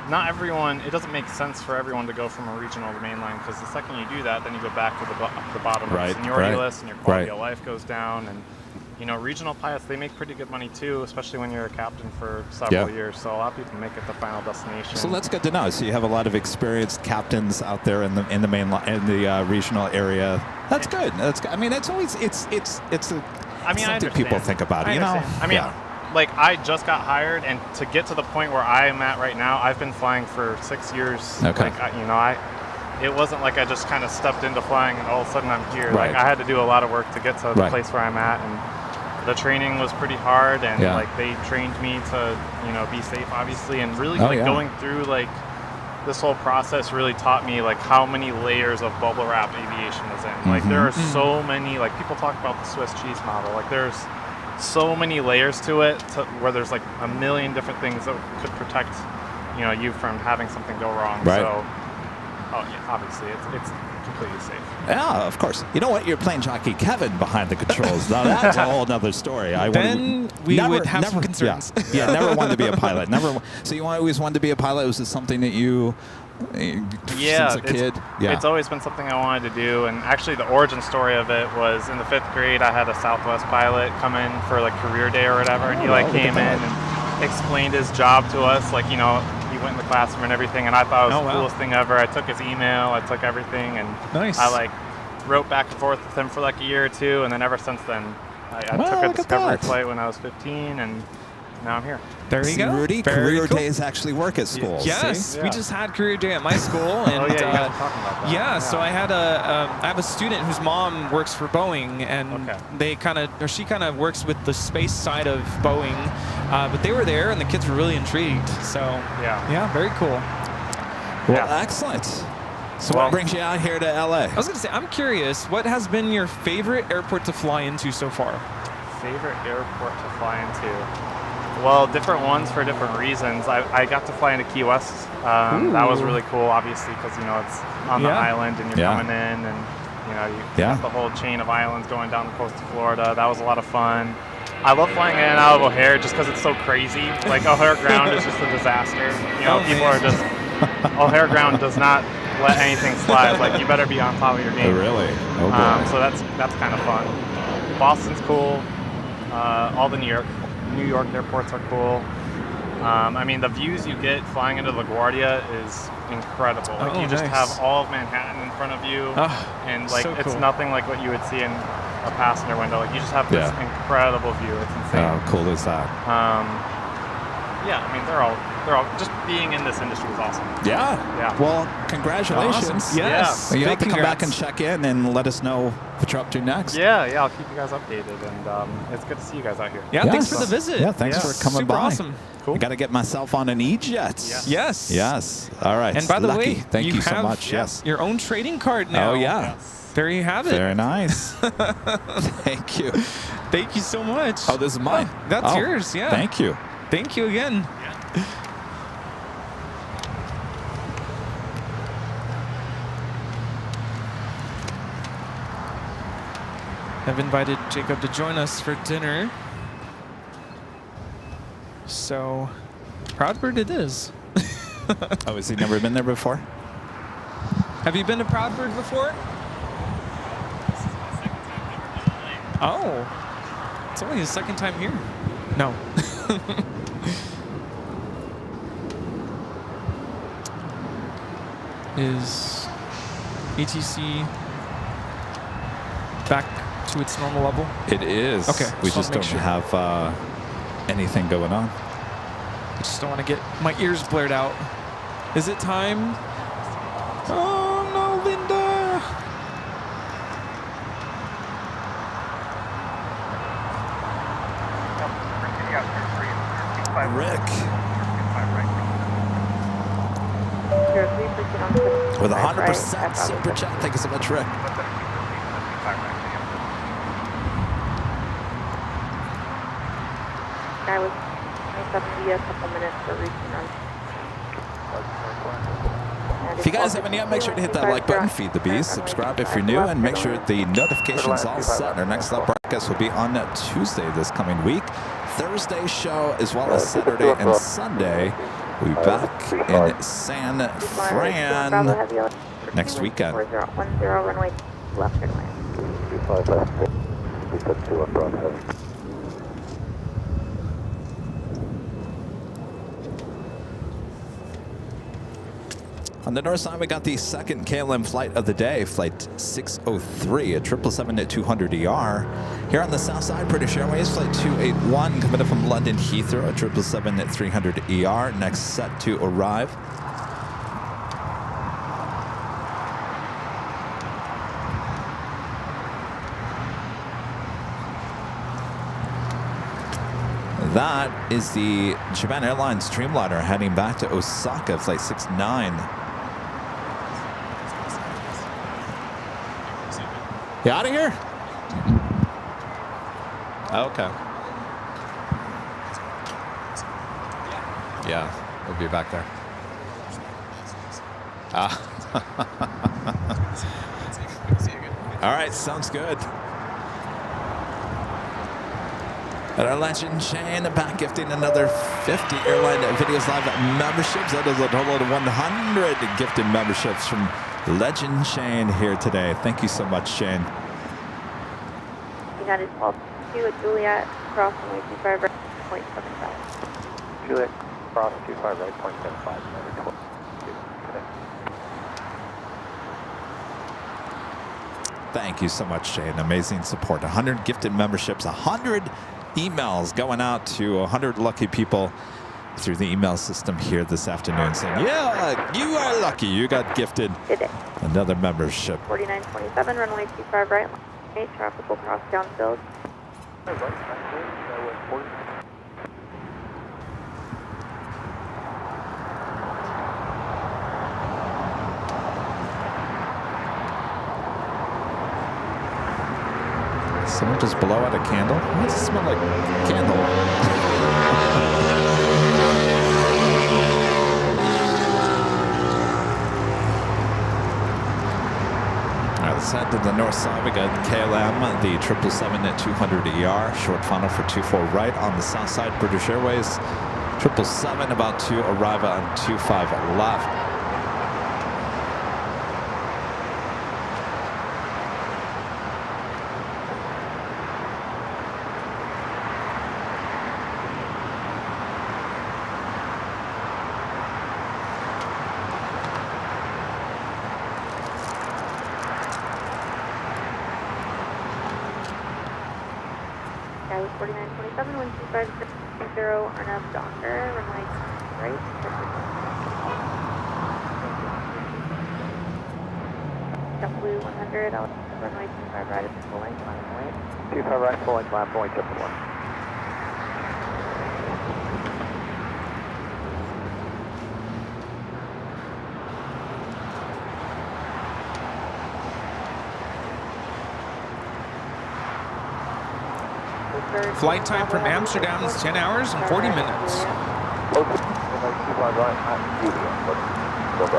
not everyone. It doesn't make sense for everyone to go from a regional to mainline, because the second you do that, then you go back to the bottom of the seniority list, and your quality of life goes down. And regional pilots, they make pretty good money too, especially when you're a captain for several years. So a lot of people make it the final destination. So that's good to know. So you have a lot of experienced captains out there in the main in the regional area. That's good. That's good. I mean, it's always it's something people think about. I mean, like I just got hired, and to get to the point where I am at right now, I've been flying for 6 years. Okay. Like it wasn't like I just kind of stepped into flying and all of a sudden I'm here. Right. Like I had to do a lot of work to get to the place where I'm at, and the training was pretty hard, and like they trained me to be safe, obviously, and really going through like this whole process really taught me like how many layers of bubble wrap aviation is in. Like there are so many, like people talk about the Swiss cheese model, like there's so many layers to it where there's like a million different things that could protect you from having something go wrong. So obviously completely safe. Yeah, of course. You know what? You're Plane Jockey Kevin behind the controls. Now that's a whole other story. Then we would have some concerns. Yeah, never wanted to be a pilot. Never. So you always wanted to be a pilot? Was this something that you, since a kid? It's always been something I wanted to do. And actually, the origin story of it was in the 5th grade. I had a Southwest pilot come in for like career day or whatever, and he like came in and explained his job to us. Like, you know, he went in the classroom and everything, and I thought it was the coolest thing ever. I took his email, I took everything, and I like wrote back and forth with him for like a year or two, and then ever since then, I took a discovery flight when I was 15, and now I'm here. There you go. Rudy, career days actually work at school. Yes, we just had career day at my school, and you guys were talking about that. yeah. So I had I have a student whose mom works for Boeing, and she kind of works with the space side of Boeing, but they were there, and the kids were really intrigued. So yeah, very cool. Well, excellent. So what brings you out here to LA? I was going to say, I'm curious, what has been your favorite airport to fly into so far? Favorite airport to fly into? Well, different ones for different reasons. I got to fly into Key West. That was really cool, obviously, because, you know, it's on the island and you're coming in, and, you know, you got the whole chain of islands going down the coast of Florida. That was a lot of fun. I love flying in and out of O'Hare just because it's so crazy. Like, O'Hare ground is just a disaster. You know, people are just... O'Hare ground does not let anything slide. Like, you better be on top of your game. Oh, really? Oh, boy. So that's kind of fun. Boston's cool. All the New York airports are cool. I mean, the views you get flying into LaGuardia is incredible. Like, you just have all of Manhattan in front of you, and like it's nothing like what you would see in a passenger window. Like, you just have this incredible view. It's insane. How cool is that? Yeah, I mean, they're all just being in this industry is awesome. Yeah. Well, congratulations. Awesome. Yes. Well, you have to come back and check in and let us know what you're up to next. Yeah, I'll keep you guys updated, and it's good to see you guys out here. Yeah, thanks for the visit. Yeah, thanks for coming Super by. awesome. Cool. I got to get myself on an E-Jet. Yes. All right. And by the way, thank you so much. Yes. Your own trading card now. Oh, yeah. There you have it. Very nice. Thank you. Thank you so much. Oh, this is mine. That's yours. Yeah. Thank you. Thank you again. I've invited Jacob to join us for dinner. So, Proudbird it is. Oh, has he never been there before? Have you been to Proudbird before? Oh, it's only his second time here. No. Is ATC back to its normal level? It is. Okay. We just don't have anything going on. I just don't want to get my ears blared out. Is it time? Oh no, Linda! Rick. With 100% super chat. Thank you so much, Rick. I was 70 a couple minutes for reaching on. If you guys haven't yet, make sure to hit that like button, feed the bees, subscribe if you're new, and make sure the notifications all set. Our next live broadcast will be on Tuesday this coming week. Thursday show, as well as Saturday and Sunday. We'll be back in San Fran next weekend. 410 runway left and land. 25 left. We put 2 up front. On the north side, we got the second KLM flight of the day, flight 603 at 777-200ER. Here on the south side, British Airways, flight 281, coming up from London Heathrow at 777-300ER. Next set to arrive. That is the Japan Airlines Dreamliner heading back to Osaka, flight 69. You out of here? Okay. Yeah, we'll be back there. All right, sounds good. And our legend Shane back gifting another 50 Airline Videos Live memberships. That is a total of 100 gifted memberships from Legend Shane here today. Thank you so much, Shane. United 12-2 at Juliet, cross runway 25 right, 0.75. Juliet, cross 25 right, 0.75. Number 12. Thank you so much, Shane. Amazing support. 100 gifted memberships, 100 emails going out to 100 lucky people through the email system here this afternoon saying, yeah, you are lucky. You got gifted Good day. another membership. 4927, runway 25 right, traffic will cross downfield. Someone just blow out a candle? Why does it smell like candle? All right, let's head to the north side. We got KLM, the 777 at 200 ER, short funnel for 24 right on the south side, British Airways. 777 about to arrive on 25 left. Sky 4927, 125.0, Arnav Docker, runway right. Blue 100, runway 25 right at the full length, line point. 25 right, full length, line point, 1. Flight time from Amsterdam is 10 hours and 40 minutes.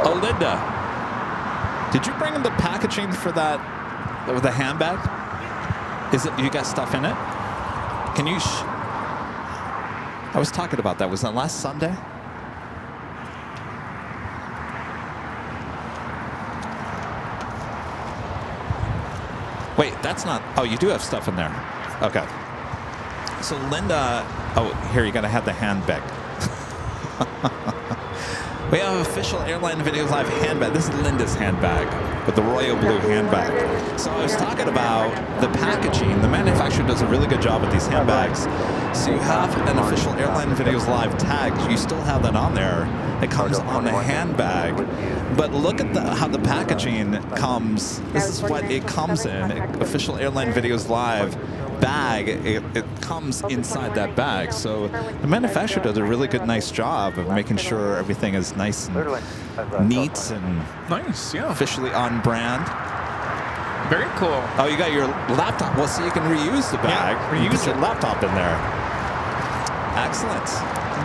Oh, Linda, did you bring in the packaging for that, with the handbag? Is it, you got stuff in it? Can you, I was talking about that. Was that last Sunday? Wait, that's not, oh, you do have stuff in there. Okay. So Linda, oh, here, you gotta have the handbag. We have official Airline Videos Live handbag. This is Linda's handbag with the royal blue handbag. So I was talking about the packaging. The manufacturer does a really good job with these handbags. So you have an official Airline Videos Live tag. You still have that on there. It comes on the handbag. But look at how the packaging comes. This is what it comes in. Official Airline Videos Live bag. It comes inside that bag. So the manufacturer does a really good, nice job of making sure everything is nice and neat and Nice, yeah. officially on brand. Very cool. Oh, you got your laptop. Well, so you can reuse the bag. Yeah, reuse You put your it. laptop in there. Excellent.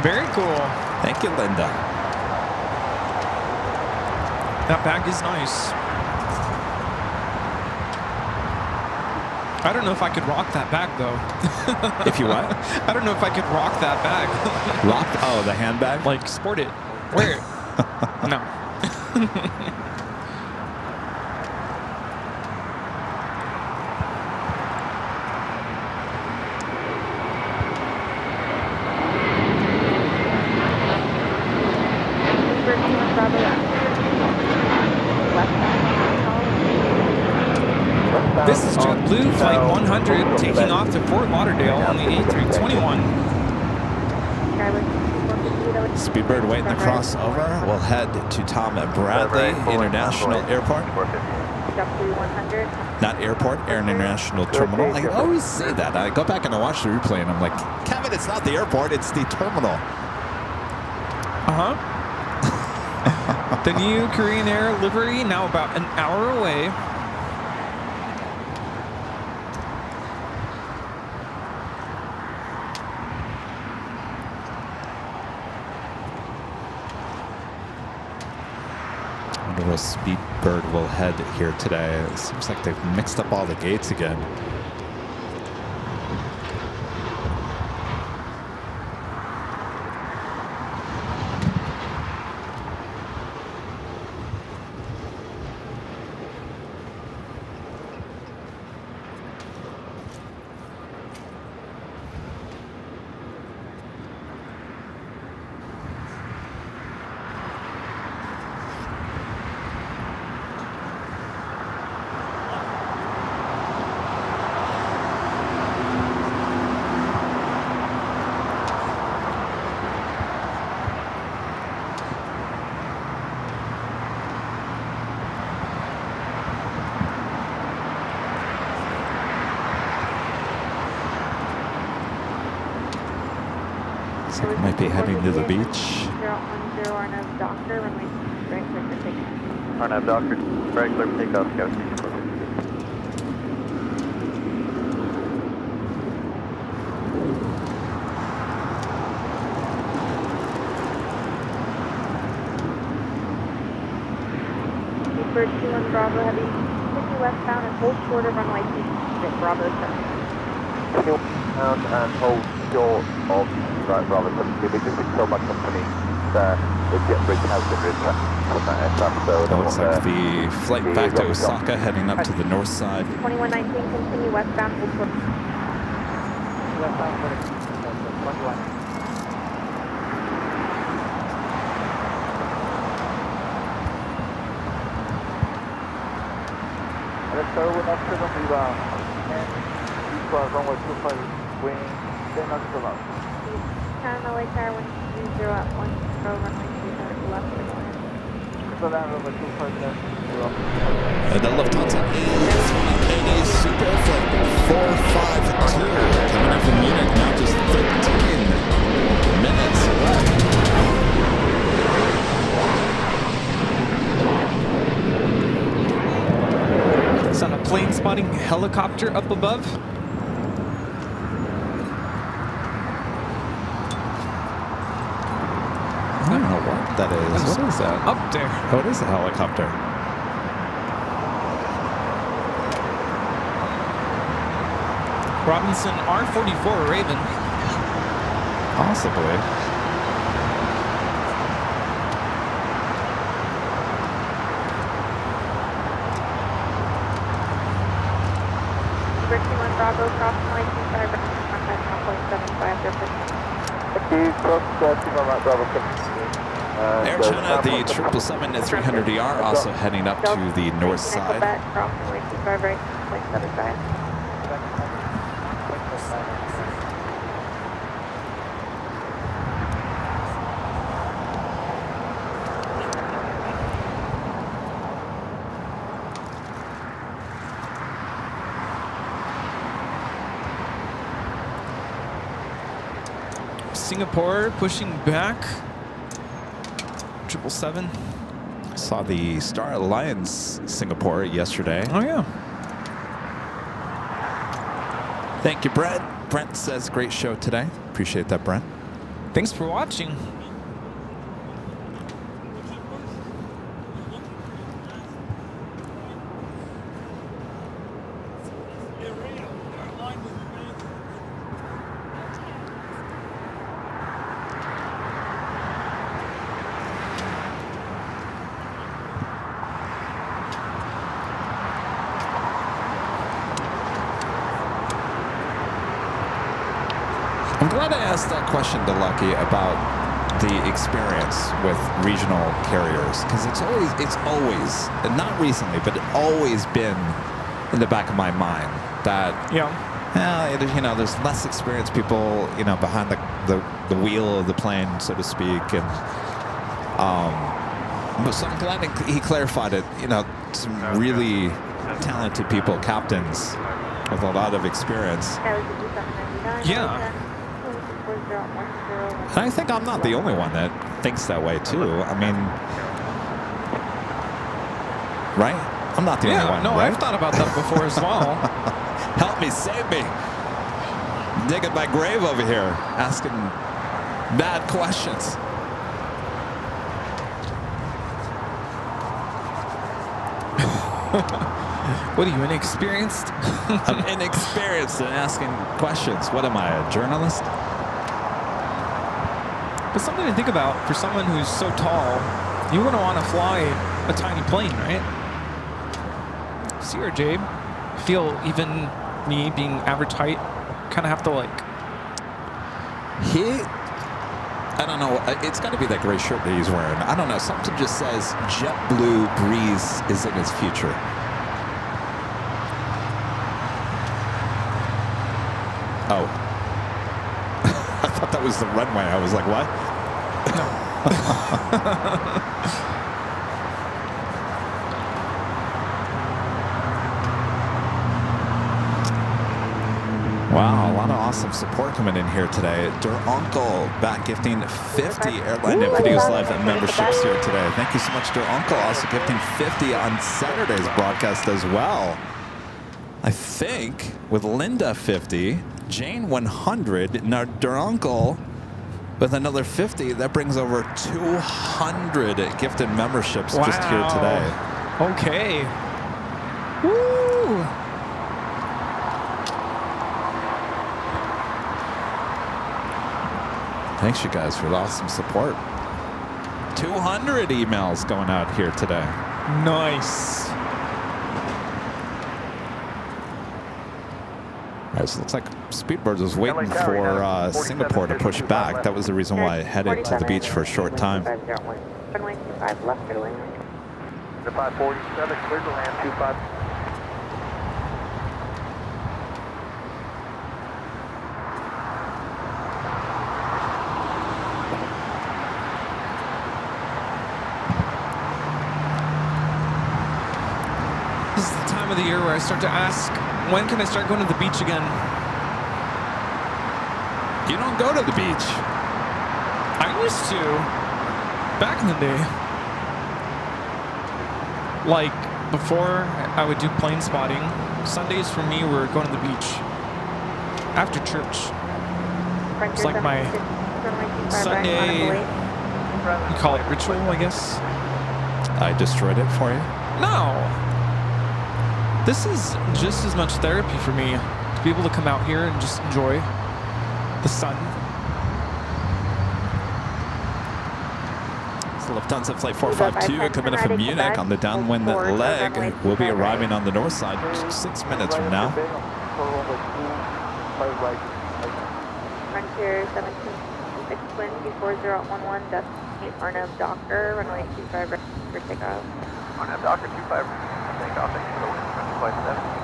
Very cool. Thank you, Linda. That bag is nice. I don't know if I could rock that bag though. If you what? I don't know if I could rock that bag. Rock? Oh, the handbag? Like sport it. Wear it. No. This is JetBlue Flight 100 taking off to Fort Lauderdale on the A321. Speedbird waiting to cross over. We'll head to Tom Bradley International Airport. Not airport, Air International Terminal. I always say that. I go back and I watch the replay and I'm like, Kevin, it's not the airport, it's the terminal. Uh-huh. The new Korean Air livery now about an hour away. Wonder what bird will head here today. It seems like they've mixed up all the gates again. Looks like it might be heading to the beach. 010 Arnav Doctor, runway right clear for takeoff. Arnav Doctor, right clear for takeoff, Kevin. Bird 21 Bravo Heavy, 50 westbound and hold short of runway 26, Bravo 7. And hold short of right Bravo 7. We just been told by company that the jet bridge has been retracted from that aircraft, so It looks like the flight back to Osaka heading up to the north side. 2119, continue westbound, hold short. Westbound for 21. Let's go with after the rebound. And equal runway 25 wing 10 knots to left. China LA Tower 120 at 10 runway 30 left for land. So land runway 25 left. And the Lufthansa A380 Super Flight 452 coming in from Munich now, just 13 minutes away. It's on a plane spotting helicopter up above. I don't know what that is. What is that? Up there. Oh, it is a helicopter. Robinson R44 Raven. Possibly. Bird 21 Bravo, cross runway 25, contact 1.75 after 15. Thank you, cross 21 right Bravo 7. Air China, the 777-300ER also heading up to the north side. Cross runway 25 right, 1.75. Singapore pushing back. 777. Saw the Star Alliance Singapore yesterday. Oh, yeah. Thank you, Brent. Brent says great show today. Appreciate that, Brent. Thanks for watching. I'm glad I asked that question to Lucky about the experience with regional carriers, because it's always, not recently, but always been in the back of my mind that there's less experienced people, behind the wheel of the plane, so to speak, and so I'm glad he clarified it. Some really talented people, captains with a lot of experience. Yeah. And I think I'm not the only one that thinks that way too. I mean, right? I'm not the only one. No, right? I've thought about that before as well. Help me, save me. Digging my grave over here, asking bad questions. What are you, inexperienced? I'm inexperienced in asking questions. What am I, a journalist? But something to think about for someone who's so tall, you wouldn't want to fly a tiny plane, right? CRJ, feel even me being average height, kind of have to like. I don't know. It's got to be that gray shirt that he's wearing. I don't know. Something just says JetBlue Breeze is in his future. Oh. I thought that was the runway. I was like, what? Wow, a lot of awesome support coming in here today. Der Uncle back gifting 50 Airline and Videos Live memberships here today. Thank you so much, Der Uncle. Also gifting 50 on Saturday's broadcast as well. I think with Linda 50, Jane 100, now Der Uncle with another 50. That brings over 200 gifted memberships just here today. Okay. Woo! Thanks, you guys, for the awesome support. 200 emails going out here today. Nice. All right, so it looks like Speedbird was waiting for Singapore to push back. That was the reason why I headed to the beach for a short time. Runway 25 left, clear The 547, clear to land 25. This is the time of the year where I start to ask, when can I start going to the beach again? You don't go to the beach. I used to, back in the day. Like, before I would do plane spotting, Sundays for me were going to the beach. After church. It's like my Sunday, you call it ritual, I guess? I destroyed it for you. No. This is just as much therapy for me to be able to come out here and just enjoy the sun. So Lufthansa Flight 452 coming in from Munich on the downwind leg will be arriving on the north side 6 minutes from now. Frontier 17, 6 wind, 24011, destination Arnhem Docker, runway 25 ready for takeoff. Arnhem Docker 25, takeoff, thank you for the wind, 27.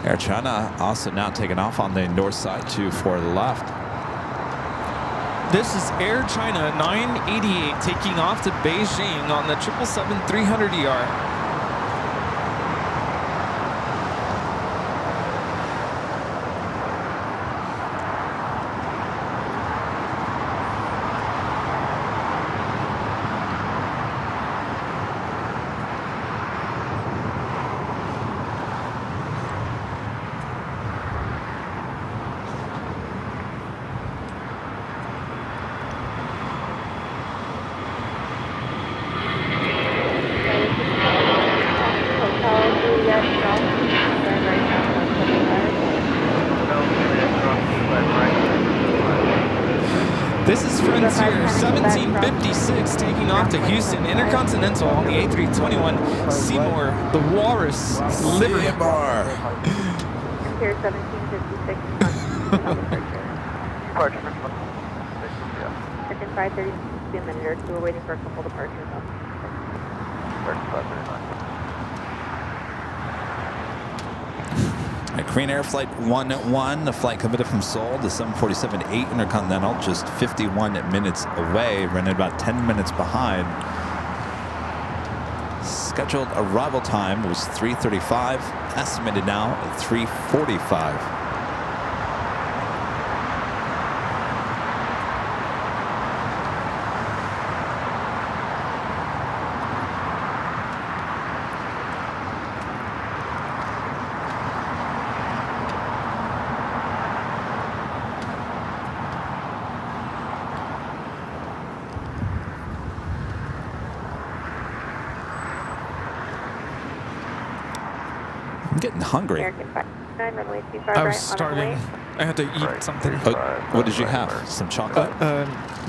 Air China also now taking off on the north side 24 left. This is Air China 988 taking off to Beijing on the 777-300ER. This is Frontier 1756 taking off to Houston Intercontinental on the A321 Seymour, the Walrus Liberty. Bar. Frontier 1756, Departure from Chicken 530, be a minute or two. We're waiting for a couple departures. Korean Air Flight 101, the flight committed from Seoul, the 747-8 Intercontinental, just 51 minutes away, running about 10 minutes behind. Scheduled arrival time was 3:35, estimated now at 3:45. I'm getting hungry. American 59, runway 25 I right, was on starving. way. I had to eat something. What did you have? Some chocolate?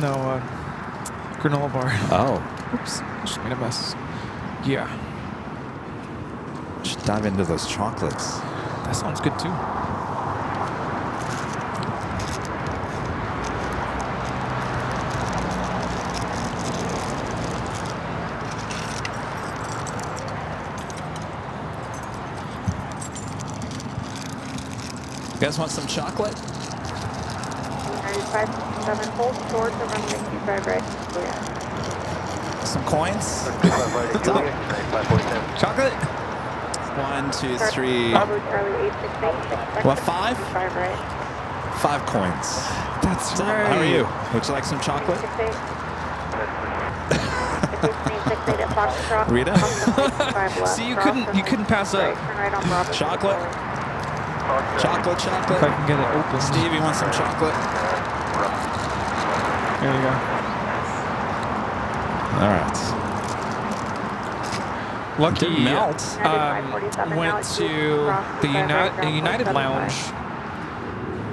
No, granola bar. Oh, Oops, just made a mess. Yeah, should dive into those chocolates. that sounds good too. You guys want some chocolate? 95.7, hold short of runway 25 right. Yeah. Some coins? Chocolate? 1, 2, 3. Bravo Charlie 868. What, 5? 25 right. 5 coins. That's So, right. how are you? Would you like some chocolate? 68 at Foxtrot. Rita? See, you couldn't pass up. Turn right on Bravo. Chocolate? Chocolate, If I chocolate. can get it open. Steve, you want some chocolate? There you go. All right. Lucky Didn't melt. went to the United Lounge.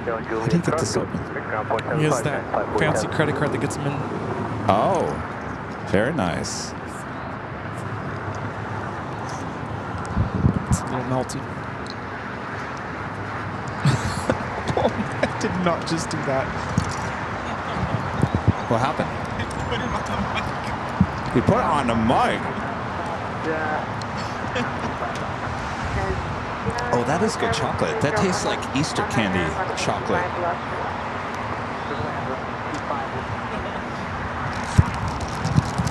How do you get this open? He has that fancy credit card that gets him in. Oh, very nice. It's a little melty. Oh, I did not just do that. What happened? He put it on the mic. Oh, that is good chocolate. That tastes like Easter candy chocolate.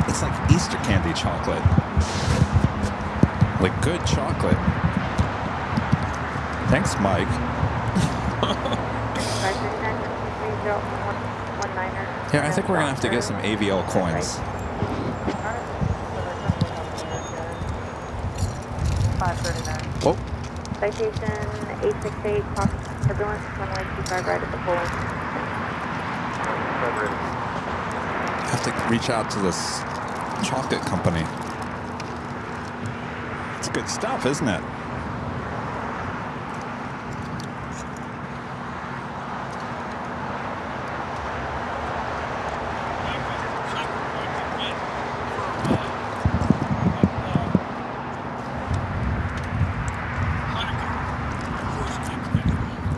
It's like Easter candy chocolate. Like good chocolate. Thanks, Mike. Here, I think we're gonna have to get some AVL coins. 539. Whoa. Citation 868, cross turbulence, runway 25 right at the pole. I have to reach out to this chocolate company. It's good stuff, isn't it?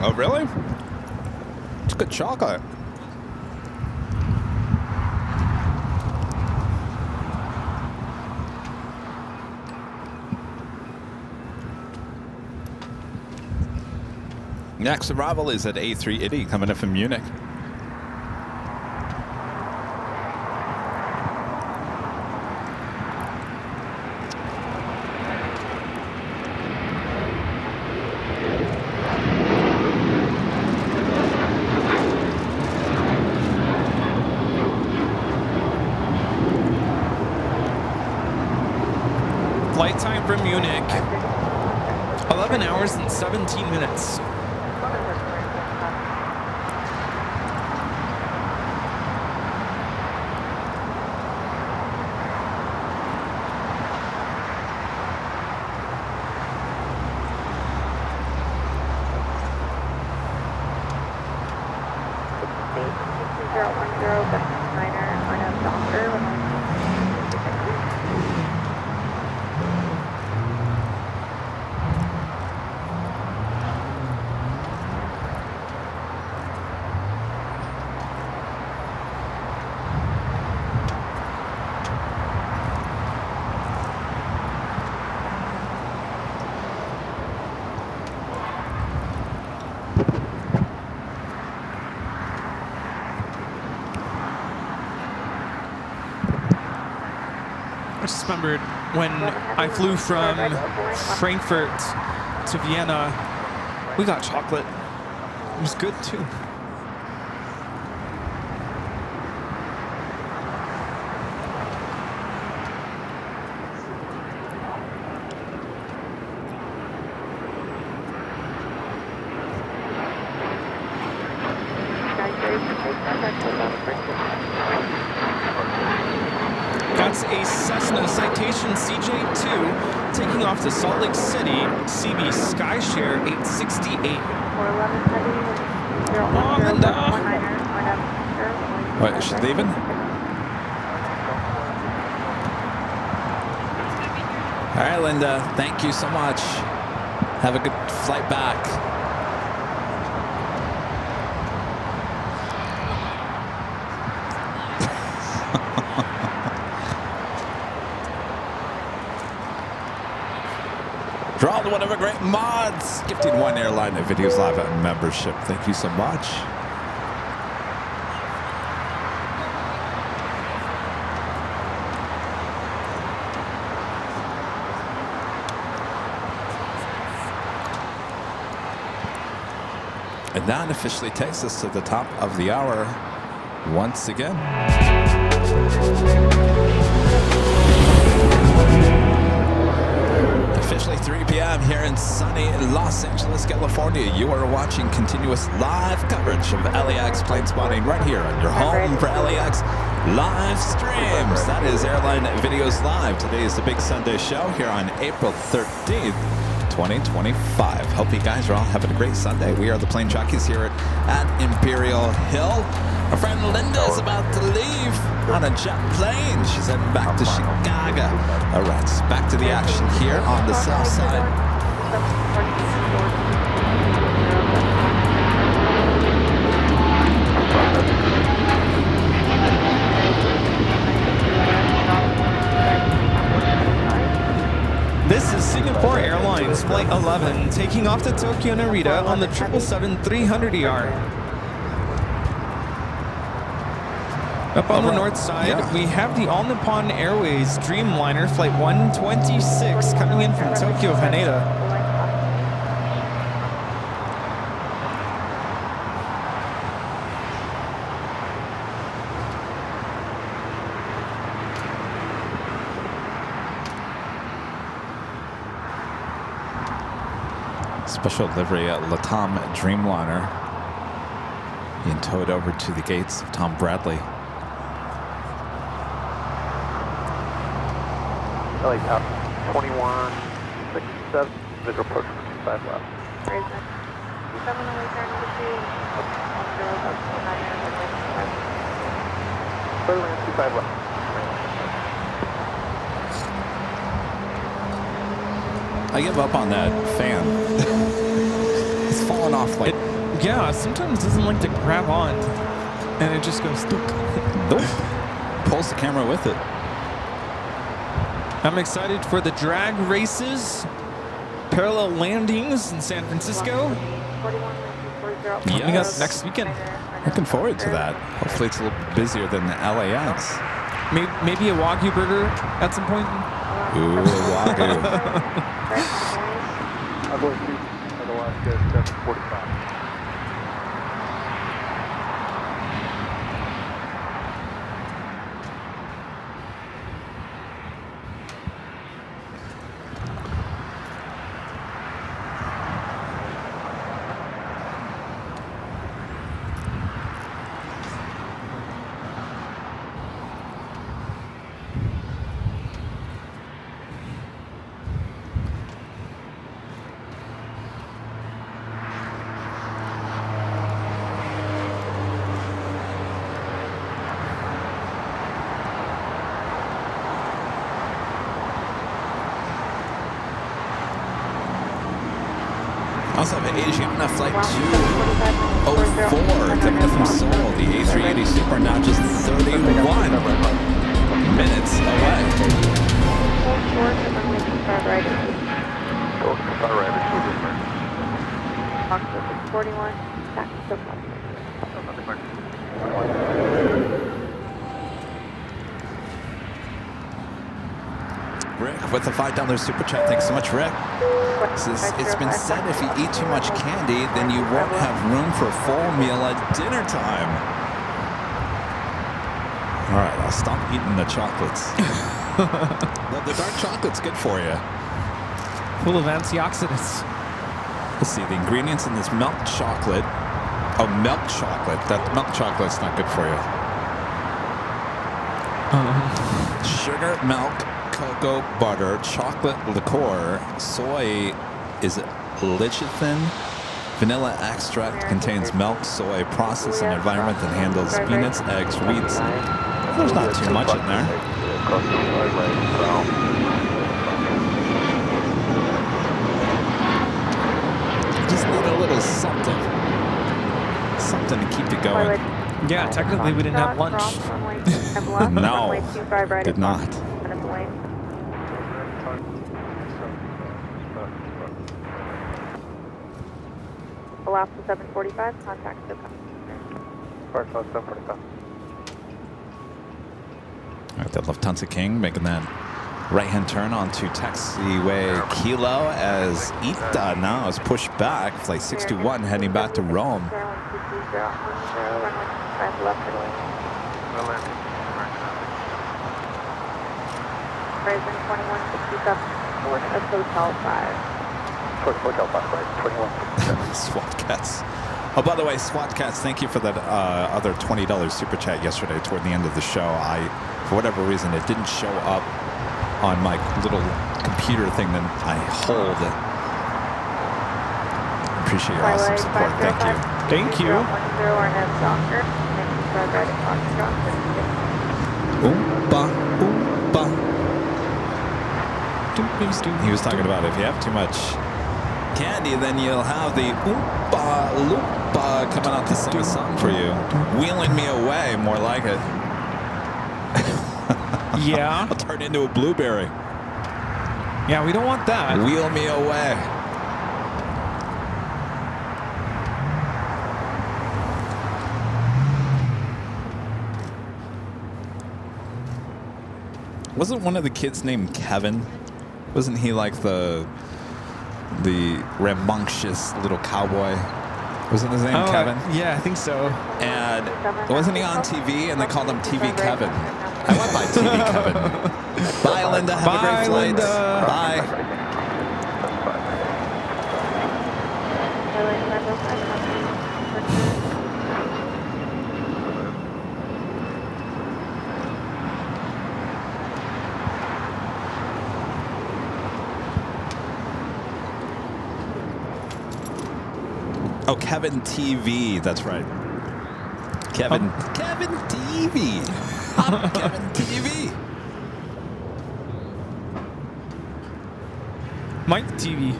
Oh, really? It's good chocolate. Next arrival is at A380 coming in from Munich. Flight time from Munich, 11 hours and 17 minutes. I just remembered when I flew from Frankfurt to Vienna, we got chocolate. It was good too. That's a Cessna Citation CJ2 taking off to Salt Lake City, CB Skyshare 868. 411 heavy, 010, Linda. 119er, What, is she leaving? All right, Linda, thank you so much. Have a good flight back. Draw to one of our great mods. Gifting one airline at Videos Live at membership. Thank you so much. And that officially takes us to the top of the hour once again. Officially 3 p.m. here in sunny Los Angeles, California. You are watching continuous live coverage of LAX plane spotting right here on your home for LAX live streams. That is Airline Videos Live. Today is the big Sunday show here on April 13th. 2025. Hope you guys are all having a great Sunday. We are the Plane Jockeys here at Imperial Hill. Our friend Linda is about to leave on a jet plane. She's heading back to Chicago. All right, so back to the action here on the south side. This is Singapore Airlines Flight 11 taking off to Tokyo Narita on the 777-300ER. Up on the north side, we have the All Nippon Airways Dreamliner Flight 126 coming in from Tokyo Haneda. Special livery at Latam Dreamliner being towed over to the gates of Tom Bradley. LA Tower 2167, visual approach 25 left. Raise it. 7 away, turn to 2. Clear land 25 left. I give up on that fan. It's falling off like... Yeah, sometimes it doesn't like to grab on, and it just goes doop. Nope. Pulls the camera with it. I'm excited for the drag races, parallel landings in San Francisco. Coming up next weekend. Looking forward to that. Hopefully it's a little bit busier than the LAX. Maybe a Wagyu burger at some point. Ooh, Wagyu. I'll go to Alaska 745. Also have Asiana Flight 204 coming in from Seoul. The A380 Super now just 31 minutes away. Oxford 41, back to Rick with the $5 super chat. Thanks so much, Rick. It's been said if you eat too much candy, then you won't have room for a full meal at dinner time. All right, I'll stop eating the chocolates. the dark chocolate's good for you. Full of antioxidants. Let's see, the ingredients in this milk chocolate. Oh, milk chocolate. That milk chocolate's not good for you. Sugar, milk, cocoa, butter, chocolate liqueur, soy is lecithin, vanilla extract contains milk, soy, process an environment that handles peanuts, eggs, wheats. There's not too much in there. Just need a little something. Something to keep you going. Yeah, technically we didn't have lunch. No, did not. Alaska 745, contact SoCal. Park 745. All right, the Lufthansa King making that right-hand turn onto taxiway Kilo as ITA now is pushed back. Flight 621 heading back to Rome. Horizon 2167, north of Hotel 5. Hotel 5, right? 2167. SWAT Cats. Oh, by the way, SWAT Cats, thank you for that other $20 super chat yesterday toward the end of the show. For whatever reason, it didn't show up on my little computer thing that I hold. Appreciate your awesome support. Thank you. Thank you. Oompa, oompa. He was talking about if you have too much candy, then you'll have the oompa loompa coming out to sing a song for you. Wheeling me away, more like it. Yeah. I'll turn into a blueberry. Yeah, we don't want that. Wheel me away. Wasn't one of the kids named Kevin? Wasn't he like the rambunctious little cowboy? Wasn't his name Kevin? Yeah, I think so. And wasn't he on TV and they called him TV Kevin? I went by TV Kevin. Bye, Linda. Have a great flight. Linda. Bye. Oh, Kevin TV. That's right. Kevin TV. I'm Kevin TV. Mike TV.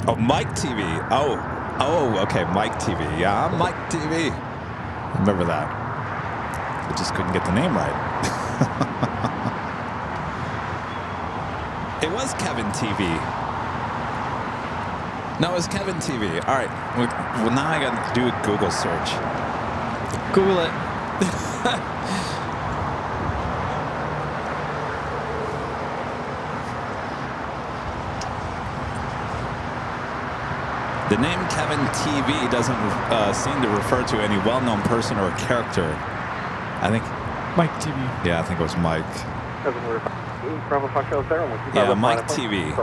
Oh, Mike TV. Oh, okay, Mike TV. Yeah, I'm Mike TV. Remember that. I just couldn't get the name right. It was Kevin TV. No, it was Kevin TV. All right. Well, now I got to do a Google search. Google it. The name Kevin TV doesn't seem to refer to any well-known person or character. I think... Mike TV. Yeah, I think it was Mike. Yeah, Mike TV.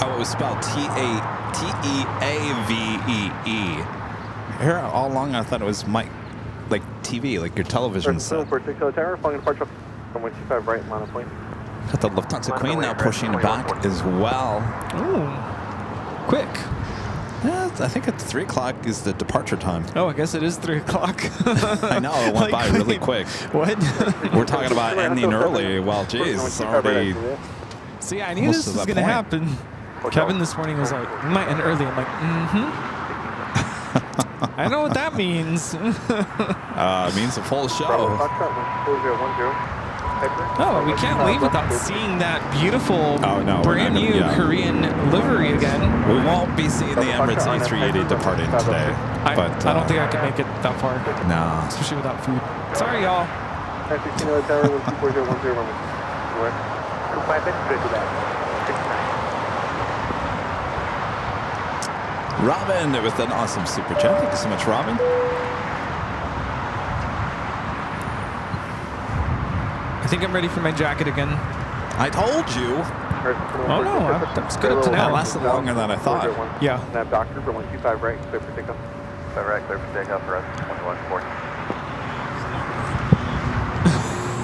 Oh, it was spelled Teavee. Here all along I thought it was Mike, like TV, like your television set. Got the Lufthansa Queen now pushing back as well. Ooh. Quick. Yeah, I think at 3 o'clock is the departure time. Oh, I guess it is 3 o'clock. I know, it went by really quick. What? We're talking about ending early. Well, geez, it's already... See, I knew this was going to happen. Kevin this morning was like, we might end early. I'm like, I know what that means. It means a full show. Oh, we can't leave without seeing that beautiful, brand new Korean livery again. We won't be seeing the Emirates A380 departing today. I don't think I can make it that far. No. Especially without food. Sorry, y'all. Robin with an awesome super chat. Thank you so much, Robin. I think I'm ready for my jacket again. I told you. Oh no, that was good up to now. That lasted longer than I thought. Yeah. Nav doctor for 125 right, clear for takeoff. 5 right, clear for takeoff for us, 2140.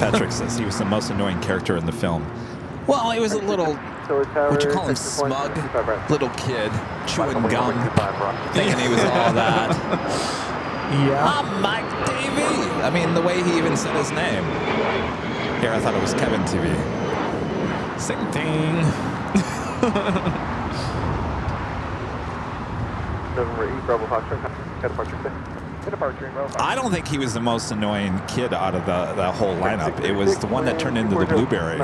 Patrick says he was the most annoying character in the film. Well, he was a little, what you call him, smug little kid, chewing gum, thinking he was all that. Yeah. I'm Mike TV. I mean, the way he even said his name. Here, I thought it was Kevin TV. Same thing. I don't think he was the most annoying kid out of the whole lineup. It was the one that turned into the blueberry.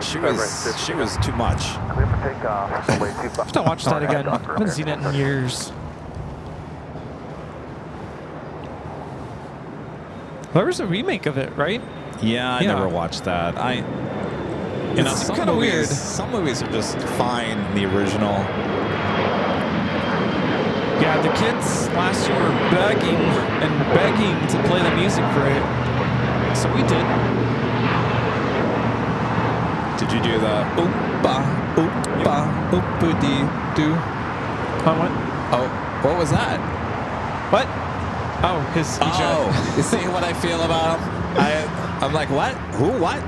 She was too much. I have to watch that again. I haven't seen it in years. There was a remake of it, right? Yeah, I never watched that. It's kind of weird. Some movies are just fine in the original. Yeah, the kids last year were begging to play the music for it. So we did. Did you do the oompa, oompa, oompa-dee-doo? What? Oh, what was that? What? Oh, his you see what I feel about him? I'm like, what? Who? What?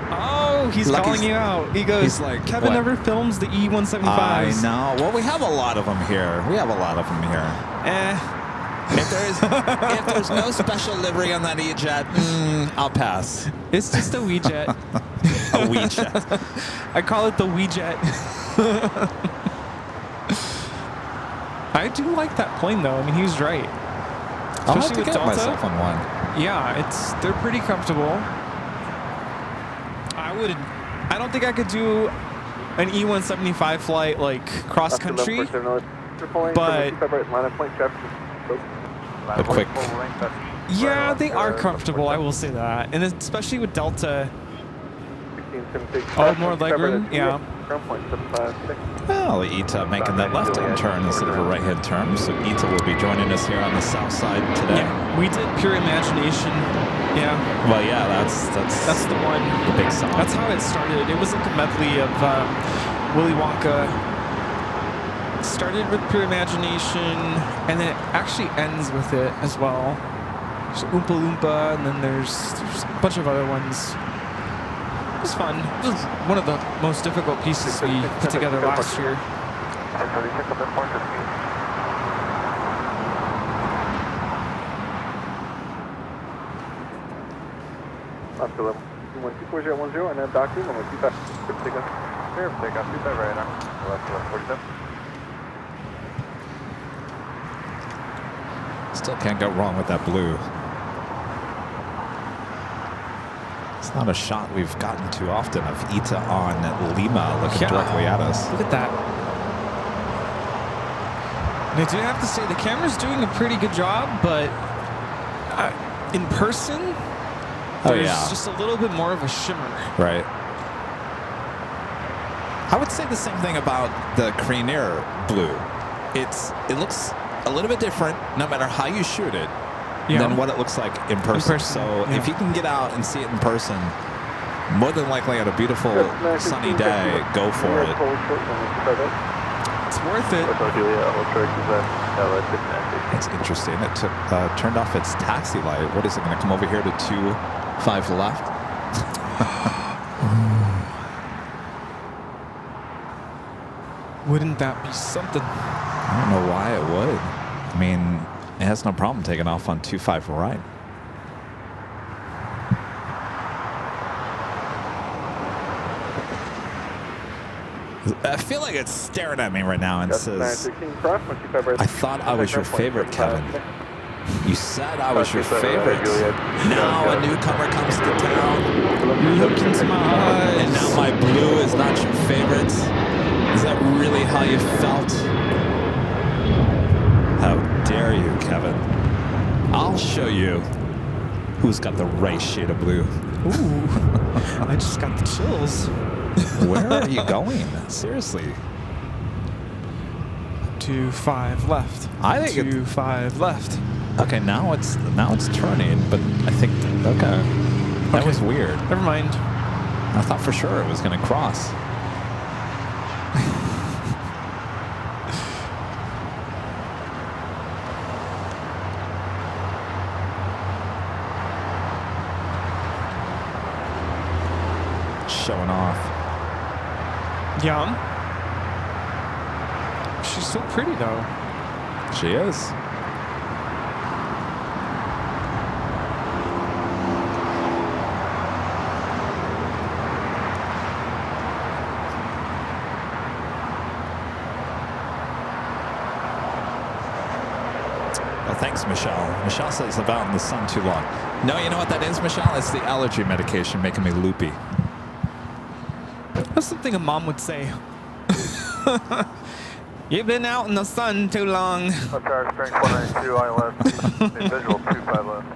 Oh, he's Like calling you out. He goes, he's like, Kevin what? never films the E-175s. I know. Well, we have a lot of them here. If there's no special livery on that E-Jet, I'll pass. It's just a Wee-Jet. A Wee-Jet. I call it the Wee-Jet. I do like that plane, though. I mean, he was right. I'll have Especially to with get Delta. myself on one. Yeah, they're pretty comfortable. I don't think I could do an E-175 flight like cross country, but A quick. yeah, they are comfortable. I will say that, and especially with Delta. Oh, more legroom, yeah. Well, ITA making that left-hand turn instead of a right-hand turn, so ITA will be joining us here on the south side today. Yeah, we did Pure Imagination. Yeah. Well, yeah, that's the one. the big song. That's how it started. It was like a medley of Willy Wonka. It started with Pure Imagination, and then it actually ends with it as well. There's Oompa Loompa, and then there's a bunch of other ones. It was fun. It was one of the most difficult pieces we put together last year. Still can't go wrong with that blue. It's not a shot we've gotten too often of ITA on Lima looking directly at us. Look at that. And I do have to say, the camera's doing a pretty good job, but in person, there's just a little bit more of a shimmer. Right. I would say the same thing about the Creenair blue. It looks a little bit different no matter how you shoot it than what it looks like in person. So if you can get out and see it in person, more than likely on a beautiful sunny day, go for it. It's worth it. It's interesting. It turned off its taxi light. What is it going to come over here to 25 left? Wouldn't that be something? I don't know why it would. I mean, it has no problem taking off on 25 right. I feel like it's staring at me right now and says, I thought I was your favorite, Kevin. You said I was your favorite. Now a newcomer comes to town. You look into my eyes. And now my blue is not your favorite. Is that really how you felt? How dare you, Kevin? I'll show you who's got the right shade of blue. Ooh, I just got the chills. Where are you going? Seriously. 25 left. I think 25 left. Okay, now it's turning, but I think that was weird. Never mind. I thought for sure it was going to cross. showing off. Yeah. She's so pretty though. She is. Oh, thanks, Michelle. Michelle says I've out in the sun too long. No, you know what that is, Michelle? It's the allergy medication making me loopy. That's something a mom would say. You've been out in the sun too long. Tower strength 192, ILS, visual 25 left.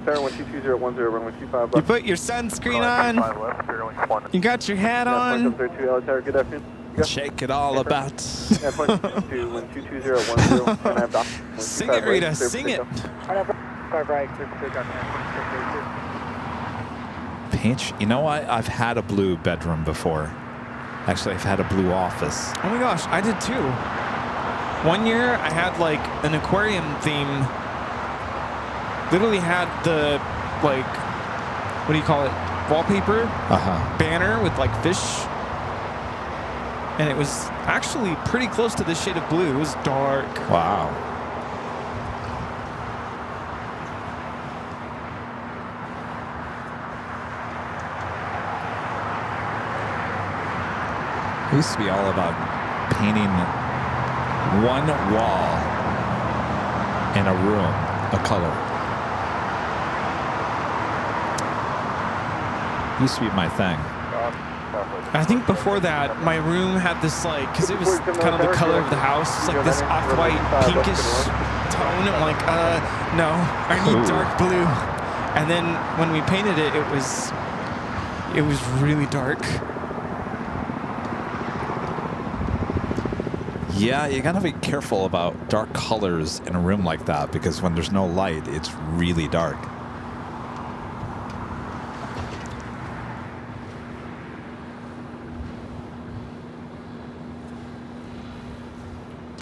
Tower 1220 runway 25 You put your sunscreen on. 5 left, clear wings 1. You got your hat on. 32 LA Tower, good afternoon. Shake it all about. Yeah, point 2 when 22010, and I have doc. Sing it, Rita. Sing it. Paint. You know what? I've had a blue bedroom before. Actually, I've had a blue office. Oh my gosh, I did too. One year I had like an aquarium theme. Literally had the like, what do you call it? Wallpaper banner with like fish. And it was actually pretty close to the shade of blue. It was dark. Wow. It used to be all about painting one wall in a room a color. Used to be my thing. I think before that, my room had this like, because it was kind of the color of the house, it's like this off-white pinkish tone. I'm like, no, I need dark blue. And then when we painted it, it was really dark. Yeah, you gotta be careful about dark colors in a room like that because when there's no light, it's really dark.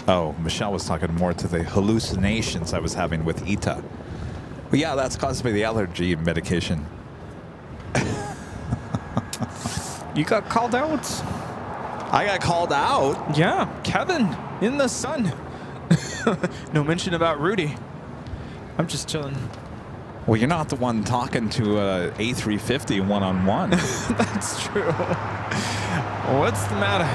Oh, Michelle was talking more to the hallucinations I was having with Ita. Well, yeah, that's caused by the allergy medication. You got called out. I got called out? Yeah, Kevin in the sun. No mention about Rudy. I'm just chilling. Well, you're not the one talking to A350 one-on-one. That's true. What's the matter?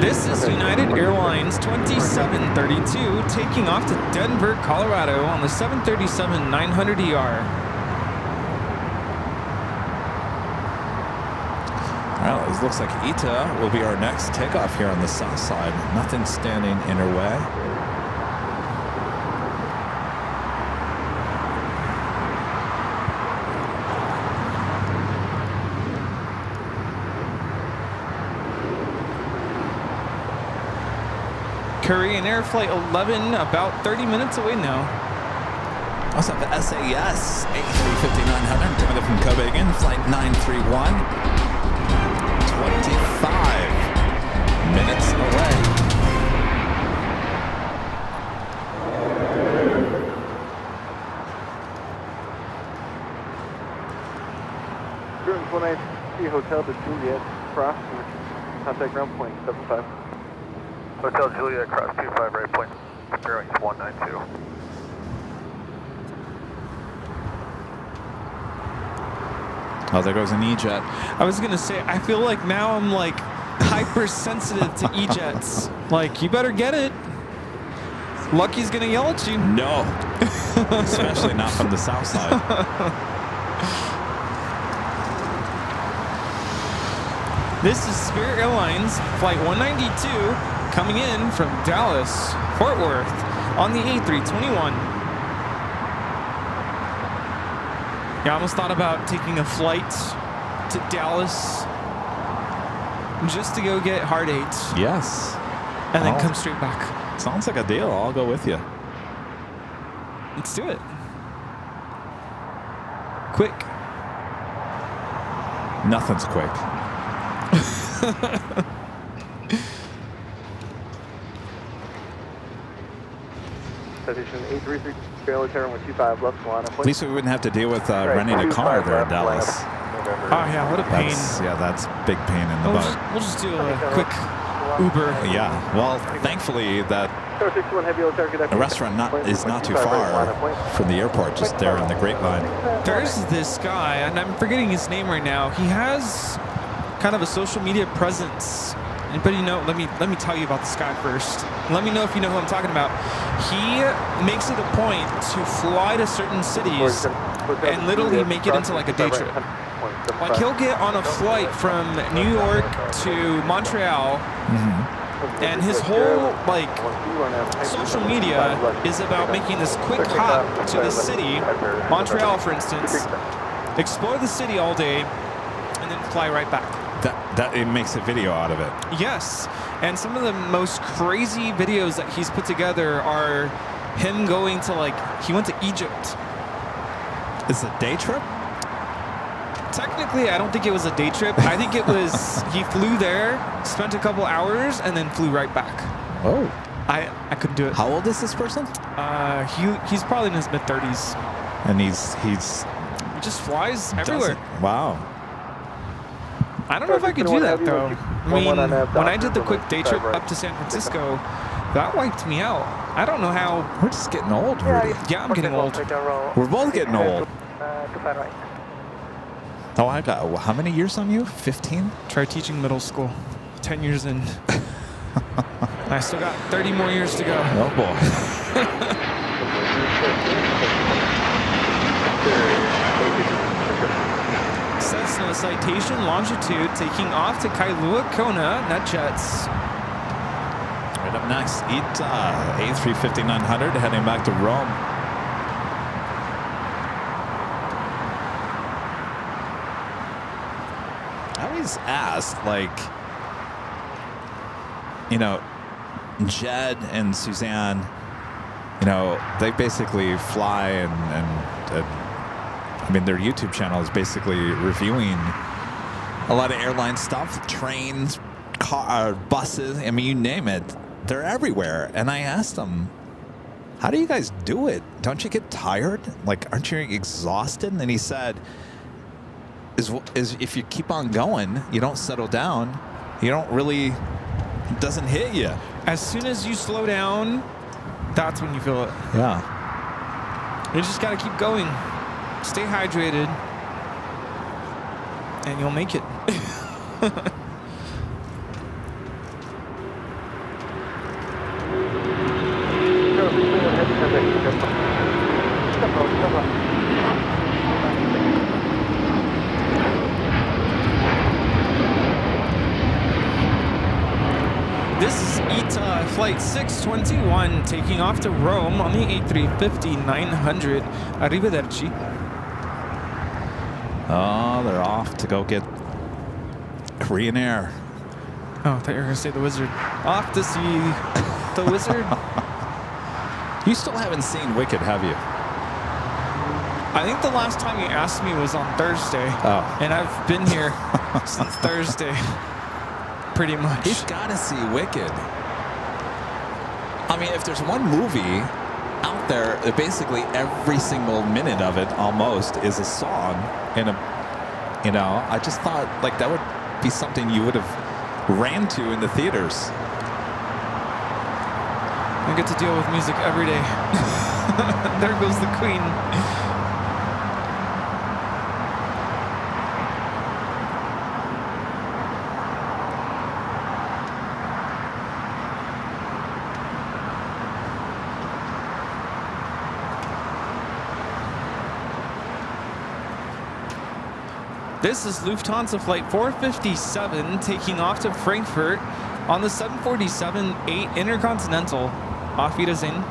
This is United Airlines 2732 taking off to Denver, Colorado on the 737-900ER. Well, it looks like Ita will be our next takeoff here on the south side. Nothing standing in her way. Korean Air Flight 11, about 30 minutes away now. Also have the SAS A350-900 coming up from Copenhagen, flight 931. 25 minutes away. Current 193 Hotel to Juliet, cross, contact ground point 75. Hotel Juliet, cross 25 right point, bearings 192. Oh, there goes an E-jet. I was gonna say, I feel like now I'm like hypersensitive to E-jets. Like, you better get it. Lucky's gonna yell at you. No. Especially not from the south side. This is Spirit Airlines Flight 192 coming in from Dallas, Fort Worth on the A321. Yeah, I almost thought about taking a flight to Dallas just to go get Heart 8 Yes. and then come straight back. Sounds like a deal. I'll go with you. Let's do it. Quick. Nothing's quick. Citation 833, trailer turn 125 left, line At least we wouldn't have to deal with renting a car there in Dallas. Oh yeah, what a pain. That's big pain in the butt. We'll just do a quick Uber. Yeah, well, thankfully that the restaurant is not too far from the airport, just there in the Grapevine. There's this guy, and I'm forgetting his name right now. He has kind of a social media presence. Anybody know? Let me tell you about this guy first. Let me know if you know who I'm talking about. He makes it a point to fly to certain cities and literally make it into like a day trip. Like he'll get on a flight from New York to Montreal, and his whole like social media is about making this quick hop to the city, Montreal for instance, explore the city all day, and then fly right back. That it makes a video out of it. Yes, and some of the most crazy videos that he's put together are him going to he went to Egypt. It's a day trip? Technically, I don't think it was a day trip. I think it was he flew there, spent a couple hours, and then flew right back. Oh. I couldn't do it. How old is this person? He's probably in his mid-30s. And he just flies everywhere. Wow. I don't know if I could do that though. I mean, when I did the quick day trip up to San Francisco, that wiped me out. I don't know how. We're just getting old, Rudy. Yeah, I'm getting old. We're both getting old. Right. Oh, I got how many years on you? 15? Try teaching middle school. 10 years in. I still got 30 more years to go. Oh boy. Cessna Citation Longitude taking off to Kailua Kona, NetJets. Right up next, A350-900 heading back to Rome. I always asked, Jed and Suzanne, they basically fly and I mean, their YouTube channel is basically reviewing a lot of airline stuff, trains, buses, I mean, you name it. They're everywhere. And I asked them, how do you guys do it? Don't you get tired? Aren't you exhausted? And he said, is if you keep on going, you don't settle down, you don't really, it doesn't hit you. As soon as you slow down, that's when you feel it. Yeah. You just got to keep going. Stay hydrated, and you'll make it. This is ITA Flight 621 taking off to Rome on the A350-900. Arrivederci. Oh, they're off to go get Korean Air. Oh, I thought you were going to say the Wizard. Off to see the Wizard. You still haven't seen Wicked, have you? I think the last time you asked me was on Thursday. Oh. And I've been here since Thursday. Pretty much. He's got to see Wicked. I mean, if there's one movie out there, basically every single minute of it almost is a song. And I just thought that would be something you would have ran to in the theaters. I get to deal with music every day. There goes the Queen. This is Lufthansa Flight 457 taking off to Frankfurt on the 747-8 Intercontinental. Auf Wiedersehen.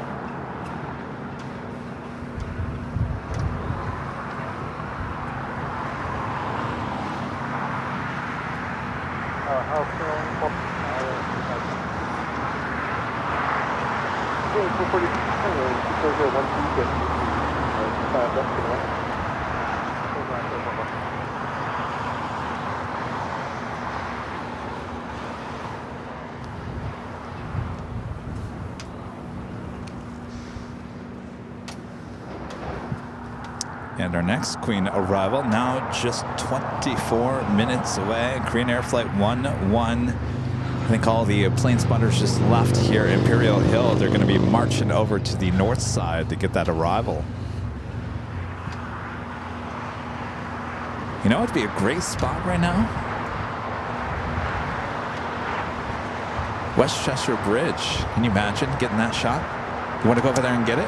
And our next Queen arrival now just 24 minutes away. Korean Air Flight 11. I think all the plane spotters just left here, Imperial Hill. They're going to be marching over to the north side to get that arrival. You know, it'd be a great spot right now. Westchester Bridge. Can you imagine getting that shot? You want to go over there and get it?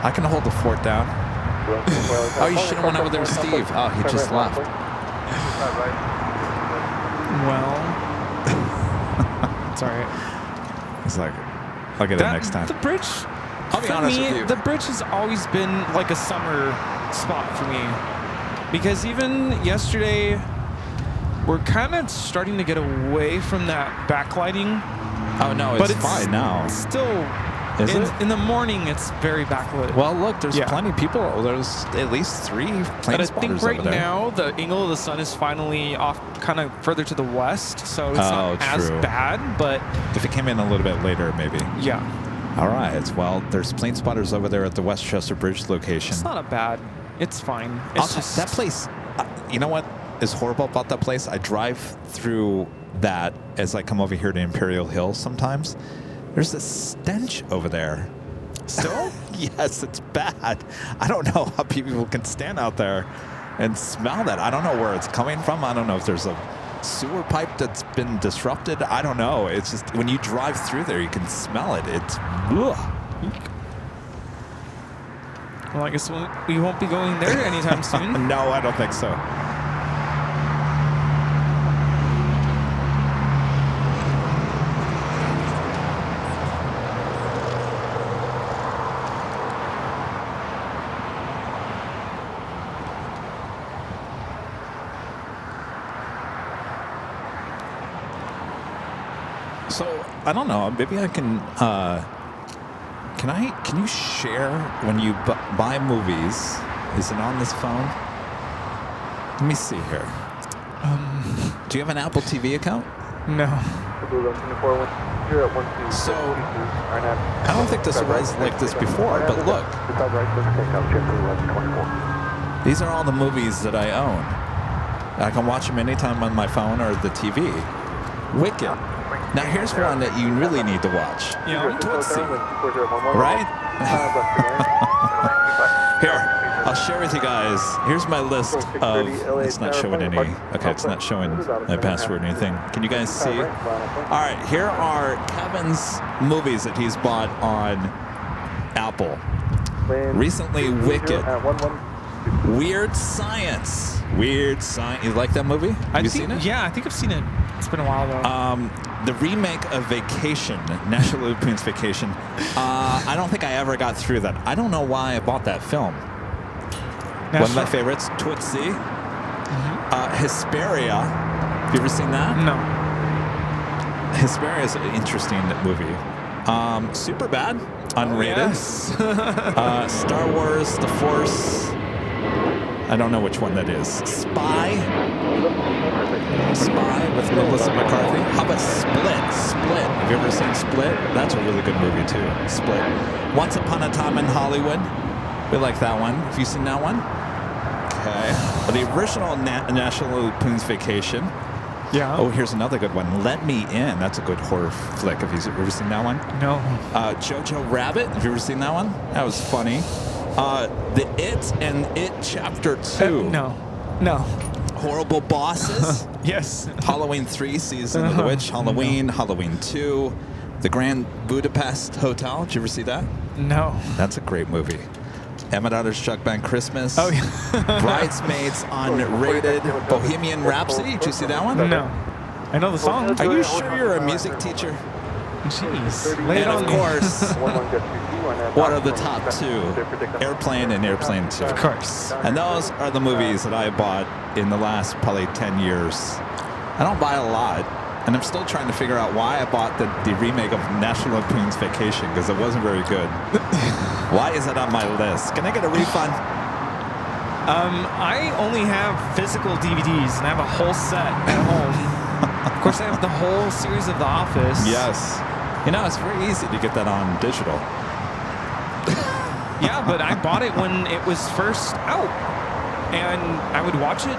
I can hold the fort down. Oh, you should have went over there with Steve. Oh, he just left. Well, it's all right. He's like, I'll get it next time. The bridge, I'll be for honest me, with you. the bridge has always been like a summer spot for me. Because even yesterday, we're kind of starting to get away from that backlighting. Oh, no, But it's fine now. Still, Is it? in the morning, it's very backlit. Well, look, there's Yeah. plenty of people. There's at least 3 plane But I spotters think right over there. now, the angle of the sun is finally off kind of further to the west, so it's not as true. bad, but If it came in a little bit later, maybe. yeah. All right. Well, there's plane spotters over there at the Westchester Bridge location. It's not a bad. It's fine. It's just that place, you know what is horrible about that place? I drive through that as I come over here to Imperial Hill sometimes. There's this stench over there. Still? Yes, it's bad. I don't know how people can stand out there and smell that. I don't know where it's coming from. I don't know if there's a sewer pipe that's been disrupted. I don't know. It's just when you drive through there, you can smell it. It's ugh. Well, I guess we won't be going there anytime soon. No, I don't think so. So I don't know. Maybe I can. Can you share when you buy movies? Is it on this phone? Let me see here. Do you have an Apple TV account? No. So I don't think this was like this before, but look. These are all the movies that I own. I can watch them anytime on my phone or the TV. Wicked. Now here's one that you really need to watch. Yeah. Tootsie. Right? Here, I'll share with you guys. Here's my list of. It's not showing any. Okay, it's not showing my password or anything. Can you guys see? All right, here are Kevin's movies that he's bought on Apple. Recently, Wicked. Weird Science. Weird Science. You like that movie? Have you seen it? Yeah, I think I've seen it. It's been a while though. The remake of Vacation, National Lampoon's Vacation. I don't think I ever got through that. I don't know why I bought that film. One of my favorites, Tootsie. Hesperia. Have you ever seen that? No. Hesperia is an interesting movie. Superbad, unrated. Yes. Star Wars, The Force. I don't know which one that is. Spy with Melissa McCarthy. How about Split? Have you ever seen Split? That's a really good movie too. Split. Once Upon a Time in Hollywood. We like that one. Have you seen that one? Okay. Well, the original National Lampoon's Vacation. Yeah. Oh, here's another good one. Let Me In. That's a good horror flick. Have you ever seen that one? No. Jojo Rabbit. Have you ever seen that one? That was funny. The It and It Chapter 2. No. Horrible Bosses. Yes. Halloween 3, Season of the Witch. Halloween. Halloween 2. The Grand Budapest Hotel. Did you ever see that? No. That's a great movie. Emmett Otter's Chuck Band Christmas. Oh, yeah. Bridesmaids Unrated. Bohemian Rhapsody. Did you see that one? No. I know the song. Are you sure you're a music teacher? Jeez. Lay it And on of me. course, what are the top 2? Airplane and Airplane 2. Of course. And those are the movies that I bought in the last probably 10 years. I don't buy a lot, and I'm still trying to figure out why I bought the remake of National Lampoon's Vacation, because it wasn't very good. Why is it on my list? Can I get a refund? I only have physical DVDs, and I have a whole set at home. Of course, I have the whole series of The Office. Yes. You know, it's very easy to get that on digital. Yeah, but I bought it when it was first out, and I would watch it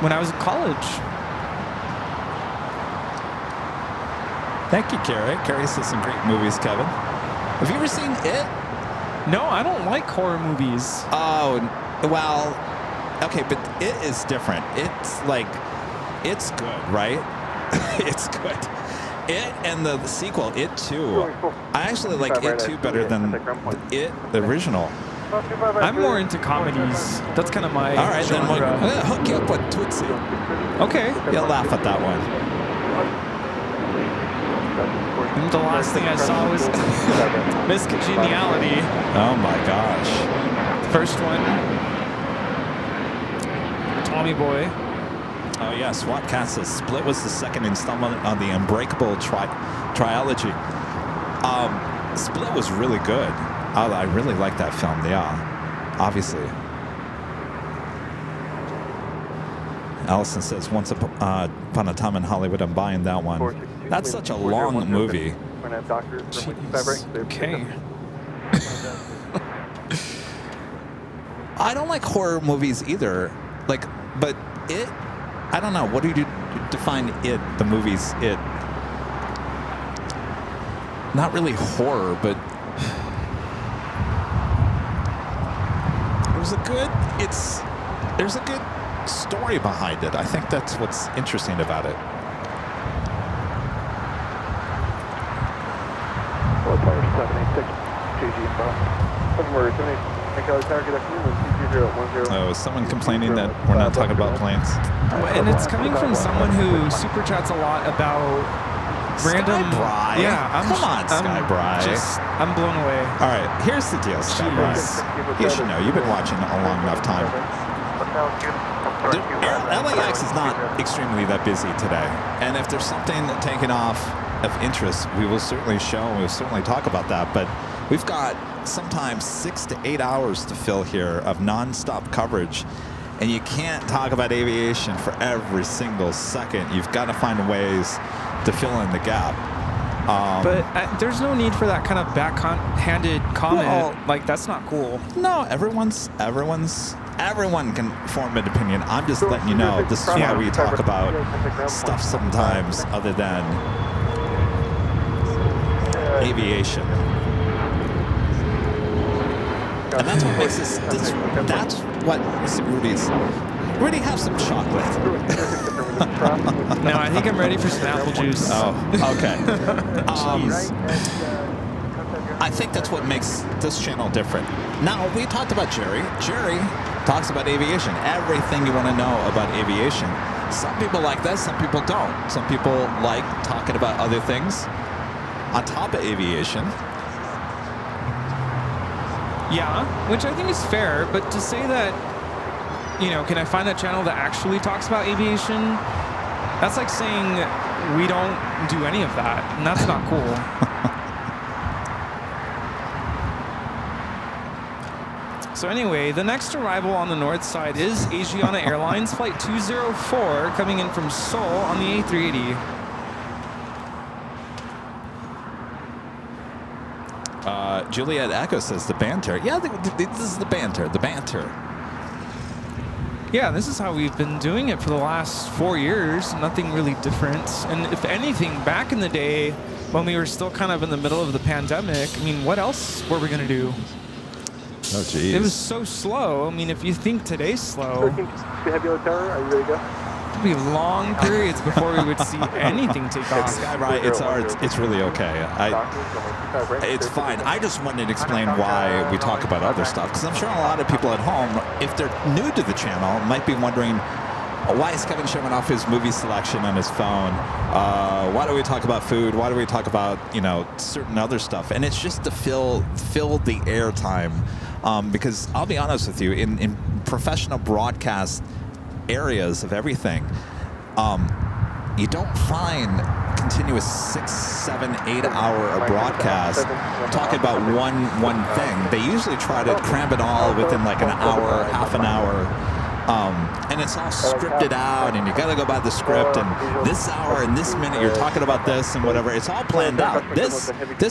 when I was in college. Thank you, Carrie. Carrie says some great movies, Kevin. Have you ever seen It? No, I don't like horror movies. Oh, well, okay, but It is different. It's like, it's good, right? It's good. It and the sequel, It 2. I actually like It 2 better than It, the original. I'm more into comedies. That's kind of my All right, then we'll genre. hook you up with Tootsie. Okay. You'll laugh at that one. And the last thing I saw was Miss Congeniality. Oh my gosh. First one, Tommy Boy. Oh yeah, SWAT Cat says Split was the second installment on the Unbreakable trilogy. Split was really good. I really like that film, yeah, obviously. Allison says, once upon a time in Hollywood, I'm buying that one. That's such a long movie. Okay. I don't like horror movies either. Like, but It, I don't know. What do you define It, the movies It? Not really horror, but there's a good story behind it. I think that's what's interesting about it. Well, Tower 786, JG inbound. Somewhere, 786, Tower, good afternoon, Oh, is someone complaining that we're not talking about planes? And it's coming from someone who super chats a lot about random. Skybry. Yeah, Come on, Skybry. I'm blown away. All right, here's the deal, Skybry. You should know. You've been watching a long enough time. LAX is not extremely that busy today, and if there's something taking off of interest, we will certainly show. We'll certainly talk about that. But we've got sometimes 6 to 8 hours to fill here of nonstop coverage, and you can't talk about aviation for every single second. You've got to find ways to fill in the gap. But there's no need for that kind of backhanded comment. Well, like, that's not cool. No, everyone can form an opinion. I'm just letting you know this is why we talk about stuff sometimes other than aviation. And that's what makes this that's what Rudy, have some chocolate. No, I think I'm ready for some apple juice. Oh, okay. I think that's what makes this channel different. Now, we talked about Jerry. Jerry talks about aviation. Everything you want to know about aviation. Some people like that, some people don't. Some people like talking about other things on top of aviation. Yeah, which I think is fair, but to say that, you know, can I find a channel that actually talks about aviation? That's like saying we don't do any of that, and that's not cool. So anyway, the next arrival on the north side is Asiana Airlines Flight 204 coming in from Seoul on the A380. Juliet Echo says the banter. Yeah, this is the banter. The banter. Yeah, this is how we've been doing it for the last 4 years. Nothing really different. And if anything, back in the day when we were still kind of in the middle of the pandemic, I mean, what else were we going to do? Oh, geez. It was so slow. I mean, if you think today's slow, Tower, are you ready to go? it'd be long periods before we would see anything take off. Skybry, it's really okay. It's fine. I just wanted to explain why we talk about other stuff, because I'm sure a lot of people at home, if they're new to the channel, might be wondering, why is Kevin showing off his movie selection on his phone? Why do we talk about food? Why do we talk about, you know, certain other stuff? And it's just to fill the airtime, because I'll be honest with you, in professional broadcast areas of everything, you don't find continuous 6, 7, 8 hour broadcast talking about one thing. They usually try to cram it all within like an hour, half an hour. And it's all scripted out, and you got to go by the script. And this hour and this minute, you're talking about this and whatever. It's all planned out. This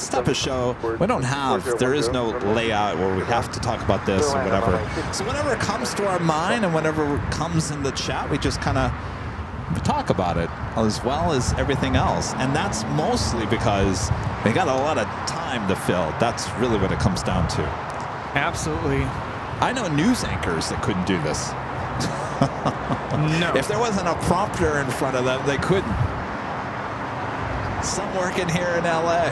type of show, we don't have. There is no layout where we have to talk about this or whatever. So whatever comes to our mind and whatever comes in the chat, we just kind of talk about it, as well as everything else. And that's mostly because they got a lot of time to fill. That's really what it comes down to. Absolutely. I know news anchors that couldn't do this. No. If there wasn't a prompter in front of them, they couldn't. Some working here in LA.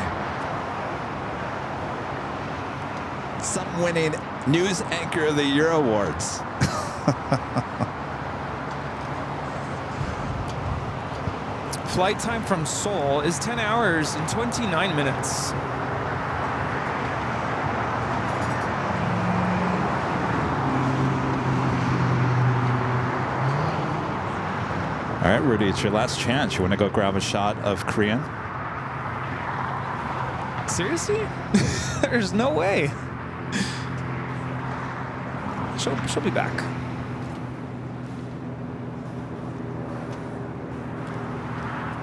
Some winning News Anchor of the Year awards. Flight time from Seoul is 10 hours and 29 minutes. All right, Rudy, it's your last chance. You want to go grab a shot of Korean? Seriously? There's no way. She'll be back.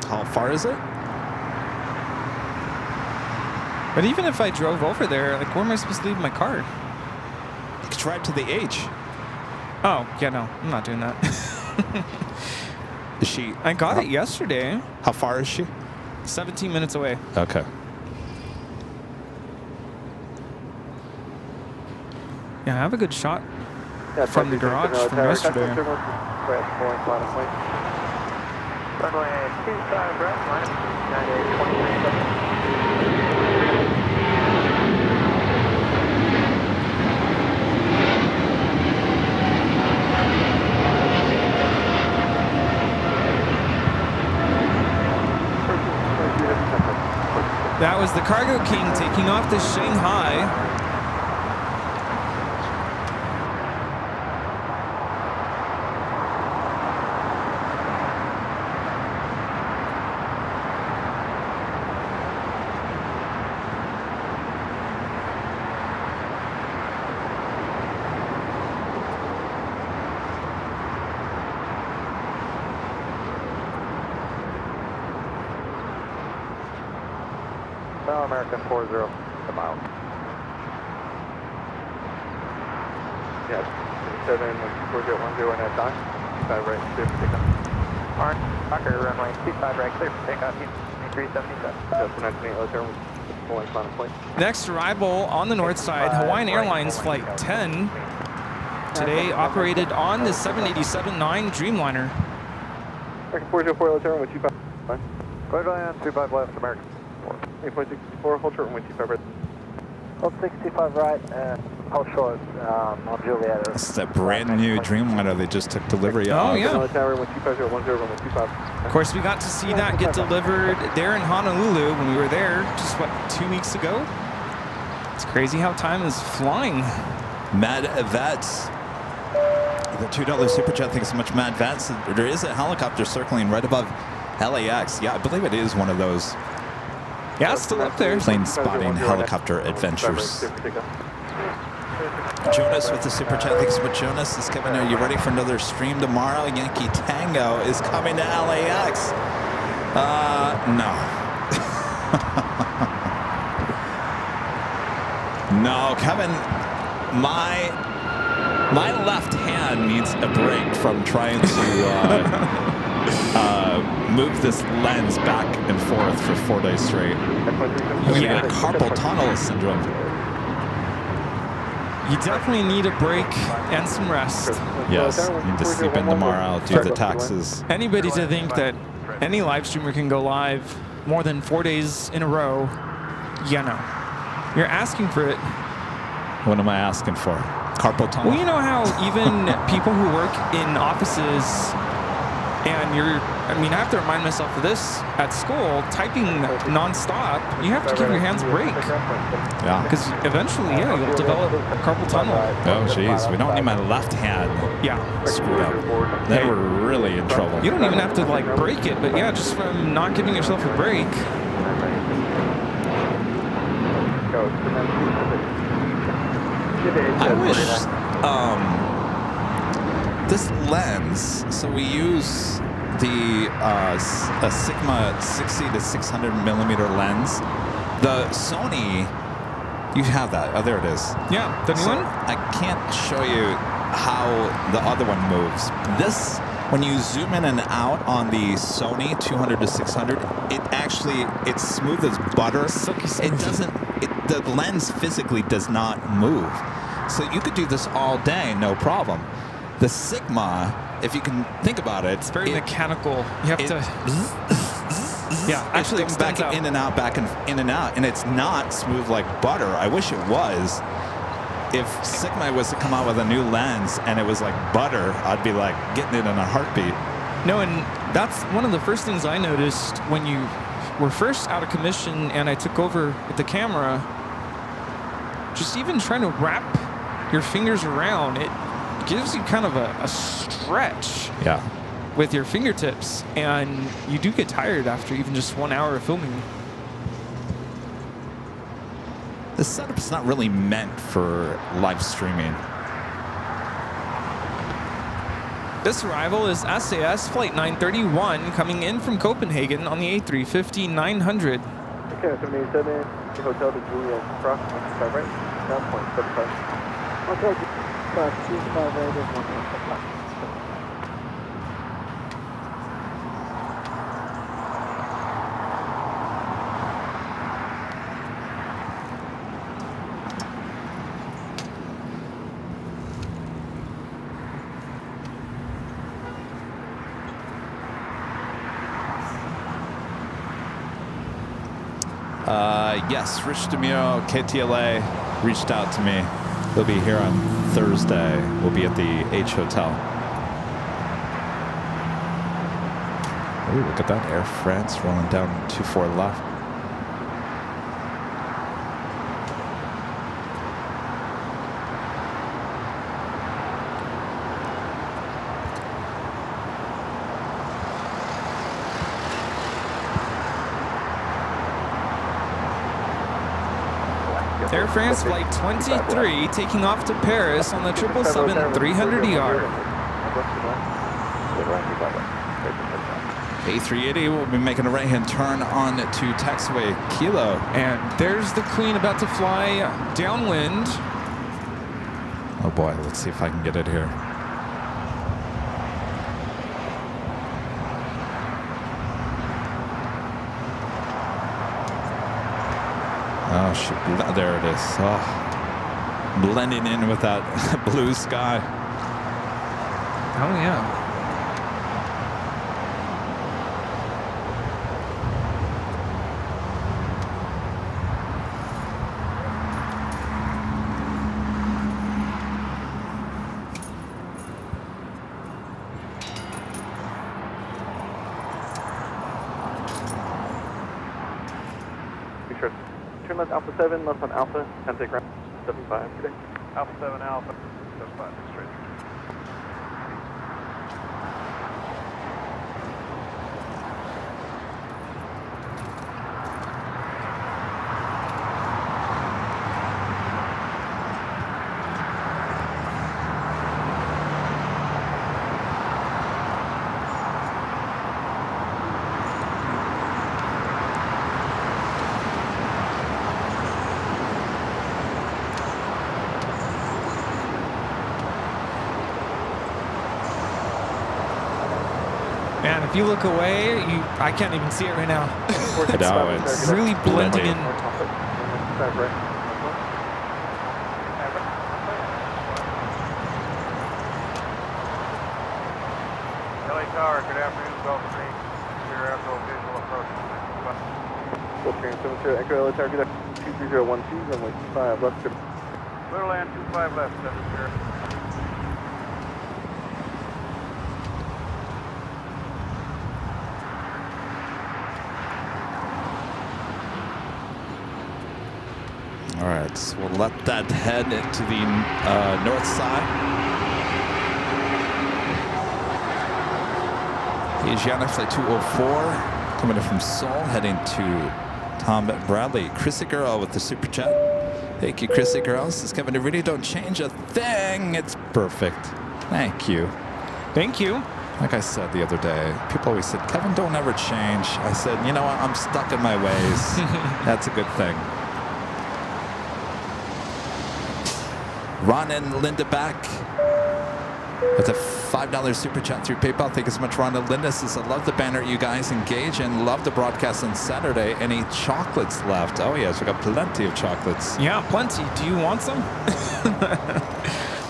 How far is it? But even if I drove over there, like, where am I supposed to leave my car? You could drive to the H. Oh, yeah, no, I'm not doing that. Is she? I got it yesterday. How far is she? 17 minutes away. Okay. Yeah, I have a good shot from the garage from yesterday. Runway 25 right, minus 98, That was the Cargo King taking off to Shanghai. American 40, a mile. Yeah, 74010 and at time. 5 right, clear for takeoff. Mark, Tucker, runway 25 right, clear for takeoff, 377. That's the 1980 term, pulling final point. Next arrival on the north side, Hawaiian Airlines Flight 10. Today operated on the 787-9 Dreamliner. American 404, let's turn with 25. Clear to land, 25 left, American 8.64, hold short, 125 right. Hold 65 right, and hold short on Juliet. This is a brand new Dreamliner they just took delivery Oh, of. yeah. Tower, 125, Of course, we got to see that get delivered there in Honolulu when we were there just, 2 weeks ago? It's crazy how time is flying. Mad Vets. The $2 super chat. Thanks so much, Mad Vets. There is a helicopter circling right above LAX. Yeah, I believe it is one of those Yeah, it's still up there. plane spotting helicopter adventures. Jonas with the super chat. Thanks so much, Jonas. Is Kevin, are you ready for another stream tomorrow? Yankee Tango is coming to LAX. No. No, Kevin, my left hand needs a break from trying to move this lens back and forth for 4 days straight. I'm gonna get carpal tunnel syndrome. You definitely need a break and some rest. Yes, need to sleep in tomorrow, do the taxes. Anybody to think that any live streamer can go live more than 4 days in a row, yeah, no. You're asking for it. What am I asking for? Carpal tunnel? Well, you know how even people who work in offices and I have to remind myself of this at school, typing nonstop, you have to give your hands a break. Yeah. Because eventually, yeah, you'll develop carpal tunnel. Oh, jeez. We don't need my left hand Yeah. screwed up. Then we're really in trouble. You don't even have to, like, break it, but yeah, just from not giving yourself a break. I wish This lens, so we use the a Sigma 60 to 600 millimeter lens. The Sony, you have that. Oh, there it is. Yeah, the new one? I can't show you how the other one moves. This, when you zoom in and out on the Sony 200 to 600, it's smooth as butter. Silky smooth. The lens physically does not move. So you could do this all day, no problem. The Sigma, if you can think about it, It's very mechanical. You have to... Yeah, actually goes back in and out, back and in and out, and it's not smooth like butter. I wish it was. If Sigma was to come out with a new lens and it was like butter, I'd be like getting it in a heartbeat. No, and that's one of the first things I noticed when you were first out of commission and I took over with the camera. Just even trying to wrap your fingers around, it gives you kind of a stretch. Yeah. With your fingertips, and you do get tired after even just 1 hour of filming. The setup's not really meant for live streaming. This arrival is SAS Flight 931 coming in from Copenhagen on the A350-900. Okay, 787, Hotel to Juliet, cross 25 right, down point 75. Okay, 25 right is 1.5. Yes, Rich DeMuro, KTLA, reached out to me. He'll be here on Thursday. We'll be at the H Hotel. Ooh, look at that. Air France rolling down 24 left. Air France Flight 23 taking off to Paris on the 777-300ER. A380 will be making a right-hand turn on to taxiway Kilo. And there's the Queen about to fly downwind. Oh boy, let's see if I can get it here. Oh, shit. There it is. Oh, blending in with that blue sky. Oh, yeah. Turn left Alpha 7, left on Alpha, contact ground 75 today. Alpha 7 Alpha, 75, straight. Man, if you look away, I can't even see it right now. It's really blending in. LA Tower, good afternoon, Gulf Stream. Your airfield visual approach. Gulf Stream 70, Echo LA Tower, good afternoon, 23012, runway 25 left. Little land 25 left, 70. All right, so we'll let that head into the north side. Asiana Flight 204 coming in from Seoul, heading to Tom Bradley. Chrissy Girl with the super chat. Thank you, Chrissy Girl. This is Kevin Rudy. Don't change a thing. It's perfect. Thank you. Thank you. Like I said the other day, people always said, Kevin, don't ever change. I said, you know what? I'm stuck in my ways. That's a good thing. Ron and Linda back. With a $5 super chat through PayPal. Thank you so much, Ron and Linda. Says, I love the banner you guys engage and love the broadcast on Saturday. Any chocolates left? Oh, yes, we got plenty of chocolates. Yeah, plenty. Do you want some?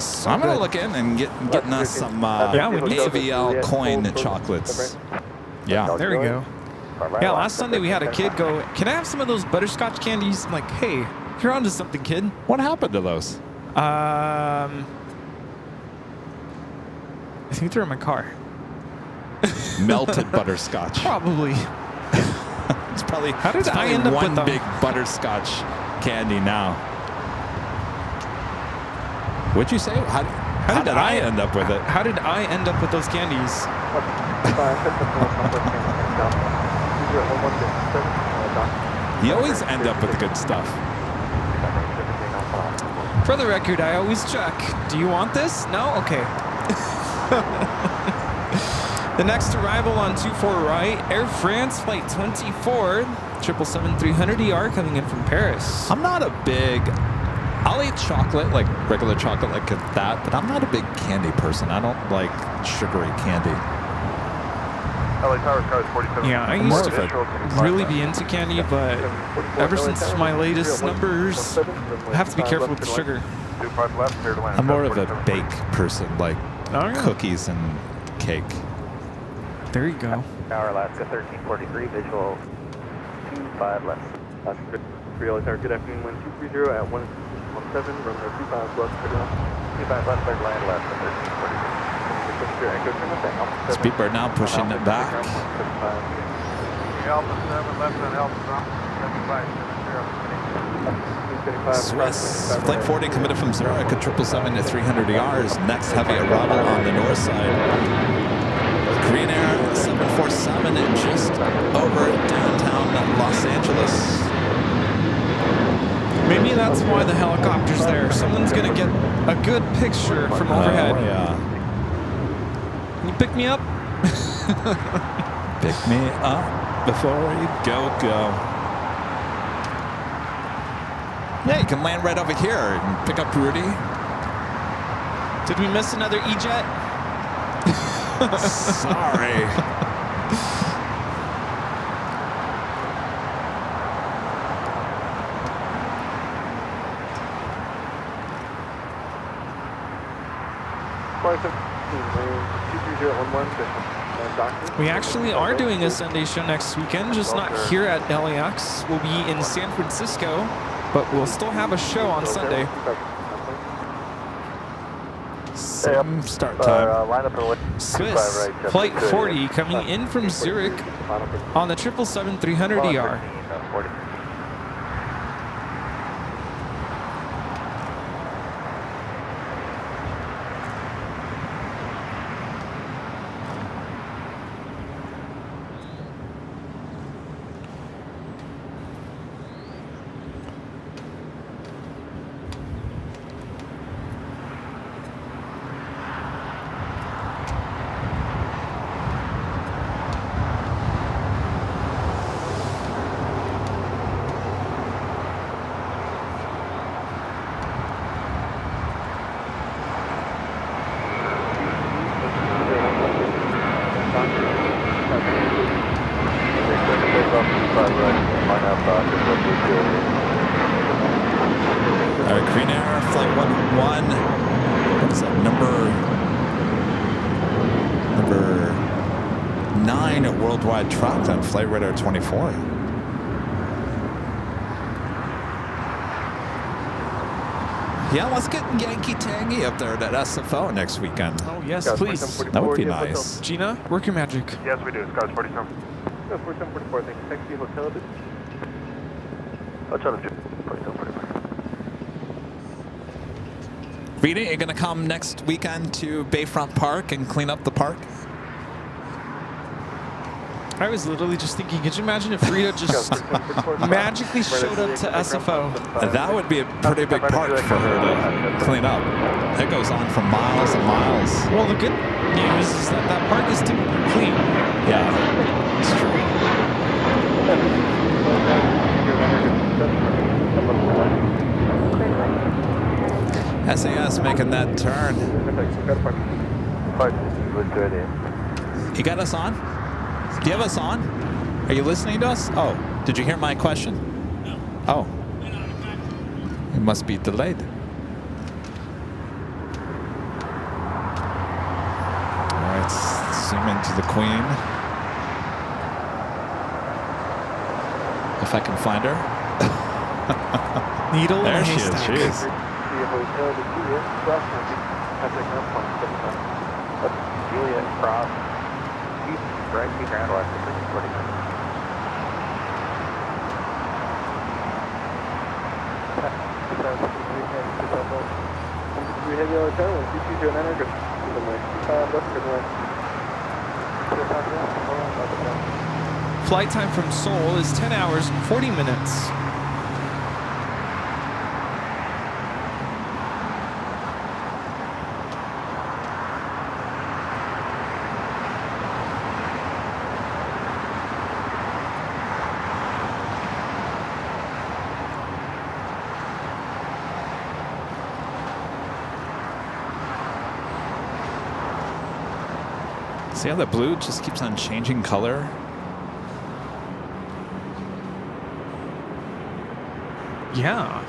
So I'm going to look in and getting us some AVL coin chocolates. Yeah. There we go. Yeah, last Sunday we had a kid go, can I have some of those butterscotch candies? I'm like, hey, you're onto something, kid. What happened to those? I think they're in my car. Melted butterscotch. Probably. It's probably, How did I end up one with them? big butterscotch candy now. What'd you say? How did I end up with it? How did I end up with those candies? You always end up with the good stuff. For the record, I always check. Do you want this? No? Okay. The next arrival on 24 right, Air France Flight 24, 777-300ER coming in from Paris. I'm not a big... I'll eat chocolate, like regular chocolate, like that, but I'm not a big candy person. I don't like sugary candy. LA Tower, cars 47. Yeah, I used to really be into candy, but ever since my latest numbers, I have to be careful with the sugar. 25 left, clear to land. I'm more of a bake person, like Oh, yeah. cookies and cake. There you go. Tower, Alaska 1343, visual 25 left. Alaska 3 LA Tower, good afternoon, wind 230 at 117, runway 25 left, clear to land. 25 left, clear to land, Alaska 1343. Speedbird now pushing it back. Alpha 7 left on Alpha 75. Swiss Flight 40 committed from Zurich at 777 to 300 yards. Next heavy arrival on the north side. Korean Air 747 just over downtown Los Angeles. Maybe that's why the helicopter's there. Someone's gonna get a good picture from overhead. Oh, yeah. Can you pick me up? Pick me up before you go. Yeah, you can land right over here and pick up Rudy. Did we miss another E-jet? Sorry. We actually are doing a Sunday show next weekend, just not here at LAX. We'll be in San Francisco, but we'll still have a show on Sunday. Same start time. Swiss Flight 40 coming in from Zurich on the 777-300ER. Korean Air Flight 101. What is that? Number 9 at worldwide tracked on Flight Radar 24. Yeah, let's get Yankee Tangy up there at SFO next weekend. Oh, yes, please. That would be nice. Gina, work your magic. Yes, we do. Scars 47. 4744, thank you. Taxi Hotel. Hotel 4744. Rita, you're going to come next weekend to Bayfront Park and clean up the park? I was literally just thinking, could you imagine if Rita just magically showed up to SFO? That would be a pretty big part for her to clean up. That goes on for miles and miles. Well, the good news is that that park is typically clean. Yeah, it's true. SAS making that turn. You got us on? Do you have us on? Are you listening to us? Oh, did you hear my question? No. Oh. It must be delayed. All right, zoom into the Queen. If I can find her. Needle There in a she is. haystack. She is. Juliet Cross. Right, ground left, 40 minutes. Flight time from Seoul is 10 hours and 40 minutes. See how the blue just keeps on changing color? Yeah.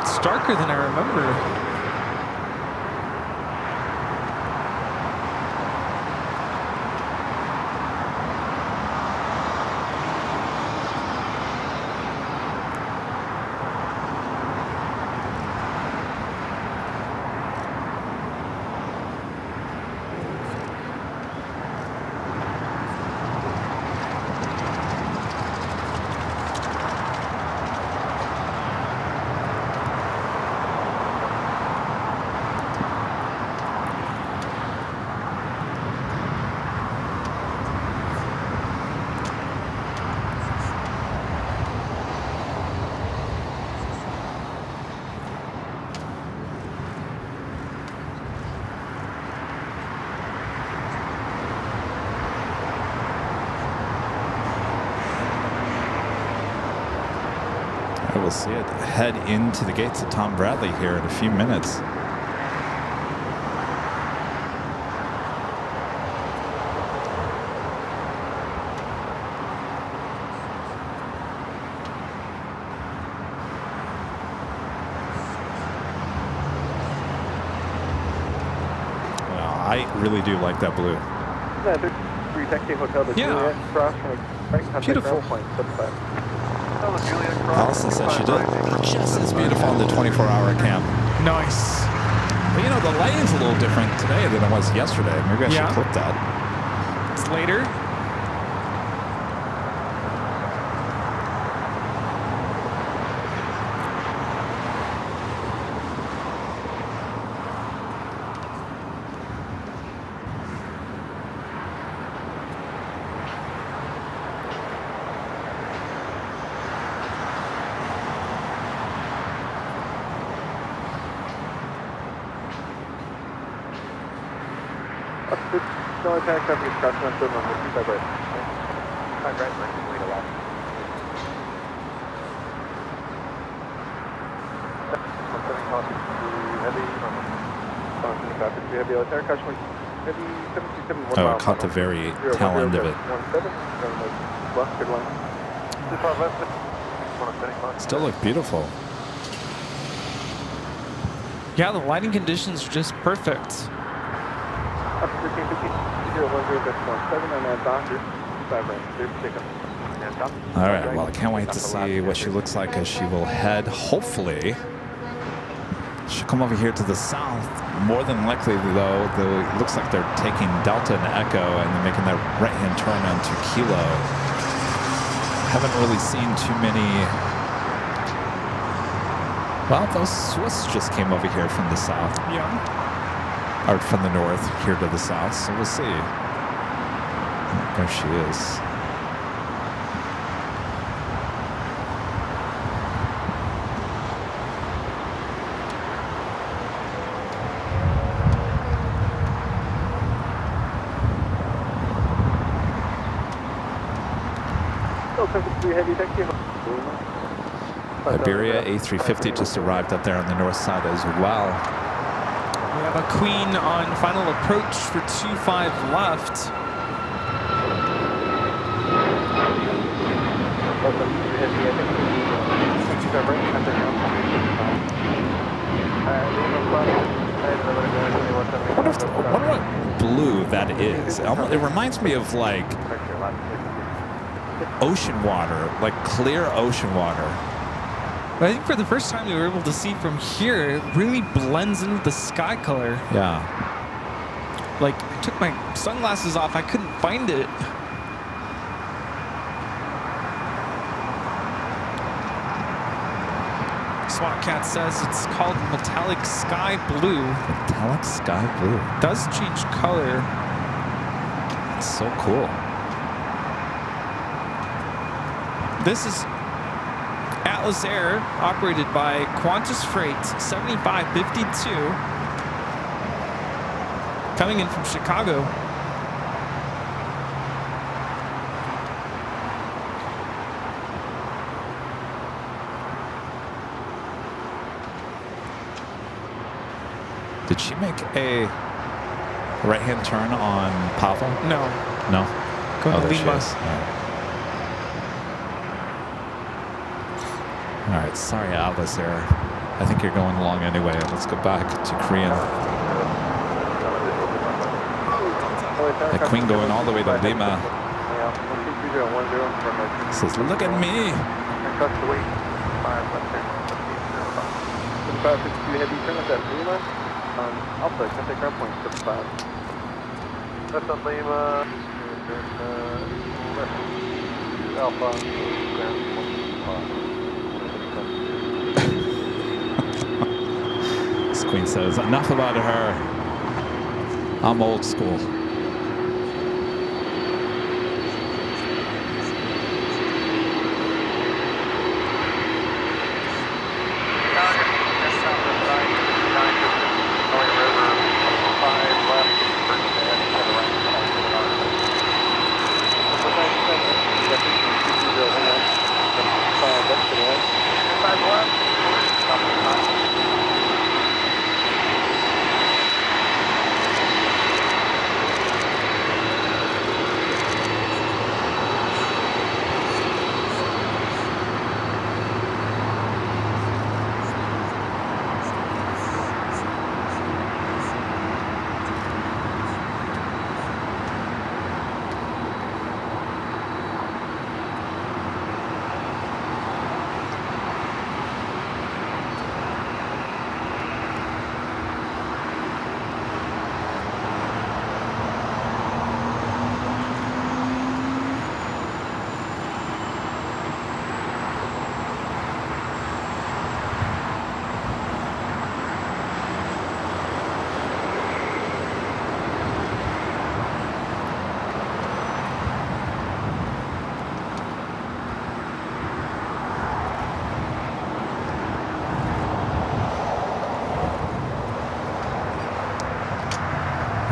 It's darker than I remember. We'll see it head into the gates of Tom Bradley here in a few minutes. Well, I really do like that blue. Yeah. Beautiful. Allison said she did just as beautiful on the 24-hour cam. Nice. But you know, the lighting's a little different today than it was yesterday. Maybe I should clip that. It's later. Oh, I caught the very tail end of it. Still look beautiful. Yeah, the lighting conditions are just perfect. All right, well, I can't wait to see what she looks like as she will head, hopefully. She'll come over here to the south. More than likely, though, it looks like they're taking Delta and Echo and they're making that right-hand turn onto Kilo. Haven't really seen too many. Well, those Swiss just came over here from the south. Yeah. Or from the north here to the south, so we'll see. There she is. Heavy taxi. Iberia A350 just arrived up there on the north side as well. We have a Queen on final approach for 25 left. I wonder what blue that is. It reminds me of like ocean water, like clear ocean water. But I think for the first time we were able to see from here, it really blends into the sky color. Yeah. Like, I took my sunglasses off, I couldn't find it. SWAT Cat says it's called metallic sky blue. Metallic sky blue. It does change color. It's so cool. This is Atlas Air, operated by Qantas Freight 7552, coming in from Chicago. Did she make a right-hand turn on Pava? No. No? Going to there she Lima. is. All right, sorry, Atlas Air. I think you're going along anyway. Let's go back to Korean. The Queen going all the way to Lima. Says, look at me. Heavy turn at that Lima. Alpha, contact ground point 75. Left on Lima. Alpha, ground point 75. This Queen says, enough about her. I'm old school.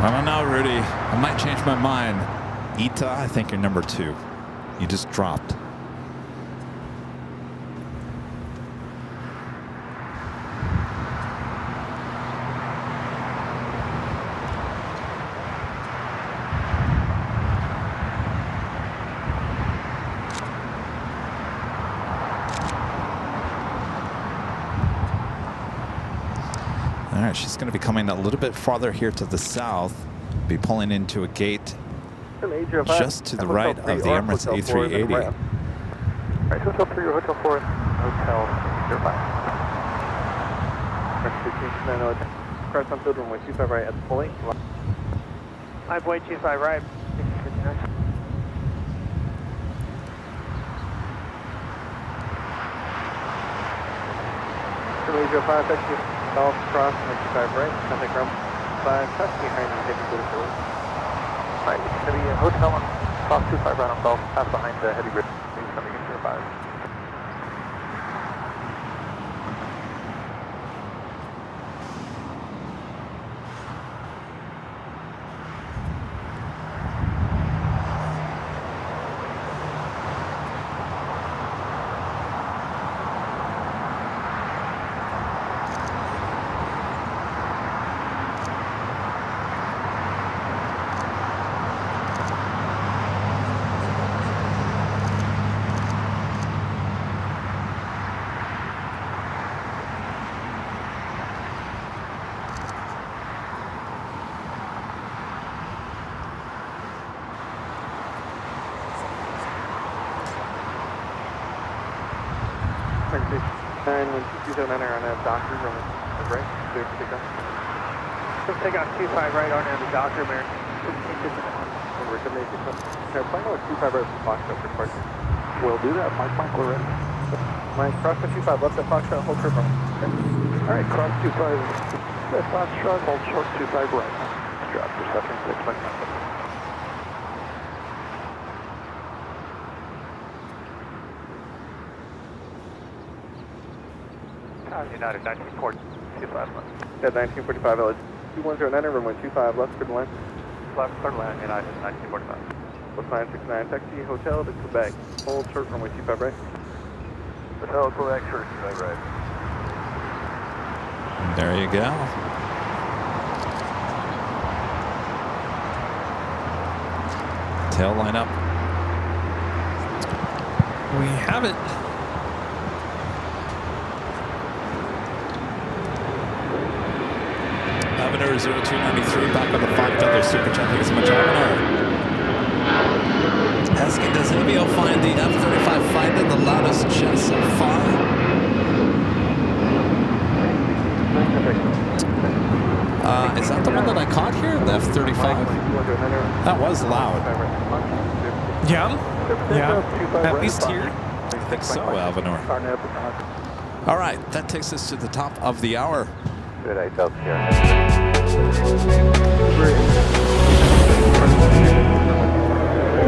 I don't know, Rudy. I might change my mind. Ita, I think you're number 2. You just dropped. All right, she's going to be coming a little bit farther here to the south, be pulling into a gate just to the right of the Emirates A380. Right, Hotel 3 or Hotel 4, Hotel 05. Press on field runway 25 right at the pulley. Highway 25 right. Major 5, taxi south, cross, 95 right, contact ground 5, taxi behind you, heavy to the forward. Right, heavy hotel on Cross 25 right on Golf, pass behind the heavy bridge. He's coming into your 5. When 227 enter on a doctor from the right, clear for takeoff. Take off 25 right on the doctor, Mary. We're coming to plane with 25 right from Foxtrot for departure. We'll do that, Mike, we're ready. Mike, cross the 25, left at Foxtrot, hold short from. Alright, cross 25, left Foxtrot, hold short 25 right. Drop reception 6, Mike. United 1945. Yeah, 1945 LA. 210 enter, runway 25, left, clear line. Left, clear line, United 1945. West 969, taxi, hotel to Quebec. Hold short, runway 25 right. Hotel, Quebec, short, 25 right. There you go. Tail line up. We have it. Avenir 0293 back on the $5 super chat. Thanks so much, Avenir. Asking, does Avio find the F-35 fighter the loudest jet so far? Is that the one that I caught here? The F-35? That was loud. Yeah. At least here. I think so, Avenir. All right, that takes us to the top of the hour. Good, I felt here.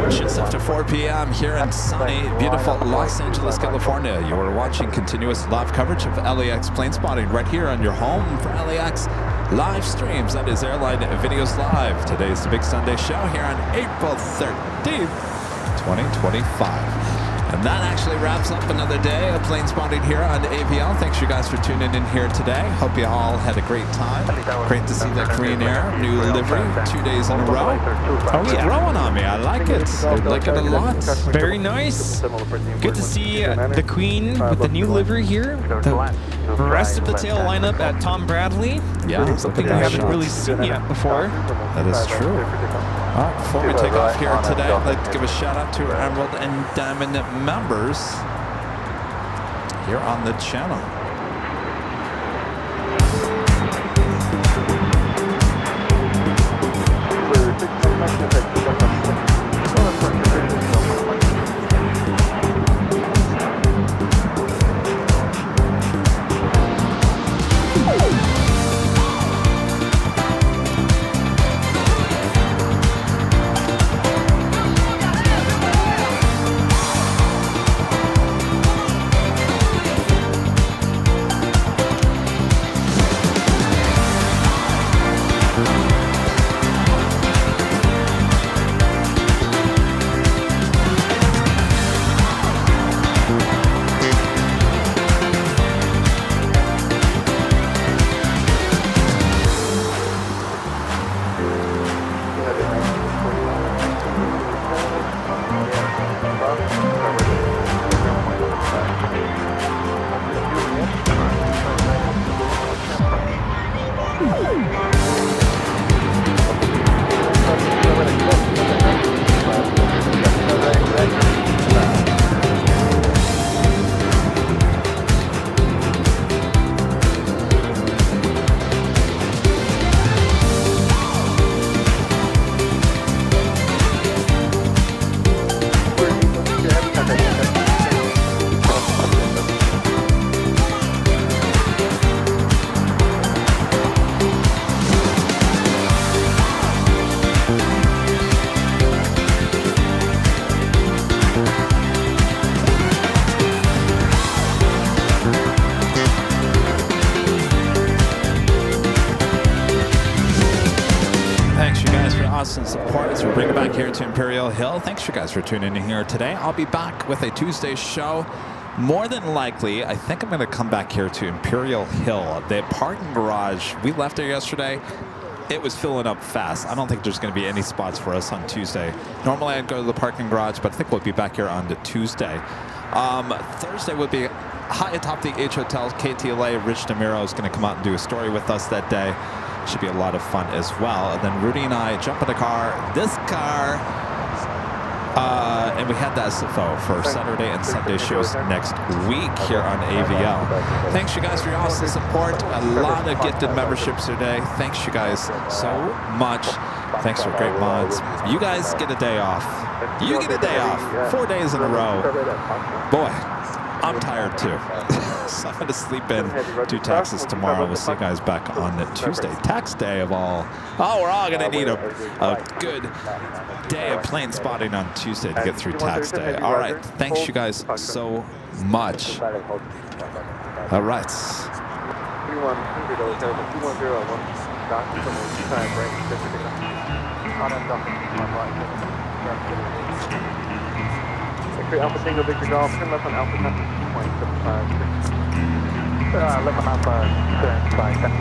Just after 4 p.m. here in sunny, beautiful Los Angeles, California. You are watching continuous live coverage of LAX plane spotting right here on your home for LAX live streams. That is Airline Videos Live. Today's the Big Sunday show here on April 13th, 2025. And that actually wraps up another day of plane spotting here on AVL. Thanks you guys for tuning in here today. Hope you all had a great time. Great to see that Korean Air new livery 2 days in a row. Oh, it's growing on me. I like it. I like it a lot. Very nice. Good to see the Queen with the new livery here. The rest of the tail lineup at Tom Bradley. Yeah, something we haven't really seen yet before. That is true. All right, before we take off here today, I'd like to give a shout out to our Emerald and Diamond members here on the channel. back here to Imperial Hill. Thanks you guys for tuning in here today. I'll be back with a Tuesday show. More than likely, I think I'm going to come back here to Imperial Hill. The parking garage, we left there yesterday. It was filling up fast. I don't think there's going to be any spots for us on Tuesday. Normally I'd go to the parking garage, but I think we'll be back here on the Tuesday. Thursday would be high atop the H Hotel, KTLA. Rich DeMiro is going to come out and do a story with us that day. Should be a lot of fun as well. And then Rudy and I jump in the car, this car, and we had that SFO for Saturday and Sunday shows next week here on AVL. Thanks you guys for your awesome support. A lot of gifted memberships today. Thanks you guys so much. Thanks for great mods. You guys get a day off. You get a day off. 4 days in a row. Boy, I'm tired too. So I'm going to sleep in, do taxes tomorrow. We'll see you guys back on the Tuesday. Tax day of all. Oh, we're all going to need a good day of plane spotting on Tuesday to get through tax day. All right. Thanks you guys so much. All right. Alpha Tango Victor Golf, turn left on Alpha Tango 2.756. Left on Alpha, turn by 10.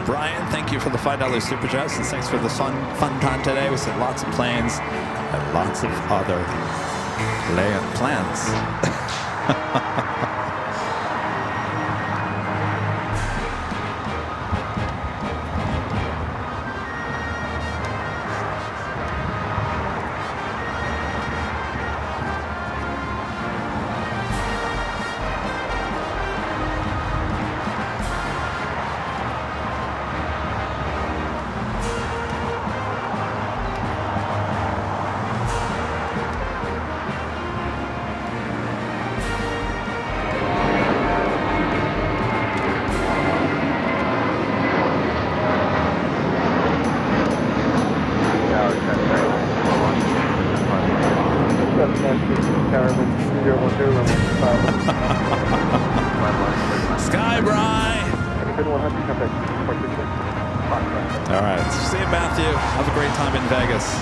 Brian, thank you for the $5 super chats, and thanks for the fun time today. We said lots of planes and lots of other plans. All right. See you, Matthew. Have a great time in Vegas.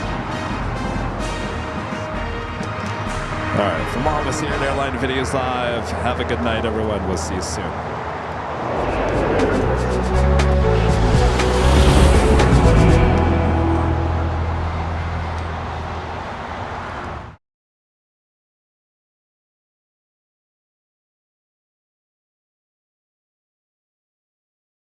All right. From all of us here at Airline Videos Live, have a good night, everyone. We'll see you soon.